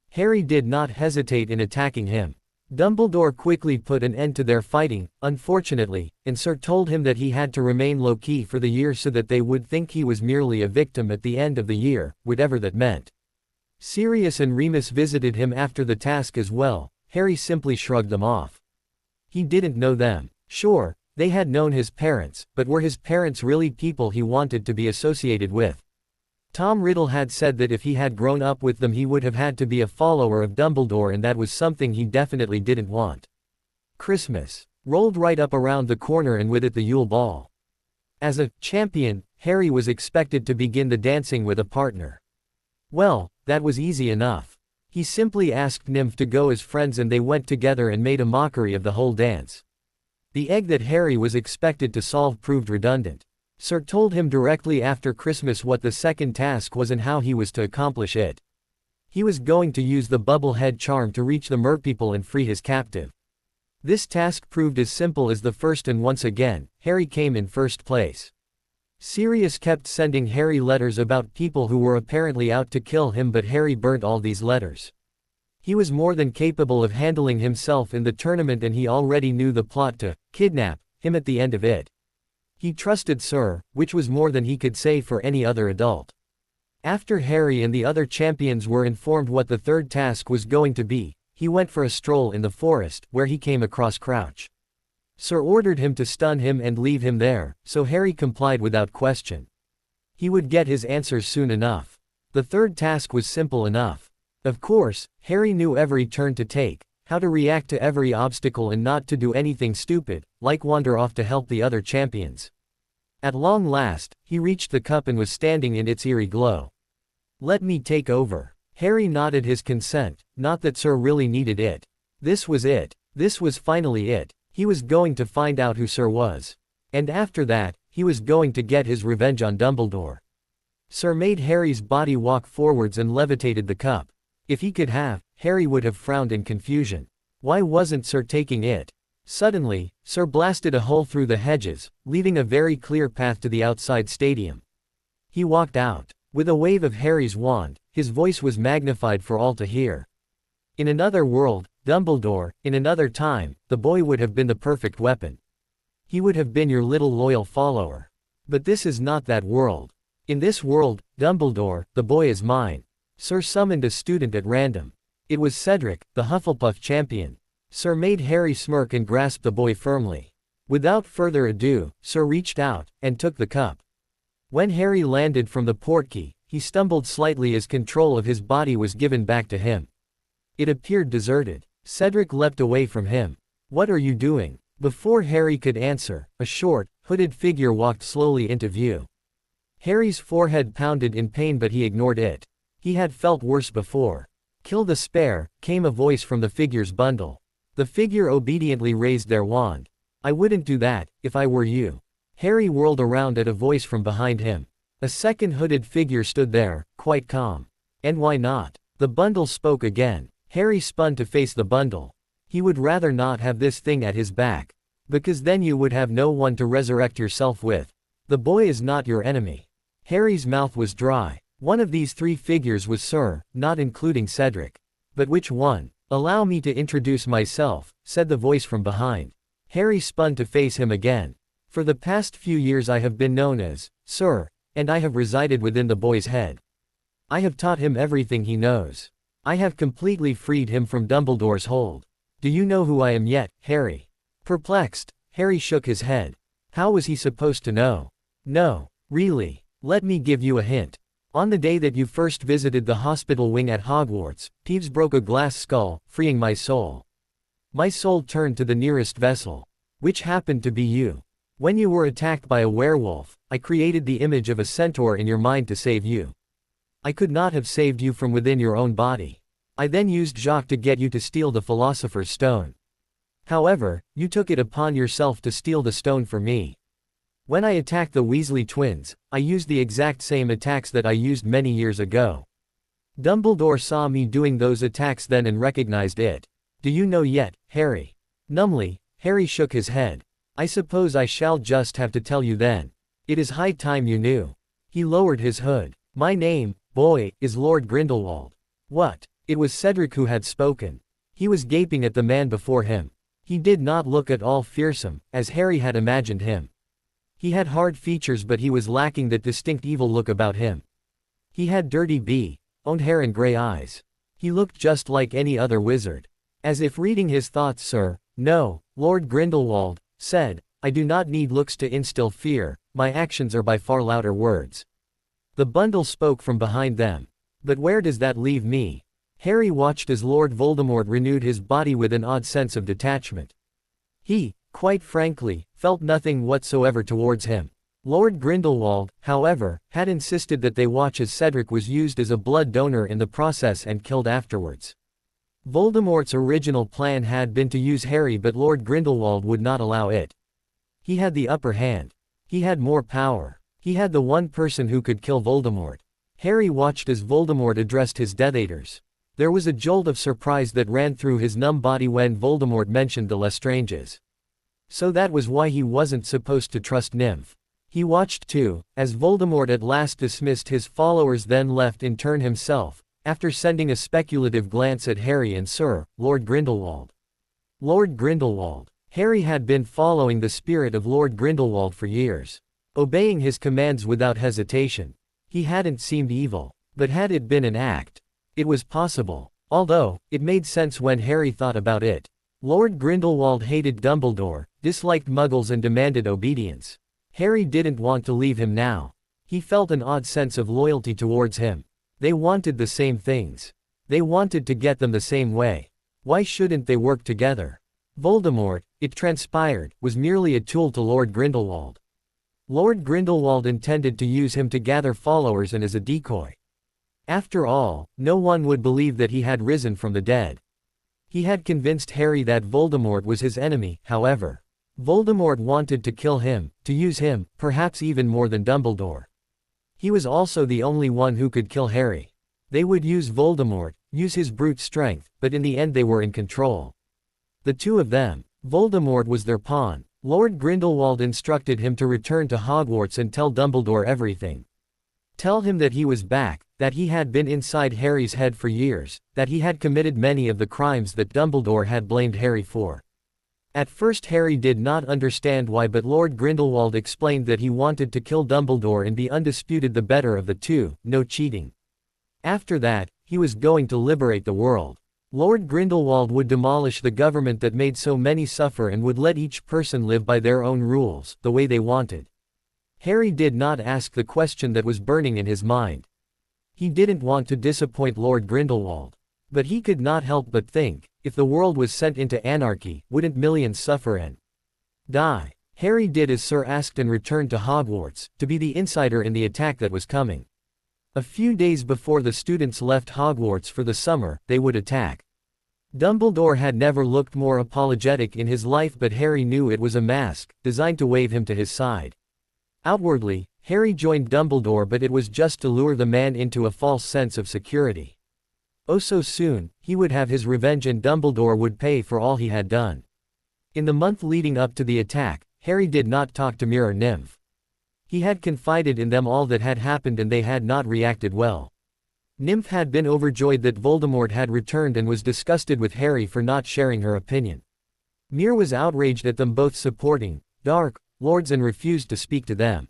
Harry did not hesitate in attacking him. Dumbledore quickly put an end to their fighting, unfortunately, and Sir told him that he had to remain low-key for the year so that they would think he was merely a victim at the end of the year, whatever that meant. Sirius and Remus visited him after the task as well. Harry simply shrugged them off. He didn't know them. Sure, they had known his parents, but were his parents really people he wanted to be associated with? Tom Riddle had said that if he had grown up with them he would have had to be a follower of Dumbledore, and that was something he definitely didn't want. Christmas rolled right up around the corner, and with it the Yule Ball. As a champion, Harry was expected to begin the dancing with a partner. Well, that was easy enough. He simply asked Nymph to go as friends and they went together and made a mockery of the whole dance. The egg that Harry was expected to solve proved redundant. Sir told him directly after Christmas what the second task was and how he was to accomplish it. He was going to use the Bubblehead charm to reach the Merpeople and free his captive. This task proved as simple as the first, and once again, Harry came in first place. Sirius kept sending Harry letters about people who were apparently out to kill him, but Harry burnt all these letters. He was more than capable of handling himself in the tournament, and he already knew the plot to kidnap him at the end of it. He trusted Sir, which was more than he could say for any other adult. After Harry and the other champions were informed what the third task was going to be, he went for a stroll in the forest, where he came across Crouch. Sir ordered him to stun him and leave him there, so Harry complied without question. He would get his answers soon enough. The third task was simple enough. Of course, Harry knew every turn to take, how to react to every obstacle and not to do anything stupid, like wander off to help the other champions. At long last, he reached the cup and was standing in its eerie glow. Let me take over. Harry nodded his consent, not that Sir really needed it. This was it. This was finally it. He was going to find out who Sir was. And after that, he was going to get his revenge on Dumbledore. Sir made Harry's body walk forwards and levitated the cup. If he could have, Harry would have frowned in confusion. Why wasn't Sir taking it? Suddenly, Sir blasted a hole through the hedges, leaving a very clear path to the outside stadium. He walked out. With a wave of Harry's wand, his voice was magnified for all to hear. In another world, Dumbledore, in another time, the boy would have been the perfect weapon. He would have been your little loyal follower. But this is not that world. In this world, Dumbledore, the boy is mine. Sir summoned a student at random. It was Cedric, the Hufflepuff champion. Sir made Harry smirk and grasped the boy firmly. Without further ado, Sir reached out, and took the cup. When Harry landed from the portkey, he stumbled slightly as control of his body was given back to him. It appeared deserted. Cedric leapt away from him. "What are you doing?" Before Harry could answer, a short, hooded figure walked slowly into view. Harry's forehead pounded in pain, but he ignored it. He had felt worse before. "Kill the spare," came a voice from the figure's bundle. The figure obediently raised their wand. "I wouldn't do that, if I were you." Harry whirled around at a voice from behind him. A second hooded figure stood there, quite calm. "And why not?" The bundle spoke again. Harry spun to face the bundle. He would rather not have this thing at his back. Because then you would have no one to resurrect yourself with. The boy is not your enemy. Harry's mouth was dry. One of these three figures was Sir, not including Cedric. "But which one?" "Allow me to introduce myself," said the voice from behind. Harry spun to face him again. "For the past few years I have been known as Sir, and I have resided within the boy's head. I have taught him everything he knows. I have completely freed him from Dumbledore's hold. Do you know who I am yet, Harry?" Perplexed, Harry shook his head. How was he supposed to know? "No, really. Let me give you a hint. On the day that you first visited the hospital wing at Hogwarts, Peeves broke a glass skull, freeing my soul. My soul turned to the nearest vessel, which happened to be you. When you were attacked by a werewolf, I created the image of a centaur in your mind to save you. I could not have saved you from within your own body. I then used Jacques to get you to steal the Philosopher's Stone. However, you took it upon yourself to steal the stone for me. When I attacked the Weasley twins, I used the exact same attacks that I used many years ago. Dumbledore saw me doing those attacks then and recognized it. Do you know yet, Harry?" Numbly, Harry shook his head. "I suppose I shall just have to tell you then. It is high time you knew." He lowered his hood. "My name, boy, is Lord Grindelwald." What? It was Cedric who had spoken. He was gaping at the man before him. He did not look at all fearsome, as Harry had imagined him. He had hard features, but he was lacking that distinct evil look about him. He had dirty owned hair and gray eyes. He looked just like any other wizard. As if reading his thoughts, "Sir, no," Lord Grindelwald said, "I do not need looks to instill fear, my actions are by far louder words." The bundle spoke from behind them. "But where does that leave me?" Harry watched as Lord Voldemort renewed his body with an odd sense of detachment. He, quite frankly, felt nothing whatsoever towards him. Lord Grindelwald, however, had insisted that they watch as Cedric was used as a blood donor in the process and killed afterwards. Voldemort's original plan had been to use Harry, but Lord Grindelwald would not allow it. He had the upper hand. He had more power. He had the one person who could kill Voldemort. Harry watched as Voldemort addressed his Death Eaters. There was a jolt of surprise that ran through his numb body when Voldemort mentioned the Lestranges. So that was why he wasn't supposed to trust Nymph. He watched too, as Voldemort at last dismissed his followers, then left in turn himself, after sending a speculative glance at Harry and Sir, Lord Grindelwald. Lord Grindelwald. Harry had been following the spirit of Lord Grindelwald for years, obeying his commands without hesitation. He hadn't seemed evil, but had it been an act? It was possible. Although, it made sense when Harry thought about it. Lord Grindelwald hated Dumbledore, disliked Muggles and demanded obedience. Harry didn't want to leave him now. He felt an odd sense of loyalty towards him. They wanted the same things. They wanted to get them the same way. Why shouldn't they work together? Voldemort, it transpired, was merely a tool to Lord Grindelwald. Lord Grindelwald intended to use him to gather followers and as a decoy. After all, no one would believe that he had risen from the dead. He had convinced Harry that Voldemort was his enemy, however. Voldemort wanted to kill him, to use him, perhaps even more than Dumbledore. He was also the only one who could kill Harry. They would use Voldemort, use his brute strength, but in the end they were in control. The two of them. Voldemort was their pawn. Lord Grindelwald instructed him to return to Hogwarts and tell Dumbledore everything. Tell him that he was back, that he had been inside Harry's head for years, that he had committed many of the crimes that Dumbledore had blamed Harry for. At first Harry did not understand why, but Lord Grindelwald explained that he wanted to kill Dumbledore and be undisputed the better of the two, no cheating. After that, he was going to liberate the world. Lord Grindelwald would demolish the government that made so many suffer and would let each person live by their own rules, the way they wanted. Harry did not ask the question that was burning in his mind. He didn't want to disappoint Lord Grindelwald. But he could not help but think, if the world was sent into anarchy, wouldn't millions suffer and die? Harry did as Sir asked and returned to Hogwarts, to be the insider in the attack that was coming. A few days before the students left Hogwarts for the summer, they would attack. Dumbledore had never looked more apologetic in his life, but Harry knew it was a mask, designed to wave him to his side. Outwardly, Harry joined Dumbledore, but it was just to lure the man into a false sense of security. Oh, so soon, he would have his revenge and Dumbledore would pay for all he had done. In the month leading up to the attack, Harry did not talk to Mirror Nymph. He had confided in them all that had happened and they had not reacted well. Nymph had been overjoyed that Voldemort had returned and was disgusted with Harry for not sharing her opinion. Mirror was outraged at them both supporting Dark Lords and refused to speak to them.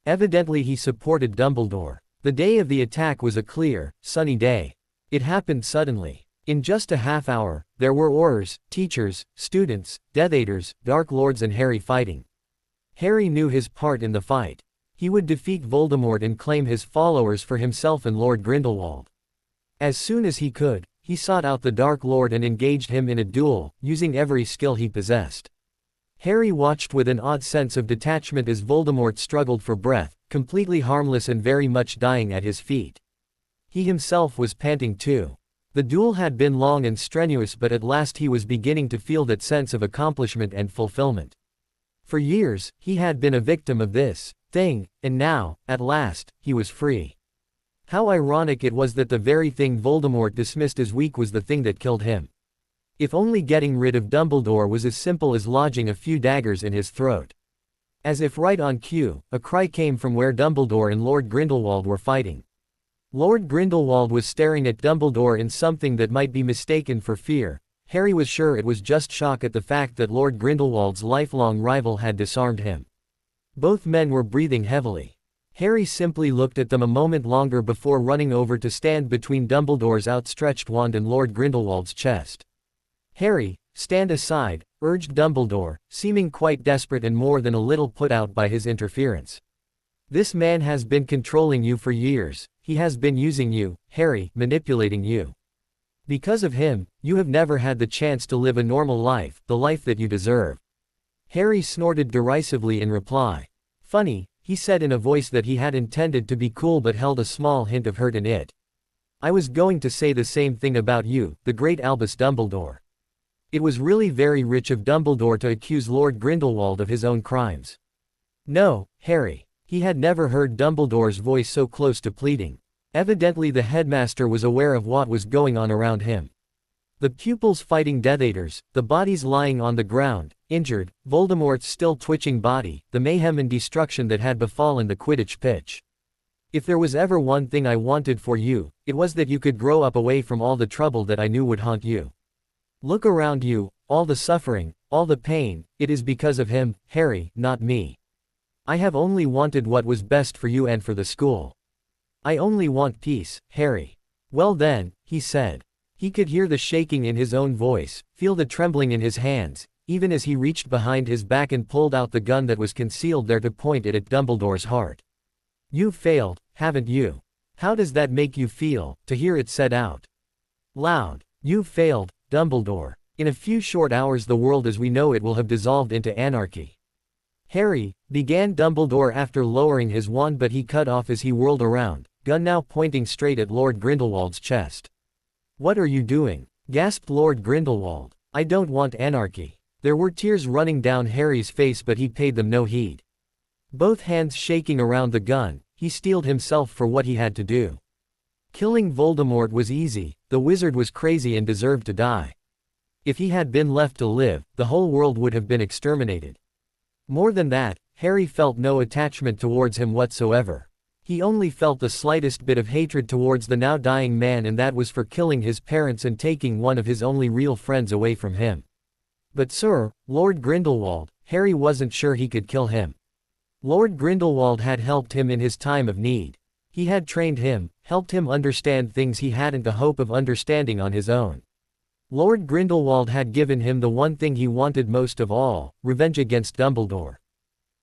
Evidently he supported Dumbledore. The day of the attack was a clear, sunny day. It happened suddenly. In just a half hour, there were Aurors, teachers, students, Death Eaters, Dark Lords and Harry fighting. Harry knew his part in the fight. He would defeat Voldemort and claim his followers for himself and Lord Grindelwald. As soon as he could, he sought out the Dark Lord and engaged him in a duel, using every skill he possessed. Harry watched with an odd sense of detachment as Voldemort struggled for breath, completely harmless and very much dying at his feet. He himself was panting too. The duel had been long and strenuous, but at last he was beginning to feel that sense of accomplishment and fulfillment. For years, he had been a victim of this thing, and now, at last, he was free. How ironic it was that the very thing Voldemort dismissed as weak was the thing that killed him. If only getting rid of Dumbledore was as simple as lodging a few daggers in his throat. As if right on cue, a cry came from where Dumbledore and Lord Grindelwald were fighting. Lord Grindelwald was staring at Dumbledore in something that might be mistaken for fear. Harry was sure it was just shock at the fact that Lord Grindelwald's lifelong rival had disarmed him. Both men were breathing heavily. Harry simply looked at them a moment longer before running over to stand between Dumbledore's outstretched wand and Lord Grindelwald's chest. "Harry, stand aside," urged Dumbledore, seeming quite desperate and more than a little put out by his interference. "This man has been controlling you for years. He has been using you, Harry, manipulating you. Because of him, you have never had the chance to live a normal life, the life that you deserve." Harry snorted derisively in reply. "Funny," he said in a voice that he had intended to be cool but held a small hint of hurt in it. "I was going to say the same thing about you, the great Albus Dumbledore." It was really very rich of Dumbledore to accuse Lord Grindelwald of his own crimes. "No, Harry." He had never heard Dumbledore's voice so close to pleading. Evidently the headmaster was aware of what was going on around him. The pupils fighting Death Eaters, the bodies lying on the ground, injured, Voldemort's still twitching body, the mayhem and destruction that had befallen the Quidditch pitch. "If there was ever one thing I wanted for you, it was that you could grow up away from all the trouble that I knew would haunt you. Look around you, all the suffering, all the pain, it is because of him, Harry, not me. I have only wanted what was best for you and for the school. I only want peace, Harry." "Well then," he said. He could hear the shaking in his own voice, feel the trembling in his hands, even as he reached behind his back and pulled out the gun that was concealed there to point it at Dumbledore's heart. "You've failed, haven't you? How does that make you feel, to hear it said out loud? You've failed, Dumbledore. In a few short hours the world as we know it will have dissolved into anarchy." "Harry," began Dumbledore after lowering his wand, but he cut off as he whirled around, gun now pointing straight at Lord Grindelwald's chest. "What are you doing?" gasped Lord Grindelwald. "I don't want anarchy." There were tears running down Harry's face, but he paid them no heed. Both hands shaking around the gun, he steeled himself for what he had to do. Killing Voldemort was easy, the wizard was crazy and deserved to die. If he had been left to live, the whole world would have been exterminated. More than that, Harry felt no attachment towards him whatsoever. He only felt the slightest bit of hatred towards the now dying man, and that was for killing his parents and taking one of his only real friends away from him. But Sir, Lord Grindelwald, Harry wasn't sure he could kill him. Lord Grindelwald had helped him in his time of need. He had trained him, helped him understand things he hadn't the hope of understanding on his own. Lord Grindelwald had given him the one thing he wanted most of all, revenge against Dumbledore.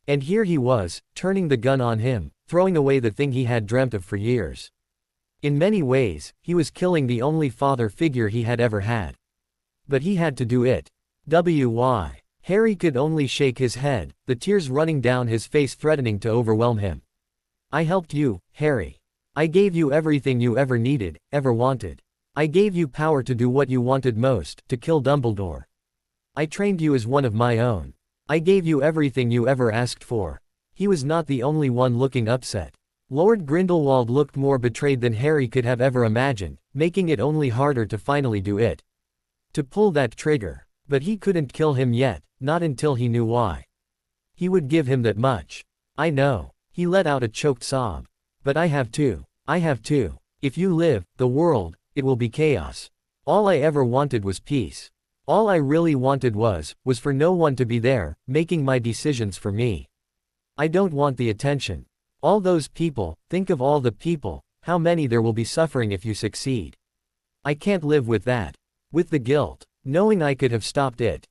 And here he was, turning the gun on him, throwing away the thing he had dreamt of for years. In many ways, he was killing the only father figure he had ever had. But he had to do it. Why? Harry could only shake his head, the tears running down his face threatening to overwhelm him. I helped you, Harry. I gave you everything you ever needed, ever wanted. I gave you power to do what you wanted most, to kill Dumbledore. I trained you as one of my own. I gave you everything you ever asked for. He was not the only one looking upset. Lord Grindelwald looked more betrayed than Harry could have ever imagined, making it only harder to finally do it. To pull that trigger. But he couldn't kill him yet, not until he knew why. He would give him that much. I know. He let out a choked sob. But I have to. I have to. If you live, the world, it will be chaos. All I ever wanted was peace. All I really wanted was for no one to be there, making my decisions for me. I don't want the attention. All those people, think of all the people, how many there will be suffering if you succeed. I can't live with that. With the guilt. Knowing I could have stopped it.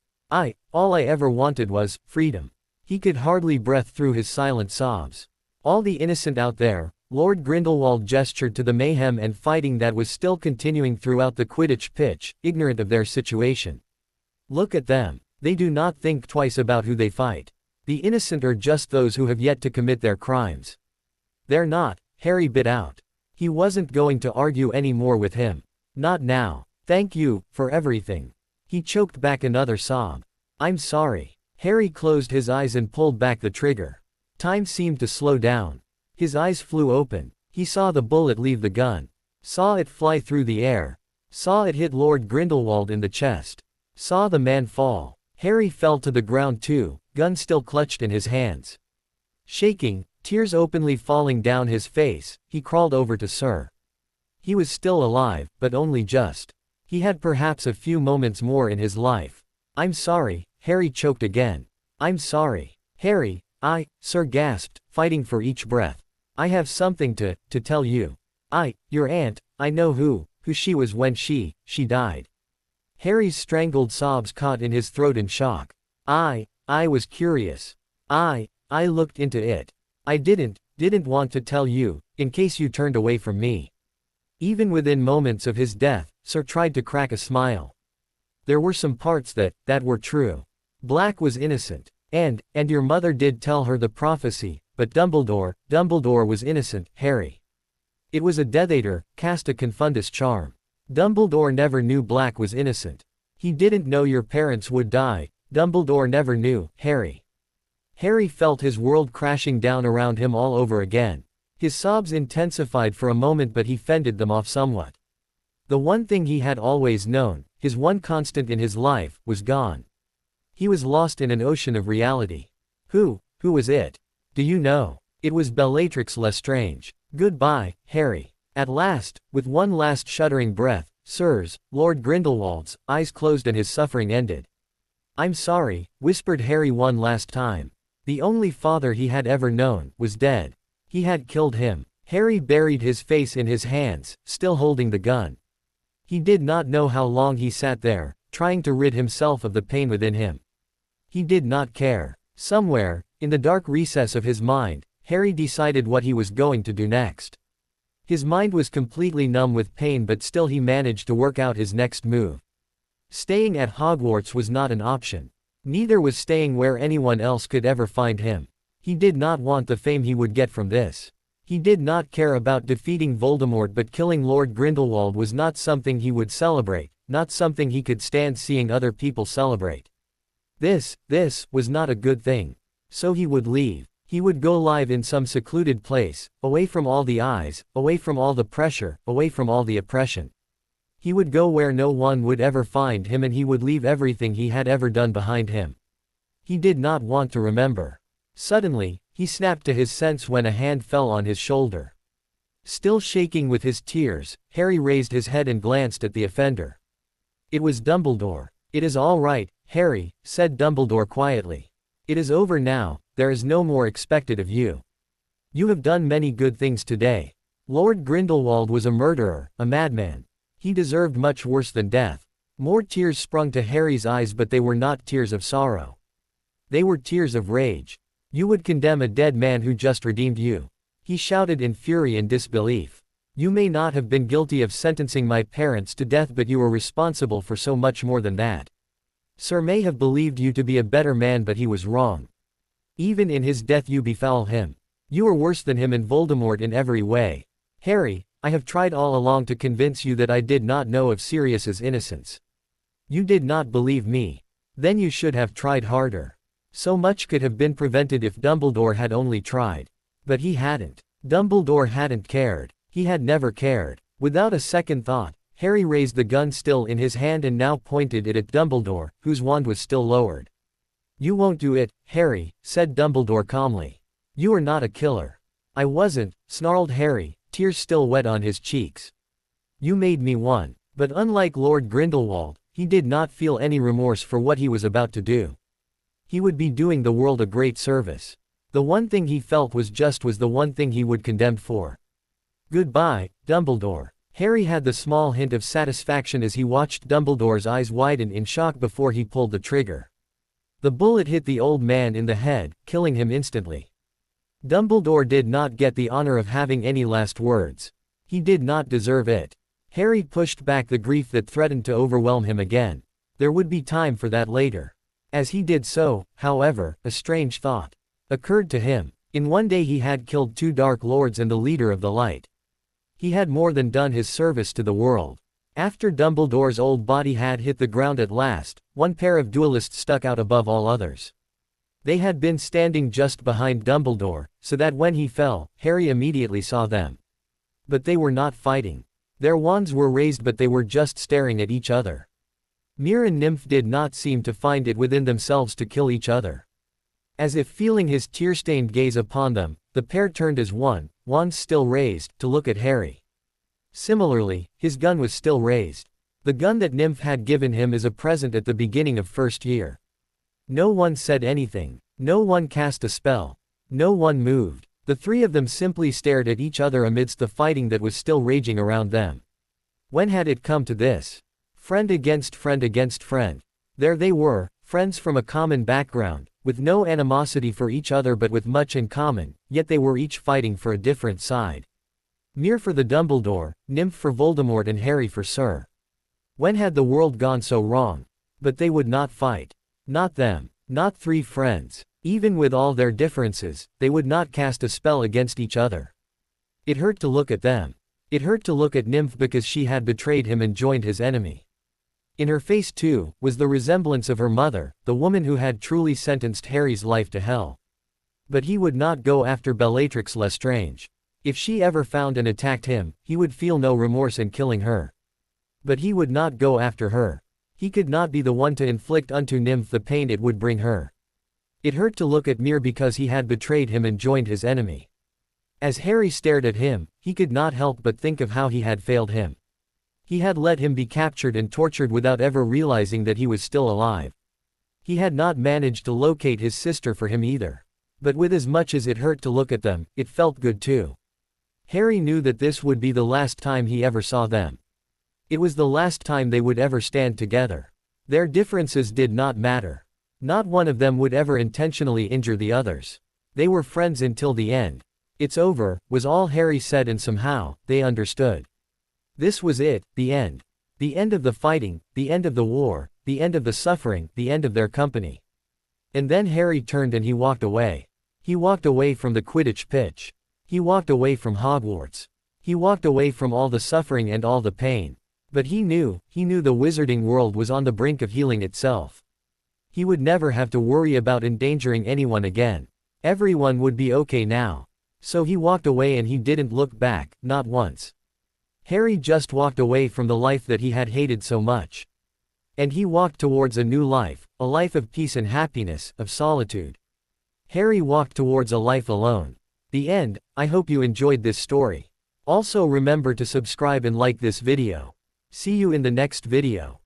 All I ever wanted was freedom. He could hardly breathe through his silent sobs. All the innocent out there, Lord Grindelwald gestured to the mayhem and fighting that was still continuing throughout the Quidditch pitch, ignorant of their situation. Look at them. They do not think twice about who they fight. The innocent are just those who have yet to commit their crimes. They're not, Harry bit out. He wasn't going to argue any more with him. Not now. Thank you, for everything. He choked back another sob. I'm sorry. Harry closed his eyes and pulled back the trigger. Time seemed to slow down. His eyes flew open. He saw the bullet leave the gun. Saw it fly through the air. Saw it hit Lord Grindelwald in the chest. Saw the man fall. Harry fell to the ground too, gun still clutched in his hands. Shaking, tears openly falling down his face, he crawled over to Sir. He was still alive, but only just. He had perhaps a few moments more in his life. I'm sorry, Harry choked again. I'm sorry. Harry, Sir gasped, fighting for each breath. I have something to tell you. Your aunt, I know who she was when she died. Harry's strangled sobs caught in his throat in shock. I was curious. I looked into it. I didn't want to tell you, in case you turned away from me. Even within moments of his death, Sir tried to crack a smile. There were some parts that were true. Black was innocent. And your mother did tell her the prophecy, but Dumbledore was innocent, Harry. It was a Death Eater, cast a Confundus charm. Dumbledore never knew Black was innocent. He didn't know your parents would die, Dumbledore never knew, Harry. Harry felt his world crashing down around him all over again. His sobs intensified for a moment but he fended them off somewhat. The one thing he had always known, his one constant in his life, was gone. He was lost in an ocean of reality. Who was it? Do you know? It was Bellatrix Lestrange. Goodbye, Harry. At last, with one last shuddering breath, Sir's, Lord Grindelwald's, eyes closed and his suffering ended. I'm sorry, whispered Harry one last time. The only father he had ever known, was dead. He had killed him. Harry buried his face in his hands, still holding the gun. He did not know how long he sat there, trying to rid himself of the pain within him. He did not care. Somewhere, in the dark recess of his mind, Harry decided what he was going to do next. His mind was completely numb with pain but still he managed to work out his next move. Staying at Hogwarts was not an option. Neither was staying where anyone else could ever find him. He did not want the fame he would get from this. He did not care about defeating Voldemort but killing Lord Grindelwald was not something he would celebrate, not something he could stand seeing other people celebrate. This was not a good thing. So he would leave. He would go live in some secluded place, away from all the eyes, away from all the pressure, away from all the oppression. He would go where no one would ever find him and he would leave everything he had ever done behind him. He did not want to remember. Suddenly, he snapped to his sense when a hand fell on his shoulder. Still shaking with his tears, Harry raised his head and glanced at the offender. It was Dumbledore. It is all right, Harry, said Dumbledore quietly. It is over now, there is no more expected of you. You have done many good things today. Lord Grindelwald was a murderer, a madman. He deserved much worse than death. More tears sprung to Harry's eyes, but they were not tears of sorrow. They were tears of rage. You would condemn a dead man who just redeemed you. He shouted in fury and disbelief. You may not have been guilty of sentencing my parents to death, but you were responsible for so much more than that. Sir may have believed you to be a better man, but he was wrong. Even in his death you befoul him. You are worse than him and Voldemort in every way. Harry, I have tried all along to convince you that I did not know of Sirius's innocence. You did not believe me. Then you should have tried harder. So much could have been prevented if Dumbledore had only tried. But he hadn't. Dumbledore hadn't cared. He had never cared. Without a second thought, Harry raised the gun still in his hand and now pointed it at Dumbledore, whose wand was still lowered. You won't do it, Harry, said Dumbledore calmly. You are not a killer. I wasn't, snarled Harry, tears still wet on his cheeks. You made me one. But unlike Lord Grindelwald, he did not feel any remorse for what he was about to do. He would be doing the world a great service. The one thing he felt was the one thing he would condemned for. Goodbye, Dumbledore. Harry had the small hint of satisfaction as he watched Dumbledore's eyes widen in shock before he pulled the trigger. The bullet hit the old man in the head, killing him instantly. Dumbledore did not get the honor of having any last words. He did not deserve it. Harry pushed back the grief that threatened to overwhelm him again. There would be time for that later. As he did so, however, a strange thought occurred to him. In one day he had killed 2 Dark Lords and the leader of the Light. He had more than done his service to the world. After Dumbledore's old body had hit the ground at last, one pair of duelists stuck out above all others. They had been standing just behind Dumbledore, so that when he fell, Harry immediately saw them. But they were not fighting. Their wands were raised, but they were just staring at each other. Mir and Nymph did not seem to find it within themselves to kill each other. As if feeling his tear-stained gaze upon them, the pair turned as one, wands still raised, to look at Harry. Similarly, his gun was still raised. The gun that Nymph had given him as a present at the beginning of first year. No one said anything. No one cast a spell. No one moved. The 3 of them simply stared at each other amidst the fighting that was still raging around them. When had it come to this? Friend against friend against friend. There they were, friends from a common background, with no animosity for each other but with much in common, yet they were each fighting for a different side. Mir for the Dumbledore, Nymph for Voldemort and Harry for Sir. When had the world gone so wrong? But they would not fight. Not them. Not 3 friends. Even with all their differences, they would not cast a spell against each other. It hurt to look at them. It hurt to look at Nymph because she had betrayed him and joined his enemy. In her face too, was the resemblance of her mother, the woman who had truly sentenced Harry's life to hell. But he would not go after Bellatrix Lestrange. If she ever found and attacked him, he would feel no remorse in killing her. But he would not go after her. He could not be the one to inflict unto Nymph the pain it would bring her. It hurt to look at Mir because he had betrayed him and joined his enemy. As Harry stared at him, he could not help but think of how he had failed him. He had let him be captured and tortured without ever realizing that he was still alive. He had not managed to locate his sister for him either. But with as much as it hurt to look at them, it felt good too. Harry knew that this would be the last time he ever saw them. It was the last time they would ever stand together. Their differences did not matter. Not one of them would ever intentionally injure the others. They were friends until the end. It's over, was all Harry said, and somehow, they understood. This was it, the end. The end of the fighting, the end of the war, the end of the suffering, the end of their company. And then Harry turned and he walked away. He walked away from the Quidditch pitch. He walked away from Hogwarts. He walked away from all the suffering and all the pain. But he knew the wizarding world was on the brink of healing itself. He would never have to worry about endangering anyone again. Everyone would be okay now. So he walked away and he didn't look back, not once. Harry just walked away from the life that he had hated so much. And he walked towards a new life, a life of peace and happiness, of solitude. Harry walked towards a life alone. The end. I hope you enjoyed this story. Also remember to subscribe and like this video. See you in the next video.